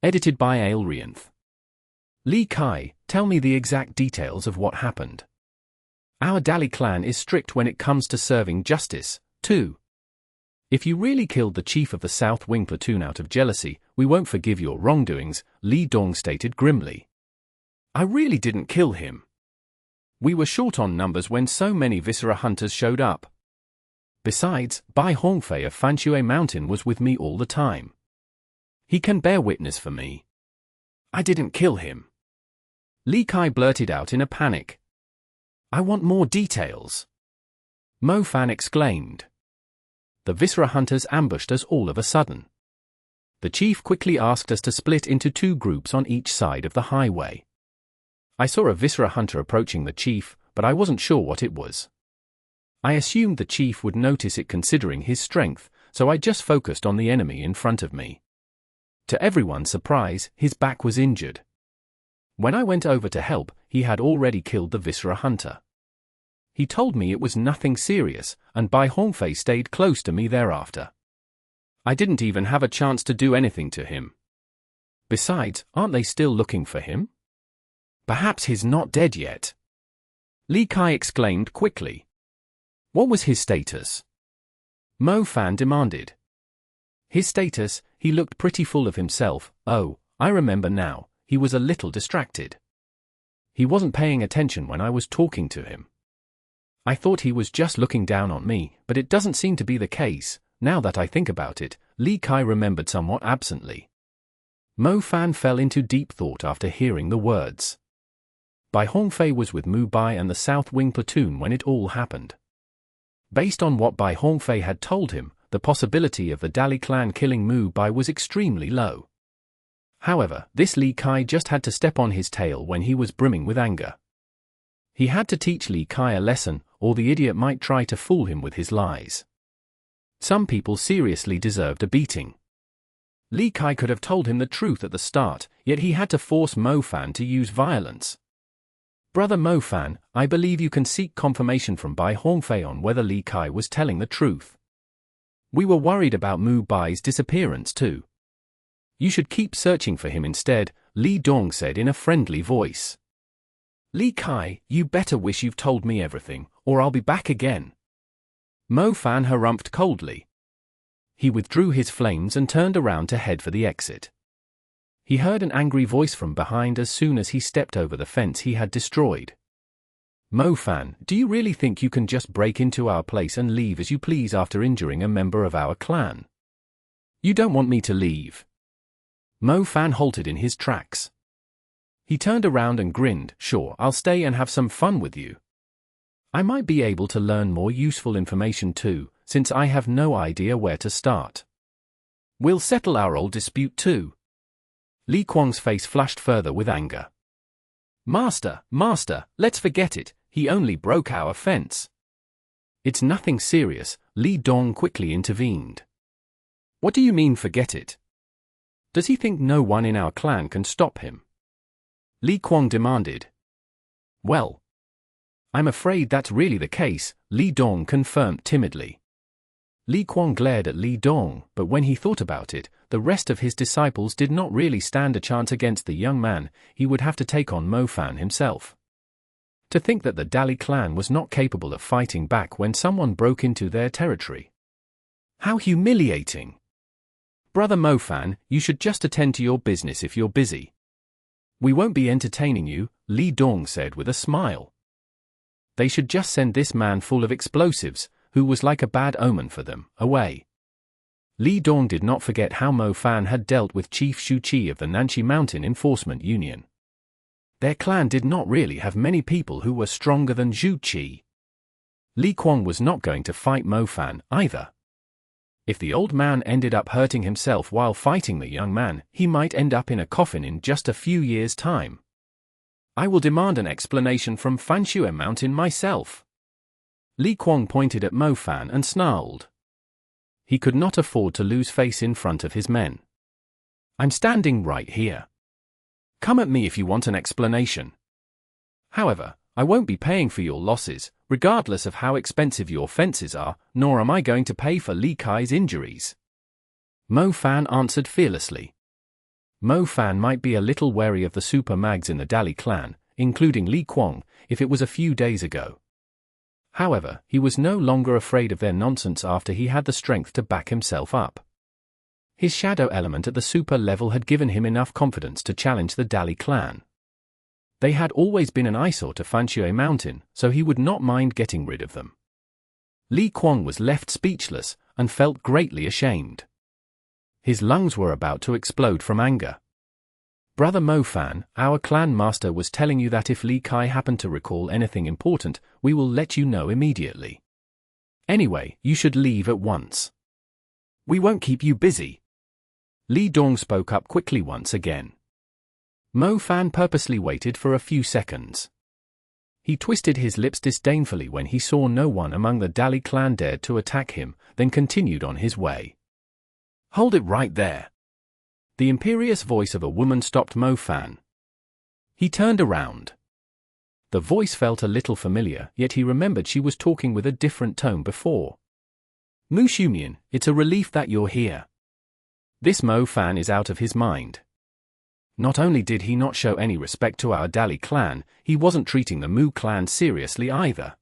Edited by Aelrianth. Li Kai, tell me the exact details of what happened. Our Dali clan is strict when it comes to serving justice, too. If you really killed the chief of the South Wing platoon out of jealousy, we won't forgive your wrongdoings, Li Dong stated grimly. I really didn't kill him. We were short on numbers when so many Viscera hunters showed up. Besides, Bai Hongfei of Fanshui Mountain was with me all the time. He can bear witness for me. I didn't kill him. Li Kai blurted out in a panic. I want more details. Mo Fan exclaimed. The Viscera hunters ambushed us all of a sudden. The chief quickly asked us to split into 2 groups on each side of the highway. I saw a Viscera hunter approaching the chief, but I wasn't sure what it was. I assumed the chief would notice it considering his strength, so I just focused on the enemy in front of me. To everyone's surprise, his back was injured. When I went over to help, he had already killed the Viscera hunter. He told me it was nothing serious, and Bai Hongfei stayed close to me thereafter. I didn't even have a chance to do anything to him. Besides, aren't they still looking for him? Perhaps he's not dead yet. Li Kai exclaimed quickly. What was his status? Mo Fan demanded. His status, he looked pretty full of himself. Oh, I remember now, he was a little distracted. He wasn't paying attention when I was talking to him. I thought he was just looking down on me, but it doesn't seem to be the case. Now that I think about it, Li Kai remembered somewhat absently. Mo Fan fell into deep thought after hearing the words. Bai Hongfei was with Mu Bai and the South Wing platoon when it all happened. Based on what Bai Hongfei had told him, the possibility of the Dali clan killing Mu Bai was extremely low. However, this Li Kai just had to step on his tail when he was brimming with anger. He had to teach Li Kai a lesson, or the idiot might try to fool him with his lies. Some people seriously deserved a beating. Li Kai could have told him the truth at the start, yet he had to force Mo Fan to use violence. Brother Mo Fan, I believe you can seek confirmation from Bai Hongfei on whether Li Kai was telling the truth. We were worried about Mu Bai's disappearance too. You should keep searching for him instead, Li Dong said in a friendly voice. Li Kai, you better wish you've told me everything, or I'll be back again. Mo Fan harumphed coldly. He withdrew his flames and turned around to head for the exit. He heard an angry voice from behind as soon as he stepped over the fence he had destroyed. Mo Fan, do you really think you can just break into our place and leave as you please after injuring a member of our clan? You don't want me to leave? Mo Fan halted in his tracks. He turned around and grinned. Sure, I'll stay and have some fun with you. I might be able to learn more useful information too, since I have no idea where to start. We'll settle our old dispute too. Li Kuang's face flashed further with anger. Master, let's forget it. He only broke our fence. It's nothing serious, Li Dong quickly intervened. What do you mean forget it? Does he think no one in our clan can stop him? Li Kuang demanded. Well, I'm afraid that's really the case, Li Dong confirmed timidly. Li Kuang glared at Li Dong, but when he thought about it, the rest of his disciples did not really stand a chance against the young man. He would have to take on Mo Fan himself. To think that the Dali clan was not capable of fighting back when someone broke into their territory. How humiliating! Brother Mo Fan, you should just attend to your business if you're busy. We won't be entertaining you, Li Dong said with a smile. They should just send this man full of explosives, who was like a bad omen for them, away. Li Dong did not forget how Mo Fan had dealt with Chief Shu Qi of the Nanxi Mountain Enforcement Union. Their clan did not really have many people who were stronger than Zhu Qi. Li Kuang was not going to fight Mo Fan either. If the old man ended up hurting himself while fighting the young man, he might end up in a coffin in just a few years' time. I will demand an explanation from Fanxue Mountain myself. Li Kuang pointed at Mo Fan and snarled. He could not afford to lose face in front of his men. I'm standing right here. Come at me if you want an explanation. However, I won't be paying for your losses, regardless of how expensive your fences are, nor am I going to pay for Li Kai's injuries. Mo Fan answered fearlessly. Mo Fan might be a little wary of the super mags in the Dali clan, including Li Kuang, if it was a few days ago. However, he was no longer afraid of their nonsense after he had the strength to back himself up. His shadow element at the super level had given him enough confidence to challenge the Dali clan. They had always been an eyesore to Fanxue Mountain, so he would not mind getting rid of them. Li Kuang was left speechless, and felt greatly ashamed. His lungs were about to explode from anger. Brother Mo Fan, our clan master was telling you that if Li Kai happened to recall anything important, we will let you know immediately. Anyway, you should leave at once. We won't keep you busy. Li Dong spoke up quickly once again. Mo Fan purposely waited for a few seconds. He twisted his lips disdainfully when he saw no one among the Dali clan dared to attack him, then continued on his way. Hold it right there. The imperious voice of a woman stopped Mo Fan. He turned around. The voice felt a little familiar, yet he remembered she was talking with a different tone before. Mu Shumian, it's a relief that you're here. This Mo Fan is out of his mind. Not only did he not show any respect to our Dali clan, he wasn't treating the Mu clan seriously either.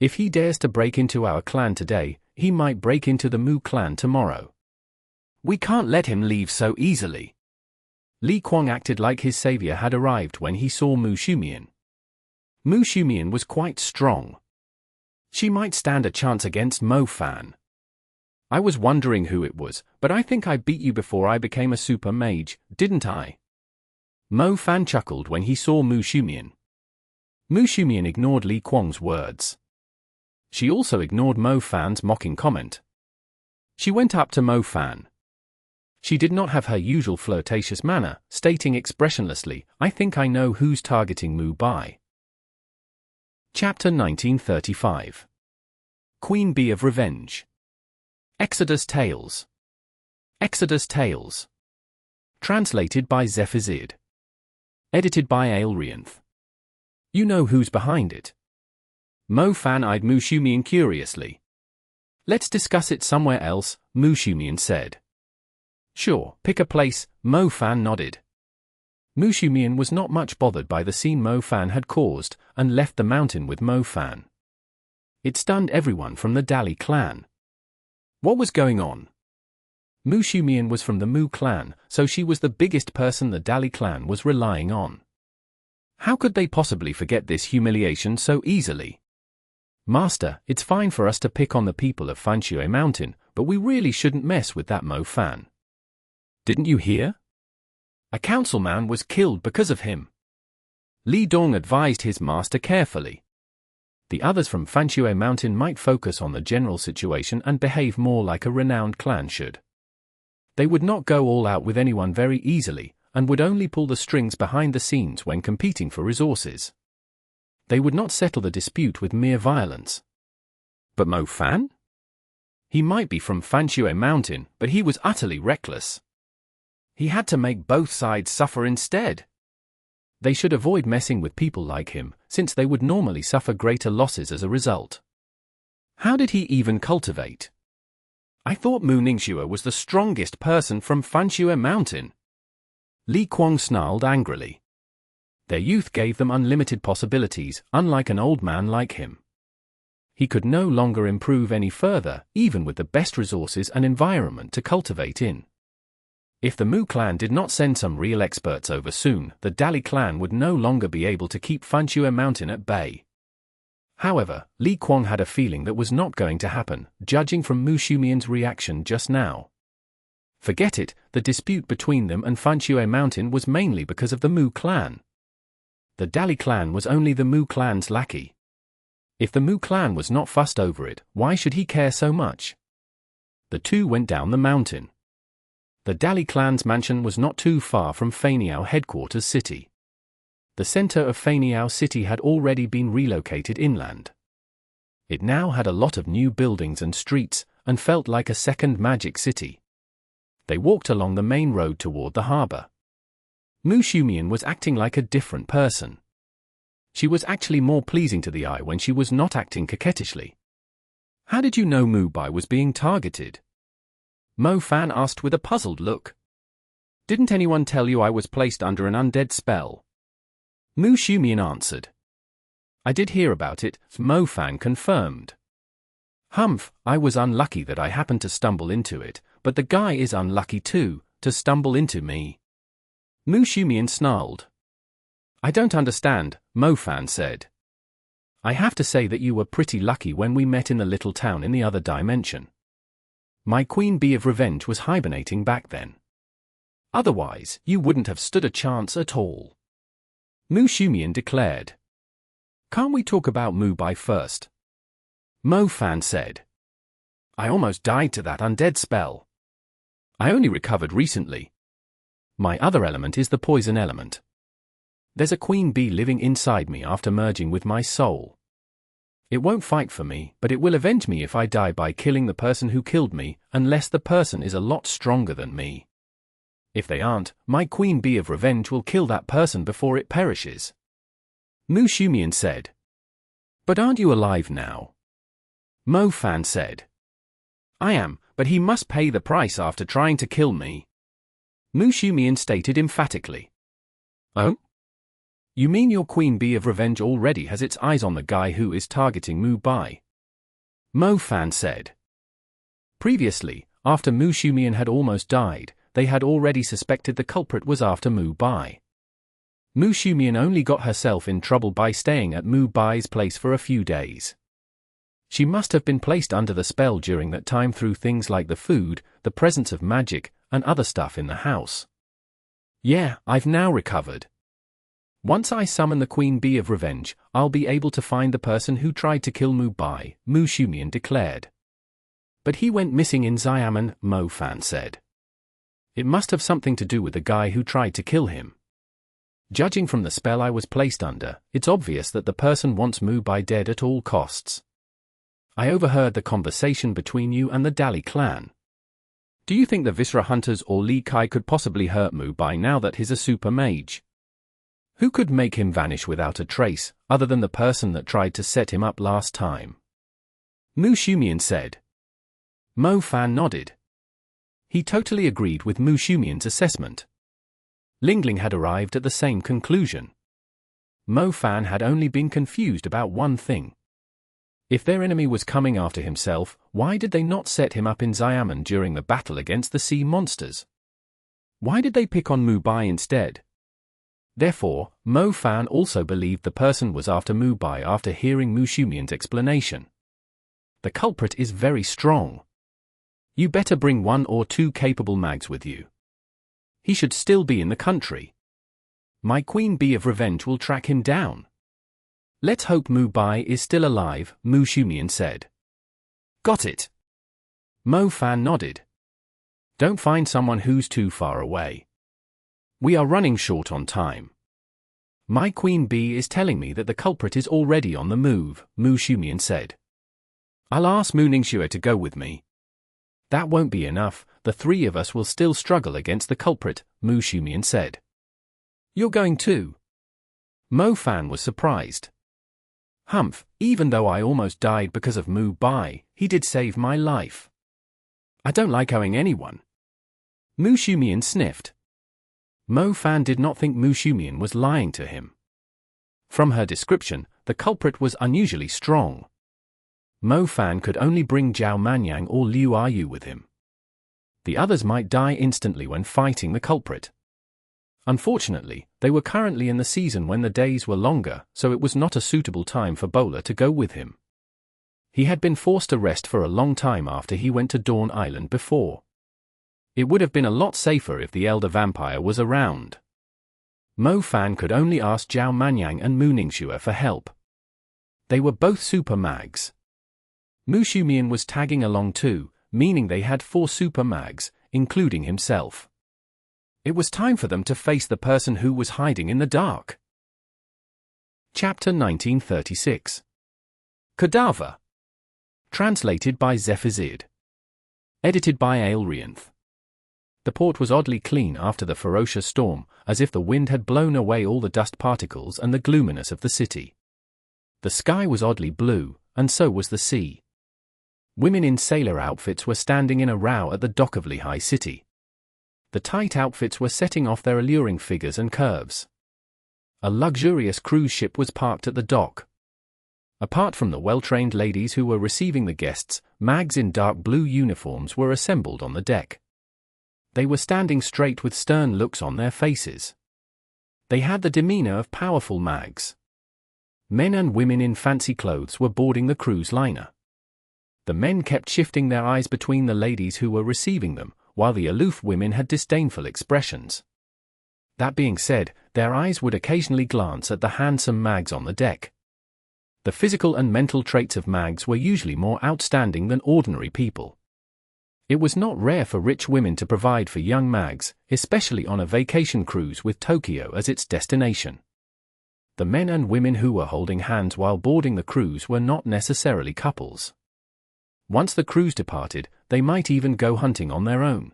If he dares to break into our clan today, he might break into the Mu clan tomorrow. We can't let him leave so easily. Li Kuang acted like his savior had arrived when he saw Mu Shumian. Mu Shumian was quite strong. She might stand a chance against Mo Fan. I was wondering who it was, but I think I beat you before I became a super mage, didn't I? Mo Fan chuckled when he saw Mu Shumian. Mu Shumian ignored Li Kuang's words. She also ignored Mo Fan's mocking comment. She went up to Mo Fan. She did not have her usual flirtatious manner, stating expressionlessly, I think I know who's targeting Mu Bai. Chapter 1935. Queen Bee of Revenge. Exodus Tales. Exodus Tales. Translated by Zephazid. Edited by Aelrianth. You know who's behind it. Mo Fan eyed Mu Shumian curiously. Let's discuss it somewhere else, Mu Shumian said. Sure, pick a place, Mo Fan nodded. Mu Shumian was not much bothered by the scene Mo Fan had caused, and left the mountain with Mo Fan. It stunned everyone from the Dali clan. What was going on? Mu Shumian was from the Mu clan, so she was the biggest person the Dali clan was relying on. How could they possibly forget this humiliation so easily? Master, it's fine for us to pick on the people of Fanxue Mountain, but we really shouldn't mess with that Mo Fan. Didn't you hear? A councilman was killed because of him. Li Dong advised his master carefully. The others from Fanxue Mountain might focus on the general situation and behave more like a renowned clan should. They would not go all out with anyone very easily, and would only pull the strings behind the scenes when competing for resources. They would not settle the dispute with mere violence. But Mo Fan? He might be from Fanxue Mountain, but he was utterly reckless. He had to make both sides suffer instead. They should avoid messing with people like him, since they would normally suffer greater losses as a result. How did he even cultivate? I thought Mu Ningxue was the strongest person from Fanxue Mountain. Li Kuang snarled angrily. Their youth gave them unlimited possibilities, unlike an old man like him. He could no longer improve any further, even with the best resources and environment to cultivate in. If the Mu clan did not send some real experts over soon, the Dali clan would no longer be able to keep Fanxue Mountain at bay. However, Li Kuang had a feeling that was not going to happen, judging from Mu Xumian's reaction just now. Forget it, the dispute between them and Fanxue Mountain was mainly because of the Mu clan. The Dali clan was only the Mu clan's lackey. If the Mu clan was not fussed over it, why should he care so much? The two went down the mountain. The Dali clan's mansion was not too far from Feiniao headquarters city. The center of Feiniao city had already been relocated inland. It now had a lot of new buildings and streets, and felt like a second magic city. They walked along the main road toward the harbor. Mu Xumian was acting like a different person. She was actually more pleasing to the eye when she was not acting coquettishly. How did you know Mu Bai was being targeted? Mo Fan asked with a puzzled look. Didn't anyone tell you I was placed under an undead spell? Mu Xumian answered. I did hear about it, Mo Fan confirmed. Humph, I was unlucky that I happened to stumble into it, but the guy is unlucky too, to stumble into me. Mu Xumian snarled. I don't understand, Mo Fan said. I have to say that you were pretty lucky when we met in the little town in the other dimension. My queen bee of revenge was hibernating back then. Otherwise, you wouldn't have stood a chance at all. Mu Xumian declared. Can't we talk about Mu Bai first? Mo Fan said. I almost died to that undead spell. I only recovered recently. My other element is the poison element. There's a queen bee living inside me after merging with my soul. It won't fight for me, but it will avenge me if I die by killing the person who killed me, unless the person is a lot stronger than me. If they aren't, my queen bee of revenge will kill that person before it perishes. Mu Xumian said. But aren't you alive now? Mo Fan said. I am, but he must pay the price after trying to kill me. Mu Xumian stated emphatically. Oh? You mean your queen bee of revenge already has its eyes on the guy who is targeting Mu Bai? Mo Fan said. Previously, after Mu Xumian had almost died, they had already suspected the culprit was after Mu Bai. Mu Xumian only got herself in trouble by staying at Mu Bai's place for a few days. She must have been placed under the spell during that time through things like the food, the presence of magic, and other stuff in the house. Yeah, I've now recovered. Once I summon the Queen Bee of Revenge, I'll be able to find the person who tried to kill Mu Bai, Mu Xumian declared. But he went missing in Xiamen, Mo Fan said. It must have something to do with the guy who tried to kill him. Judging from the spell I was placed under, it's obvious that the person wants Mu Bai dead at all costs. I overheard the conversation between you and the Dali clan. Do you think the Viscera Hunters or Li Kai could possibly hurt Mu Bai now that he's a super mage? Who could make him vanish without a trace, other than the person that tried to set him up last time? Mu Xumian said. Mo Fan nodded. He totally agreed with Mu Xumian's assessment. Lingling had arrived at the same conclusion. Mo Fan had only been confused about one thing. If their enemy was coming after himself, why did they not set him up in Xiamen during the battle against the sea monsters? Why did they pick on Mu Bai instead? Therefore, Mo Fan also believed the person was after Mu Bai after hearing Mu Shumian's explanation. The culprit is very strong. You better bring 1 or 2 capable mags with you. He should still be in the country. My Queen Bee of Revenge will track him down. Let's hope Mu Bai is still alive, Mu Shumian said. Got it. Mo Fan nodded. Don't find someone who's too far away. We are running short on time. My Queen Bee is telling me that the culprit is already on the move, Mu Shumian said. I'll ask Mu Ningxue to go with me. That won't be enough, the 3 of us will still struggle against the culprit, Mu Shumian said. You're going too? Mo Fan was surprised. Humph, even though I almost died because of Mu Bai, he did save my life. I don't like owing anyone. Mu Shumian sniffed. Mo Fan did not think Mu Shumian was lying to him. From her description, the culprit was unusually strong. Mo Fan could only bring Zhao Manyang or Liu Ayu with him. The others might die instantly when fighting the culprit. Unfortunately, they were currently in the season when the days were longer, so it was not a suitable time for Bowler to go with him. He had been forced to rest for a long time after he went to Dawn Island before. It would have been a lot safer if the Elder Vampire was around. Mo Fan could only ask Zhao Manyang and Mu Ningxue for help. They were both super mags. Mu Shumian was tagging along too, meaning they had 4 super mags, including himself. It was time for them to face the person who was hiding in the dark. Chapter 1936. Cadaver. Translated by Zephazid. Edited by Aelrianth. The port was oddly clean after the ferocious storm, as if the wind had blown away all the dust particles and the gloominess of the city. The sky was oddly blue, and so was the sea. Women in sailor outfits were standing in a row at the dock of Lehigh City. The tight outfits were setting off their alluring figures and curves. A luxurious cruise ship was parked at the dock. Apart from the well-trained ladies who were receiving the guests, mags in dark blue uniforms were assembled on the deck. They were standing straight with stern looks on their faces. They had the demeanor of powerful mags. Men and women in fancy clothes were boarding the cruise liner. The men kept shifting their eyes between the ladies who were receiving them, while the aloof women had disdainful expressions. That being said, their eyes would occasionally glance at the handsome mags on the deck. The physical and mental traits of mags were usually more outstanding than ordinary people. It was not rare for rich women to provide for young mags, especially on a vacation cruise with Tokyo as its destination. The men and women who were holding hands while boarding the cruise were not necessarily couples. Once the cruise departed, they might even go hunting on their own.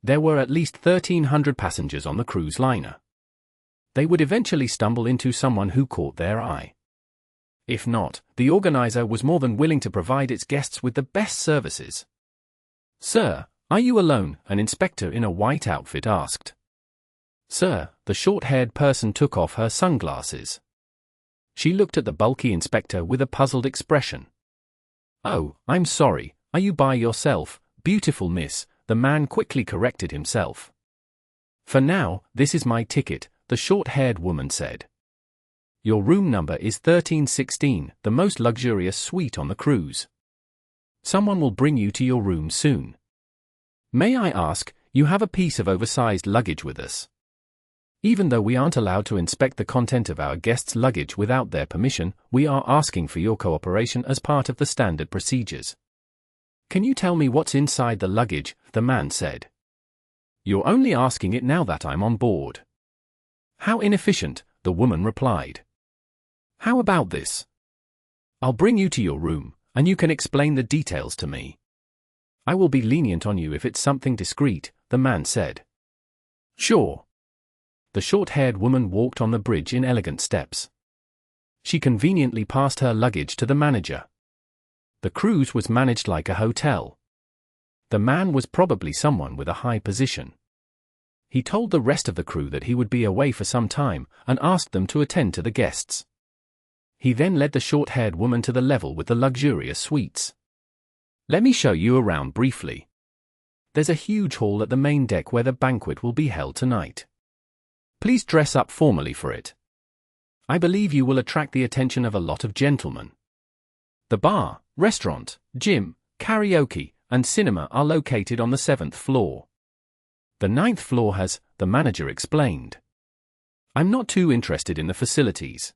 There were at least 1,300 passengers on the cruise liner. They would eventually stumble into someone who caught their eye. If not, the organizer was more than willing to provide its guests with the best services. "Sir, are you alone?" an inspector in a white outfit asked. "Sir," the short-haired person took off her sunglasses. She looked at the bulky inspector with a puzzled expression. "Oh, I'm sorry, are you by yourself, beautiful miss?" the man quickly corrected himself. "For now, this is my ticket," the short-haired woman said. "Your room number is 1316, the most luxurious suite on the cruise. Someone will bring you to your room soon. May I ask, you have a piece of oversized luggage with us. Even though we aren't allowed to inspect the content of our guests' luggage without their permission, we are asking for your cooperation as part of the standard procedures. Can you tell me what's inside the luggage?" the man said. "You're only asking it now that I'm on board." "How inefficient," the woman replied. "How about this? I'll bring you to your room, and you can explain the details to me. I will be lenient on you if it's something discreet," the man said. "Sure." The short-haired woman walked on the bridge in elegant steps. She conveniently passed her luggage to the manager. The cruise was managed like a hotel. The man was probably someone with a high position. He told the rest of the crew that he would be away for some time, and asked them to attend to the guests. He then led the short-haired woman to the level with the luxurious suites. "Let me show you around briefly. There's a huge hall at the main deck where the banquet will be held tonight. Please dress up formally for it. I believe you will attract the attention of a lot of gentlemen. The bar, restaurant, gym, karaoke, and cinema are located on the 7th floor. The 9th floor has, the manager explained. I'm not too interested in the facilities.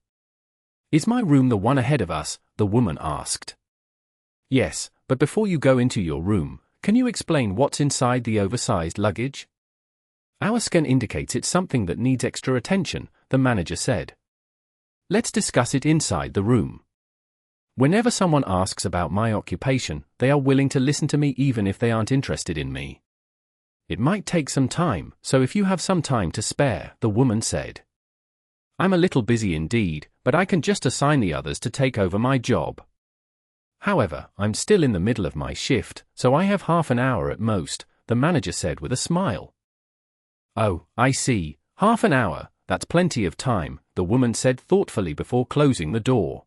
Is my room the one ahead of us? The woman asked. Yes, but before you go into your room, can you explain what's inside the oversized luggage? Our scan indicates it's something that needs extra attention, the manager said. Let's discuss it inside the room. Whenever someone asks about my occupation, they are willing to listen to me even if they aren't interested in me. It might take some time, so if you have some time to spare, the woman said. I'm a little busy indeed, but I can just assign the others to take over my job. However, I'm still in the middle of my shift, so I have half an hour at most, the manager said with a smile. Oh, I see, half an hour, that's plenty of time, the woman said thoughtfully before closing the door.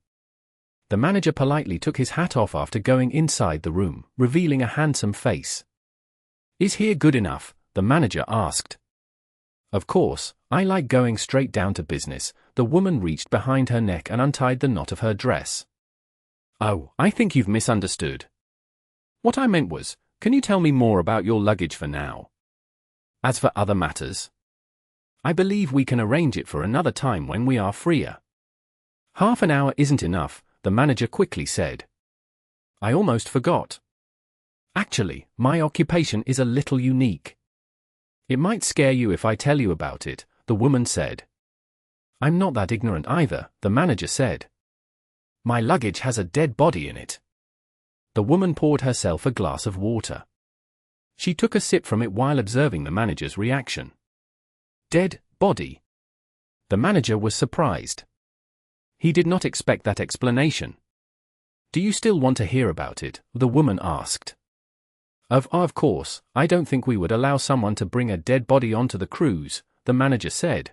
The manager politely took his hat off after going inside the room, revealing a handsome face. Is here good enough? The manager asked. Of course, I like going straight down to business. The woman reached behind her neck and untied the knot of her dress. Oh, I think you've misunderstood. What I meant was, can you tell me more about your luggage for now? As for other matters, I believe we can arrange it for another time when we are freer. Half an hour isn't enough, the manager quickly said. I almost forgot. Actually, my occupation is a little unique. It might scare you if I tell you about it, the woman said. I'm not that ignorant either, the manager said. My luggage has a dead body in it. The woman poured herself a glass of water. She took a sip from it while observing the manager's reaction. Dead body. The manager was surprised. He did not expect that explanation. Do you still want to hear about it? The woman asked. Of course, I don't think we would allow someone to bring a dead body onto the cruise, the manager said.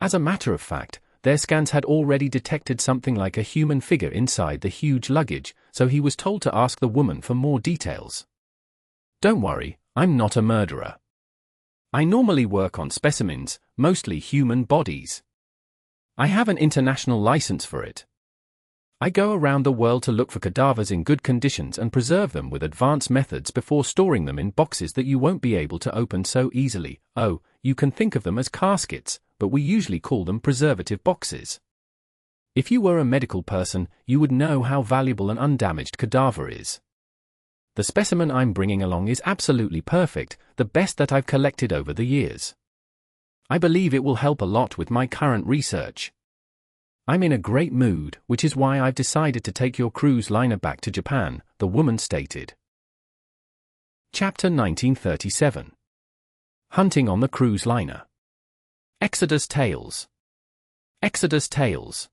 As a matter of fact, their scans had already detected something like a human figure inside the huge luggage, so he was told to ask the woman for more details. Don't worry, I'm not a murderer. I normally work on specimens, mostly human bodies. I have an international license for it. I go around the world to look for cadavers in good conditions and preserve them with advanced methods before storing them in boxes that you won't be able to open so easily. Oh, you can think of them as caskets, but we usually call them preservative boxes. If you were a medical person, you would know how valuable an undamaged cadaver is. The specimen I'm bringing along is absolutely perfect, the best that I've collected over the years. I believe it will help a lot with my current research. I'm in a great mood, which is why I've decided to take your cruise liner back to Japan, the woman stated. Chapter 1937. Hunting on the Cruise Liner. Exodus Tales. Exodus Tales.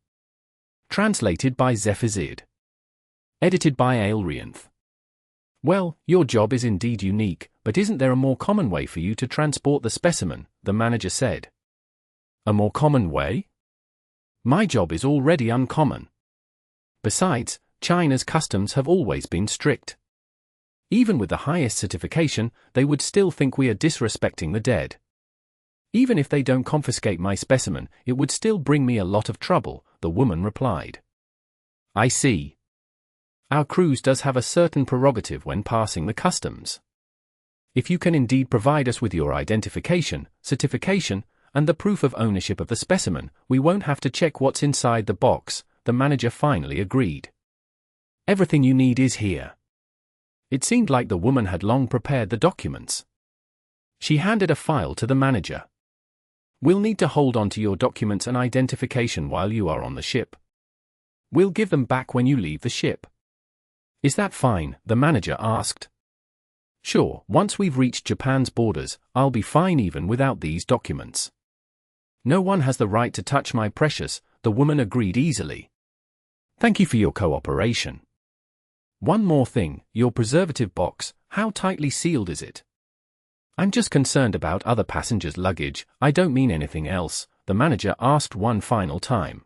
Translated by Zephazid. Edited by Aelrianth. Well, your job is indeed unique, but isn't there a more common way for you to transport the specimen? The manager said. A more common way? My job is already uncommon. Besides, China's customs have always been strict. Even with the highest certification, they would still think we are disrespecting the dead. Even if they don't confiscate my specimen, it would still bring me a lot of trouble, the woman replied. I see. Our cruise does have a certain prerogative when passing the customs. If you can indeed provide us with your identification, certification, and the proof of ownership of the specimen, we won't have to check what's inside the box, the manager finally agreed. Everything you need is here. It seemed like the woman had long prepared the documents. She handed a file to the manager. We'll need to hold on to your documents and identification while you are on the ship. We'll give them back when you leave the ship. Is that fine? The manager asked. Sure, once we've reached Japan's borders, I'll be fine even without these documents. No one has the right to touch my precious, the woman agreed easily. Thank you for your cooperation. One more thing, your preservative box, how tightly sealed is it? I'm just concerned about other passengers' luggage, I don't mean anything else, the manager asked one final time.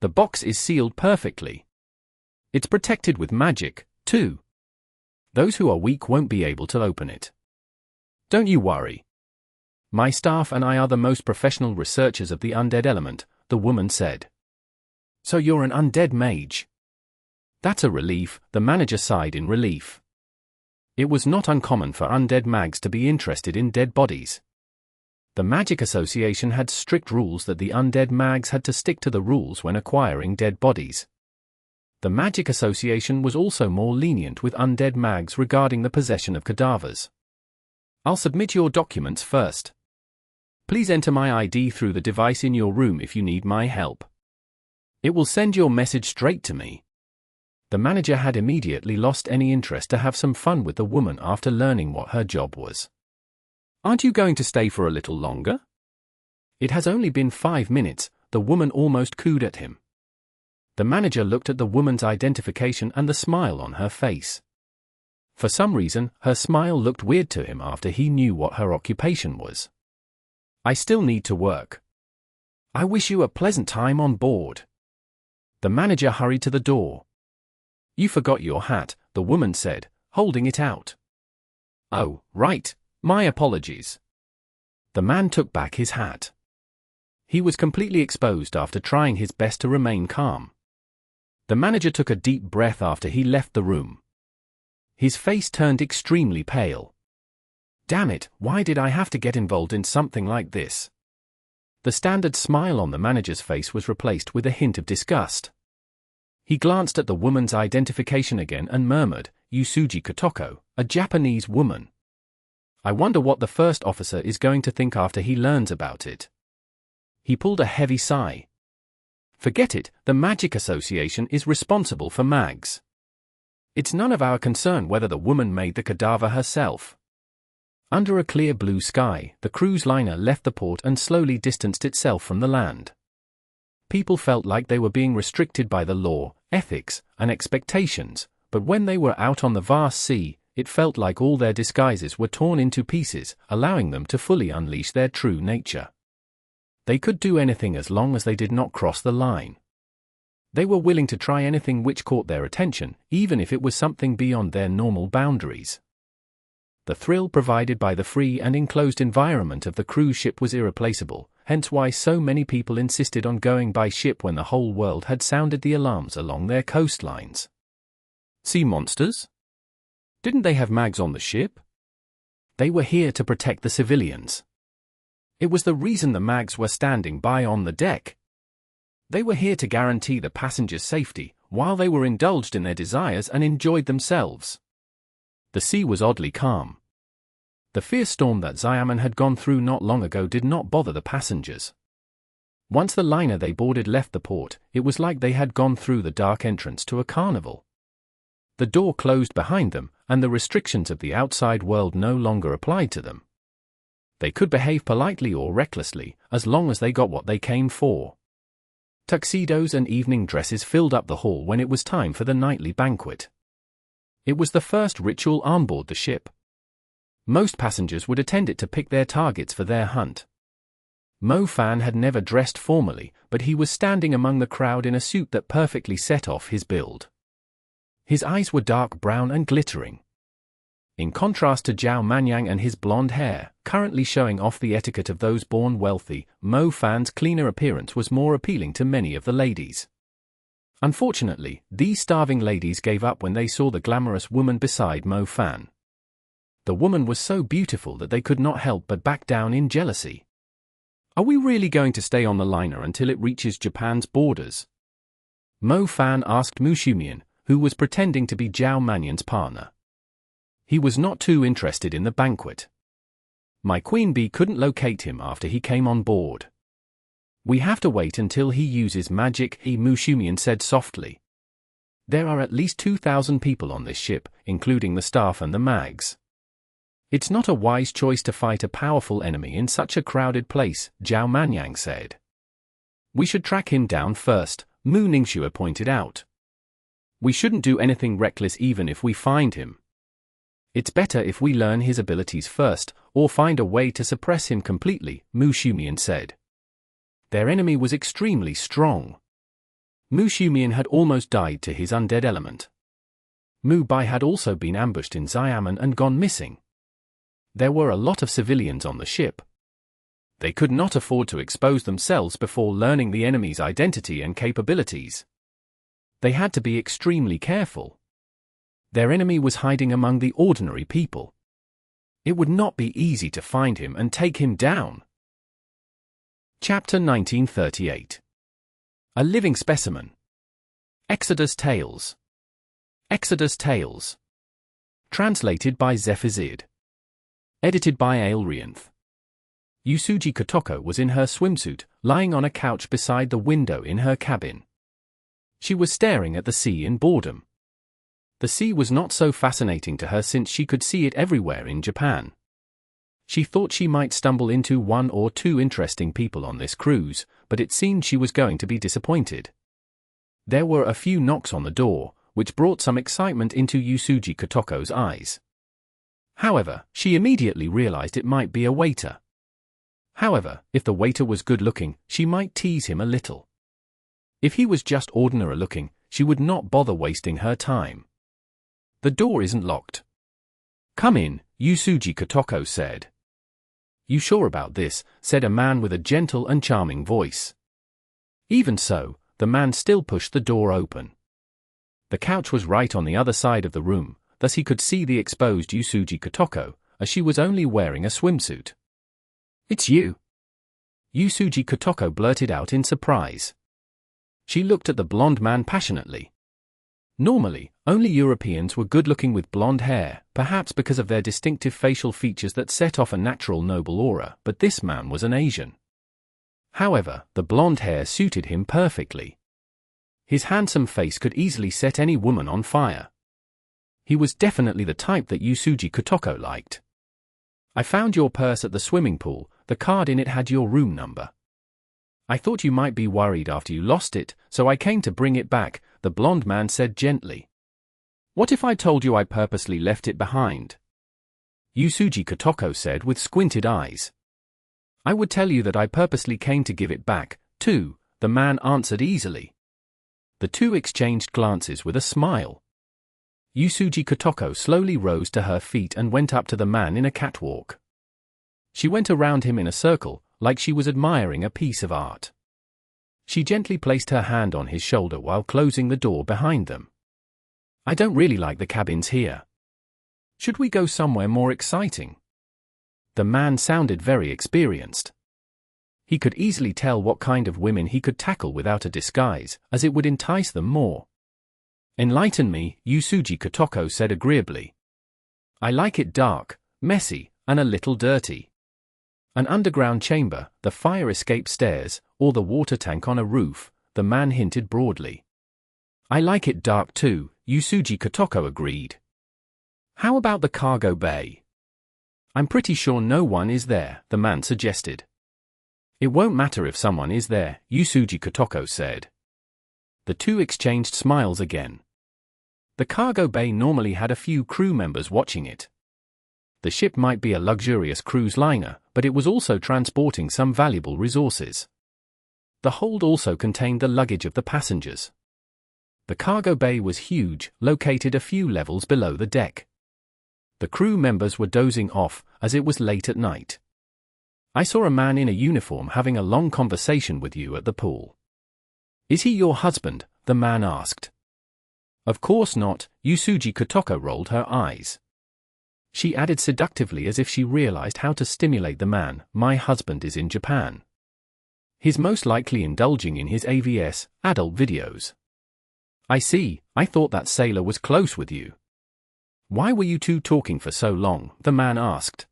The box is sealed perfectly. It's protected with magic, too. Those who are weak won't be able to open it. Don't you worry. My staff and I are the most professional researchers of the undead element, the woman said. So you're an undead mage? That's a relief, the manager sighed in relief. It was not uncommon for undead mags to be interested in dead bodies. The Magic Association had strict rules that the undead mags had to stick to the rules when acquiring dead bodies. The Magic Association was also more lenient with undead mags regarding the possession of cadavers. I'll submit your documents first. Please enter my ID through the device in your room if you need my help. It will send your message straight to me. The manager had immediately lost any interest to have some fun with the woman after learning what her job was. Aren't you going to stay for a little longer? It has only been 5 minutes, the woman almost cooed at him. The manager looked at the woman's identification and the smile on her face. For some reason, her smile looked weird to him after he knew what her occupation was. I still need to work. I wish you a pleasant time on board. The manager hurried to the door. You forgot your hat, the woman said, holding it out. Oh, right, my apologies. The man took back his hat. He was completely exposed after trying his best to remain calm. The manager took a deep breath after he left the room. His face turned extremely pale. Damn it, why did I have to get involved in something like this? The standard smile on the manager's face was replaced with a hint of disgust. He glanced at the woman's identification again and murmured, Yusuji Kotoko, a Japanese woman. I wonder what the first officer is going to think after he learns about it. He pulled a heavy sigh. Forget it, the Magic Association is responsible for mags. It's none of our concern whether the woman made the cadaver herself. Under a clear blue sky, the cruise liner left the port and slowly distanced itself from the land. People felt like they were being restricted by the law, ethics, and expectations, but when they were out on the vast sea, it felt like all their disguises were torn into pieces, allowing them to fully unleash their true nature. They could do anything as long as they did not cross the line. They were willing to try anything which caught their attention, even if it was something beyond their normal boundaries. The thrill provided by the free and enclosed environment of the cruise ship was irreplaceable, hence why so many people insisted on going by ship when the whole world had sounded the alarms along their coastlines. Sea monsters? Didn't they have mags on the ship? They were here to protect the civilians. It was the reason the mags were standing by on the deck. They were here to guarantee the passengers' safety, while they were indulged in their desires and enjoyed themselves. The sea was oddly calm. The fierce storm that Xiamen had gone through not long ago did not bother the passengers. Once the liner they boarded left the port, it was like they had gone through the dark entrance to a carnival. The door closed behind them, and the restrictions of the outside world no longer applied to them. They could behave politely or recklessly, as long as they got what they came for. Tuxedos and evening dresses filled up the hall when it was time for the nightly banquet. It was the first ritual on board the ship. Most passengers would attend it to pick their targets for their hunt. Mo Fan had never dressed formally, but he was standing among the crowd in a suit that perfectly set off his build. His eyes were dark brown and glittering. In contrast to Zhao Manyang and his blonde hair, currently showing off the etiquette of those born wealthy, Mo Fan's cleaner appearance was more appealing to many of the ladies. Unfortunately, these starving ladies gave up when they saw the glamorous woman beside Mo Fan. The woman was so beautiful that they could not help but back down in jealousy. Are we really going to stay on the liner until it reaches Japan's borders? Mo Fan asked Mushumian, who was pretending to be Zhao Manyang's partner. He was not too interested in the banquet. My queen bee couldn't locate him after he came on board. We have to wait until he uses magic, Mushumian said softly. There are at least 2,000 people on this ship, including the staff and the mags. It's not a wise choice to fight a powerful enemy in such a crowded place, Zhao Manyang said. We should track him down first, Mu Ningxue pointed out. We shouldn't do anything reckless even if we find him. It's better if we learn his abilities first, or find a way to suppress him completely, Mushumian said. Their enemy was extremely strong. Mushumian had almost died to his undead element. Mu Bai had also been ambushed in Xiamen and gone missing. There were a lot of civilians on the ship. They could not afford to expose themselves before learning the enemy's identity and capabilities. They had to be extremely careful. Their enemy was hiding among the ordinary people. It would not be easy to find him and take him down. Chapter 1938. A Living Specimen. Exodus Tales. Exodus Tales. Translated by Zephazid. Edited by Aelrianth. Yusuji Kotoko was in her swimsuit, lying on a couch beside the window in her cabin. She was staring at the sea in boredom. The sea was not so fascinating to her since she could see it everywhere in Japan. She thought she might stumble into one or two interesting people on this cruise, but it seemed she was going to be disappointed. There were a few knocks on the door, which brought some excitement into Yusuji Kotoko's eyes. However, she immediately realized it might be a waiter. However, if the waiter was good-looking, she might tease him a little. If he was just ordinary-looking, she would not bother wasting her time. The door isn't locked. Come in, Yusuji Kotoko said. You sure about this? Said a man with a gentle and charming voice. Even so, the man still pushed the door open. The couch was right on the other side of the room, thus he could see the exposed Yusuji Kotoko, as she was only wearing a swimsuit. It's you! Yusuji Kotoko blurted out in surprise. She looked at the blonde man passionately. Normally, only Europeans were good-looking with blonde hair, perhaps because of their distinctive facial features that set off a natural noble aura, but this man was an Asian. However, the blonde hair suited him perfectly. His handsome face could easily set any woman on fire. He was definitely the type that Yusuji Kotoko liked. I found your purse at the swimming pool. The card in it had your room number. I thought you might be worried after you lost it, so I came to bring it back, the blonde man said gently. What if I told you I purposely left it behind? Yusuji Kotoko said with squinted eyes. I would tell you that I purposely came to give it back, too, the man answered easily. The two exchanged glances with a smile. Yusuji Kotoko slowly rose to her feet and went up to the man in a catwalk. She went around him in a circle, like she was admiring a piece of art. She gently placed her hand on his shoulder while closing the door behind them. I don't really like the cabins here. Should we go somewhere more exciting? The man sounded very experienced. He could easily tell what kind of women he could tackle without a disguise, as it would entice them more. Enlighten me, Yusuji Kotoko said agreeably. I like it dark, messy, and a little dirty. An underground chamber, the fire escape stairs, or the water tank on a roof, the man hinted broadly. I like it dark too, Yusuji Kotoko agreed. How about the cargo bay? I'm pretty sure no one is there, the man suggested. It won't matter if someone is there, Yusuji Kotoko said. The two exchanged smiles again. The cargo bay normally had a few crew members watching it. The ship might be a luxurious cruise liner, but it was also transporting some valuable resources. The hold also contained the luggage of the passengers. The cargo bay was huge, located a few levels below the deck. The crew members were dozing off, as it was late at night. I saw a man in a uniform having a long conversation with you at the pool. Is he your husband? The man asked. Of course not, Yusuji Kotoko rolled her eyes. She added seductively as if she realized how to stimulate the man, my husband is in Japan. He's most likely indulging in his AVS, adult videos. I see, I thought that sailor was close with you. Why were you two talking for so long? The man asked.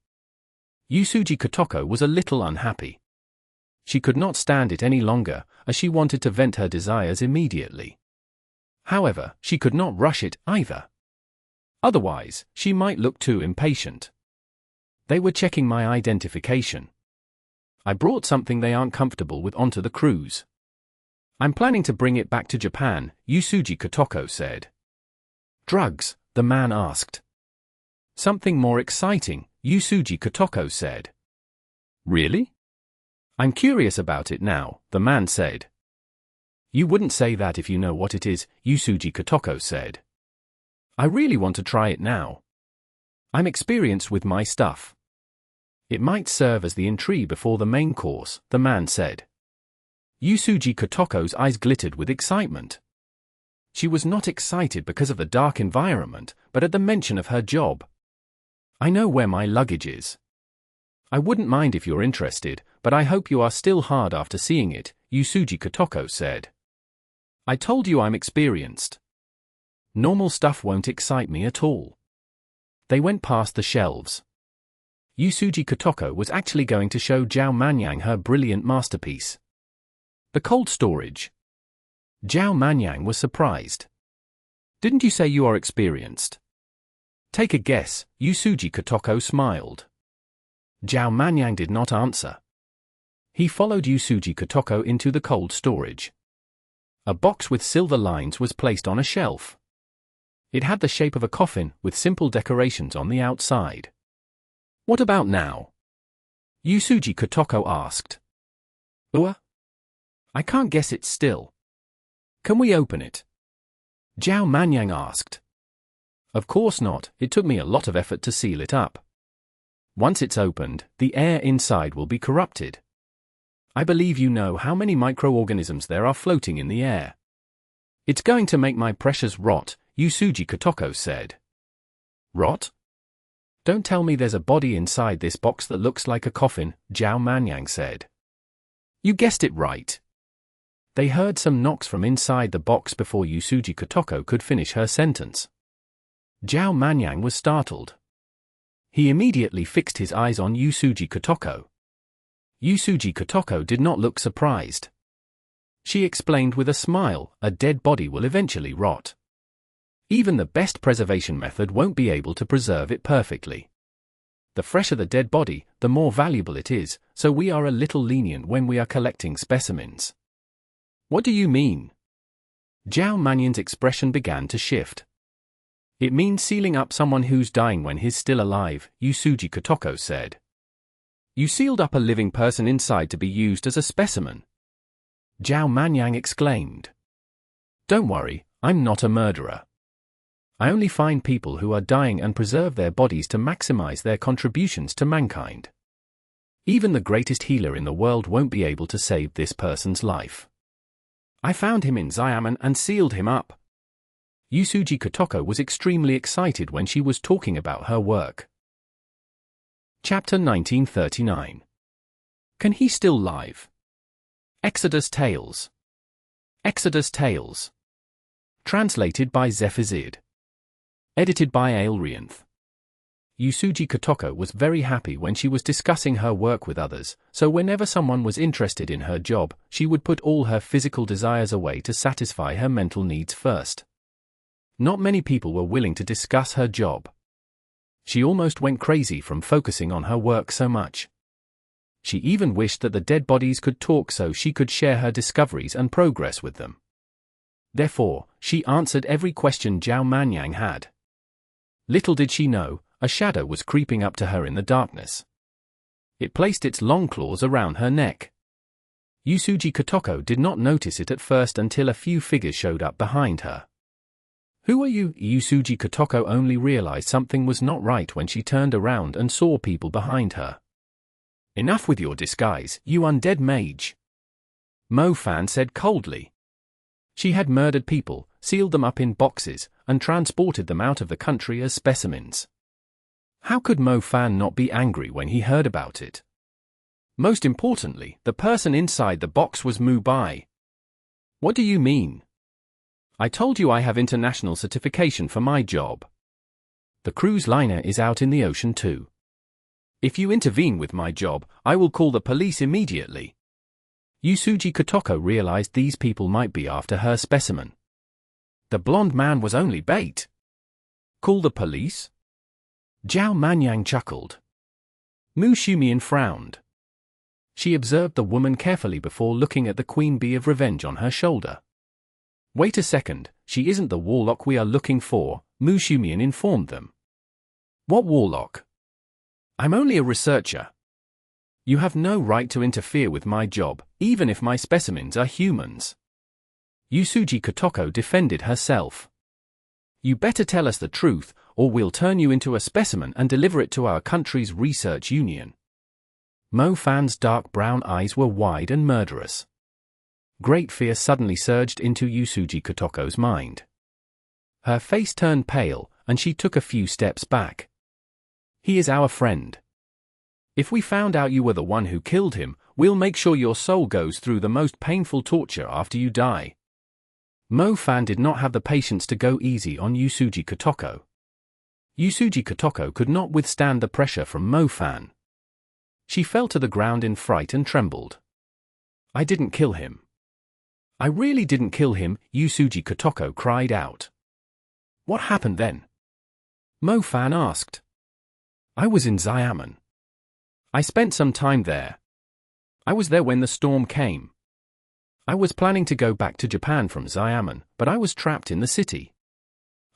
Yusuji Kotoko was a little unhappy. She could not stand it any longer, as she wanted to vent her desires immediately. However, she could not rush it either. Otherwise, she might look too impatient. They were checking my identification. I brought something they aren't comfortable with onto the cruise. I'm planning to bring it back to Japan, Yusuji Kotoko said. Drugs? The man asked. Something more exciting, Yusuji Kotoko said. Really? I'm curious about it now, the man said. You wouldn't say that if you know what it is, Yusuji Kotoko said. I really want to try it now. I'm experienced with my stuff. It might serve as the entree before the main course, the man said. Yusuji Kotoko's eyes glittered with excitement. She was not excited because of the dark environment, but at the mention of her job. I know where my luggage is. I wouldn't mind if you're interested, but I hope you are still hard after seeing it, Yusuji Kotoko said. I told you I'm experienced. Normal stuff won't excite me at all. They went past the shelves. Yusuji Kotoko was actually going to show Zhao Manyang her brilliant masterpiece. The cold storage. Zhao Manyang was surprised. Didn't you say you are experienced? Take a guess, Yusuji Kotoko smiled. Zhao Manyang did not answer. He followed Yusuji Kotoko into the cold storage. A box with silver lines was placed on a shelf. It had the shape of a coffin with simple decorations on the outside. What about now? Yusuji Kotoko asked. I can't guess it still. Can we open it? Zhao Manyang asked. Of course not, it took me a lot of effort to seal it up. Once it's opened, the air inside will be corrupted. I believe you know how many microorganisms there are floating in the air. It's going to make my precious rot, Yusuji Kotoko said. Rot? Don't tell me there's a body inside this box that looks like a coffin, Zhao Manyang said. You guessed it right. They heard some knocks from inside the box before Yusuji Kotoko could finish her sentence. Zhao Manyang was startled. He immediately fixed his eyes on Yusuji Kotoko. Yusuji Kotoko did not look surprised. She explained with a smile, a dead body will eventually rot. Even the best preservation method won't be able to preserve it perfectly. The fresher the dead body, the more valuable it is, so we are a little lenient when we are collecting specimens. What do you mean? Zhao Manyang's expression began to shift. It means sealing up someone who's dying when he's still alive, Yusuji Kotoko said. You sealed up a living person inside to be used as a specimen. Zhao Manyang exclaimed. Don't worry, I'm not a murderer. I only find people who are dying and preserve their bodies to maximize their contributions to mankind. Even the greatest healer in the world won't be able to save this person's life. I found him in Xiamen and sealed him up. Yusuji Kotoko was extremely excited when she was talking about her work. Chapter 1939. Can he still live? Exodus Tales. Exodus Tales. Translated by Zephizid. Edited by Aelrianth. Yusuji Kotoko was very happy when she was discussing her work with others, so whenever someone was interested in her job, she would put all her physical desires away to satisfy her mental needs first. Not many people were willing to discuss her job. She almost went crazy from focusing on her work so much. She even wished that the dead bodies could talk so she could share her discoveries and progress with them. Therefore, she answered every question Zhao Manyang had. Little did she know, a shadow was creeping up to her in the darkness. It placed its long claws around her neck. Yusuji Kotoko did not notice it at first until a few figures showed up behind her. Who are you? Yusuji Kotoko only realized something was not right when she turned around and saw people behind her. Enough with your disguise, you undead mage. Mo Fan said coldly. She had murdered people, sealed them up in boxes, and transported them out of the country as specimens. How could Mo Fan not be angry when he heard about it? Most importantly, the person inside the box was Mu Bai. What do you mean? I told you I have international certification for my job. The cruise liner is out in the ocean too. If you intervene with my job, I will call the police immediately. Yusuji Kotoko realized these people might be after her specimen. The blonde man was only bait. Call the police? Zhao Manyang chuckled. Mu Shumian frowned. She observed the woman carefully before looking at the queen bee of revenge on her shoulder. Wait a second, she isn't the warlock we are looking for, Mu Shumian informed them. What warlock? I'm only a researcher. You have no right to interfere with my job, even if my specimens are humans. Yusuji Kotoko defended herself. You better tell us the truth, or we'll turn you into a specimen and deliver it to our country's research union. Mo Fan's dark brown eyes were wide and murderous. Great fear suddenly surged into Yusuji Kotoko's mind. Her face turned pale, and she took a few steps back. He is our friend. If we found out you were the one who killed him, we'll make sure your soul goes through the most painful torture after you die. Mo Fan did not have the patience to go easy on Yusuji Kotoko. Yusuji Kotoko could not withstand the pressure from Mo Fan. She fell to the ground in fright and trembled. I didn't kill him. I really didn't kill him, Yusuji Kotoko cried out. What happened then? Mo Fan asked. I was in Xiamen. I spent some time there. I was there when the storm came. I was planning to go back to Japan from Xiamen, but I was trapped in the city.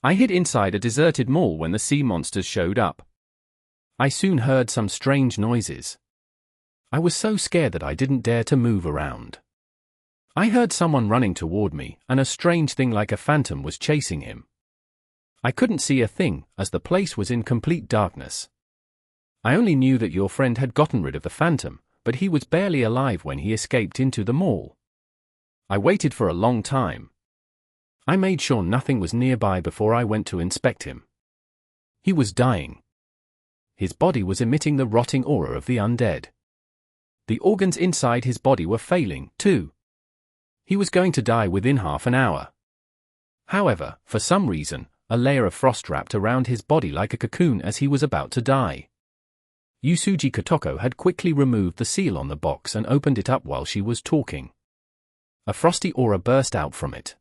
I hid inside a deserted mall when the sea monsters showed up. I soon heard some strange noises. I was so scared that I didn't dare to move around. I heard someone running toward me, and a strange thing like a phantom was chasing him. I couldn't see a thing, as the place was in complete darkness. I only knew that your friend had gotten rid of the phantom, but he was barely alive when he escaped into the mall. I waited for a long time. I made sure nothing was nearby before I went to inspect him. He was dying. His body was emitting the rotting aura of the undead. The organs inside his body were failing, too. He was going to die within half an hour. However, for some reason, a layer of frost wrapped around his body like a cocoon as he was about to die. Yusuji Kotoko had quickly removed the seal on the box and opened it up while she was talking. A frosty aura burst out from it.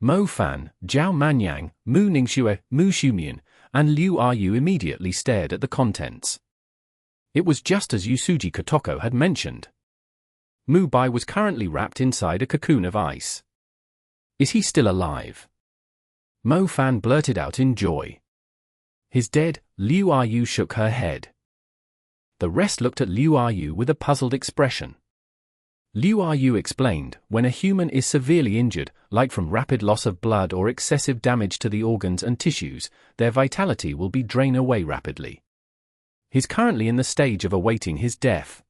Mo Fan, Zhao Manyang, Mu Ningxue, Mu Shumian, and Liu Ryu immediately stared at the contents. It was just as Yusuji Kotoko had mentioned. Mu Bai was currently wrapped inside a cocoon of ice. Is he still alive? Mo Fan blurted out in joy. He's dead, Liu Ryu shook her head. The rest looked at Liu Ryu with a puzzled expression. Liu Ryu explained, when a human is severely injured, like from rapid loss of blood or excessive damage to the organs and tissues, their vitality will be drained away rapidly. He's currently in the stage of awaiting his death.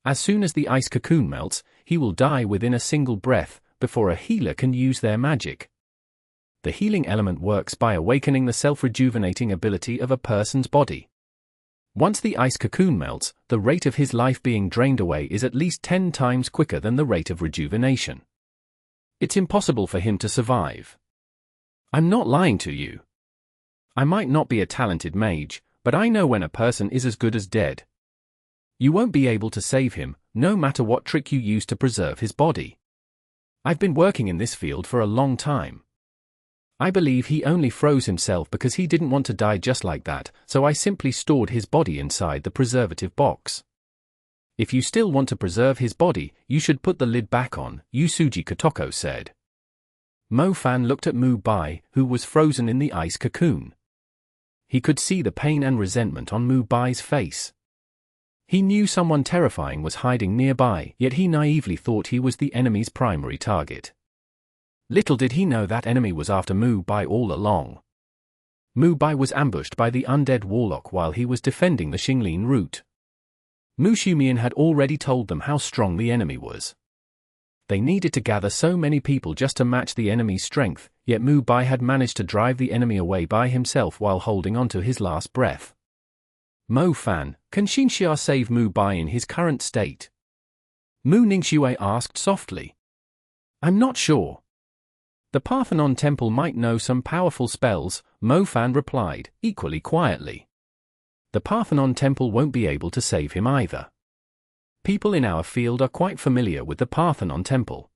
As soon as the ice cocoon melts, he will die within a single breath, before a healer can use their magic. The healing element works by awakening the self-rejuvenating ability of a person's body. Once the ice cocoon melts, the rate of his life being drained away is at least 10 times quicker than the rate of rejuvenation. It's impossible for him to survive. I'm not lying to you. I might not be a talented mage, but I know when a person is as good as dead. You won't be able to save him, no matter what trick you use to preserve his body. I've been working in this field for a long time. I believe he only froze himself because he didn't want to die just like that, so I simply stored his body inside the preservative box. If you still want to preserve his body, you should put the lid back on, Yusuji Kotoko said. Mo Fan looked at Mu Bai, who was frozen in the ice cocoon. He could see the pain and resentment on Mu Bai's face. He knew someone terrifying was hiding nearby, yet he naively thought he was the enemy's primary target. Little did he know that enemy was after Mu Bai all along. Mu Bai was ambushed by the undead warlock while he was defending the Xinglin route. Mu Shumian had already told them how strong the enemy was. They needed to gather so many people just to match the enemy's strength, yet Mu Bai had managed to drive the enemy away by himself while holding on to his last breath. Mo Fan, can Xinxia save Mu Bai in his current state? Mu Ningxue asked softly. I'm not sure. The Parthenon Temple might know some powerful spells, Mo Fan replied, equally quietly. The Parthenon Temple won't be able to save him either. People in our field are quite familiar with the Parthenon Temple.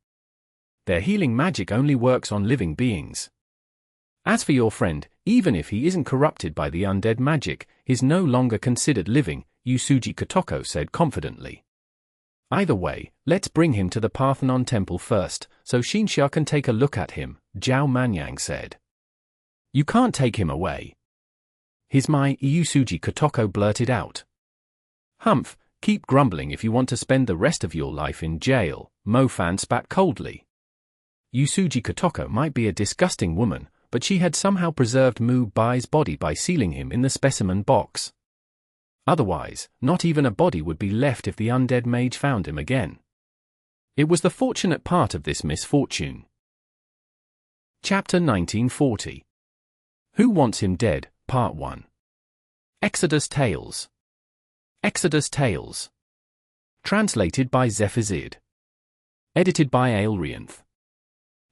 Their healing magic only works on living beings. As for your friend, even if he isn't corrupted by the undead magic, he's no longer considered living, Yusuji Kotoko said confidently. Either way, let's bring him to the Parthenon Temple first, so Xinxia can take a look at him, Zhao Manyang said. You can't take him away. He's my, Yusuji Kotoko blurted out. Humph, keep grumbling if you want to spend the rest of your life in jail, Mo Fan spat coldly. Yusuji Kotoko might be a disgusting woman, but she had somehow preserved Mu Bai's body by sealing him in the specimen box. Otherwise, not even a body would be left if the undead mage found him again. It was the fortunate part of this misfortune. Chapter 1940. Who Wants Him Dead, Part 1. Exodus Tales. Exodus Tales. Translated by Zephazid. Edited by Aelrianth.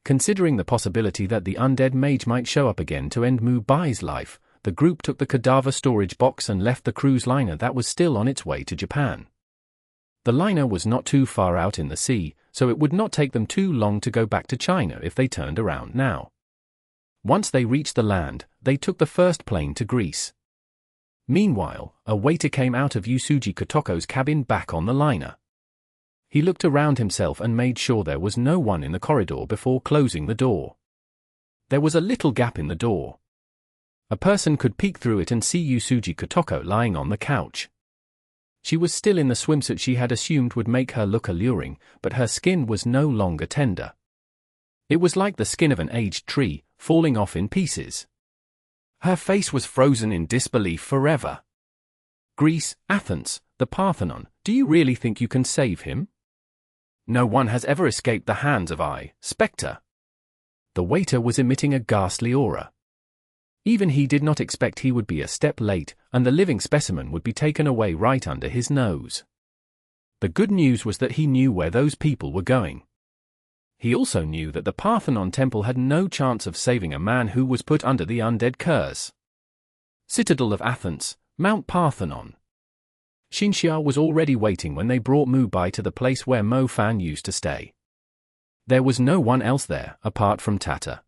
Considering the possibility that the undead mage might show up again to end Mu-Bai's life, the group took the Cadaver storage box and left the cruise liner that was still on its way to Japan. The liner was not too far out in the sea, so it would not take them too long to go back to China if they turned around now. Once they reached the land, they took the first plane to Greece. Meanwhile, a waiter came out of Yusuji Kotoko's cabin back on the liner. He looked around himself and made sure there was no one in the corridor before closing the door. There was a little gap in the door. A person could peek through it and see Yusuji Kotoko lying on the couch. She was still in the swimsuit she had assumed would make her look alluring, but her skin was no longer tender. It was like the skin of an aged tree, falling off in pieces. Her face was frozen in disbelief forever. Greece, Athens, the Parthenon, do you really think you can save him? No one has ever escaped the hands of Spectre. The waiter was emitting a ghastly aura. Even he did not expect he would be a step late, and the living specimen would be taken away right under his nose. The good news was that he knew where those people were going. He also knew that the Parthenon temple had no chance of saving a man who was put under the undead curse. Citadel of Athens, Mount Parthenon. Xinxia was already waiting when they brought Mu-Bai to the place where Mo Fan used to stay. There was no one else there, apart from Tata.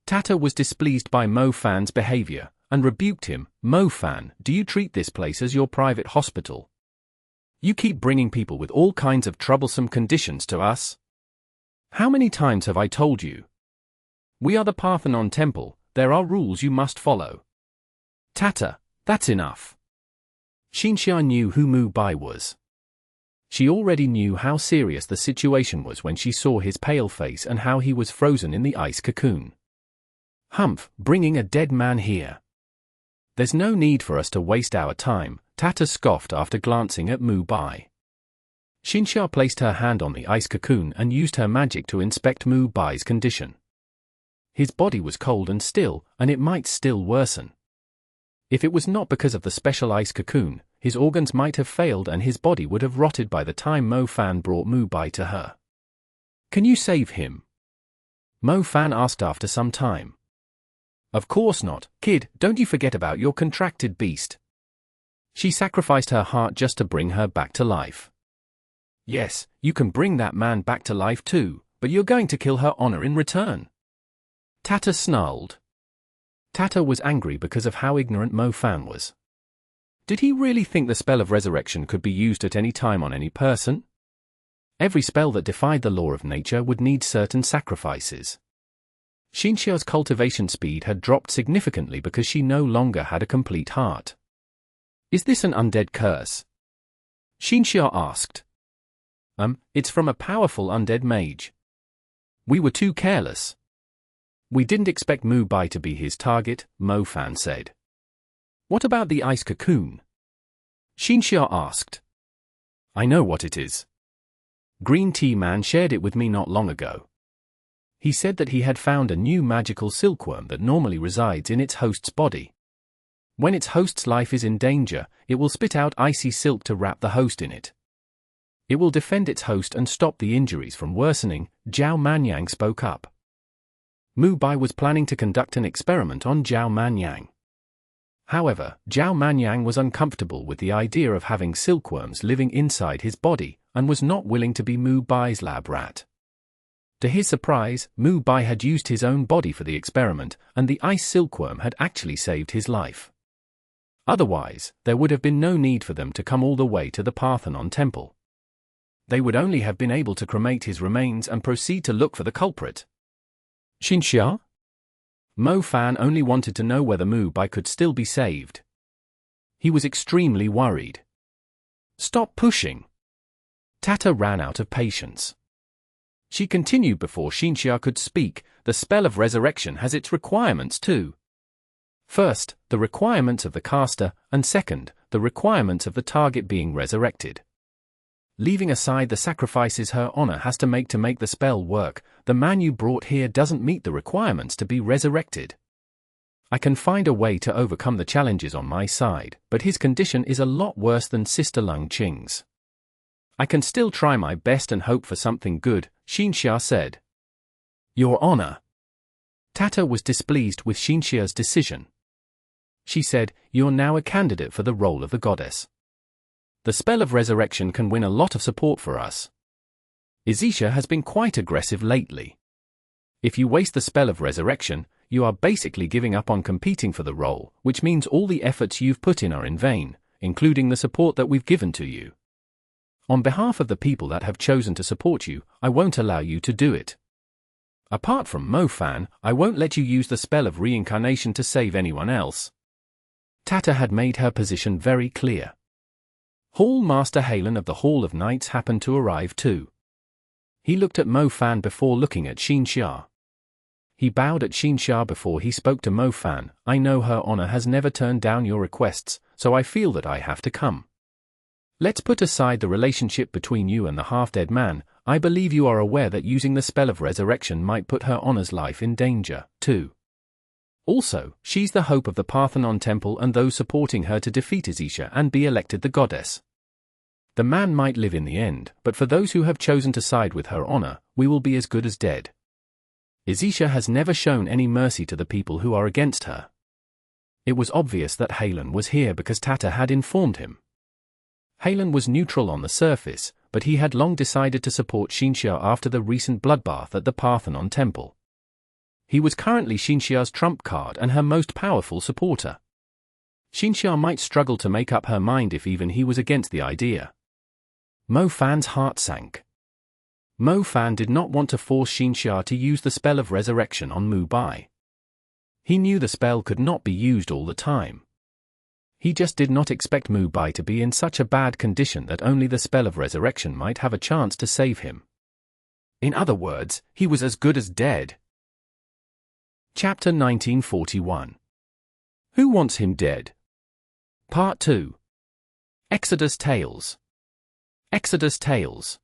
Tata was displeased by Mo Fan's behavior, and rebuked him. Mo Fan, do you treat this place as your private hospital? You keep bringing people with all kinds of troublesome conditions to us. How many times have I told you? We are the Parthenon temple, there are rules you must follow. Tata, that's enough. Xinxia knew who Mu-Bai was. She already knew how serious the situation was when she saw his pale face and how he was frozen in the ice cocoon. Humph, bringing a dead man here. There's no need for us to waste our time, Tata scoffed after glancing at Mu-Bai. Xinxia placed her hand on the ice cocoon and used her magic to inspect Mu-Bai's condition. His body was cold and still, and it might still worsen. If it was not because of the special ice cocoon, his organs might have failed and his body would have rotted by the time Mo Fan brought Mu-Bai to her. Can you save him? Mo Fan asked after some time. Of course not, kid, don't you forget about your contracted beast. She sacrificed her heart just to bring her back to life. Yes, you can bring that man back to life too, but you're going to kill her honor in return. Tata snarled. Tata was angry because of how ignorant Mo Fan was. Did he really think the spell of resurrection could be used at any time on any person? Every spell that defied the law of nature would need certain sacrifices. Xinxia's cultivation speed had dropped significantly because she no longer had a complete heart. Is this an undead curse? Xinxia asked. It's from a powerful undead mage. We were too careless. We didn't expect Mu-Bai to be his target, Mo Fan said. What about the ice cocoon? Xinxia asked. I know what it is. Green Tea Man shared it with me not long ago. He said that he had found a new magical silkworm that normally resides in its host's body. When its host's life is in danger, it will spit out icy silk to wrap the host in it. It will defend its host and stop the injuries from worsening, Zhao Manyang spoke up. Mu-Bai was planning to conduct an experiment on Zhao Manyang. However, Zhao Manyang was uncomfortable with the idea of having silkworms living inside his body, and was not willing to be Mu-Bai's lab rat. To his surprise, Mu-Bai had used his own body for the experiment, and the ice silkworm had actually saved his life. Otherwise, there would have been no need for them to come all the way to the Parthenon temple. They would only have been able to cremate his remains and proceed to look for the culprit. Xinxia? Mo Fan only wanted to know whether Mu-Bai could still be saved. He was extremely worried. Stop pushing. Tata ran out of patience. She continued before Xinxia could speak. The spell of resurrection has its requirements too. First, the requirements of the caster, and second, the the requirements of the target being resurrected. Leaving aside the sacrifices her honor has to make the spell work, the man you brought here doesn't meet the requirements to be resurrected. I can find a way to overcome the challenges on my side, but his condition is a lot worse than Sister Lung Qing's. I can still try my best and hope for something good, Xinxia said. Your honor. Tata was displeased with Xinxia's decision. She said, you're now a candidate for the role of the goddess. The spell of resurrection can win a lot of support for us. Izisha has been quite aggressive lately. If you waste the spell of resurrection, you are basically giving up on competing for the role, which means all the efforts you've put in are in vain, including the support that we've given to you. On behalf of the people that have chosen to support you, I won't allow you to do it. Apart from Mo Fan, I won't let you use the spell of reincarnation to save anyone else. Tata had made her position very clear. Hall Master Halen of the Hall of Knights happened to arrive too. He looked at Mo Fan before looking at Xinxia. He bowed at Xinxia before he spoke to Mo Fan. I know her honor has never turned down your requests, so I feel that I have to come. Let's put aside the relationship between you and the half-dead man. I believe you are aware that using the spell of resurrection might put her honor's life in danger, too. Also, she's the hope of the Parthenon Temple and those supporting her to defeat Izisha and be elected the goddess. The man might live in the end, but for those who have chosen to side with her honor, we will be as good as dead. Izisha has never shown any mercy to the people who are against her. It was obvious that Halen was here because Tata had informed him. Halen was neutral on the surface, but he had long decided to support Xinxia after the recent bloodbath at the Parthenon Temple. He was currently Xinxia's trump card and her most powerful supporter. Xinxia might struggle to make up her mind if even he was against the idea. Mo Fan's heart sank. Mo Fan did not want to force Xinxia to use the spell of resurrection on Mu Bai. He knew the spell could not be used all the time. He just did not expect Mu Bai to be in such a bad condition that only the spell of resurrection might have a chance to save him. In other words, he was as good as dead. Chapter 1941. Who Wants Him Dead? Part 2. Exodus Tales. Exodus Tales.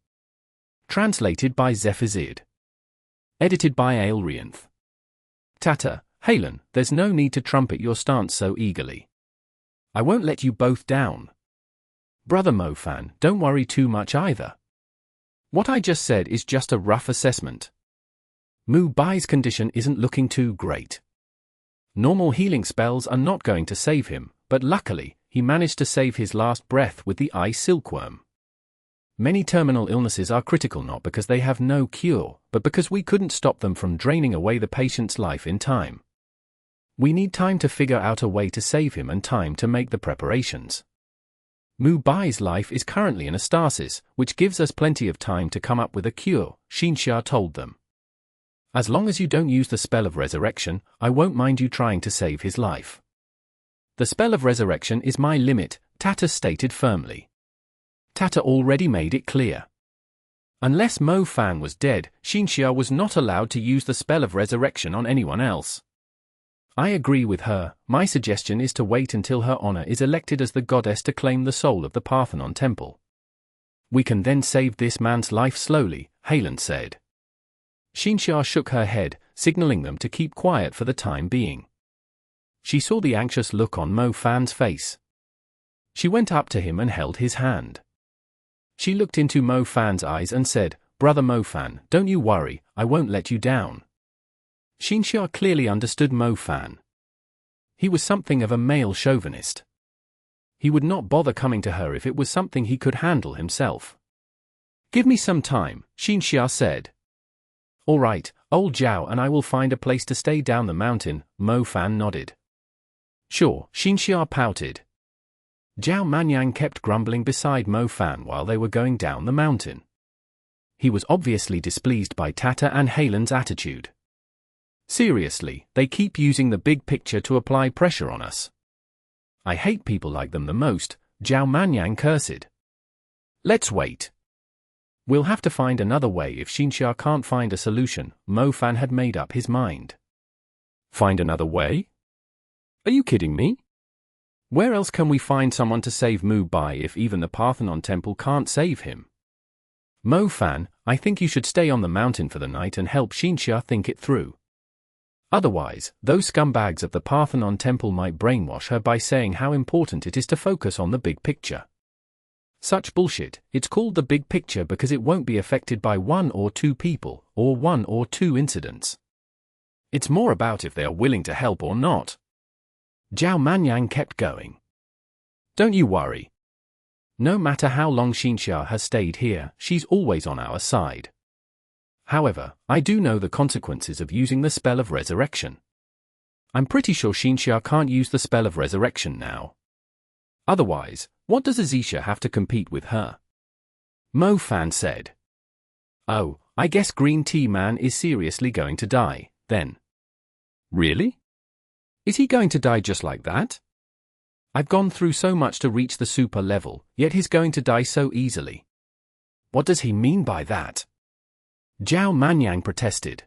Translated by Zephazid. Edited by Aelrianth. Tata, Halen, there's no need to trumpet your stance so eagerly. I won't let you both down. Brother Mo Fan, don't worry too much either. What I just said is just a rough assessment. Mu Bai's condition isn't looking too great. Normal healing spells are not going to save him, but luckily, he managed to save his last breath with the eye silkworm. Many terminal illnesses are critical not because they have no cure, but because we couldn't stop them from draining away the patient's life in time. We need time to figure out a way to save him and time to make the preparations. Mu Bai's life is currently in a stasis, which gives us plenty of time to come up with a cure, Xinxia told them. As long as you don't use the spell of resurrection, I won't mind you trying to save his life. The spell of resurrection is my limit, Tata stated firmly. Tata already made it clear. Unless Mo Fan was dead, Xinxia was not allowed to use the spell of resurrection on anyone else. I agree with her. My suggestion is to wait until her honor is elected as the goddess to claim the soul of the Parthenon Temple. We can then save this man's life slowly, Halen said. Xinxia shook her head, signaling them to keep quiet for the time being. She saw the anxious look on Mo Fan's face. She went up to him and held his hand. She looked into Mo Fan's eyes and said, Brother Mo Fan, don't you worry, I won't let you down. Xinxia clearly understood Mo Fan. He was something of a male chauvinist. He would not bother coming to her if it was something he could handle himself. Give me some time, Xinxia said. All right, old Zhao and I will find a place to stay down the mountain, Mo Fan nodded. Sure, Xinxia pouted. Zhao Manyang kept grumbling beside Mo Fan while they were going down the mountain. He was obviously displeased by Tata and Halen's attitude. Seriously, they keep using the big picture to apply pressure on us. I hate people like them the most, Zhao Manyang cursed. Let's wait. We'll have to find another way if Xinxia can't find a solution, Mo Fan had made up his mind. Find another way? Are you kidding me? Where else can we find someone to save Mu Bai if even the Parthenon Temple can't save him? Mo Fan, I think you should stay on the mountain for the night and help Xinxia think it through. Otherwise, those scumbags of the Parthenon Temple might brainwash her by saying how important it is to focus on the big picture. Such bullshit. It's called the big picture because it won't be affected by 1 or 2 people, or 1 or 2 incidents. It's more about if they are willing to help or not. Zhao Manyang kept going. Don't you worry. No matter how long Xinxia has stayed here, she's always on our side. However, I do know the consequences of using the spell of resurrection. I'm pretty sure Xinxia can't use the spell of resurrection now. Otherwise, what does Izisha have to compete with her? Mo Fan said. Oh, I guess Green Tea Man is seriously going to die, then. Really? Is he going to die just like that? I've gone through so much to reach the super level, yet he's going to die so easily. What does he mean by that? Zhao Manyang protested.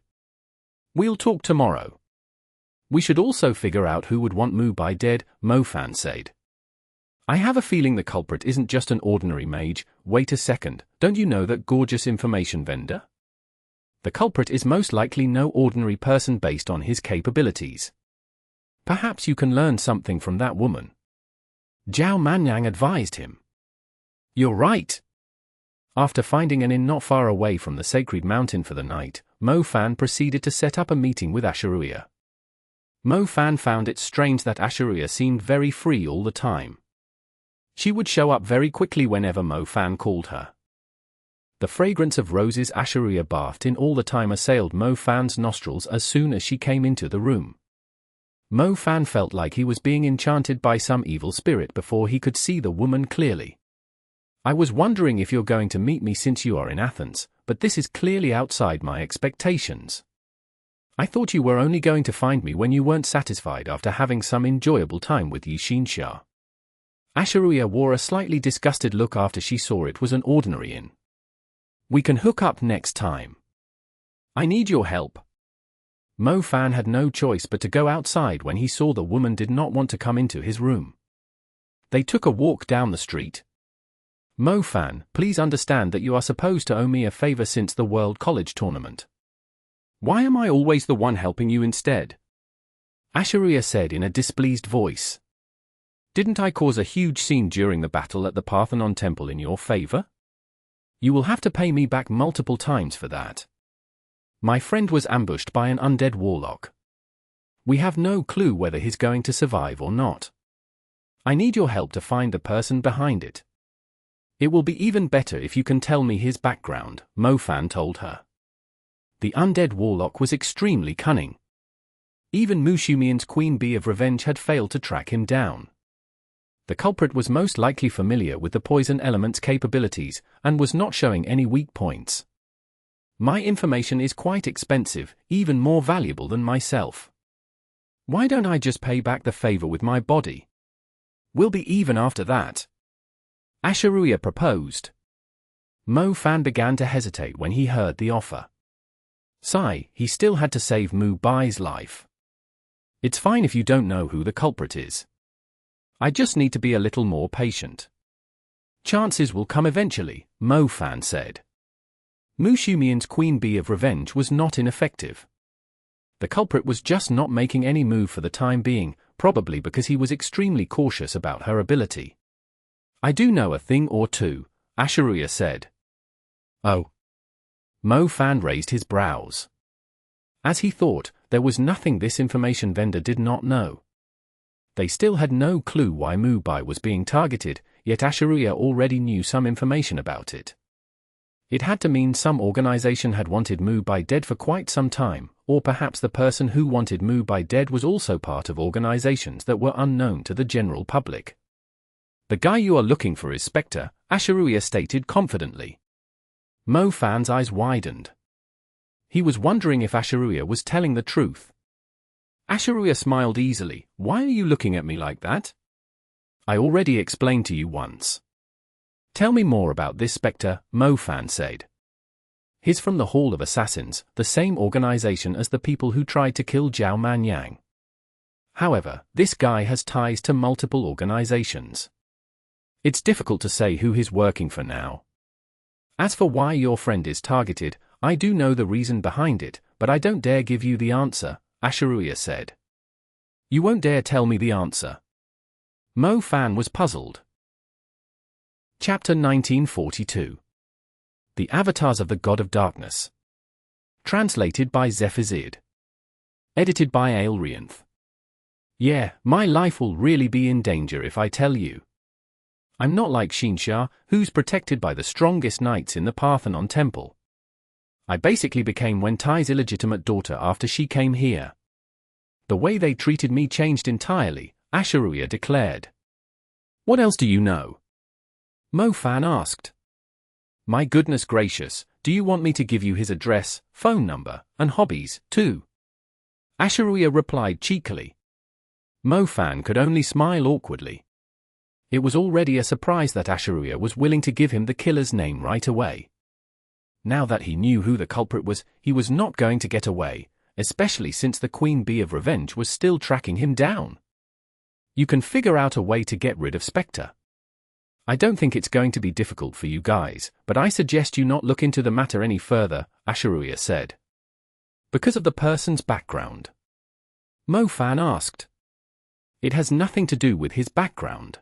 We'll talk tomorrow. We should also figure out who would want Mu Bai dead, Mo Fan said. I have a feeling the culprit isn't just an ordinary mage. Wait a second, don't you know that gorgeous information vendor? The culprit is most likely no ordinary person based on his capabilities. Perhaps you can learn something from that woman. Zhao Manyang advised him. You're right. After finding an inn not far away from the sacred mountain for the night, Mo Fan proceeded to set up a meeting with Asheruya. Mo Fan found it strange that Asheruya seemed very free all the time. She would show up very quickly whenever Mo Fan called her. The fragrance of roses Asheruya bathed in all the time assailed Mo Fan's nostrils as soon as she came into the room. Mo Fan felt like he was being enchanted by some evil spirit before he could see the woman clearly. I was wondering if you're going to meet me since you are in Athens, but this is clearly outside my expectations. I thought you were only going to find me when you weren't satisfied after having some enjoyable time with Xinxia. Asheruya wore a slightly disgusted look after she saw it was an ordinary inn. We can hook up next time. I need your help. Mo Fan had no choice but to go outside when he saw the woman did not want to come into his room. They took a walk down the street. Mo Fan, please understand that you are supposed to owe me a favor since the World College Tournament. Why am I always the one helping you instead? Asheruya said in a displeased voice. Didn't I cause a huge scene during the battle at the Parthenon Temple in your favor? You will have to pay me back multiple times for that. My friend was ambushed by an undead warlock. We have no clue whether he's going to survive or not. I need your help to find the person behind it. It will be even better if you can tell me his background, Mo Fan told her. The undead warlock was extremely cunning. Even Mushumian's Queen Bee of Revenge had failed to track him down. The culprit was most likely familiar with the poison element's capabilities and was not showing any weak points. My information is quite expensive, even more valuable than myself. Why don't I just pay back the favor with my body? We'll be even after that. Asheruya proposed. Mo Fan began to hesitate when he heard the offer. Sigh, he still had to save Mu Bai's life. It's fine if you don't know who the culprit is. I just need to be a little more patient. Chances will come eventually, Mo Fan said. Mushumian's Queen Bee of Revenge was not ineffective. The culprit was just not making any move for the time being, probably because he was extremely cautious about her ability. I do know a thing or two, Asheruya said. Oh. Mo Fan raised his brows. As he thought, there was nothing this information vendor did not know. They still had no clue why Mu Bai was being targeted, yet Asheruya already knew some information about it. It had to mean some organization had wanted Mu Bai dead for quite some time, or perhaps the person who wanted Mu Bai dead was also part of organizations that were unknown to the general public. The guy you are looking for is Spectre, Asheruya stated confidently. Mo Fan's eyes widened. He was wondering if Asheruya was telling the truth. Asheruya smiled easily. Why are you looking at me like that? I already explained to you once. Tell me more about this Spectre, Mo Fan said. He's from the Hall of Assassins, the same organization as the people who tried to kill Zhao Manyang. However, this guy has ties to multiple organizations. It's difficult to say who he's working for now. As for why your friend is targeted, I do know the reason behind it, but I don't dare give you the answer, Asheruya said. You won't dare tell me the answer. Mo Fan was puzzled. Chapter 1942. The Avatars of the God of Darkness. Translated by Zephizid. Edited by Aelrianth. Yeah, my life will really be in danger if I tell you. I'm not like Xinsha, who's protected by the strongest knights in the Parthenon Temple. I basically became Wentai's illegitimate daughter after she came here. The way they treated me changed entirely, Asheruya declared. What else do you know? Mo Fan asked. My goodness gracious, do you want me to give you his address, phone number, and hobbies, too? Asheruya replied cheekily. Mo Fan could only smile awkwardly. It was already a surprise that Asheruya was willing to give him the killer's name right away. Now that he knew who the culprit was, he was not going to get away, especially since the Queen Bee of Revenge was still tracking him down. You can figure out a way to get rid of Spectre. I don't think it's going to be difficult for you guys, but I suggest you not look into the matter any further, Asheruya said. Because of the person's background? Mo Fan asked. It has nothing to do with his background.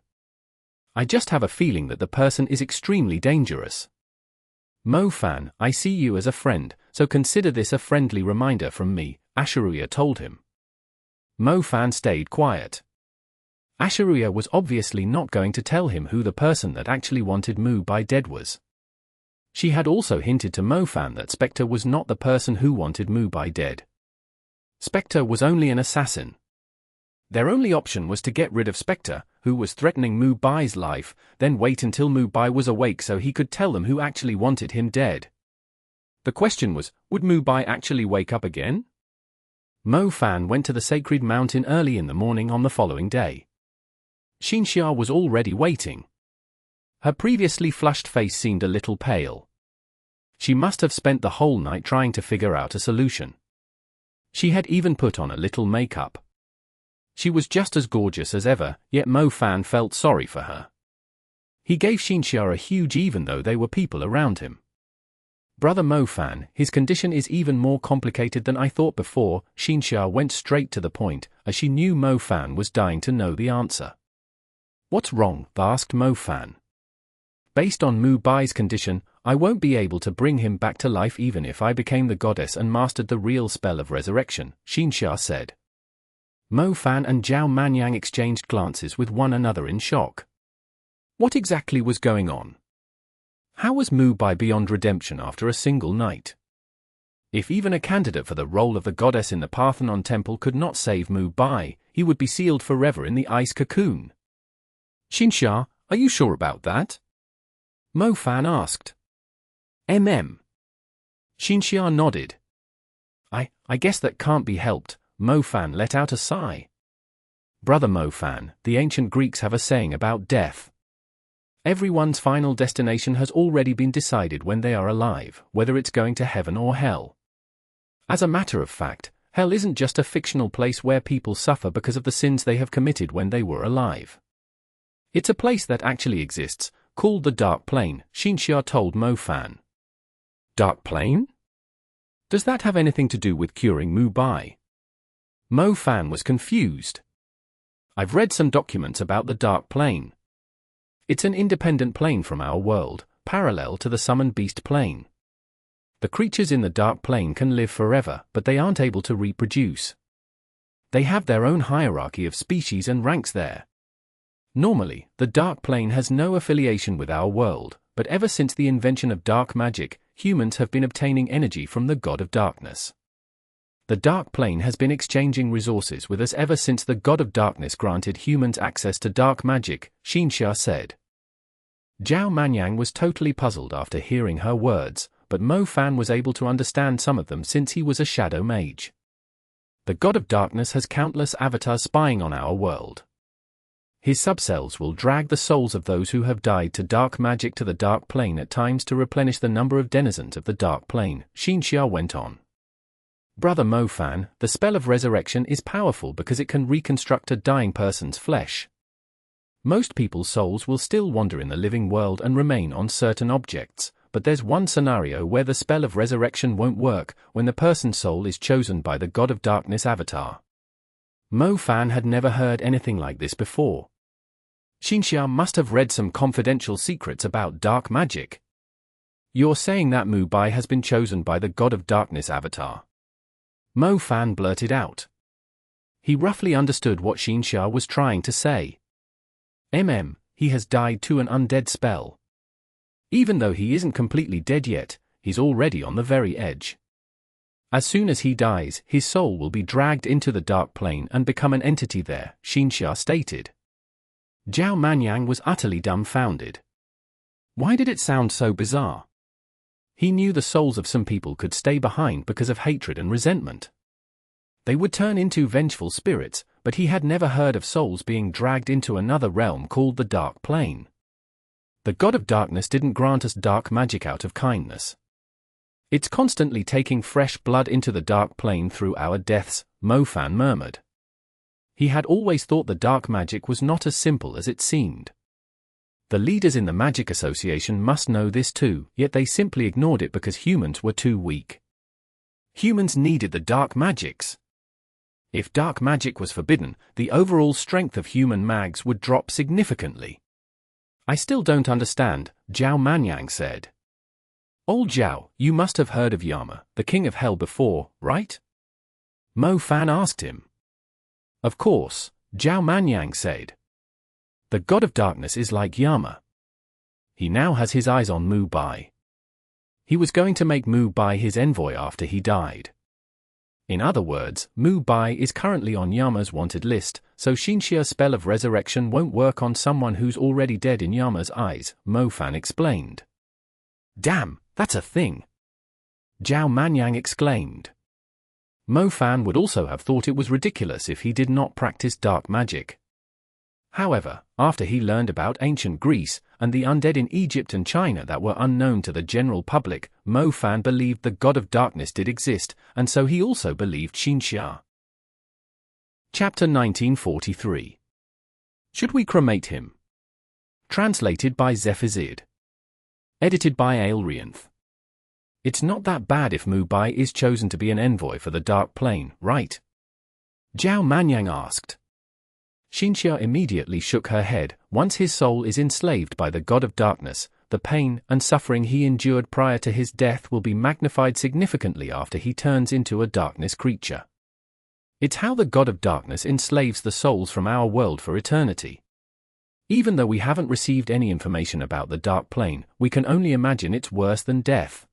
I just have a feeling that the person is extremely dangerous. Mo Fan, I see you as a friend, so consider this a friendly reminder from me, Asheruya told him. Mo Fan stayed quiet. Asheruya was obviously not going to tell him who the person that actually wanted Mu Bai dead was. She had also hinted to Mo Fan that Spectre was not the person who wanted Mu Bai dead. Spectre was only an assassin. Their only option was to get rid of Spectre, who was threatening Mu Bai's life, then wait until Mu Bai was awake so he could tell them who actually wanted him dead. The question was, would Mu Bai actually wake up again? Mo Fan went to the sacred mountain early in the morning on the following day. Xinsha was already waiting. Her previously flushed face seemed a little pale. She must have spent the whole night trying to figure out a solution. She had even put on a little makeup. She was just as gorgeous as ever, yet Mo Fan felt sorry for her. He gave Xinsha a huge even though they were people around him. Brother Mo Fan, his condition is even more complicated than I thought before, Xinsha went straight to the point, as she knew Mo Fan was dying to know the answer. What's wrong? Asked Mo Fan. Based on Mu Bai's condition, I won't be able to bring him back to life even if I became the goddess and mastered the real spell of resurrection, Xinsha said. Mo Fan and Zhao Manyang exchanged glances with one another in shock. What exactly was going on? How was Mu Bai beyond redemption after a single night? If even a candidate for the role of the goddess in the Parthenon Temple could not save Mu Bai, he would be sealed forever in the ice cocoon. Xinsha, are you sure about that? Mo Fan asked. Xinsha nodded. I guess that can't be helped. Mo Fan let out a sigh. Brother Mo Fan, the ancient Greeks have a saying about death. Everyone's final destination has already been decided when they are alive, whether it's going to heaven or hell. As a matter of fact, hell isn't just a fictional place where people suffer because of the sins they have committed when they were alive. It's a place that actually exists, called the Dark Plane, Xinsha told Mo Fan. Dark Plane? Does that have anything to do with curing Mu Bai? Mo Fan was confused. I've read some documents about the Dark Plane. It's an independent plane from our world, parallel to the Summon Beast Plane. The creatures in the Dark Plane can live forever, but they aren't able to reproduce. They have their own hierarchy of species and ranks there. Normally, the Dark Plane has no affiliation with our world, but ever since the invention of dark magic, humans have been obtaining energy from the God of Darkness. The Dark Plane has been exchanging resources with us ever since the God of Darkness granted humans access to dark magic, Xinsha said. Zhao Manyang was totally puzzled after hearing her words, but Mo Fan was able to understand some of them since he was a shadow mage. The God of Darkness has countless avatars spying on our world. His subcells will drag the souls of those who have died to dark magic to the Dark Plane at times to replenish the number of denizens of the Dark Plane, Xinsha went on. Brother Mo Fan, the spell of resurrection is powerful because it can reconstruct a dying person's flesh. Most people's souls will still wander in the living world and remain on certain objects, but there's one scenario where the spell of resurrection won't work, when the person's soul is chosen by the God of Darkness avatar. Mo Fan had never heard anything like this before. Xinxia must have read some confidential secrets about dark magic. You're saying that Mu Bai has been chosen by the God of Darkness avatar? Mo Fan blurted out. He roughly understood what Xinxia was trying to say. He has died to an undead spell. Even though he isn't completely dead yet, he's already on the very edge. As soon as he dies, his soul will be dragged into the dark plane and become an entity there, Xinxia stated. Zhao Manyang was utterly dumbfounded. Why did it sound so bizarre? He knew the souls of some people could stay behind because of hatred and resentment. They would turn into vengeful spirits, but he had never heard of souls being dragged into another realm called the Dark Plane. The God of Darkness didn't grant us dark magic out of kindness. It's constantly taking fresh blood into the Dark Plane through our deaths, Mo Fan murmured. He had always thought the dark magic was not as simple as it seemed. The leaders in the Magic Association must know this too, yet they simply ignored it because humans were too weak. Humans needed the dark magics. If dark magic was forbidden, the overall strength of human mags would drop significantly. I still don't understand, Zhao Manyang said. Old Zhao, you must have heard of Yama, the king of hell before, right? Mo Fan asked him. Of course, Zhao Manyang said. The God of Darkness is like Yama. He now has his eyes on Mu Bai. He was going to make Mu Bai his envoy after he died. In other words, Mu Bai is currently on Yama's wanted list, so Xinxia's spell of resurrection won't work on someone who's already dead in Yama's eyes, Mo Fan explained. Damn, that's a thing! Zhao Manyang exclaimed. Mo Fan would also have thought it was ridiculous if he did not practice dark magic. However, after he learned about ancient Greece and the undead in Egypt and China that were unknown to the general public, Mo Fan believed the God of Darkness did exist, and so he also believed Xinxia. Chapter 1943. Should we cremate him? Translated by Zephizid. Edited by Aelrianth. It's not that bad if Mu Bai is chosen to be an envoy for the Dark Plane, right? Zhao Manyang asked. Xinxia immediately shook her head. Once his soul is enslaved by the God of Darkness, the pain and suffering he endured prior to his death will be magnified significantly after he turns into a darkness creature. It's how the God of Darkness enslaves the souls from our world for eternity. Even though we haven't received any information about the Dark Plane, we can only imagine it's worse than death.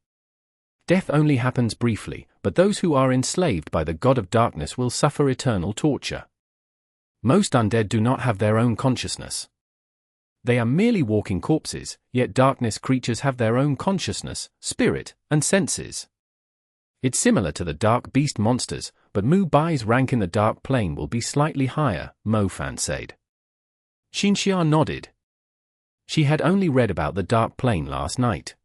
Death only happens briefly, but those who are enslaved by the God of Darkness will suffer eternal torture. Most undead do not have their own consciousness. They are merely walking corpses, yet darkness creatures have their own consciousness, spirit, and senses. It's similar to the dark beast monsters, but Mu Bai's rank in the Dark Plane will be slightly higher, Mo Fan said. Xinxia nodded. She had only read about the Dark Plane last night.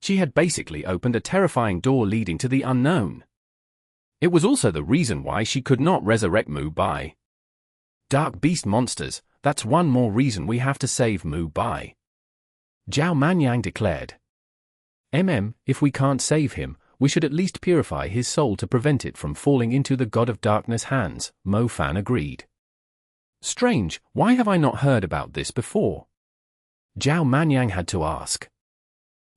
She had basically opened a terrifying door leading to the unknown. It was also the reason why she could not resurrect Mu Bai. Dark beast monsters, that's one more reason we have to save Mu Bai. Zhao Manyang declared. If we can't save him, we should at least purify his soul to prevent it from falling into the God of Darkness' hands, Mo Fan agreed. Strange, why have I not heard about this before? Zhao Manyang had to ask.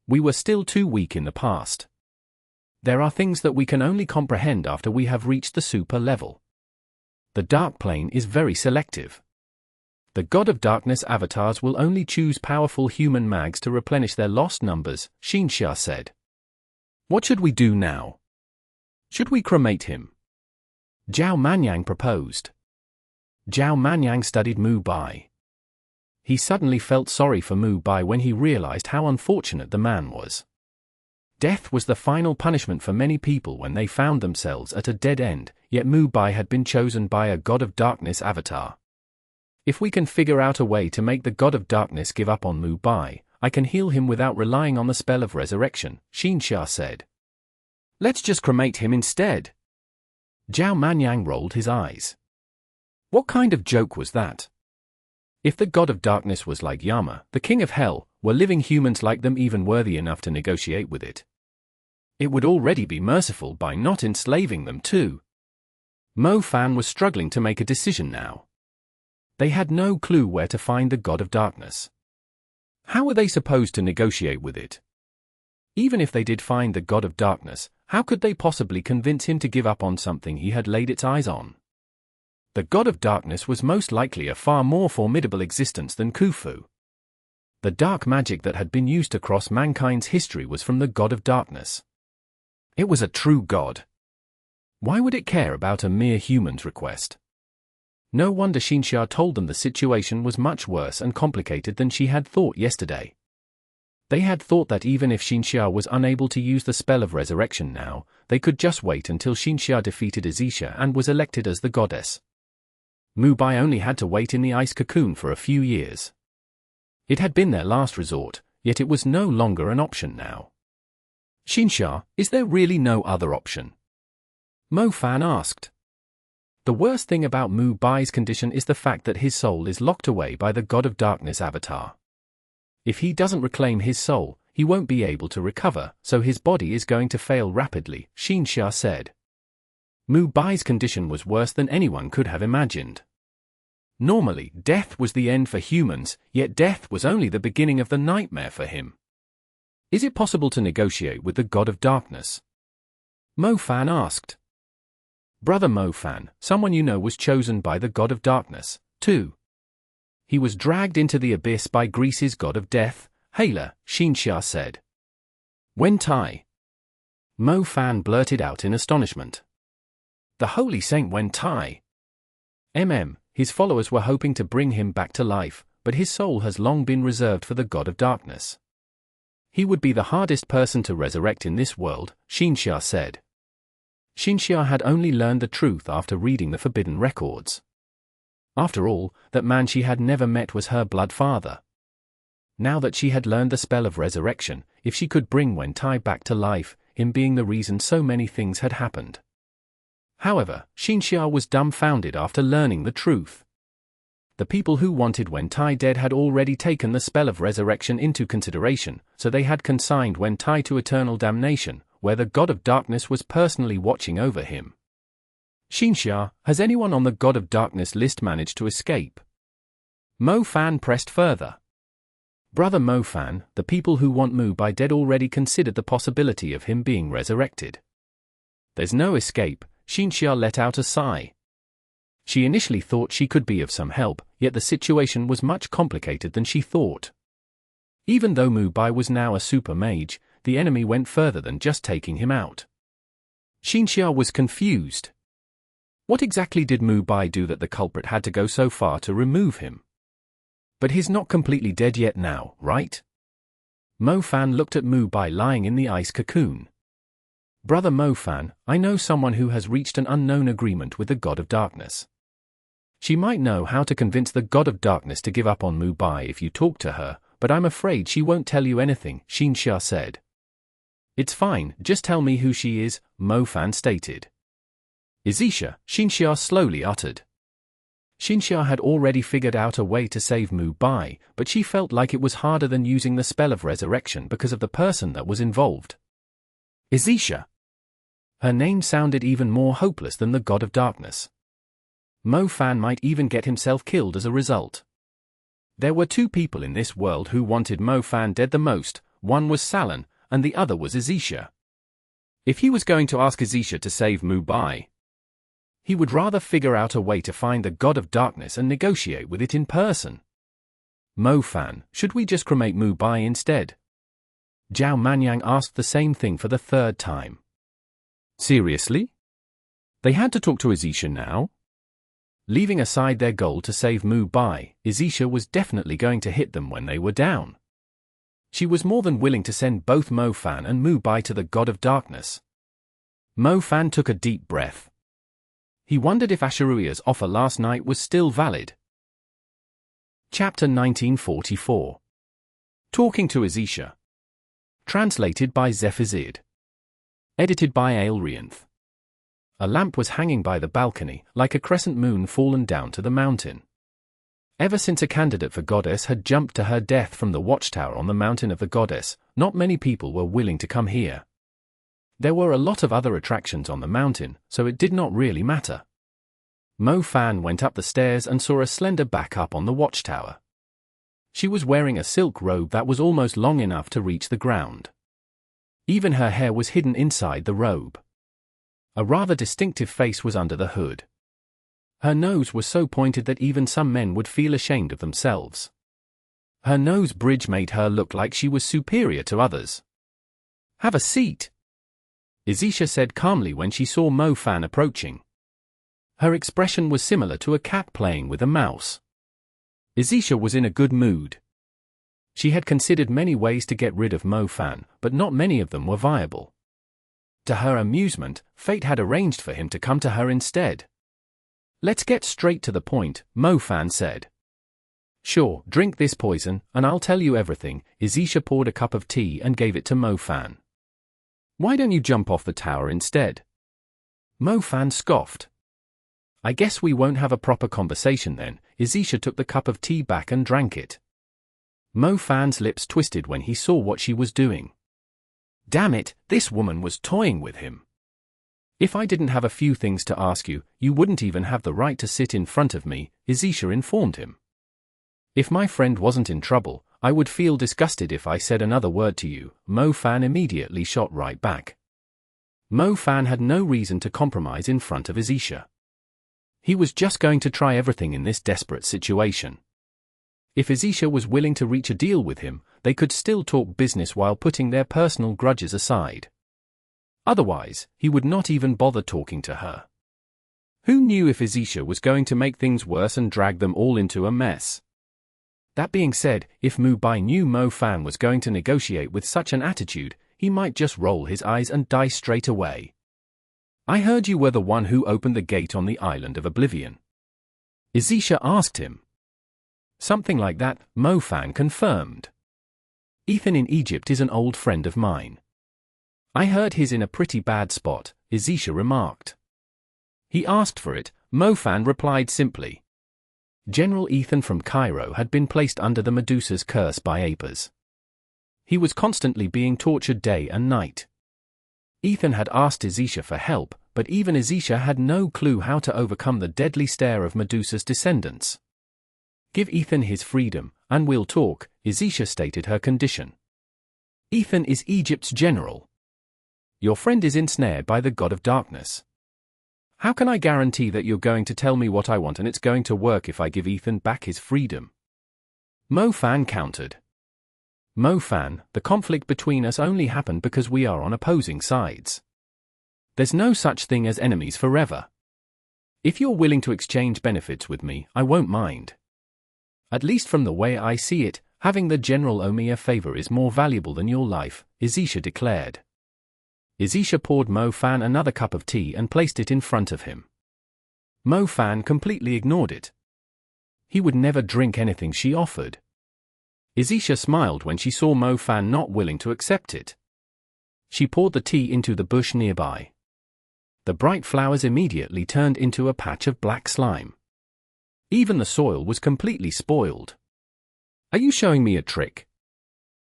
We were still too weak in the past. There are things that we can only comprehend after we have reached the super level. The Dark Plane is very selective. The God of Darkness avatars will only choose powerful human mags to replenish their lost numbers, Xinxia said. What should we do now? Should we cremate him? Zhao Manyang proposed. Zhao Manyang studied Mu Bai. He suddenly felt sorry for Mu Bai when he realized how unfortunate the man was. Death was the final punishment for many people when they found themselves at a dead end, yet Mu Bai had been chosen by a God of Darkness avatar. If we can figure out a way to make the God of Darkness give up on Mu Bai, I can heal him without relying on the spell of resurrection, Xinxia said. Let's just cremate him instead. Zhao Manyang rolled his eyes. What kind of joke was that? If the god of darkness was like Yama, the king of hell, were living humans like them even worthy enough to negotiate with it? It would already be merciful by not enslaving them too. Mo Fan was struggling to make a decision now. They had no clue where to find the god of darkness. How were they supposed to negotiate with it? Even if they did find the god of darkness, how could they possibly convince him to give up on something he had laid its eyes on? The god of darkness was most likely a far more formidable existence than Khufu. The dark magic that had been used across mankind's history was from the god of darkness. It was a true god. Why would it care about a mere human's request? No wonder Xinxia told them the situation was much worse and complicated than she had thought yesterday. They had thought that even if Xinxia was unable to use the spell of resurrection now, they could just wait until Xinxia defeated Izisha and was elected as the goddess. Mu Bai only had to wait in the ice cocoon for a few years. It had been their last resort, yet it was no longer an option now. Xinxia, is there really no other option? Mo Fan asked. The worst thing about Mu Bai's condition is the fact that his soul is locked away by the god of darkness avatar. If he doesn't reclaim his soul, he won't be able to recover, so his body is going to fail rapidly, Xinxia said. Mu Bai's condition was worse than anyone could have imagined. Normally, death was the end for humans, yet death was only the beginning of the nightmare for him. Is it possible to negotiate with the god of darkness? Mo Fan asked. Brother Mo Fan, someone you know was chosen by the god of darkness, too. He was dragged into the abyss by Greece's god of death, Hala, Xinxia said. Wen Tai. Mo Fan blurted out in astonishment. The holy saint Wen Tai. His followers were hoping to bring him back to life, but his soul has long been reserved for the god of darkness. He would be the hardest person to resurrect in this world, Xinxia said. Xinxia had only learned the truth after reading the forbidden records. After all, that man she had never met was her blood father. Now that she had learned the spell of resurrection, if she could bring Wen Tai back to life, him being the reason so many things had happened. However, Xinxia was dumbfounded after learning the truth. The people who wanted Wen Tai dead had already taken the spell of resurrection into consideration, so they had consigned Wen Tai to eternal damnation, where the god of darkness was personally watching over him. Xinxia, has anyone on the god of darkness list managed to escape? Mo Fan pressed further. Brother Mo Fan, the people who want Mu Bai dead already considered the possibility of him being resurrected. There's no escape, Xinxia let out a sigh. She initially thought she could be of some help, yet the situation was much complicated than she thought. Even though Mu Bai was now a super mage, the enemy went further than just taking him out. Xinxia was confused. What exactly did Mu Bai do that the culprit had to go so far to remove him? But he's not completely dead yet now, right? Mo Fan looked at Mu Bai lying in the ice cocoon. Brother Mo Fan, I know someone who has reached an unknown agreement with the god of darkness. She might know how to convince the god of darkness to give up on Mu Bai if you talk to her, but I'm afraid she won't tell you anything, Xinxia said. It's fine, just tell me who she is, Mo Fan stated. Izisha, Xinxia slowly uttered. Xinxia had already figured out a way to save Mu Bai, but she felt like it was harder than using the spell of resurrection because of the person that was involved. Izisha. Her name sounded even more hopeless than the god of darkness. Mo Fan might even get himself killed as a result. There were two people in this world who wanted Mo Fan dead the most, one was Salon, and the other was Izisha. If he was going to ask Izisha to save Mu Bai, he would rather figure out a way to find the god of darkness and negotiate with it in person. Mo Fan, should we just cremate Mu Bai instead? Zhao Manyang asked the same thing for the third time. Seriously? They had to talk to Izisha now? Leaving aside their goal to save Mu Bai, Izisha was definitely going to hit them when they were down. She was more than willing to send both Mo Fan and Mu Bai to the god of darkness. Mo Fan took a deep breath. He wondered if Asheruia's offer last night was still valid. Chapter 1944. Talking to Izisha. Translated by Zephazid. Edited by Aelrianth. A lamp was hanging by the balcony, like a crescent moon fallen down to the mountain. Ever since a candidate for goddess had jumped to her death from the watchtower on the mountain of the goddess, not many people were willing to come here. There were a lot of other attractions on the mountain, so it did not really matter. Mo Fan went up the stairs and saw a slender back up on the watchtower. She was wearing a silk robe that was almost long enough to reach the ground. Even her hair was hidden inside the robe. A rather distinctive face was under the hood. Her nose was so pointed that even some men would feel ashamed of themselves. Her nose bridge made her look like she was superior to others. "Have a seat," Izisha said calmly when she saw Mo Fan approaching. Her expression was similar to a cat playing with a mouse. Izisha was in a good mood. She had considered many ways to get rid of Mo Fan, but not many of them were viable. To her amusement, fate had arranged for him to come to her instead. "Let's get straight to the point," Mo Fan said. "Sure, drink this poison, and I'll tell you everything." Izisha poured a cup of tea and gave it to Mo Fan. "Why don't you jump off the tower instead?" Mo Fan scoffed. "I guess we won't have a proper conversation then." Izisha took the cup of tea back and drank it. Mo Fan's lips twisted when he saw what she was doing. Damn it, this woman was toying with him. "If I didn't have a few things to ask you, you wouldn't even have the right to sit in front of me," Izisha informed him. "If my friend wasn't in trouble, I would feel disgusted if I said another word to you." Mo Fan immediately shot right back. Mo Fan had no reason to compromise in front of Izisha. He was just going to try everything in this desperate situation. If Izisha was willing to reach a deal with him, they could still talk business while putting their personal grudges aside. Otherwise, he would not even bother talking to her. Who knew if Izisha was going to make things worse and drag them all into a mess? That being said, if Mu Bai knew Mo Fan was going to negotiate with such an attitude, he might just roll his eyes and die straight away. "I heard you were the one who opened the gate on the Island of Oblivion," Izisha asked him. "Something like that," Mo Fan confirmed. "Ethan in Egypt is an old friend of mine." "I heard he's in a pretty bad spot," Izisha remarked. "He asked for it," Mo Fan replied simply. General Ethan from Cairo had been placed under the Medusa's curse by Apers. He was constantly being tortured day and night. Ethan had asked Izisha for help, but even Izisha had no clue how to overcome the deadly stare of Medusa's descendants. "Give Ethan his freedom, and we'll talk," Izisha stated her condition. "Ethan is Egypt's general. Your friend is ensnared by the god of darkness. How can I guarantee that you're going to tell me what I want and it's going to work if I give Ethan back his freedom?" Mo Fan countered. "Mo Fan, the conflict between us only happened because we are on opposing sides. There's no such thing as enemies forever. If you're willing to exchange benefits with me, I won't mind. At least from the way I see it, having the general owe me a favor is more valuable than your life," Izisha declared. Izisha poured Mo Fan another cup of tea and placed it in front of him. Mo Fan completely ignored it. He would never drink anything she offered. Izisha smiled when she saw Mo Fan not willing to accept it. She poured the tea into the bush nearby. The bright flowers immediately turned into a patch of black slime. Even the soil was completely spoiled. "Are you showing me a trick?"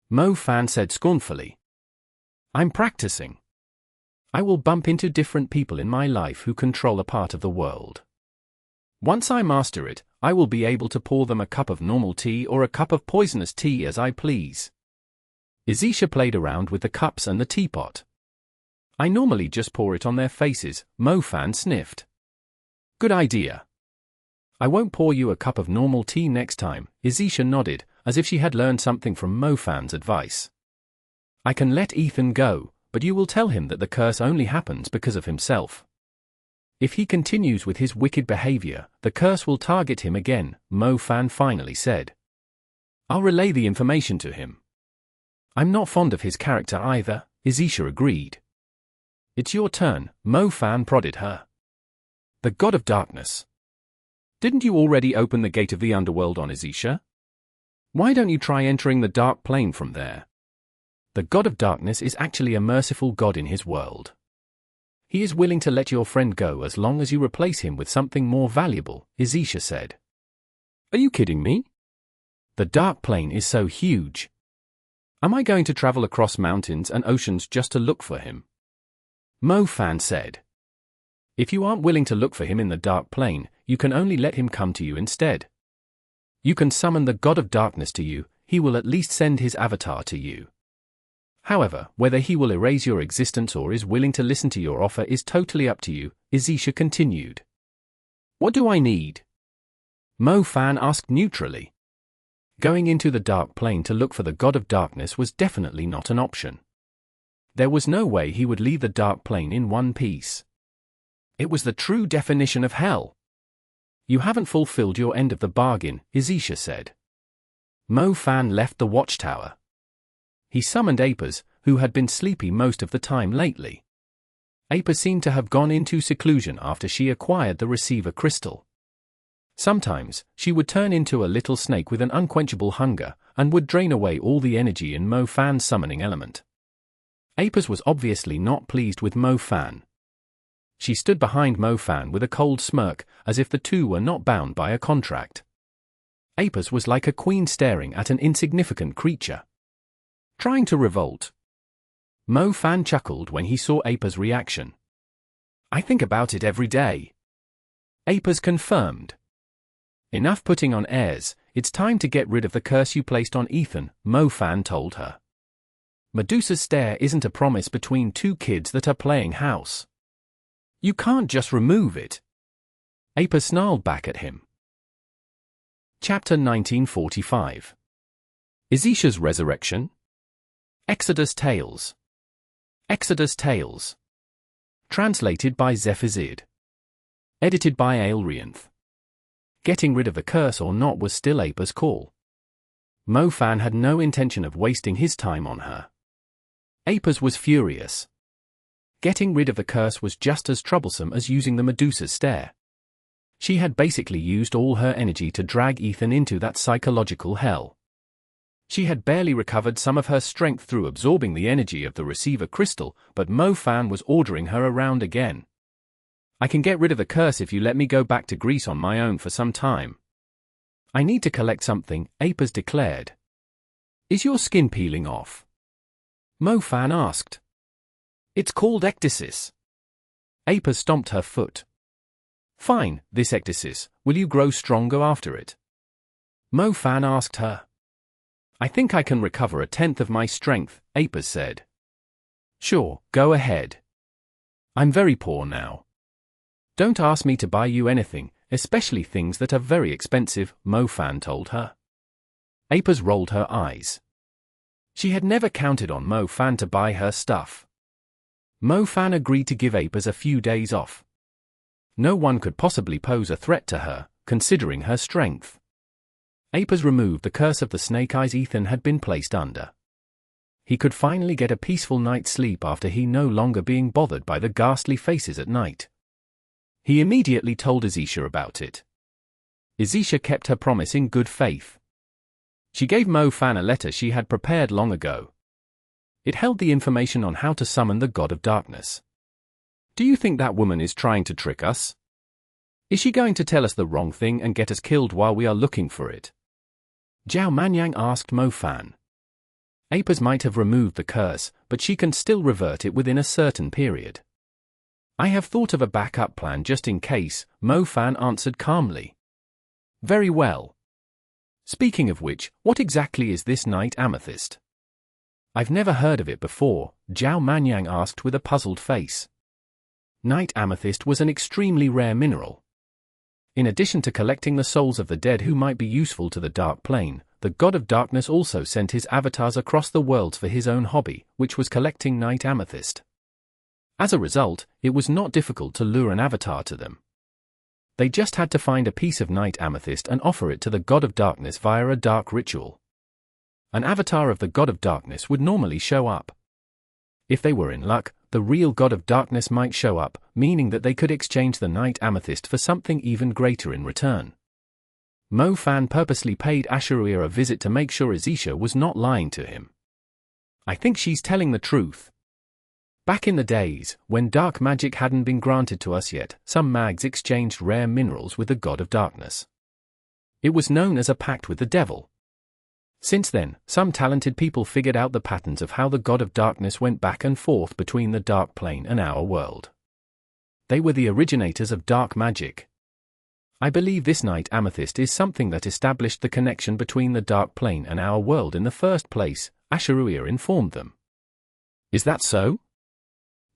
Mo Fan said scornfully. "I'm practicing. I will bump into different people in my life who control a part of the world. Once I master it, I will be able to pour them a cup of normal tea or a cup of poisonous tea as I please." Izisha played around with the cups and the teapot. "I normally just pour it on their faces," Mo Fan sniffed. "Good idea. I won't pour you a cup of normal tea next time," Izisha nodded, as if she had learned something from Mo Fan's advice. "I can let Ethan go, but you will tell him that the curse only happens because of himself. If he continues with his wicked behavior, the curse will target him again," Mo Fan finally said. "I'll relay the information to him." "I'm not fond of his character either," Izisha agreed. "It's your turn," Mo Fan prodded her. "The god of darkness. Didn't you already open the gate of the underworld on Izisha? Why don't you try entering the dark plane from there?" The God of Darkness is actually a merciful God in his world. He is willing to let your friend go as long as you replace him with something more valuable, Izisha said. Are you kidding me? The Dark Plane is so huge. Am I going to travel across mountains and oceans just to look for him? Mo Fan said. If you aren't willing to look for him in the Dark Plane, you can only let him come to you instead. You can summon the God of Darkness to you, he will at least send his avatar to you. However, whether he will erase your existence or is willing to listen to your offer is totally up to you, Izisha continued. What do I need? Mo Fan asked neutrally. Going into the Dark Plane to look for the God of Darkness was definitely not an option. There was no way he would leave the Dark Plane in one piece. It was the true definition of hell. You haven't fulfilled your end of the bargain, Izisha said. Mo Fan left the watchtower. He summoned Apis, who had been sleepy most of the time lately. Apis seemed to have gone into seclusion after she acquired the receiver crystal. Sometimes, she would turn into a little snake with an unquenchable hunger, and would drain away all the energy in Mo Fan's summoning element. Apis was obviously not pleased with Mo Fan. She stood behind Mo Fan with a cold smirk, as if the two were not bound by a contract. Apis was like a queen staring at an insignificant creature. Trying to revolt. Mo Fan chuckled when he saw Apis' reaction. I think about it every day. Apis confirmed. Enough putting on airs, it's time to get rid of the curse you placed on Ethan, Mo Fan told her. Medusa's stare isn't a promise between two kids that are playing house. You can't just remove it. Apis snarled back at him. Chapter 1945. Izisha's Resurrection? Exodus Tales. Exodus Tales. Translated by Zephizid. Edited by Aelrianth. Getting rid of the curse or not was still Apis' call. Mo Fan had no intention of wasting his time on her. Apis was furious. Getting rid of the curse was just as troublesome as using the Medusa's stare. She had basically used all her energy to drag Ethan into that psychological hell. She had barely recovered some of her strength through absorbing the energy of the receiver crystal, but Mo Fan was ordering her around again. I can get rid of the curse if you let me go back to Greece on my own for some time. I need to collect something, Apis declared. Is your skin peeling off? Mo Fan asked. It's called ecdysis. Apis stomped her foot. Fine, this ecdysis, will you grow stronger after it? Mo Fan asked her. I think I can recover a tenth of my strength, Apis said. Sure, go ahead. I'm very poor now. Don't ask me to buy you anything, especially things that are very expensive, Mo Fan told her. Apis rolled her eyes. She had never counted on Mo Fan to buy her stuff. Mo Fan agreed to give Apis a few days off. No one could possibly pose a threat to her, considering her strength. Apis removed the curse of the snake eyes Ethan had been placed under. He could finally get a peaceful night's sleep after he no longer being bothered by the ghastly faces at night. He immediately told Izisha about it. Izisha kept her promise in good faith. She gave Mo Fan a letter she had prepared long ago. It held the information on how to summon the God of Darkness. Do you think that woman is trying to trick us? Is she going to tell us the wrong thing and get us killed while we are looking for it? Zhao Manyang asked Mo Fan. Apis might have removed the curse, but she can still revert it within a certain period. I have thought of a backup plan just in case, Mo Fan answered calmly. Very well. Speaking of which, what exactly is this night amethyst? I've never heard of it before, Zhao Manyang asked with a puzzled face. Night amethyst was an extremely rare mineral. In addition to collecting the souls of the dead who might be useful to the Dark Plane, the God of Darkness also sent his avatars across the worlds for his own hobby, which was collecting night amethyst. As a result, it was not difficult to lure an avatar to them. They just had to find a piece of night amethyst and offer it to the God of Darkness via a dark ritual. An avatar of the God of Darkness would normally show up. If they were in luck, the real God of Darkness might show up, meaning that they could exchange the night amethyst for something even greater in return. Mo Fan purposely paid Asheruia a visit to make sure Izisha was not lying to him. I think she's telling the truth. Back in the days, when dark magic hadn't been granted to us yet, some mags exchanged rare minerals with the god of darkness. It was known as a pact with the devil. Since then, some talented people figured out the patterns of how the god of darkness went back and forth between the dark plane and our world. They were the originators of dark magic. I believe this night amethyst is something that established the connection between the dark plane and our world in the first place, Asheruia informed them. Is that so?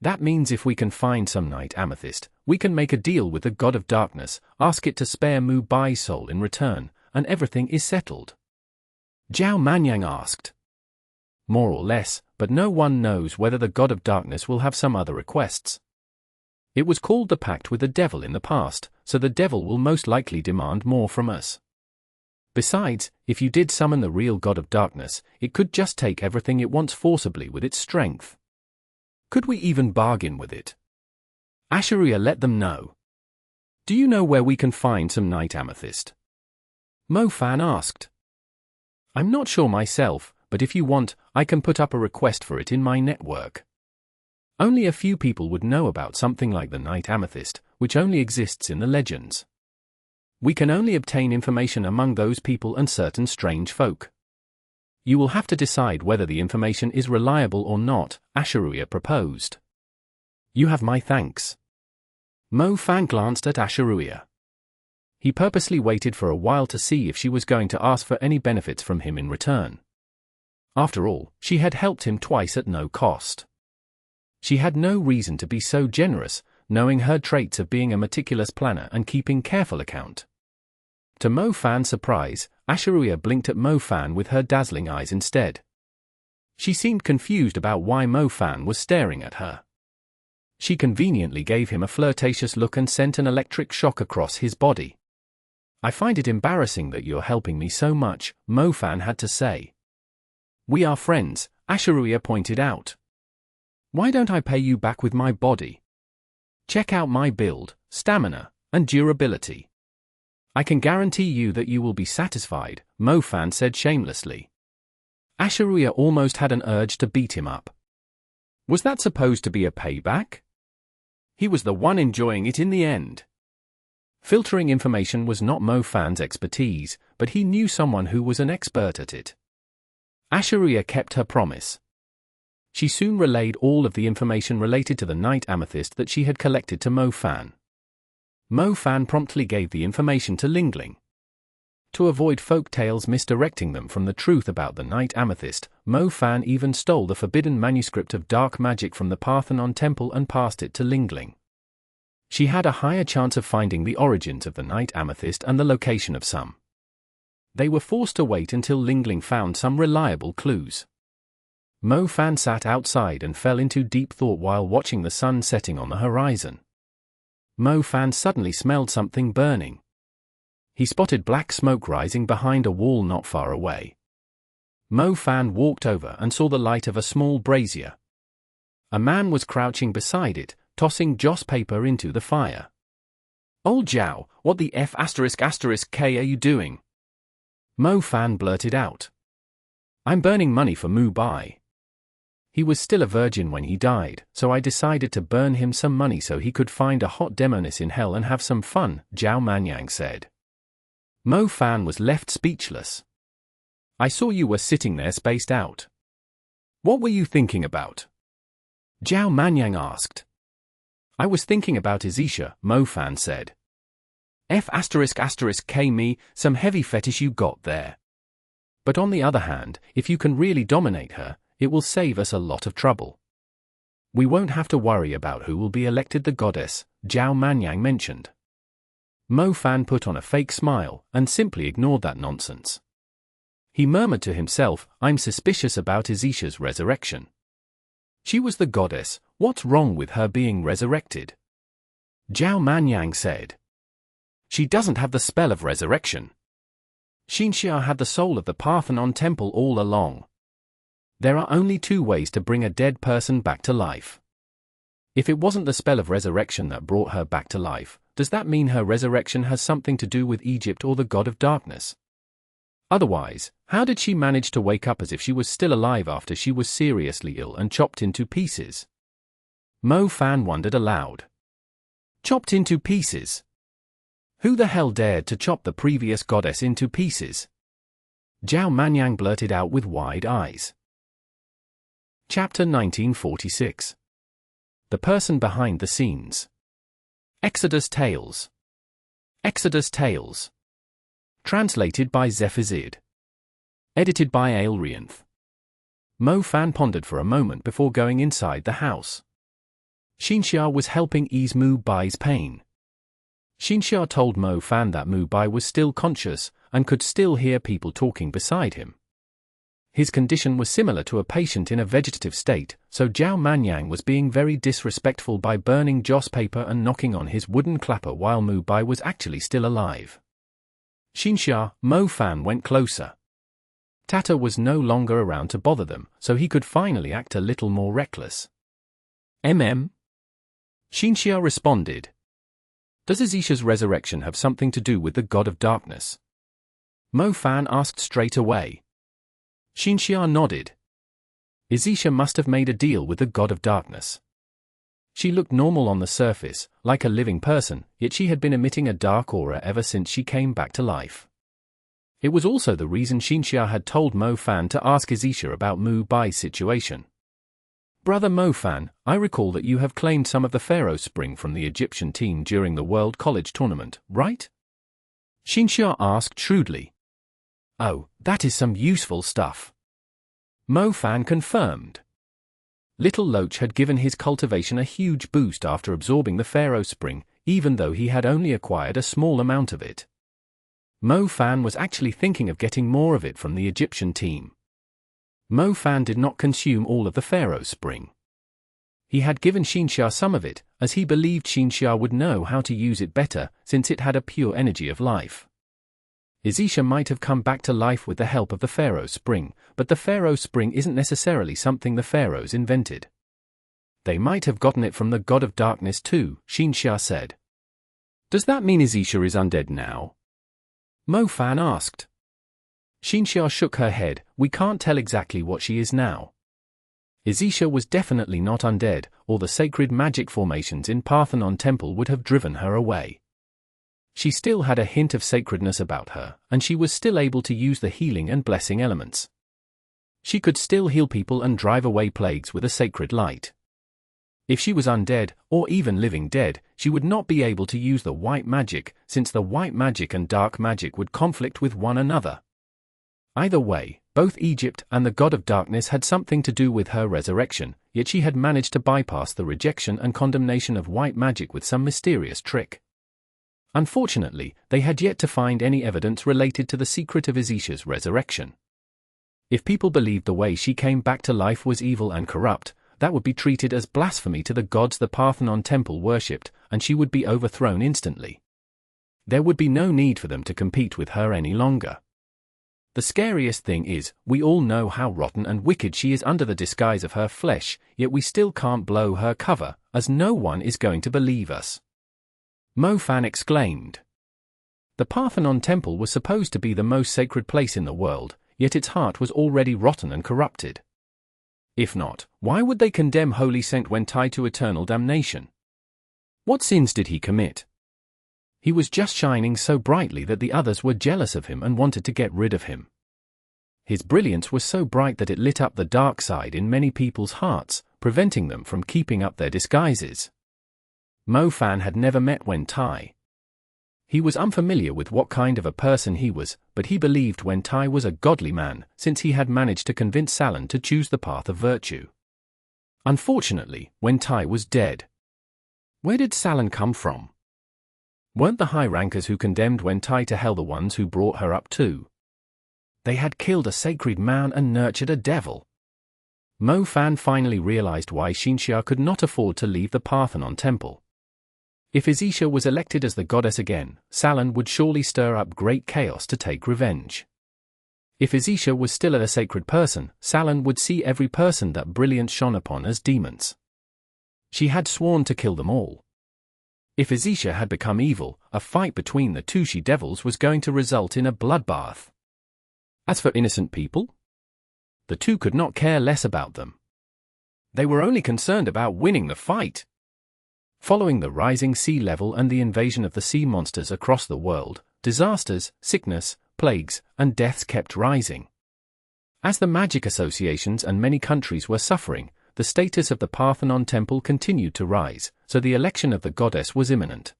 That means if we can find some night amethyst, we can make a deal with the god of darkness, ask it to spare Mu Bai's soul in return, and everything is settled. Zhao Manyang asked. More or less, but no one knows whether the god of darkness will have some other requests. It was called the pact with the devil in the past, so the devil will most likely demand more from us. Besides, if you did summon the real god of darkness, it could just take everything it wants forcibly with its strength. Could we even bargain with it? Asheruia let them know. Do you know where we can find some night amethyst? Mo Fan asked. I'm not sure myself, but if you want, I can put up a request for it in my network. Only a few people would know about something like the night amethyst, which only exists in the legends. We can only obtain information among those people and certain strange folk. You will have to decide whether the information is reliable or not, Asheruia proposed. You have my thanks. Mo Fan glanced at Asheruia. He purposely waited for a while to see if she was going to ask for any benefits from him in return. After all, she had helped him twice at no cost. She had no reason to be so generous, knowing her traits of being a meticulous planner and keeping careful account. To Mo Fan's surprise, Asheruia blinked at Mo Fan with her dazzling eyes instead. She seemed confused about why Mo Fan was staring at her. She conveniently gave him a flirtatious look and sent an electric shock across his body. I find it embarrassing that you're helping me so much, Mo Fan had to say. We are friends, Asheruia pointed out. Why don't I pay you back with my body? Check out my build, stamina, and durability. I can guarantee you that you will be satisfied, Mo Fan said shamelessly. Asheruia almost had an urge to beat him up. Was that supposed to be a payback? He was the one enjoying it in the end. Filtering information was not Mo Fan's expertise, but he knew someone who was an expert at it. Asheruia kept her promise. She soon relayed all of the information related to the night amethyst that she had collected to Mo Fan. Mo Fan promptly gave the information to Lingling. To avoid folk tales misdirecting them from the truth about the night amethyst, Mo Fan even stole the forbidden manuscript of dark magic from the Parthenon temple and passed it to Lingling. She had a higher chance of finding the origins of the night amethyst and the location of some. They were forced to wait until Lingling found some reliable clues. Mo Fan sat outside and fell into deep thought while watching the sun setting on the horizon. Mo Fan suddenly smelled something burning. He spotted black smoke rising behind a wall not far away. Mo Fan walked over and saw the light of a small brazier. A man was crouching beside it, tossing joss paper into the fire. Old Zhao, what the F***K are you doing? Mo Fan blurted out. I'm burning money for Mu Bai. He was still a virgin when he died, so I decided to burn him some money so he could find a hot demoness in hell and have some fun, Zhao Manyang said. Mo Fan was left speechless. I saw you were sitting there spaced out. What were you thinking about? Zhao Manyang asked. I was thinking about Izisha, Mo Fan said. F***K me, some heavy fetish you got there. But on the other hand, if you can really dominate her, it will save us a lot of trouble. We won't have to worry about who will be elected the goddess, Zhao Manyang mentioned. Mo Fan put on a fake smile and simply ignored that nonsense. He murmured to himself, I'm suspicious about Izisha's resurrection. She was the goddess, what's wrong with her being resurrected? Zhao Manyang said. She doesn't have the spell of resurrection. Xinxia had the soul of the Parthenon temple all along. There are only two ways to bring a dead person back to life. If it wasn't the spell of resurrection that brought her back to life, does that mean her resurrection has something to do with Egypt or the god of darkness? Otherwise, How did she manage to wake up as if she was still alive after she was seriously ill and chopped into pieces? Mo Fan wondered aloud. Chopped into pieces? Who the hell dared to chop the previous goddess into pieces? Zhao Manyang blurted out with wide eyes. Chapter 1946. The person behind the scenes. Exodus Tales. Exodus Tales. Translated by Zephazid. Edited by Aelrianth. Mo Fan pondered for a moment before going inside the house. Xinxia was helping ease Mu Bai's pain. Xinxia told Mo Fan that Mu Bai was still conscious and could still hear people talking beside him. His condition was similar to a patient in a vegetative state, so Zhao Manyang was being very disrespectful by burning joss paper and knocking on his wooden clapper while Mu Bai was actually still alive. Xinxia, Mo Fan went closer. Tata was no longer around to bother them, so he could finally act a little more reckless. Xinxia responded. Does Izisha's resurrection have something to do with the god of darkness? Mo Fan asked straight away. Xinxia nodded. Izisha must have made a deal with the god of darkness. She looked normal on the surface, like a living person, yet she had been emitting a dark aura ever since she came back to life. It was also the reason Xinxia had told Mo Fan to ask Izisha about Mu Bai's situation. Brother Mo Fan, I recall that you have claimed some of the Pharaoh Spring from the Egyptian team during the World College Tournament, right? Xinxia asked shrewdly. Oh, that is some useful stuff. Mo Fan confirmed. Little Loach had given his cultivation a huge boost after absorbing the Pharaoh Spring, even though he had only acquired a small amount of it. Mo Fan was actually thinking of getting more of it from the Egyptian team. Mo Fan did not consume all of the Pharaoh Spring. He had given Xinxia some of it, as he believed Xinxia would know how to use it better, since it had a pure energy of life. Izisha might have come back to life with the help of the Pharaoh Spring, but the Pharaoh Spring isn't necessarily something the pharaohs invented. They might have gotten it from the god of darkness too, Xinxia said. Does that mean Izisha is undead now? Mo Fan asked. Xinxia shook her head. We can't tell exactly what she is now. Izisha was definitely not undead, or the sacred magic formations in Parthenon Temple would have driven her away. She still had a hint of sacredness about her, and she was still able to use the healing and blessing elements. She could still heal people and drive away plagues with a sacred light. If she was undead, or even living dead, she would not be able to use the white magic, since the white magic and dark magic would conflict with one another. Either way, both Egypt and the god of darkness had something to do with her resurrection, yet she had managed to bypass the rejection and condemnation of white magic with some mysterious trick. Unfortunately, they had yet to find any evidence related to the secret of Izisha's resurrection. If people believed the way she came back to life was evil and corrupt, that would be treated as blasphemy to the gods the Parthenon Temple worshipped, and she would be overthrown instantly. There would be no need for them to compete with her any longer. The scariest thing is, we all know how rotten and wicked she is under the disguise of her flesh, yet we still can't blow her cover, as no one is going to believe us. Mo Fan exclaimed. The Parthenon Temple was supposed to be the most sacred place in the world, yet its heart was already rotten and corrupted. If not, why would they condemn Holy Saint Wentai to eternal damnation? What sins did he commit? He was just shining so brightly that the others were jealous of him and wanted to get rid of him. His brilliance was so bright that it lit up the dark side in many people's hearts, preventing them from keeping up their disguises. Mo Fan had never met Wentai. He was unfamiliar with what kind of a person he was, but he believed Wentai was a godly man, since he had managed to convince Salon to choose the path of virtue. Unfortunately, Wentai was dead. Where did Salon come from? Weren't the high-rankers who condemned Wentai to hell the ones who brought her up too? They had killed a sacred man and nurtured a devil. Mo Fan finally realized why Xinxia could not afford to leave the Parthenon Temple. If Izisha was elected as the goddess again, Salon would surely stir up great chaos to take revenge. If Izisha was still a sacred person, Salon would see every person that brilliance shone upon as demons. She had sworn to kill them all. If Izisha had become evil, a fight between the two she-devils was going to result in a bloodbath. As for innocent people, the two could not care less about them. They were only concerned about winning the fight. Following the rising sea level and the invasion of the sea monsters across the world, disasters, sickness, plagues, and deaths kept rising. As the magic associations and many countries were suffering, the status of the Parthenon temple continued to rise, so the election of the goddess was imminent.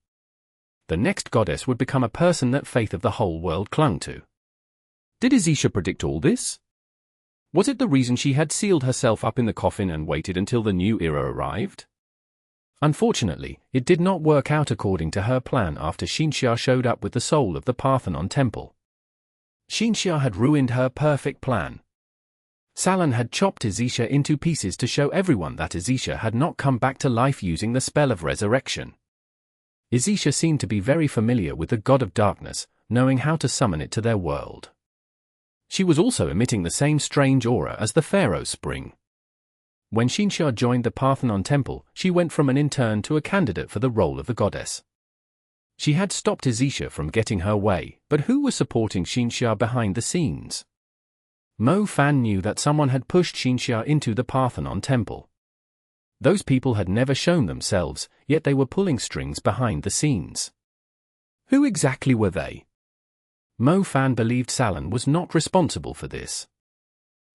The next goddess would become a person that faith of the whole world clung to. Did Izisha predict all this? Was it the reason she had sealed herself up in the coffin and waited until the new era arrived? Unfortunately, it did not work out according to her plan after Xinxia showed up with the soul of the Parthenon temple. Xinxia had ruined her perfect plan. Salen had chopped Izisha into pieces to show everyone that Izisha had not come back to life using the spell of resurrection. Izisha seemed to be very familiar with the god of darkness, knowing how to summon it to their world. She was also emitting the same strange aura as the Pharaoh's spring. When Xinxia joined the Parthenon temple, she went from an intern to a candidate for the role of the goddess. She had stopped Izisha from getting her way, but who was supporting Xinxia behind the scenes? Mo Fan knew that someone had pushed Xinxia into the Parthenon temple. Those people had never shown themselves, yet they were pulling strings behind the scenes. Who exactly were they? Mo Fan believed Salen was not responsible for this.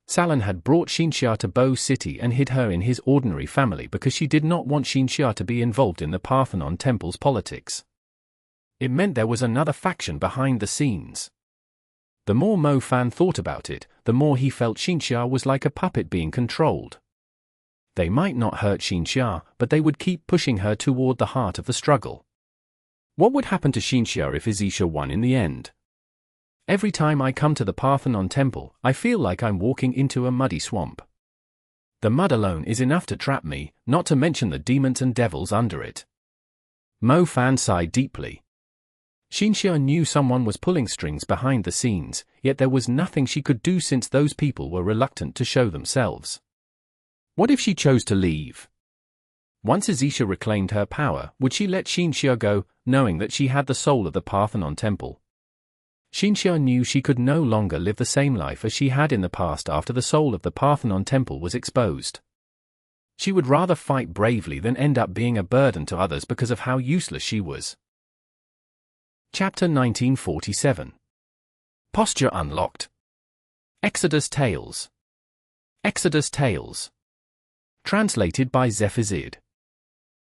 Salen had brought Xinxia to Bo City and hid her in his ordinary family because she did not want Xinxia to be involved in the Parthenon temple's politics. It meant there was another faction behind the scenes. The more Mo Fan thought about it, the more he felt Xinxia was like a puppet being controlled. They might not hurt Xinxia, but they would keep pushing her toward the heart of the struggle. What would happen to Xinxia if Izisha won in the end? Every time I come to the Parthenon temple, I feel like I'm walking into a muddy swamp. The mud alone is enough to trap me, not to mention the demons and devils under it. Mo Fan sighed deeply. Xinxia knew someone was pulling strings behind the scenes, yet there was nothing she could do since those people were reluctant to show themselves. What if she chose to leave? Once Izisha reclaimed her power, would she let Xinxia go, knowing that she had the soul of the Parthenon temple? Xinxia knew she could no longer live the same life as she had in the past after the soul of the Parthenon temple was exposed. She would rather fight bravely than end up being a burden to others because of how useless she was. Chapter 1947. Posture unlocked. Exodus Tales. Exodus Tales. Translated by Zephazid.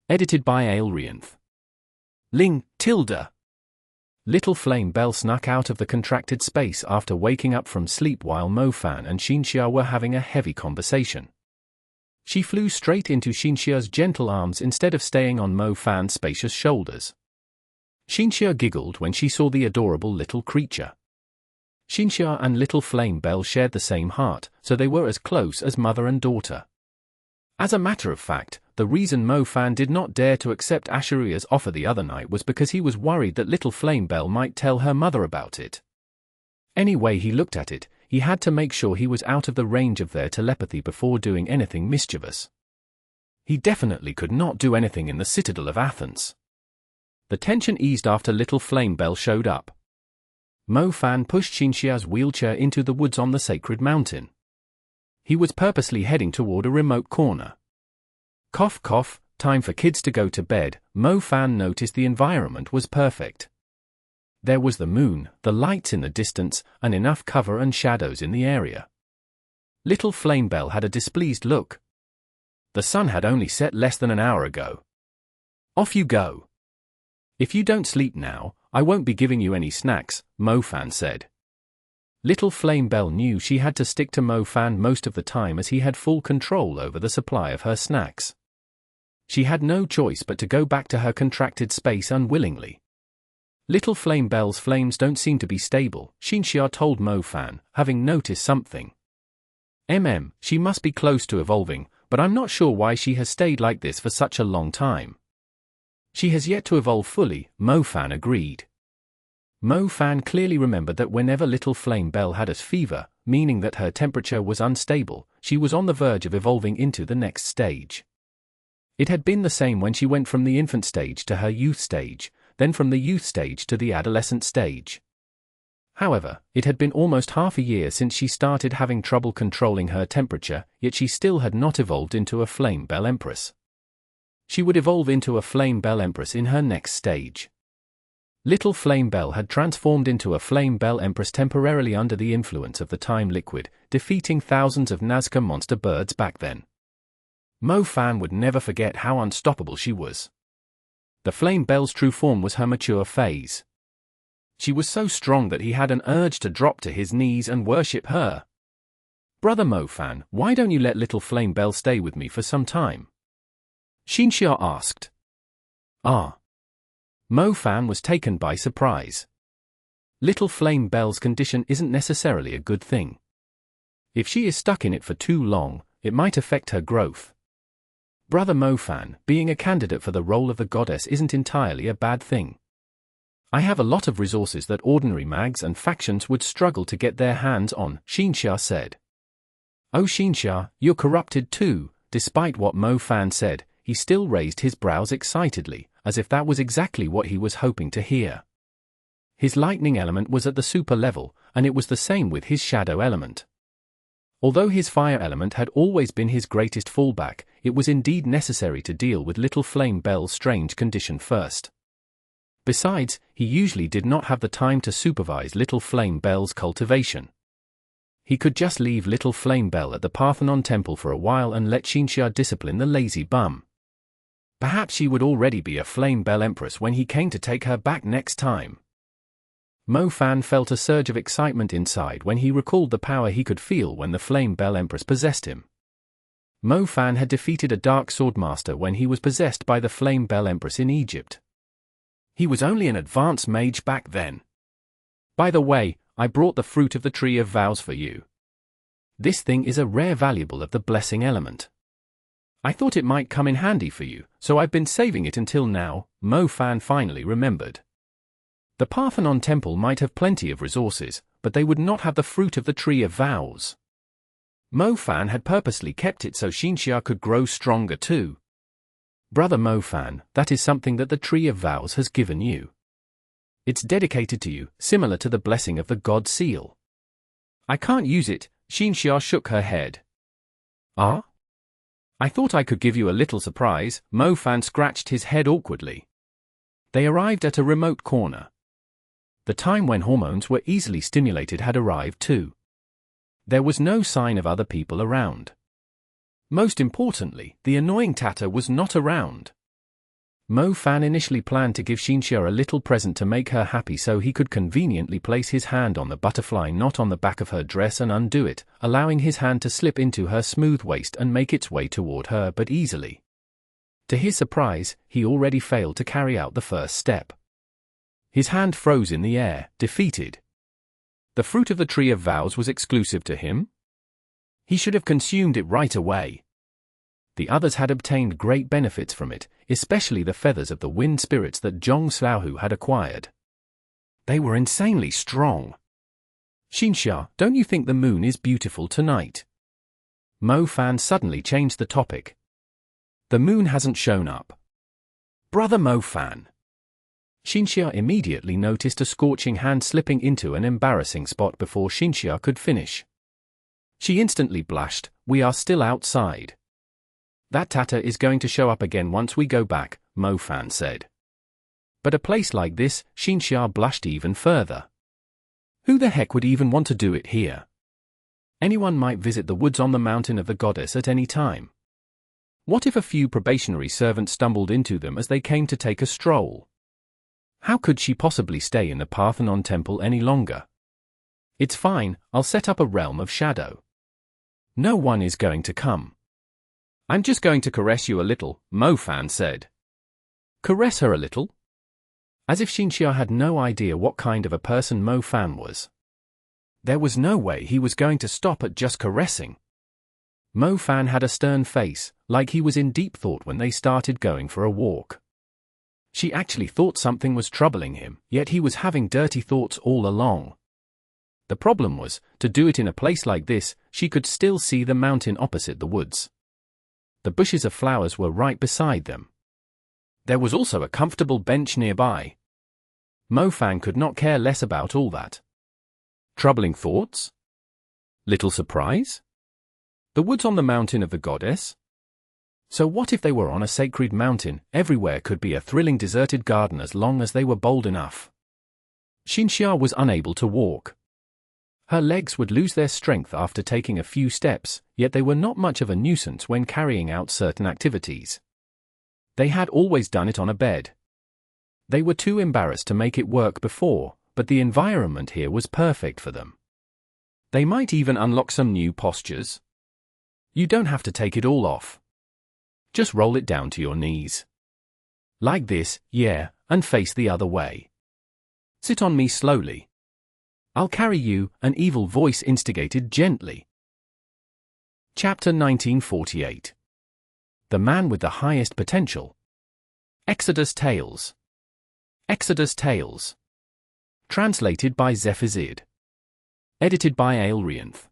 Edited by Aelrianth. Ling, tilde. Little Flame Bell snuck out of the contracted space after waking up from sleep while Mo Fan and Xinxia were having a heavy conversation. She flew straight into Xinxia's gentle arms instead of staying on Mo Fan's spacious shoulders. Xinxia giggled when she saw the adorable little creature. Xinxia and Little Flame Bell shared the same heart, so they were as close as mother and daughter. As a matter of fact, the reason Mo Fan did not dare to accept Ashuria's offer the other night was because he was worried that Little Flame Bell might tell her mother about it. Any way he looked at it, he had to make sure he was out of the range of their telepathy before doing anything mischievous. He definitely could not do anything in the citadel of Athens. The tension eased after Little Flame Bell showed up. Mo Fan pushed Xinxia's wheelchair into the woods on the sacred mountain. He was purposely heading toward a remote corner. Cough cough, time for kids to go to bed. Mo Fan noticed the environment was perfect. There was the moon, the lights in the distance, and enough cover and shadows in the area. Little Flame Bell had a displeased look. The sun had only set less than an hour ago. Off you go. If you don't sleep now, I won't be giving you any snacks, Mo Fan said. Little Flame Bell knew she had to stick to Mo Fan most of the time as he had full control over the supply of her snacks. She had no choice but to go back to her contracted space unwillingly. Little Flame Bell's flames don't seem to be stable, Xinxia told Mo Fan, having noticed something. She must be close to evolving, but I'm not sure why she has stayed like this for such a long time. She has yet to evolve fully, Mo Fan agreed. Mo Fan clearly remembered that whenever Little Flame Bell had a fever, meaning that her temperature was unstable, she was on the verge of evolving into the next stage. It had been the same when she went from the infant stage to her youth stage, then from the youth stage to the adolescent stage. However, it had been almost half a year since she started having trouble controlling her temperature, yet she still had not evolved into a Flame Bell Empress. She would evolve into a Flame Bell Empress in her next stage. Little Flame Bell had transformed into a Flame Bell Empress temporarily under the influence of the Time Liquid, defeating thousands of Nazca monster birds back then. Mo Fan would never forget how unstoppable she was. The Flame Bell's true form was her mature phase. She was so strong that he had an urge to drop to his knees and worship her. "Brother Mo Fan, why don't you let Little Flame Bell stay with me for some time?" Xinxia asked. Ah. Mo Fan was taken by surprise. Little Flame Bell's condition isn't necessarily a good thing. If she is stuck in it for too long, it might affect her growth. Brother Mo Fan, being a candidate for the role of the goddess isn't entirely a bad thing. I have a lot of resources that ordinary mags and factions would struggle to get their hands on, Xinxia said. Oh Xinxia, you're corrupted too. Despite what Mo Fan said, he still raised his brows excitedly, as if that was exactly what he was hoping to hear. His lightning element was at the super level, and it was the same with his shadow element. Although his fire element had always been his greatest fallback, it was indeed necessary to deal with Little Flame Bell's strange condition first. Besides, he usually did not have the time to supervise Little Flame Bell's cultivation. He could just leave Little Flame Bell at the Parthenon Temple for a while and let Xinxia discipline the lazy bum. Perhaps she would already be a Flame Bell Empress when he came to take her back next time. Mo Fan felt a surge of excitement inside when he recalled the power he could feel when the Flame Bell Empress possessed him. Mo Fan had defeated a Dark Sword Master when he was possessed by the Flame Bell Empress in Egypt. He was only an advanced mage back then. By the way, I brought the fruit of the Tree of Vows for you. This thing is a rare valuable of the blessing element. I thought it might come in handy for you, so I've been saving it until now, Mo Fan finally remembered. The Parthenon Temple might have plenty of resources, but they would not have the fruit of the Tree of Vows. Mo Fan had purposely kept it so Xinxia could grow stronger too. Brother Mo Fan, that is something that the Tree of Vows has given you. It's dedicated to you, similar to the blessing of the God Seal. I can't use it, Xinxia shook her head. Ah? I thought I could give you a little surprise, Mo Fan scratched his head awkwardly. They arrived at a remote corner. The time when hormones were easily stimulated had arrived too. There was no sign of other people around. Most importantly, the annoying Tatter was not around. Mo Fan initially planned to give Xinxia a little present to make her happy so he could conveniently place his hand on the butterfly knot on the back of her dress and undo it, allowing his hand to slip into her smooth waist and make its way toward her but easily. To his surprise, he already failed to carry out the first step. His hand froze in the air, defeated. The fruit of the Tree of Vows was exclusive to him? He should have consumed it right away. The others had obtained great benefits from it, especially the feathers of the wind spirits that Zhong Xiaohu had acquired. They were insanely strong. Xinxia, don't you think the moon is beautiful tonight? Mo Fan suddenly changed the topic. The moon hasn't shown up. Brother Mo Fan. Xinxia immediately noticed a scorching hand slipping into an embarrassing spot before Xinxia could finish. She instantly blushed. We are still outside. That Tatter is going to show up again once we go back, Mo Fan said. But a place like this, Xinxia blushed even further. Who the heck would even want to do it here? Anyone might visit the woods on the mountain of the goddess at any time. What if a few probationary servants stumbled into them as they came to take a stroll? How could she possibly stay in the Parthenon Temple any longer? It's fine, I'll set up a realm of shadow. No one is going to come. I'm just going to caress you a little, Mo Fan said. Caress her a little? As if Xinxia had no idea what kind of a person Mo Fan was. There was no way he was going to stop at just caressing. Mo Fan had a stern face, like he was in deep thought when they started going for a walk. She actually thought something was troubling him, yet he was having dirty thoughts all along. The problem was, to do it in a place like this, she could still see the mountain opposite the woods. The bushes of flowers were right beside them. There was also a comfortable bench nearby. Mo Fan could not care less about all that. Troubling thoughts? Little surprise? The woods on the mountain of the goddess? So what if they were on a sacred mountain? Everywhere could be a thrilling deserted garden as long as they were bold enough. Xinxia was unable to walk. Her legs would lose their strength after taking a few steps, yet they were not much of a nuisance when carrying out certain activities. They had always done it on a bed. They were too embarrassed to make it work before, but the environment here was perfect for them. They might even unlock some new postures. You don't have to take it all off. Just roll it down to your knees. Like this, yeah, and face the other way. Sit on me slowly. I'll carry you, an evil voice instigated gently. Chapter 1948. The Man with the Highest Potential. Exodus Tales. Exodus Tales. Translated by Zephazid. Edited by Aelrianth.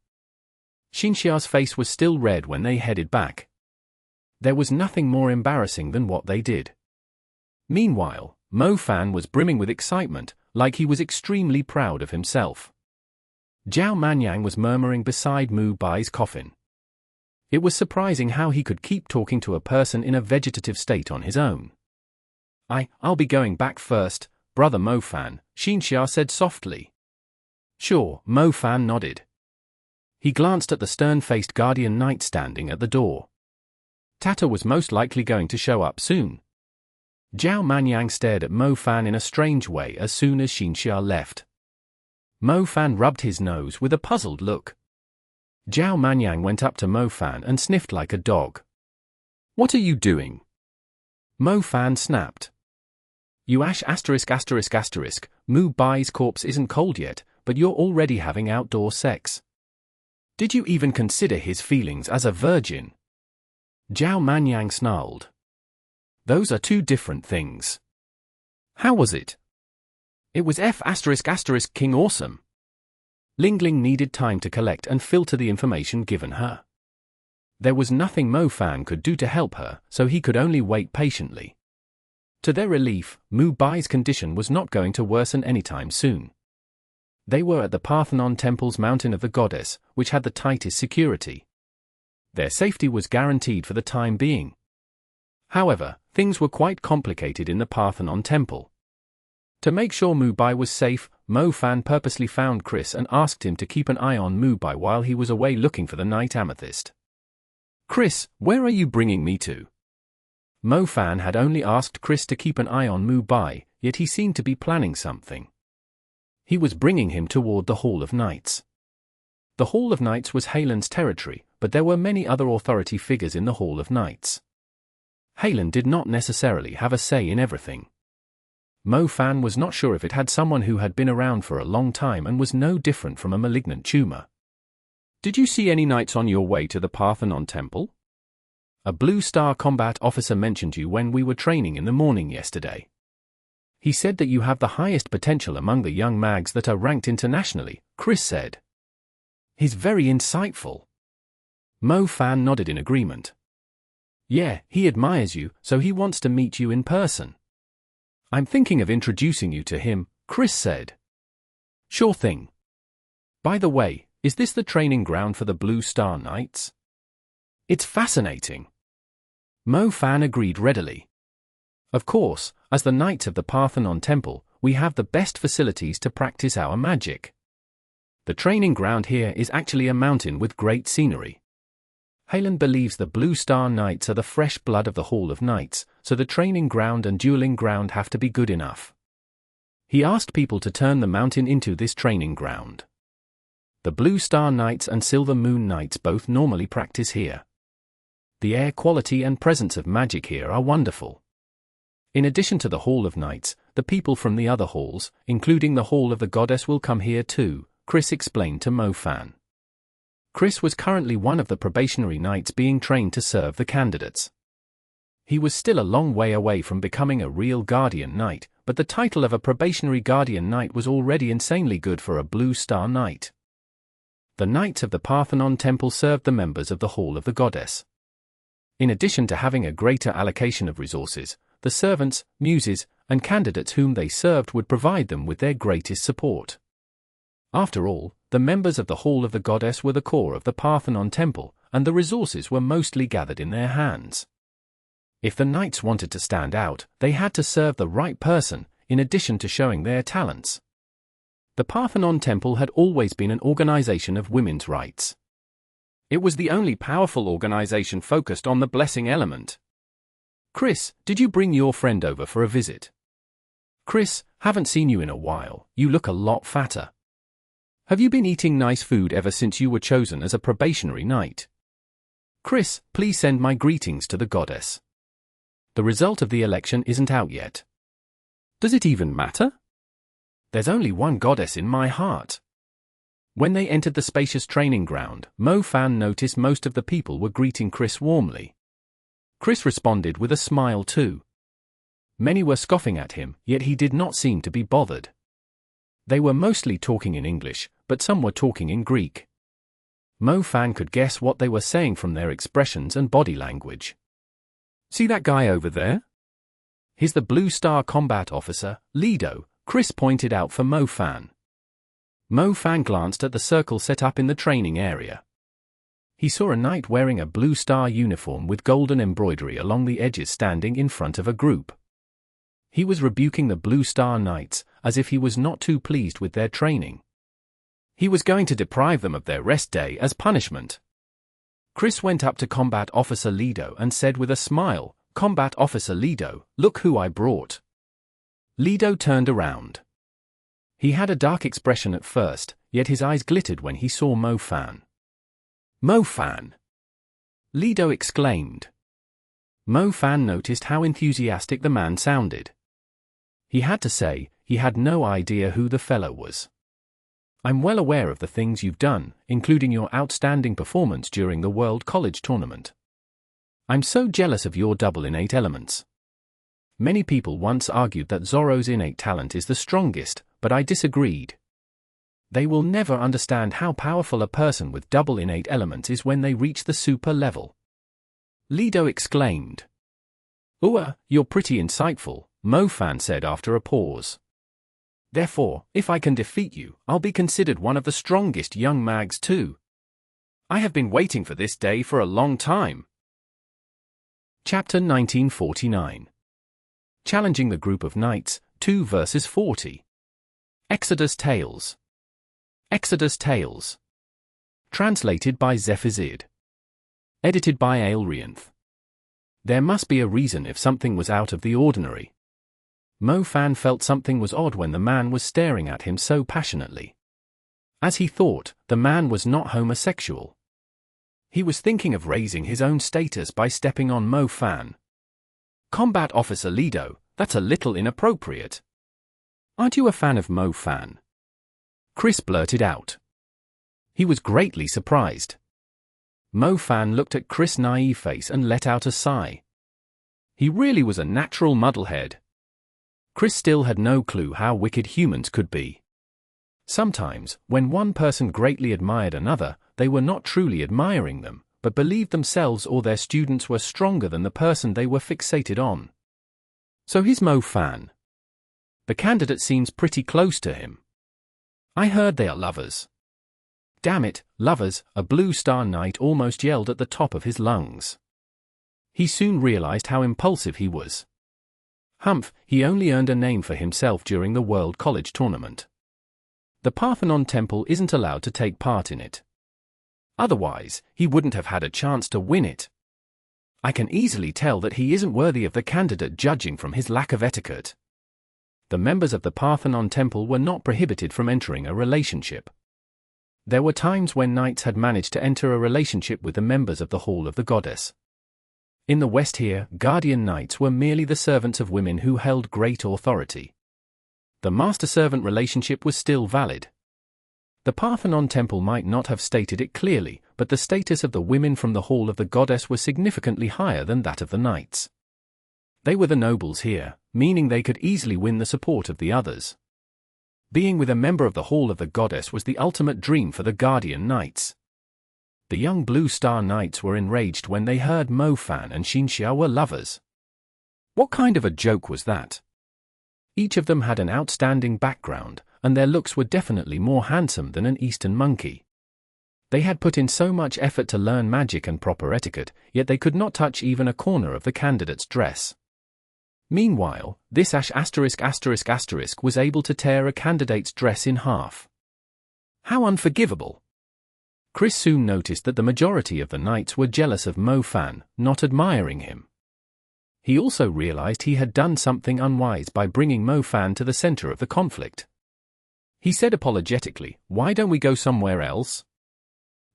Xinxia's face was still red when they headed back. There was nothing more embarrassing than what they did. Meanwhile, Mo Fan was brimming with excitement, like he was extremely proud of himself. Zhao Manyang was murmuring beside Mu Bai's coffin. It was surprising how he could keep talking to a person in a vegetative state on his own. I'll be going back first, Brother Mo Fan, Xinxia said softly. Sure, Mo Fan nodded. He glanced at the stern-faced guardian knight standing at the door. Tata was most likely going to show up soon. Zhao Manyang stared at Mo Fan in a strange way as soon as Xinxia left. Mo Fan rubbed his nose with a puzzled look. Zhao Manyang went up to Mo Fan and sniffed like a dog. What are you doing? Mo Fan snapped. You ash *****, Mu Bai's corpse isn't cold yet, but you're already having outdoor sex. Did you even consider his feelings as a virgin? Zhao Manyang snarled. Those are two different things. How was it? It was King awesome. Ling Ling needed time to collect and filter the information given her. There was nothing Mo Fan could do to help her, so he could only wait patiently. To their relief, Mu Bai's condition was not going to worsen anytime soon. They were at the Parthenon Temple's Mountain of the Goddess, which had the tightest security. Their safety was guaranteed for the time being. However, things were quite complicated in the Parthenon Temple. To make sure Mu Bai was safe, Mo Fan purposely found Chris and asked him to keep an eye on Mu Bai while he was away looking for the Night Amethyst. Chris, where are you bringing me to? Mo Fan had only asked Chris to keep an eye on Mu Bai, yet he seemed to be planning something. He was bringing him toward the Hall of Knights. The Hall of Knights was Halen's territory, but there were many other authority figures in the Hall of Knights. Halen did not necessarily have a say in everything. Mo Fan was not sure if it had someone who had been around for a long time and was no different from a malignant tumor. Did you see any knights on your way to the Parthenon Temple? A Blue Star combat officer mentioned you when we were training in the morning yesterday. He said that you have the highest potential among the young mags that are ranked internationally, Chris said. He's very insightful. Mo Fan nodded in agreement. Yeah, he admires you, so he wants to meet you in person. I'm thinking of introducing you to him, Chris said. Sure thing. By the way, is this the training ground for the Blue Star Knights? It's fascinating. Mo Fan agreed readily. Of course, as the Knights of the Parthenon Temple, we have the best facilities to practice our magic. The training ground here is actually a mountain with great scenery. Halen believes the Blue Star Knights are the fresh blood of the Hall of Knights, so the training ground and dueling ground have to be good enough. He asked people to turn the mountain into this training ground. The Blue Star Knights and Silver Moon Knights both normally practice here. The air quality and presence of magic here are wonderful. In addition to the Hall of Knights, the people from the other halls, including the Hall of the Goddess, will come here too, Chris explained to Mo Fan. Chris was currently one of the probationary knights being trained to serve the candidates. He was still a long way away from becoming a real Guardian Knight, but the title of a probationary Guardian Knight was already insanely good for a Blue Star Knight. The Knights of the Parthenon Temple served the members of the Hall of the Goddess. In addition to having a greater allocation of resources, the servants, muses, and candidates whom they served would provide them with their greatest support. After all, the members of the Hall of the Goddess were the core of the Parthenon Temple, and the resources were mostly gathered in their hands. If the knights wanted to stand out, they had to serve the right person, in addition to showing their talents. The Parthenon Temple had always been an organization of women's rights. It was the only powerful organization focused on the blessing element. Chris, did you bring your friend over for a visit? Chris, haven't seen you in a while, you look a lot fatter. Have you been eating nice food ever since you were chosen as a probationary knight? Chris, please send my greetings to the goddess. The result of the election isn't out yet. Does it even matter? There's only one goddess in my heart. When they entered the spacious training ground, Mo Fan noticed most of the people were greeting Chris warmly. Chris responded with a smile too. Many were scoffing at him, yet he did not seem to be bothered. They were mostly talking in English, but some were talking in Greek. Mo Fan could guess what they were saying from their expressions and body language. See that guy over there? He's the Blue Star Combat Officer, Lido, Chris pointed out for Mo Fan. Mo Fan glanced at the circle set up in the training area. He saw a knight wearing a Blue Star uniform with golden embroidery along the edges standing in front of a group. He was rebuking the Blue Star Knights, as if he was not too pleased with their training. He was going to deprive them of their rest day as punishment. Chris went up to Combat Officer Lido and said with a smile, "Combat Officer Lido, look who I brought." Lido turned around. He had a dark expression at first, yet his eyes glittered when he saw Mo Fan. "Mo Fan!" Lido exclaimed. Mo Fan noticed how enthusiastic the man sounded. He had to say, he had no idea who the fellow was. "I'm well aware of the things you've done, including your outstanding performance during the World College Tournament. I'm so jealous of your double innate elements. Many people once argued that Zoro's innate talent is the strongest, but I disagreed. They will never understand how powerful a person with double innate elements is when they reach the super level." Lido exclaimed. You're pretty insightful," Mo Fan said after a pause. "Therefore, if I can defeat you, I'll be considered one of the strongest young mags too. I have been waiting for this day for a long time." Chapter 1949. Challenging the Group of Knights, 2 versus 40. Exodus Tales. Exodus Tales. Translated by Zephizid. Edited by Aelrianth. There must be a reason if something was out of the ordinary. Mo Fan felt something was odd when the man was staring at him so passionately. As he thought, the man was not homosexual. He was thinking of raising his own status by stepping on Mo Fan. "Combat Officer Lido, that's a little inappropriate. Aren't you a fan of Mo Fan?" Chris blurted out. He was greatly surprised. Mo Fan looked at Chris' naive face and let out a sigh. He really was a natural muddlehead. Chris still had no clue how wicked humans could be. Sometimes, when one person greatly admired another, they were not truly admiring them, but believed themselves or their students were stronger than the person they were fixated on. So he's Mo Fan. The candidate seems pretty close to him. I heard they are lovers. Damn it, lovers, a Blue Star Knight almost yelled at the top of his lungs. He soon realized how impulsive he was. Humph, he only earned a name for himself during the World College Tournament. The Parthenon Temple isn't allowed to take part in it. Otherwise, he wouldn't have had a chance to win it. I can easily tell that he isn't worthy of the candidate judging from his lack of etiquette. The members of the Parthenon Temple were not prohibited from entering a relationship. There were times when knights had managed to enter a relationship with the members of the Hall of the Goddess. In the West here, guardian knights were merely the servants of women who held great authority. The master-servant relationship was still valid. The Parthenon Temple might not have stated it clearly, but the status of the women from the Hall of the Goddess was significantly higher than that of the knights. They were the nobles here, meaning they could easily win the support of the others. Being with a member of the Hall of the Goddess was the ultimate dream for the Guardian Knights. The young Blue Star Knights were enraged when they heard Mo Fan and Xinxia were lovers. What kind of a joke was that? Each of them had an outstanding background, and their looks were definitely more handsome than an Eastern monkey. They had put in so much effort to learn magic and proper etiquette, yet they could not touch even a corner of the candidate's dress. Meanwhile, this **** was able to tear a candidate's dress in half. How unforgivable! Chris soon noticed that the majority of the knights were jealous of Mo Fan, not admiring him. He also realized he had done something unwise by bringing Mo Fan to the center of the conflict. He said apologetically, "Why don't we go somewhere else?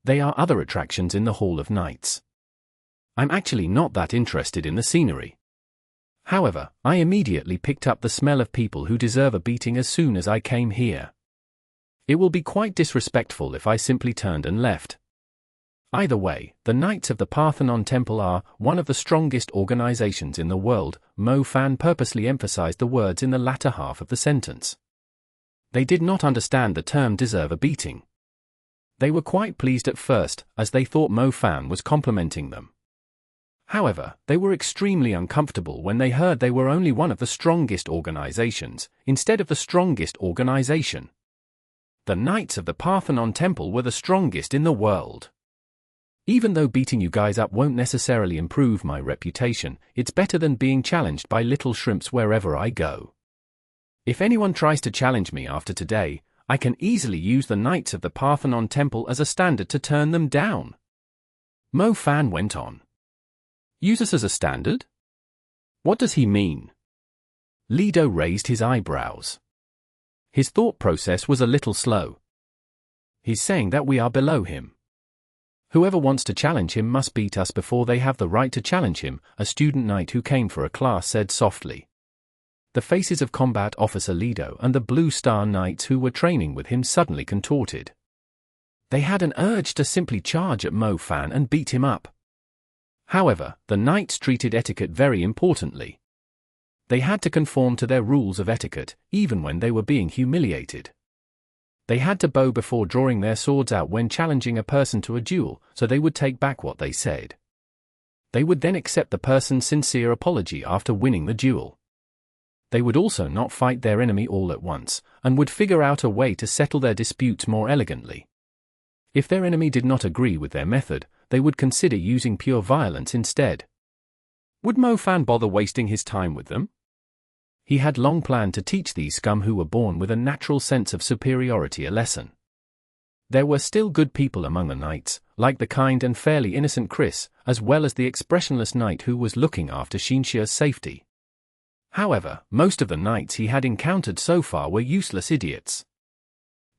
There are other attractions in the Hall of Knights. I'm actually not that interested in the scenery." However, I immediately picked up the smell of people who deserve a beating as soon as I came here. It will be quite disrespectful if I simply turned and left. Either way, the Knights of the Parthenon Temple are one of the strongest organizations in the world. Mo Fan purposely emphasized the words in the latter half of the sentence. They did not understand the term deserve a beating. They were quite pleased at first, as they thought Mo Fan was complimenting them. However, they were extremely uncomfortable when they heard they were only one of the strongest organizations, instead of the strongest organization. The Knights of the Parthenon Temple were the strongest in the world. Even though beating you guys up won't necessarily improve my reputation, it's better than being challenged by little shrimps wherever I go. If anyone tries to challenge me after today, I can easily use the Knights of the Parthenon Temple as a standard to turn them down. Mo Fan went on. Use us as a standard? What does he mean? Lido raised his eyebrows. His thought process was a little slow. He's saying that we are below him. Whoever wants to challenge him must beat us before they have the right to challenge him, a student knight who came for a class said softly. The faces of Combat Officer Lido and the Blue Star Knights who were training with him suddenly contorted. They had an urge to simply charge at Mo Fan and beat him up. However, the knights treated etiquette very importantly. They had to conform to their rules of etiquette, even when they were being humiliated. They had to bow before drawing their swords out when challenging a person to a duel, so they would take back what they said. They would then accept the person's sincere apology after winning the duel. They would also not fight their enemy all at once, and would figure out a way to settle their disputes more elegantly. If their enemy did not agree with their method, they would consider using pure violence instead. Would Mo Fan bother wasting his time with them? He had long planned to teach these scum who were born with a natural sense of superiority a lesson. There were still good people among the knights, like the kind and fairly innocent Chris, as well as the expressionless knight who was looking after Xinxia's safety. However, most of the knights he had encountered so far were useless idiots.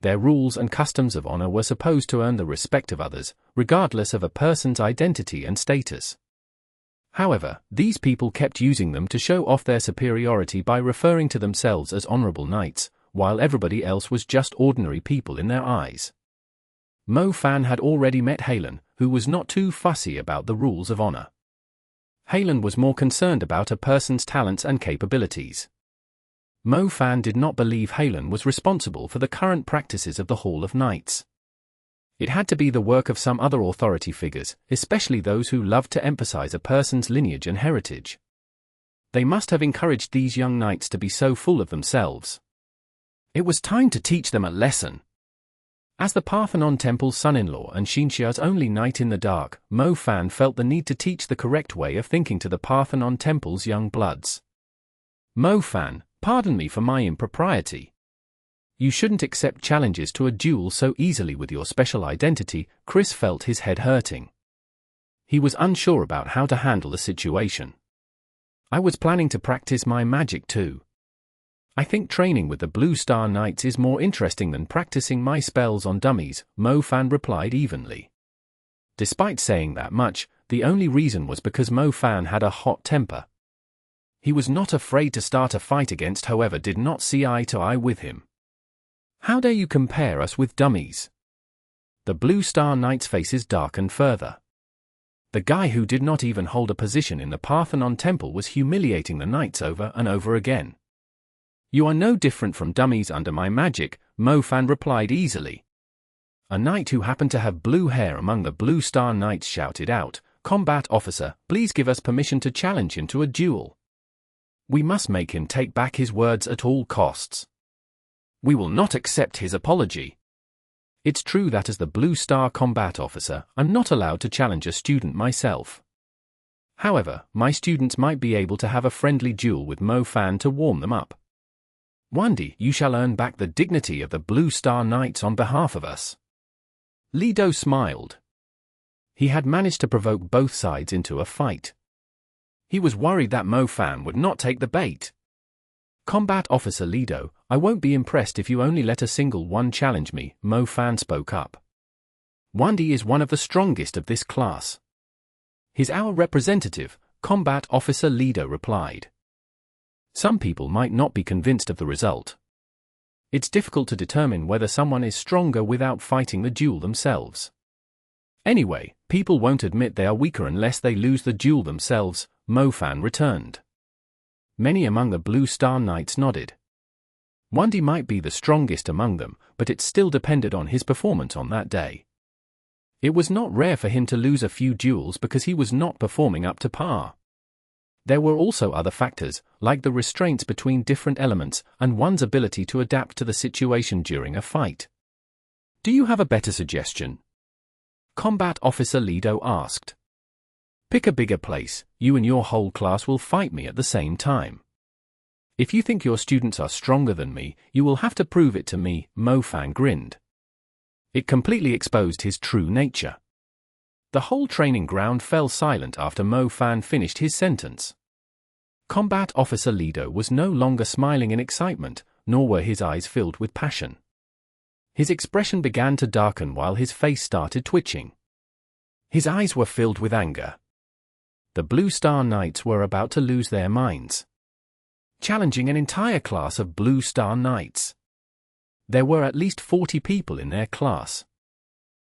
Their rules and customs of honor were supposed to earn the respect of others, regardless of a person's identity and status. However, these people kept using them to show off their superiority by referring to themselves as honorable knights, while everybody else was just ordinary people in their eyes. Mo Fan had already met Halen, who was not too fussy about the rules of honor. Halen was more concerned about a person's talents and capabilities. Mo Fan did not believe Halen was responsible for the current practices of the Hall of Knights. It had to be the work of some other authority figures, especially those who loved to emphasize a person's lineage and heritage. They must have encouraged these young knights to be so full of themselves. It was time to teach them a lesson. As the Parthenon Temple's son-in-law and Xinxia's only knight in the dark, Mo Fan felt the need to teach the correct way of thinking to the Parthenon Temple's young bloods. Mo Fan, pardon me for my impropriety. You shouldn't accept challenges to a duel so easily with your special identity. Chris felt his head hurting. He was unsure about how to handle the situation. I was planning to practice my magic too. I think training with the Blue Star Knights is more interesting than practicing my spells on dummies, Mo Fan replied evenly. Despite saying that much, the only reason was because Mo Fan had a hot temper. He was not afraid to start a fight against whoever did not see eye to eye with him. How dare you compare us with dummies? The Blue Star Knight's faces darkened further. The guy who did not even hold a position in the Parthenon Temple was humiliating the knights over and over again. You are no different from dummies under my magic, Mo Fan replied easily. A knight who happened to have blue hair among the Blue Star Knights shouted out, "Combat officer, please give us permission to challenge him to a duel. We must make him take back his words at all costs." We will not accept his apology. It's true that as the Blue Star combat officer, I'm not allowed to challenge a student myself. However, my students might be able to have a friendly duel with Mo-Fan to warm them up. Wandi, you shall earn back the dignity of the Blue Star Knights on behalf of us. Lido smiled. He had managed to provoke both sides into a fight. He was worried that Mo-Fan would not take the bait. Combat Officer Lido, I won't be impressed if you only let a single one challenge me, Mo-Fan spoke up. Wandi is one of the strongest of this class. He's our representative, Combat Officer Lido replied. Some people might not be convinced of the result. It's difficult to determine whether someone is stronger without fighting the duel themselves. Anyway, people won't admit they are weaker unless they lose the duel themselves, Mo-Fan returned. Many among the Blue Star Knights nodded. Wandi might be the strongest among them, but it still depended on his performance on that day. It was not rare for him to lose a few duels because he was not performing up to par. There were also other factors, like the restraints between different elements and one's ability to adapt to the situation during a fight. Do you have a better suggestion? Combat Officer Lido asked. Pick a bigger place, you and your whole class will fight me at the same time. If you think your students are stronger than me, you will have to prove it to me, Mo-Fan grinned. It completely exposed his true nature. The whole training ground fell silent after Mo-Fan finished his sentence. Combat Officer Lido was no longer smiling in excitement, nor were his eyes filled with passion. His expression began to darken while his face started twitching. His eyes were filled with anger. The Blue Star Knights were about to lose their minds. Challenging an entire class of Blue Star Knights. There were at least 40 people in their class.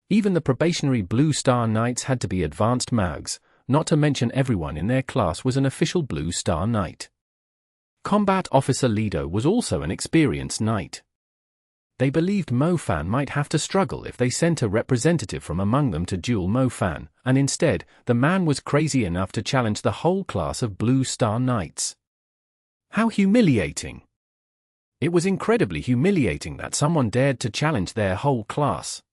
Even the probationary Blue Star Knights had to be advanced mags, not to mention everyone in their class was an official Blue Star Knight. Combat Officer Lido was also an experienced knight. They believed Mo-Fan might have to struggle if they sent a representative from among them to duel Mo-Fan, and instead, the man was crazy enough to challenge the whole class of Blue Star Knights. How humiliating! It was incredibly humiliating that someone dared to challenge their whole class.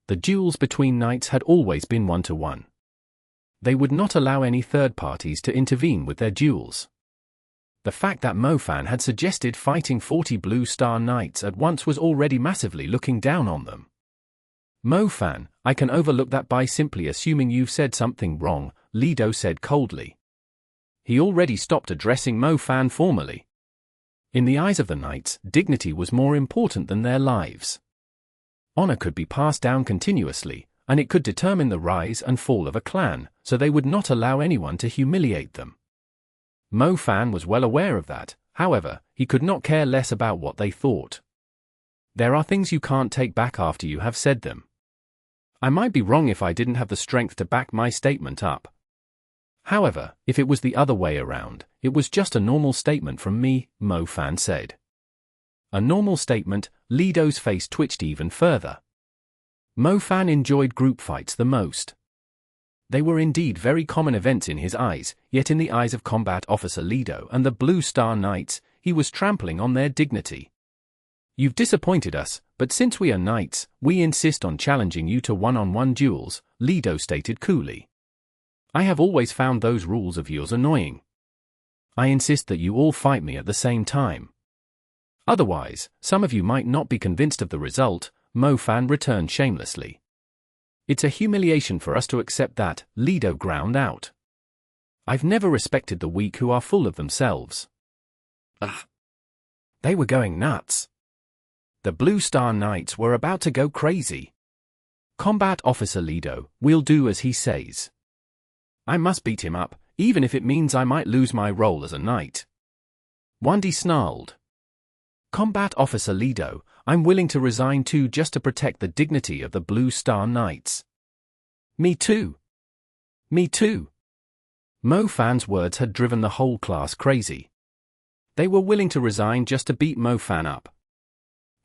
The duels between knights had always been one-to-one. They would not allow any third parties to intervene with their duels. The fact that Mo-Fan had suggested fighting 40 Blue Star Knights at once was already massively looking down on them. Mo-Fan, I can overlook that by simply assuming you've said something wrong, Lido said coldly. He already stopped addressing Mo-Fan formally. In the eyes of the knights, dignity was more important than their lives. Honor could be passed down continuously, and it could determine the rise and fall of a clan, so they would not allow anyone to humiliate them. Mo-Fan was well aware of that, however, he could not care less about what they thought. There are things you can't take back after you have said them. I might be wrong if I didn't have the strength to back my statement up. However, if it was the other way around, it was just a normal statement from me, Mo-Fan said. A normal statement, Lido's face twitched even further. Mo-Fan enjoyed group fights the most. They were indeed very common events in his eyes, yet in the eyes of Combat Officer Lido and the Blue Star Knights, he was trampling on their dignity. You've disappointed us, but since we are knights, we insist on challenging you to one-on-one duels, Lido stated coolly. I have always found those rules of yours annoying. I insist that you all fight me at the same time. Otherwise, some of you might not be convinced of the result, Mo-Fan returned shamelessly. It's a humiliation for us to accept that, Lido ground out. I've never respected the weak who are full of themselves. Ugh. They were going nuts. The Blue Star Knights were about to go crazy. Combat Officer Lido, we'll do as he says. I must beat him up, even if it means I might lose my role as a knight. Wandi snarled. Combat Officer Lido, I'm willing to resign too just to protect the dignity of the Blue Star Knights. Me too. Me too. Mo-Fan's words had driven the whole class crazy. They were willing to resign just to beat Mo-Fan up.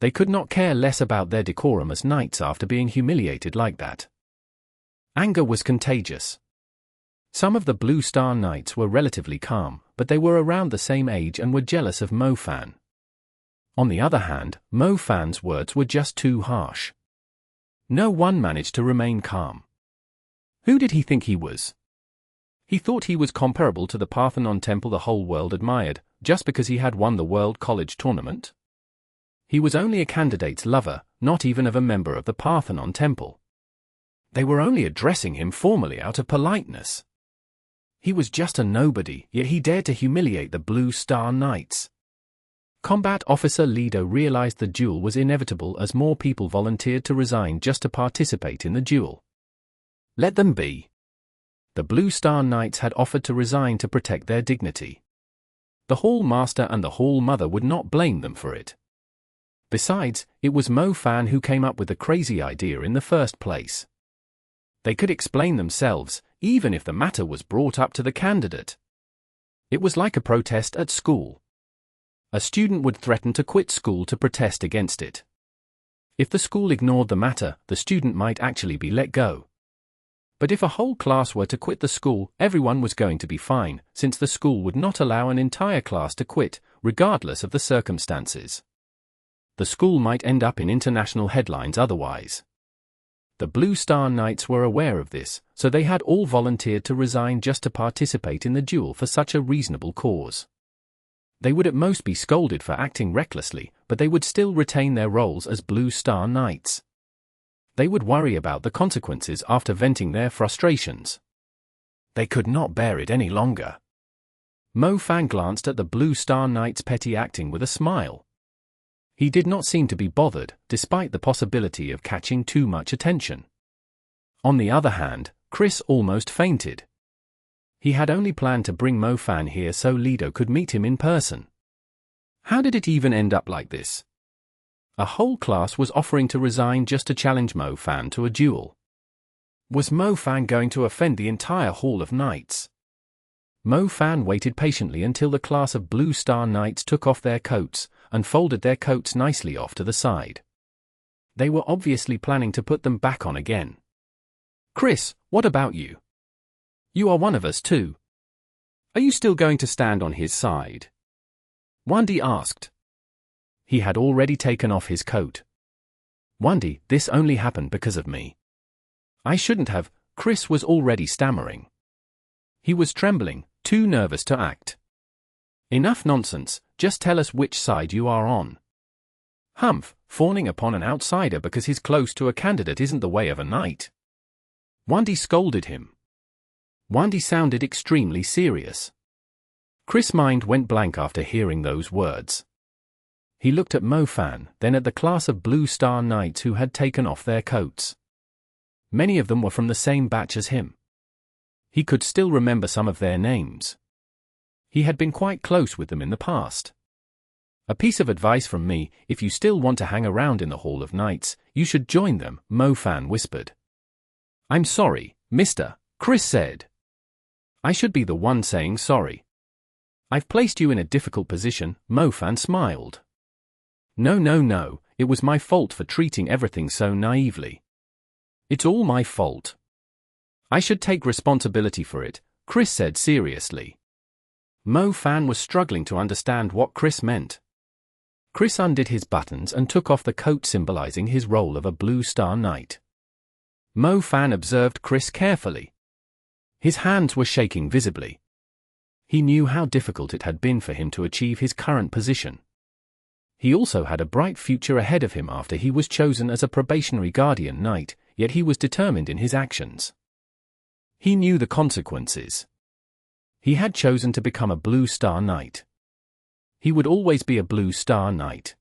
They could not care less about their decorum as knights after being humiliated like that. Anger was contagious. Some of the Blue Star Knights were relatively calm, but they were around the same age and were jealous of Mo-Fan. On the other hand, Mo Fan's words were just too harsh. No one managed to remain calm. Who did he think he was? He thought he was comparable to the Parthenon temple the whole world admired, just because he had won the World College Tournament? He was only a candidate's lover, not even of a member of the Parthenon temple. They were only addressing him formally out of politeness. He was just a nobody, yet he dared to humiliate the Blue Star Knights. Combat Officer Lido realized the duel was inevitable as more people volunteered to resign just to participate in the duel. Let them be. The Blue Star Knights had offered to resign to protect their dignity. The Hall Master and the Hall Mother would not blame them for it. Besides, it was Mo Fan who came up with the crazy idea in the first place. They could explain themselves, even if the matter was brought up to the candidate. It was like a protest at school. A student would threaten to quit school to protest against it. If the school ignored the matter, the student might actually be let go. But if a whole class were to quit the school, everyone was going to be fine, since the school would not allow an entire class to quit, regardless of the circumstances. The school might end up in international headlines otherwise. The Blue Star Knights were aware of this, so they had all volunteered to resign just to participate in the duel for such a reasonable cause. They would at most be scolded for acting recklessly, but they would still retain their roles as Blue Star Knights. They would worry about the consequences after venting their frustrations. They could not bear it any longer. Mo Fan glanced at the Blue Star Knight's petty acting with a smile. He did not seem to be bothered, despite the possibility of catching too much attention. On the other hand, Chris almost fainted. He had only planned to bring Mo Fan here so Lido could meet him in person. How did it even end up like this? A whole class was offering to resign just to challenge Mo Fan to a duel. Was Mo Fan going to offend the entire Hall of Knights? Mo Fan waited patiently until the class of Blue Star Knights took off their coats, and folded their coats nicely off to the side. They were obviously planning to put them back on again. Chris, what about you? You are one of us too. Are you still going to stand on his side? Wandy asked. He had already taken off his coat. Wandy, this only happened because of me. I shouldn't have. Chris was already stammering. He was trembling, too nervous to act. Enough nonsense, just tell us which side you are on. Humph, fawning upon an outsider because he's close to a candidate isn't the way of a knight. Wandy scolded him. Wandy sounded extremely serious. Chris' mind went blank after hearing those words. He looked at Mo Fan, then at the class of Blue Star Knights who had taken off their coats. Many of them were from the same batch as him. He could still remember some of their names. He had been quite close with them in the past. A piece of advice from me, if you still want to hang around in the Hall of Knights, you should join them, Mo Fan whispered. I'm sorry, mister, Chris said. I should be the one saying sorry. I've placed you in a difficult position, Mo Fan smiled. No, it was my fault for treating everything so naively. It's all my fault. I should take responsibility for it, Chris said seriously. Mo Fan was struggling to understand what Chris meant. Chris undid his buttons and took off the coat symbolizing his role of a Blue Star Knight. Mo Fan observed Chris carefully. His hands were shaking visibly. He knew how difficult it had been for him to achieve his current position. He also had a bright future ahead of him after he was chosen as a probationary guardian knight, yet he was determined in his actions. He knew the consequences. He had chosen to become a Blue Star Knight. He would always be a Blue Star Knight.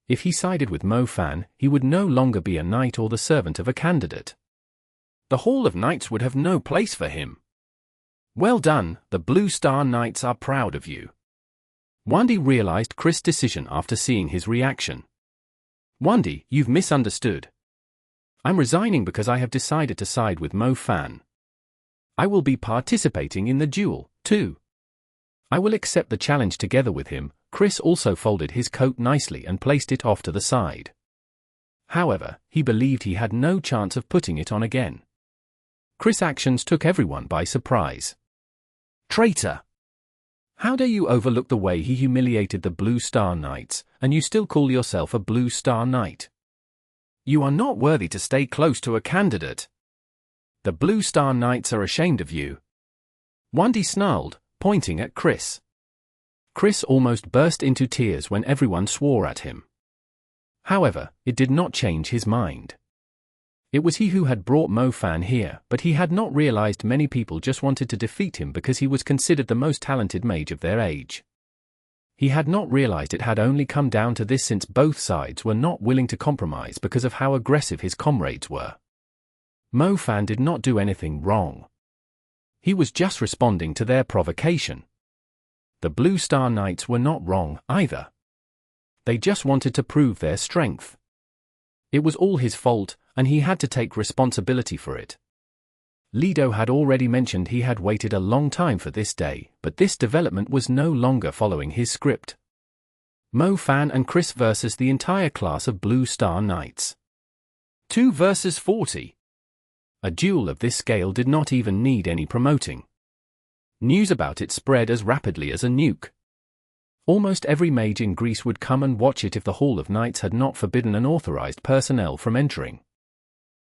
If he sided with Mo Fan, he would no longer be a knight or the servant of a candidate. The Hall of Knights would have no place for him. Well done, the Blue Star Knights are proud of you. Wandy realized Chris' decision after seeing his reaction. Wandy, you've misunderstood. I'm resigning because I have decided to side with Mo Fan. I will be participating in the duel, too. I will accept the challenge together with him. Chris also folded his coat nicely and placed it off to the side. However, he believed he had no chance of putting it on again. Chris' actions took everyone by surprise. Traitor! How dare you overlook the way he humiliated the Blue Star Knights, and you still call yourself a Blue Star Knight? You are not worthy to stay close to a candidate. The Blue Star Knights are ashamed of you. Wendy snarled, pointing at Chris. Chris almost burst into tears when everyone swore at him. However, it did not change his mind. It was he who had brought Mo-Fan here, but he had not realized many people just wanted to defeat him because he was considered the most talented mage of their age. He had not realized it had only come down to this since both sides were not willing to compromise because of how aggressive his comrades were. Mo-Fan did not do anything wrong. He was just responding to their provocation. The Blue Star Knights were not wrong, either. They just wanted to prove their strength. It was all his fault, and he had to take responsibility for it. Lido had already mentioned he had waited a long time for this day, but this development was no longer following his script. Mo-Fan and Chris versus the entire class of Blue Star Knights. 2 versus 40. A duel of this scale did not even need any promoting. News about it spread as rapidly as a nuke. Almost every mage in Greece would come and watch it if the Hall of Knights had not forbidden unauthorized personnel from entering.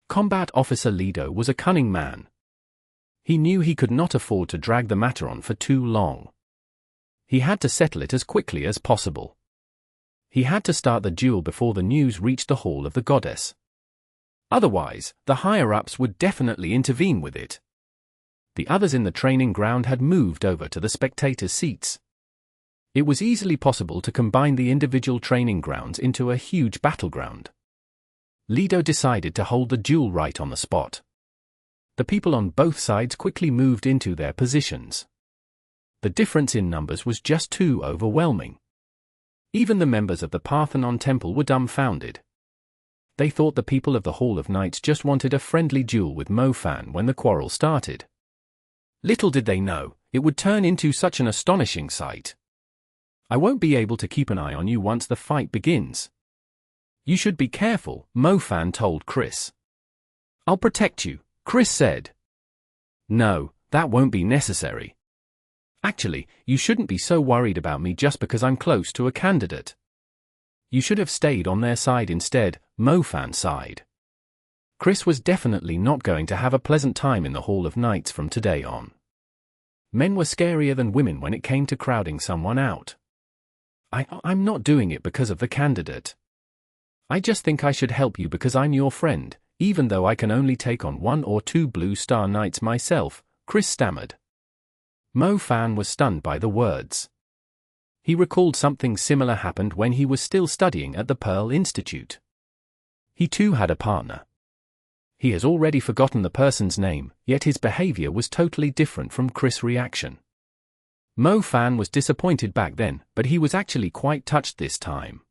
Combat Officer Lido was a cunning man. He knew he could not afford to drag the matter on for too long. He had to settle it as quickly as possible. He had to start the duel before the news reached the Hall of the Goddess. Otherwise, the higher-ups would definitely intervene with it. The others in the training ground had moved over to the spectators' seats. It was easily possible to combine the individual training grounds into a huge battleground. Lido decided to hold the duel right on the spot. The people on both sides quickly moved into their positions. The difference in numbers was just too overwhelming. Even the members of the Parthenon Temple were dumbfounded. They thought the people of the Hall of Knights just wanted a friendly duel with Mo-Fan when the quarrel started. Little did they know, it would turn into such an astonishing sight. I won't be able to keep an eye on you once the fight begins. You should be careful, Mo-Fan told Chris. I'll protect you, Chris said. No, that won't be necessary. Actually, you shouldn't be so worried about me just because I'm close to a candidate. You should have stayed on their side instead, Mo-Fan sighed. Chris was definitely not going to have a pleasant time in the Hall of Knights from today on. Men were scarier than women when it came to crowding someone out. I'm not doing it because of the candidate. I just think I should help you because I'm your friend, even though I can only take on 1 or 2 Blue Star Knights myself, Chris stammered. Mo-Fan was stunned by the words. He recalled something similar happened when he was still studying at the Pearl Institute. He too had a partner. He has already forgotten the person's name, yet his behavior was totally different from Chris' reaction. Mo-Fan was disappointed back then, but he was actually quite touched this time.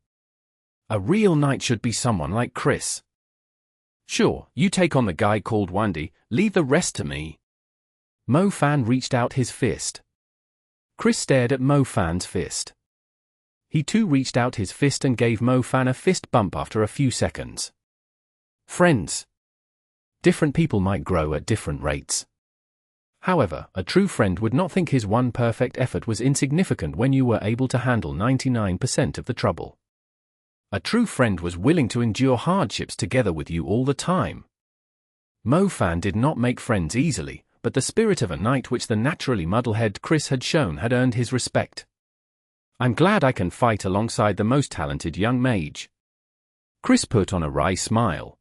A real knight should be someone like Chris. Sure, you take on the guy called Wendy, leave the rest to me. Mo-Fan reached out his fist. Chris stared at Mo-Fan's fist. He too reached out his fist and gave Mo-Fan a fist bump after a few seconds. Friends. Different people might grow at different rates. However, a true friend would not think his one perfect effort was insignificant when you were able to handle 99% of the trouble. A true friend was willing to endure hardships together with you all the time. Mo-Fan did not make friends easily, but the spirit of a knight which the naturally muddlehead Chris had shown had earned his respect. I'm glad I can fight alongside the most talented young mage. Chris put on a wry smile.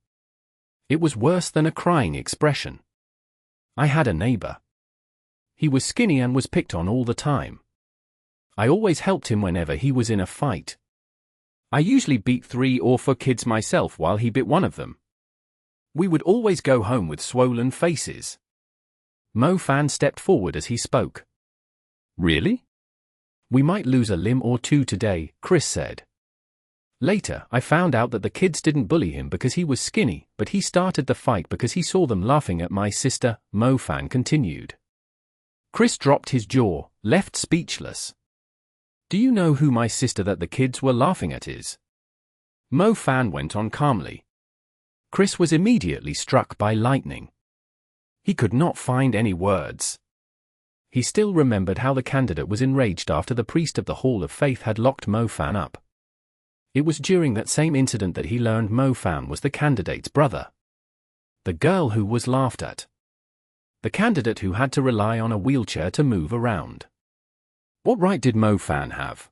It was worse than a crying expression. I had a neighbor. He was skinny and was picked on all the time. I always helped him whenever he was in a fight. I usually beat 3 or 4 kids myself while he bit one of them. We would always go home with swollen faces. Mo-Fan stepped forward as he spoke. Really? We might lose a limb or 2 today, Chris said. Later, I found out that the kids didn't bully him because he was skinny, but he started the fight because he saw them laughing at my sister, Mo-Fan continued. Chris dropped his jaw, left speechless. Do you know who my sister that the kids were laughing at is? Mo-Fan went on calmly. Chris was immediately struck by lightning. He could not find any words. He still remembered how the candidate was enraged after the priest of the Hall of Faith had locked Mo Fan up. It was during that same incident that he learned Mo Fan was the candidate's brother. The girl who was laughed at. The candidate who had to rely on a wheelchair to move around. What right did Mo Fan have?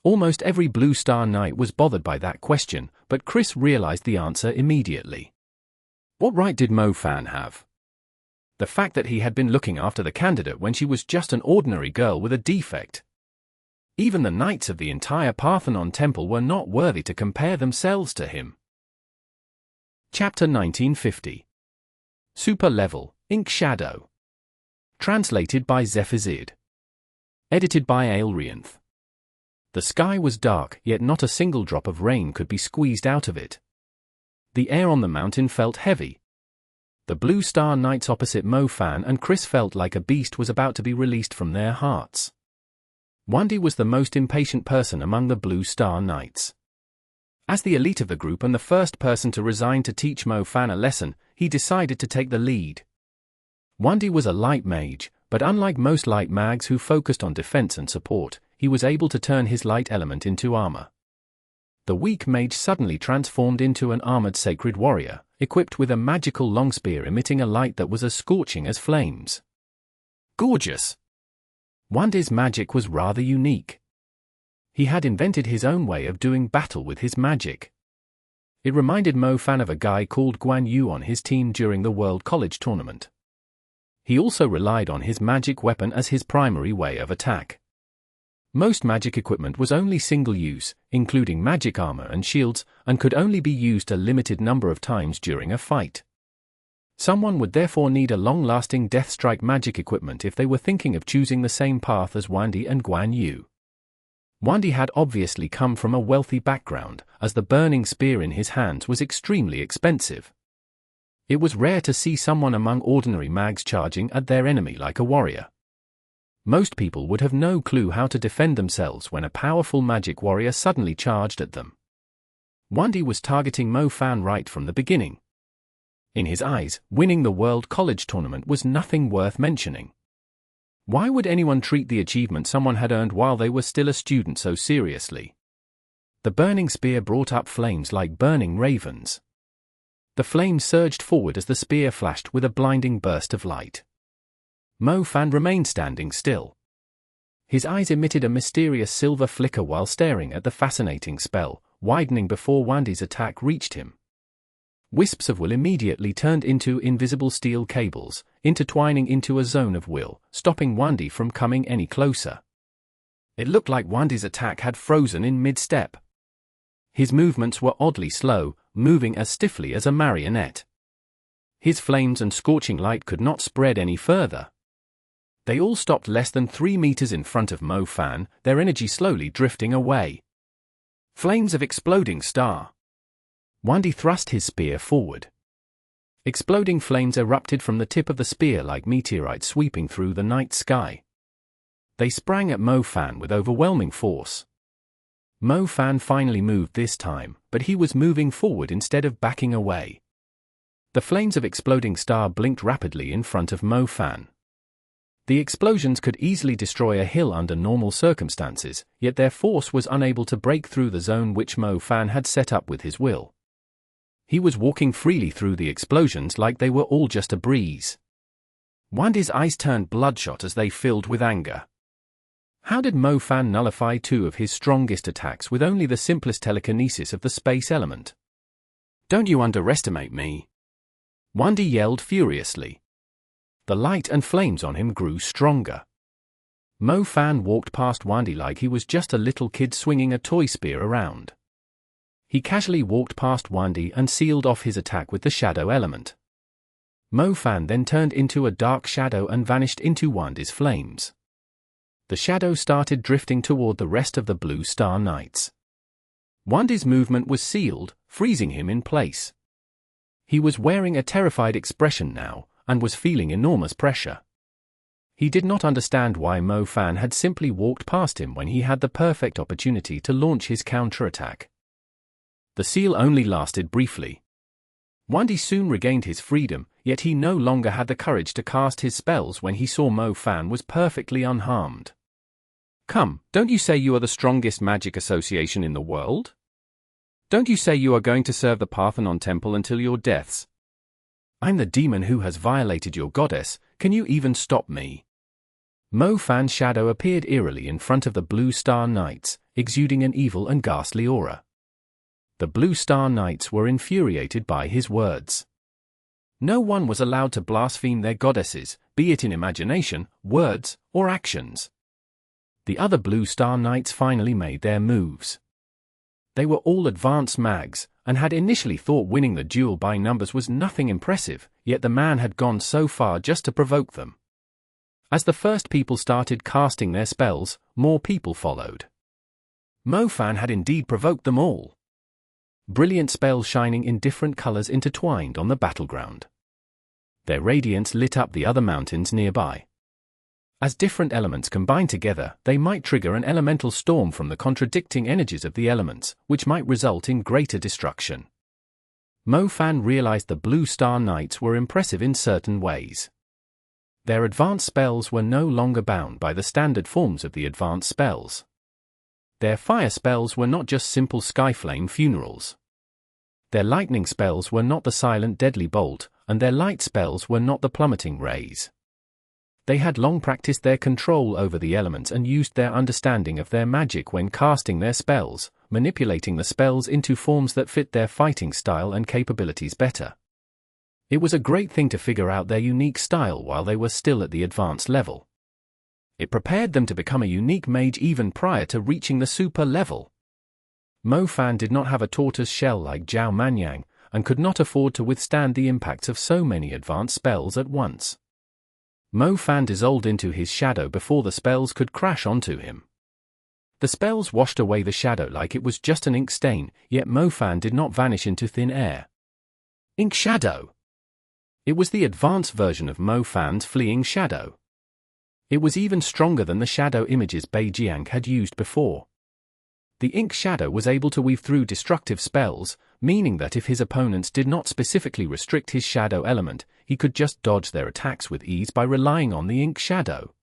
Almost every Blue Star Knight was bothered by that question, but Chris realized the answer immediately. What right did Mo Fan have? The fact that he had been looking after the candidate when she was just an ordinary girl with a defect. Even the knights of the entire Parthenon Temple were not worthy to compare themselves to him. Chapter 1950. Super Level, Ink Shadow. Translated by Zephazid. Edited by Aelrianth. The sky was dark, yet not a single drop of rain could be squeezed out of it. The air on the mountain felt heavy. The Blue Star Knights opposite Mo Fan and Chris felt like a beast was about to be released from their hearts. Wendy was the most impatient person among the Blue Star Knights. As the elite of the group and the first person to resign to teach Mo Fan a lesson, he decided to take the lead. Wendy was a light mage, but unlike most light mags who focused on defense and support, he was able to turn his light element into armor. The weak mage suddenly transformed into an armored sacred warrior, equipped with a magical long spear emitting a light that was as scorching as flames. Gorgeous! Wendy's magic was rather unique. He had invented his own way of doing battle with his magic. It reminded Mo Fan of a guy called Guan Yu on his team during the World College Tournament. He also relied on his magic weapon as his primary way of attack. Most magic equipment was only single-use, including magic armor and shields, and could only be used a limited number of times during a fight. Someone would therefore need a long-lasting Death Strike magic equipment if they were thinking of choosing the same path as Wendy and Guan Yu. Wendy had obviously come from a wealthy background, as the burning spear in his hands was extremely expensive. It was rare to see someone among ordinary mags charging at their enemy like a warrior. Most people would have no clue how to defend themselves when a powerful magic warrior suddenly charged at them. Wendy was targeting Mo Fan right from the beginning. In his eyes, winning the World College Tournament was nothing worth mentioning. Why would anyone treat the achievement someone had earned while they were still a student so seriously? The burning spear brought up flames like burning ravens. The flames surged forward as the spear flashed with a blinding burst of light. Mo Fan remained standing still. His eyes emitted a mysterious silver flicker while staring at the fascinating spell, widening before Wendy's attack reached him. Wisps of will immediately turned into invisible steel cables, intertwining into a zone of will, stopping Wendy from coming any closer. It looked like Wendy's attack had frozen in mid-step. His movements were oddly slow, moving as stiffly as a marionette. His flames and scorching light could not spread any further. They all stopped less than 3 meters in front of Mo Fan, their energy slowly drifting away. Flames of exploding star. Wendy thrust his spear forward. Exploding flames erupted from the tip of the spear like meteorites sweeping through the night sky. They sprang at Mo Fan with overwhelming force. Mo Fan finally moved this time, but he was moving forward instead of backing away. The flames of exploding star blinked rapidly in front of Mo Fan. The explosions could easily destroy a hill under normal circumstances, yet their force was unable to break through the zone which Mo Fan had set up with his will. He was walking freely through the explosions like they were all just a breeze. Wendy's eyes turned bloodshot as they filled with anger. How did Mo Fan nullify 2 of his strongest attacks with only the simplest telekinesis of the space element? "Don't you underestimate me!" Wendy yelled furiously. The light and flames on him grew stronger. Mo Fan walked past Wendy like he was just a little kid swinging a toy spear around. He casually walked past Wendy and sealed off his attack with the shadow element. Mo Fan then turned into a dark shadow and vanished into Wendy's flames. The shadow started drifting toward the rest of the Blue Star Knights. Wendy's movement was sealed, freezing him in place. He was wearing a terrified expression now, and was feeling enormous pressure. He did not understand why Mo Fan had simply walked past him when he had the perfect opportunity to launch his counterattack. The seal only lasted briefly. Wendy soon regained his freedom, yet he no longer had the courage to cast his spells when he saw Mo Fan was perfectly unharmed. Come, don't you say you are the strongest magic association in the world? Don't you say you are going to serve the Parthenon Temple until your deaths? I'm the demon who has violated your goddess, can you even stop me? Mo Fan's shadow appeared eerily in front of the Blue Star Knights, exuding an evil and ghastly aura. The Blue Star Knights were infuriated by his words. No one was allowed to blaspheme their goddesses, be it in imagination, words, or actions. The other Blue Star Knights finally made their moves. They were all advanced mags, and had initially thought winning the duel by numbers was nothing impressive, yet the man had gone so far just to provoke them. As the first people started casting their spells, more people followed. Mo Fan had indeed provoked them all. Brilliant spells shining in different colors intertwined on the battleground. Their radiance lit up the other mountains nearby. As different elements combined together, they might trigger an elemental storm from the contradicting energies of the elements, which might result in greater destruction. Mo Fan realized the Blue Star Knights were impressive in certain ways. Their advanced spells were no longer bound by the standard forms of the advanced spells. Their fire spells were not just simple skyflame funerals. Their lightning spells were not the silent deadly bolt, and their light spells were not the plummeting rays. They had long practiced their control over the elements and used their understanding of their magic when casting their spells, manipulating the spells into forms that fit their fighting style and capabilities better. It was a great thing to figure out their unique style while they were still at the advanced level. It prepared them to become a unique mage even prior to reaching the super level. Mo Fan did not have a tortoise shell like Zhao Manyang, and could not afford to withstand the impacts of so many advanced spells at once. Mo Fan dissolved into his shadow before the spells could crash onto him. The spells washed away the shadow like it was just an ink stain, yet Mo Fan did not vanish into thin air. Ink shadow! It was the advanced version of Mo Fan's fleeing shadow. It was even stronger than the shadow images Bai Jiang had used before. The ink shadow was able to weave through destructive spells, meaning that if his opponents did not specifically restrict his shadow element, he could just dodge their attacks with ease by relying on the ink shadow.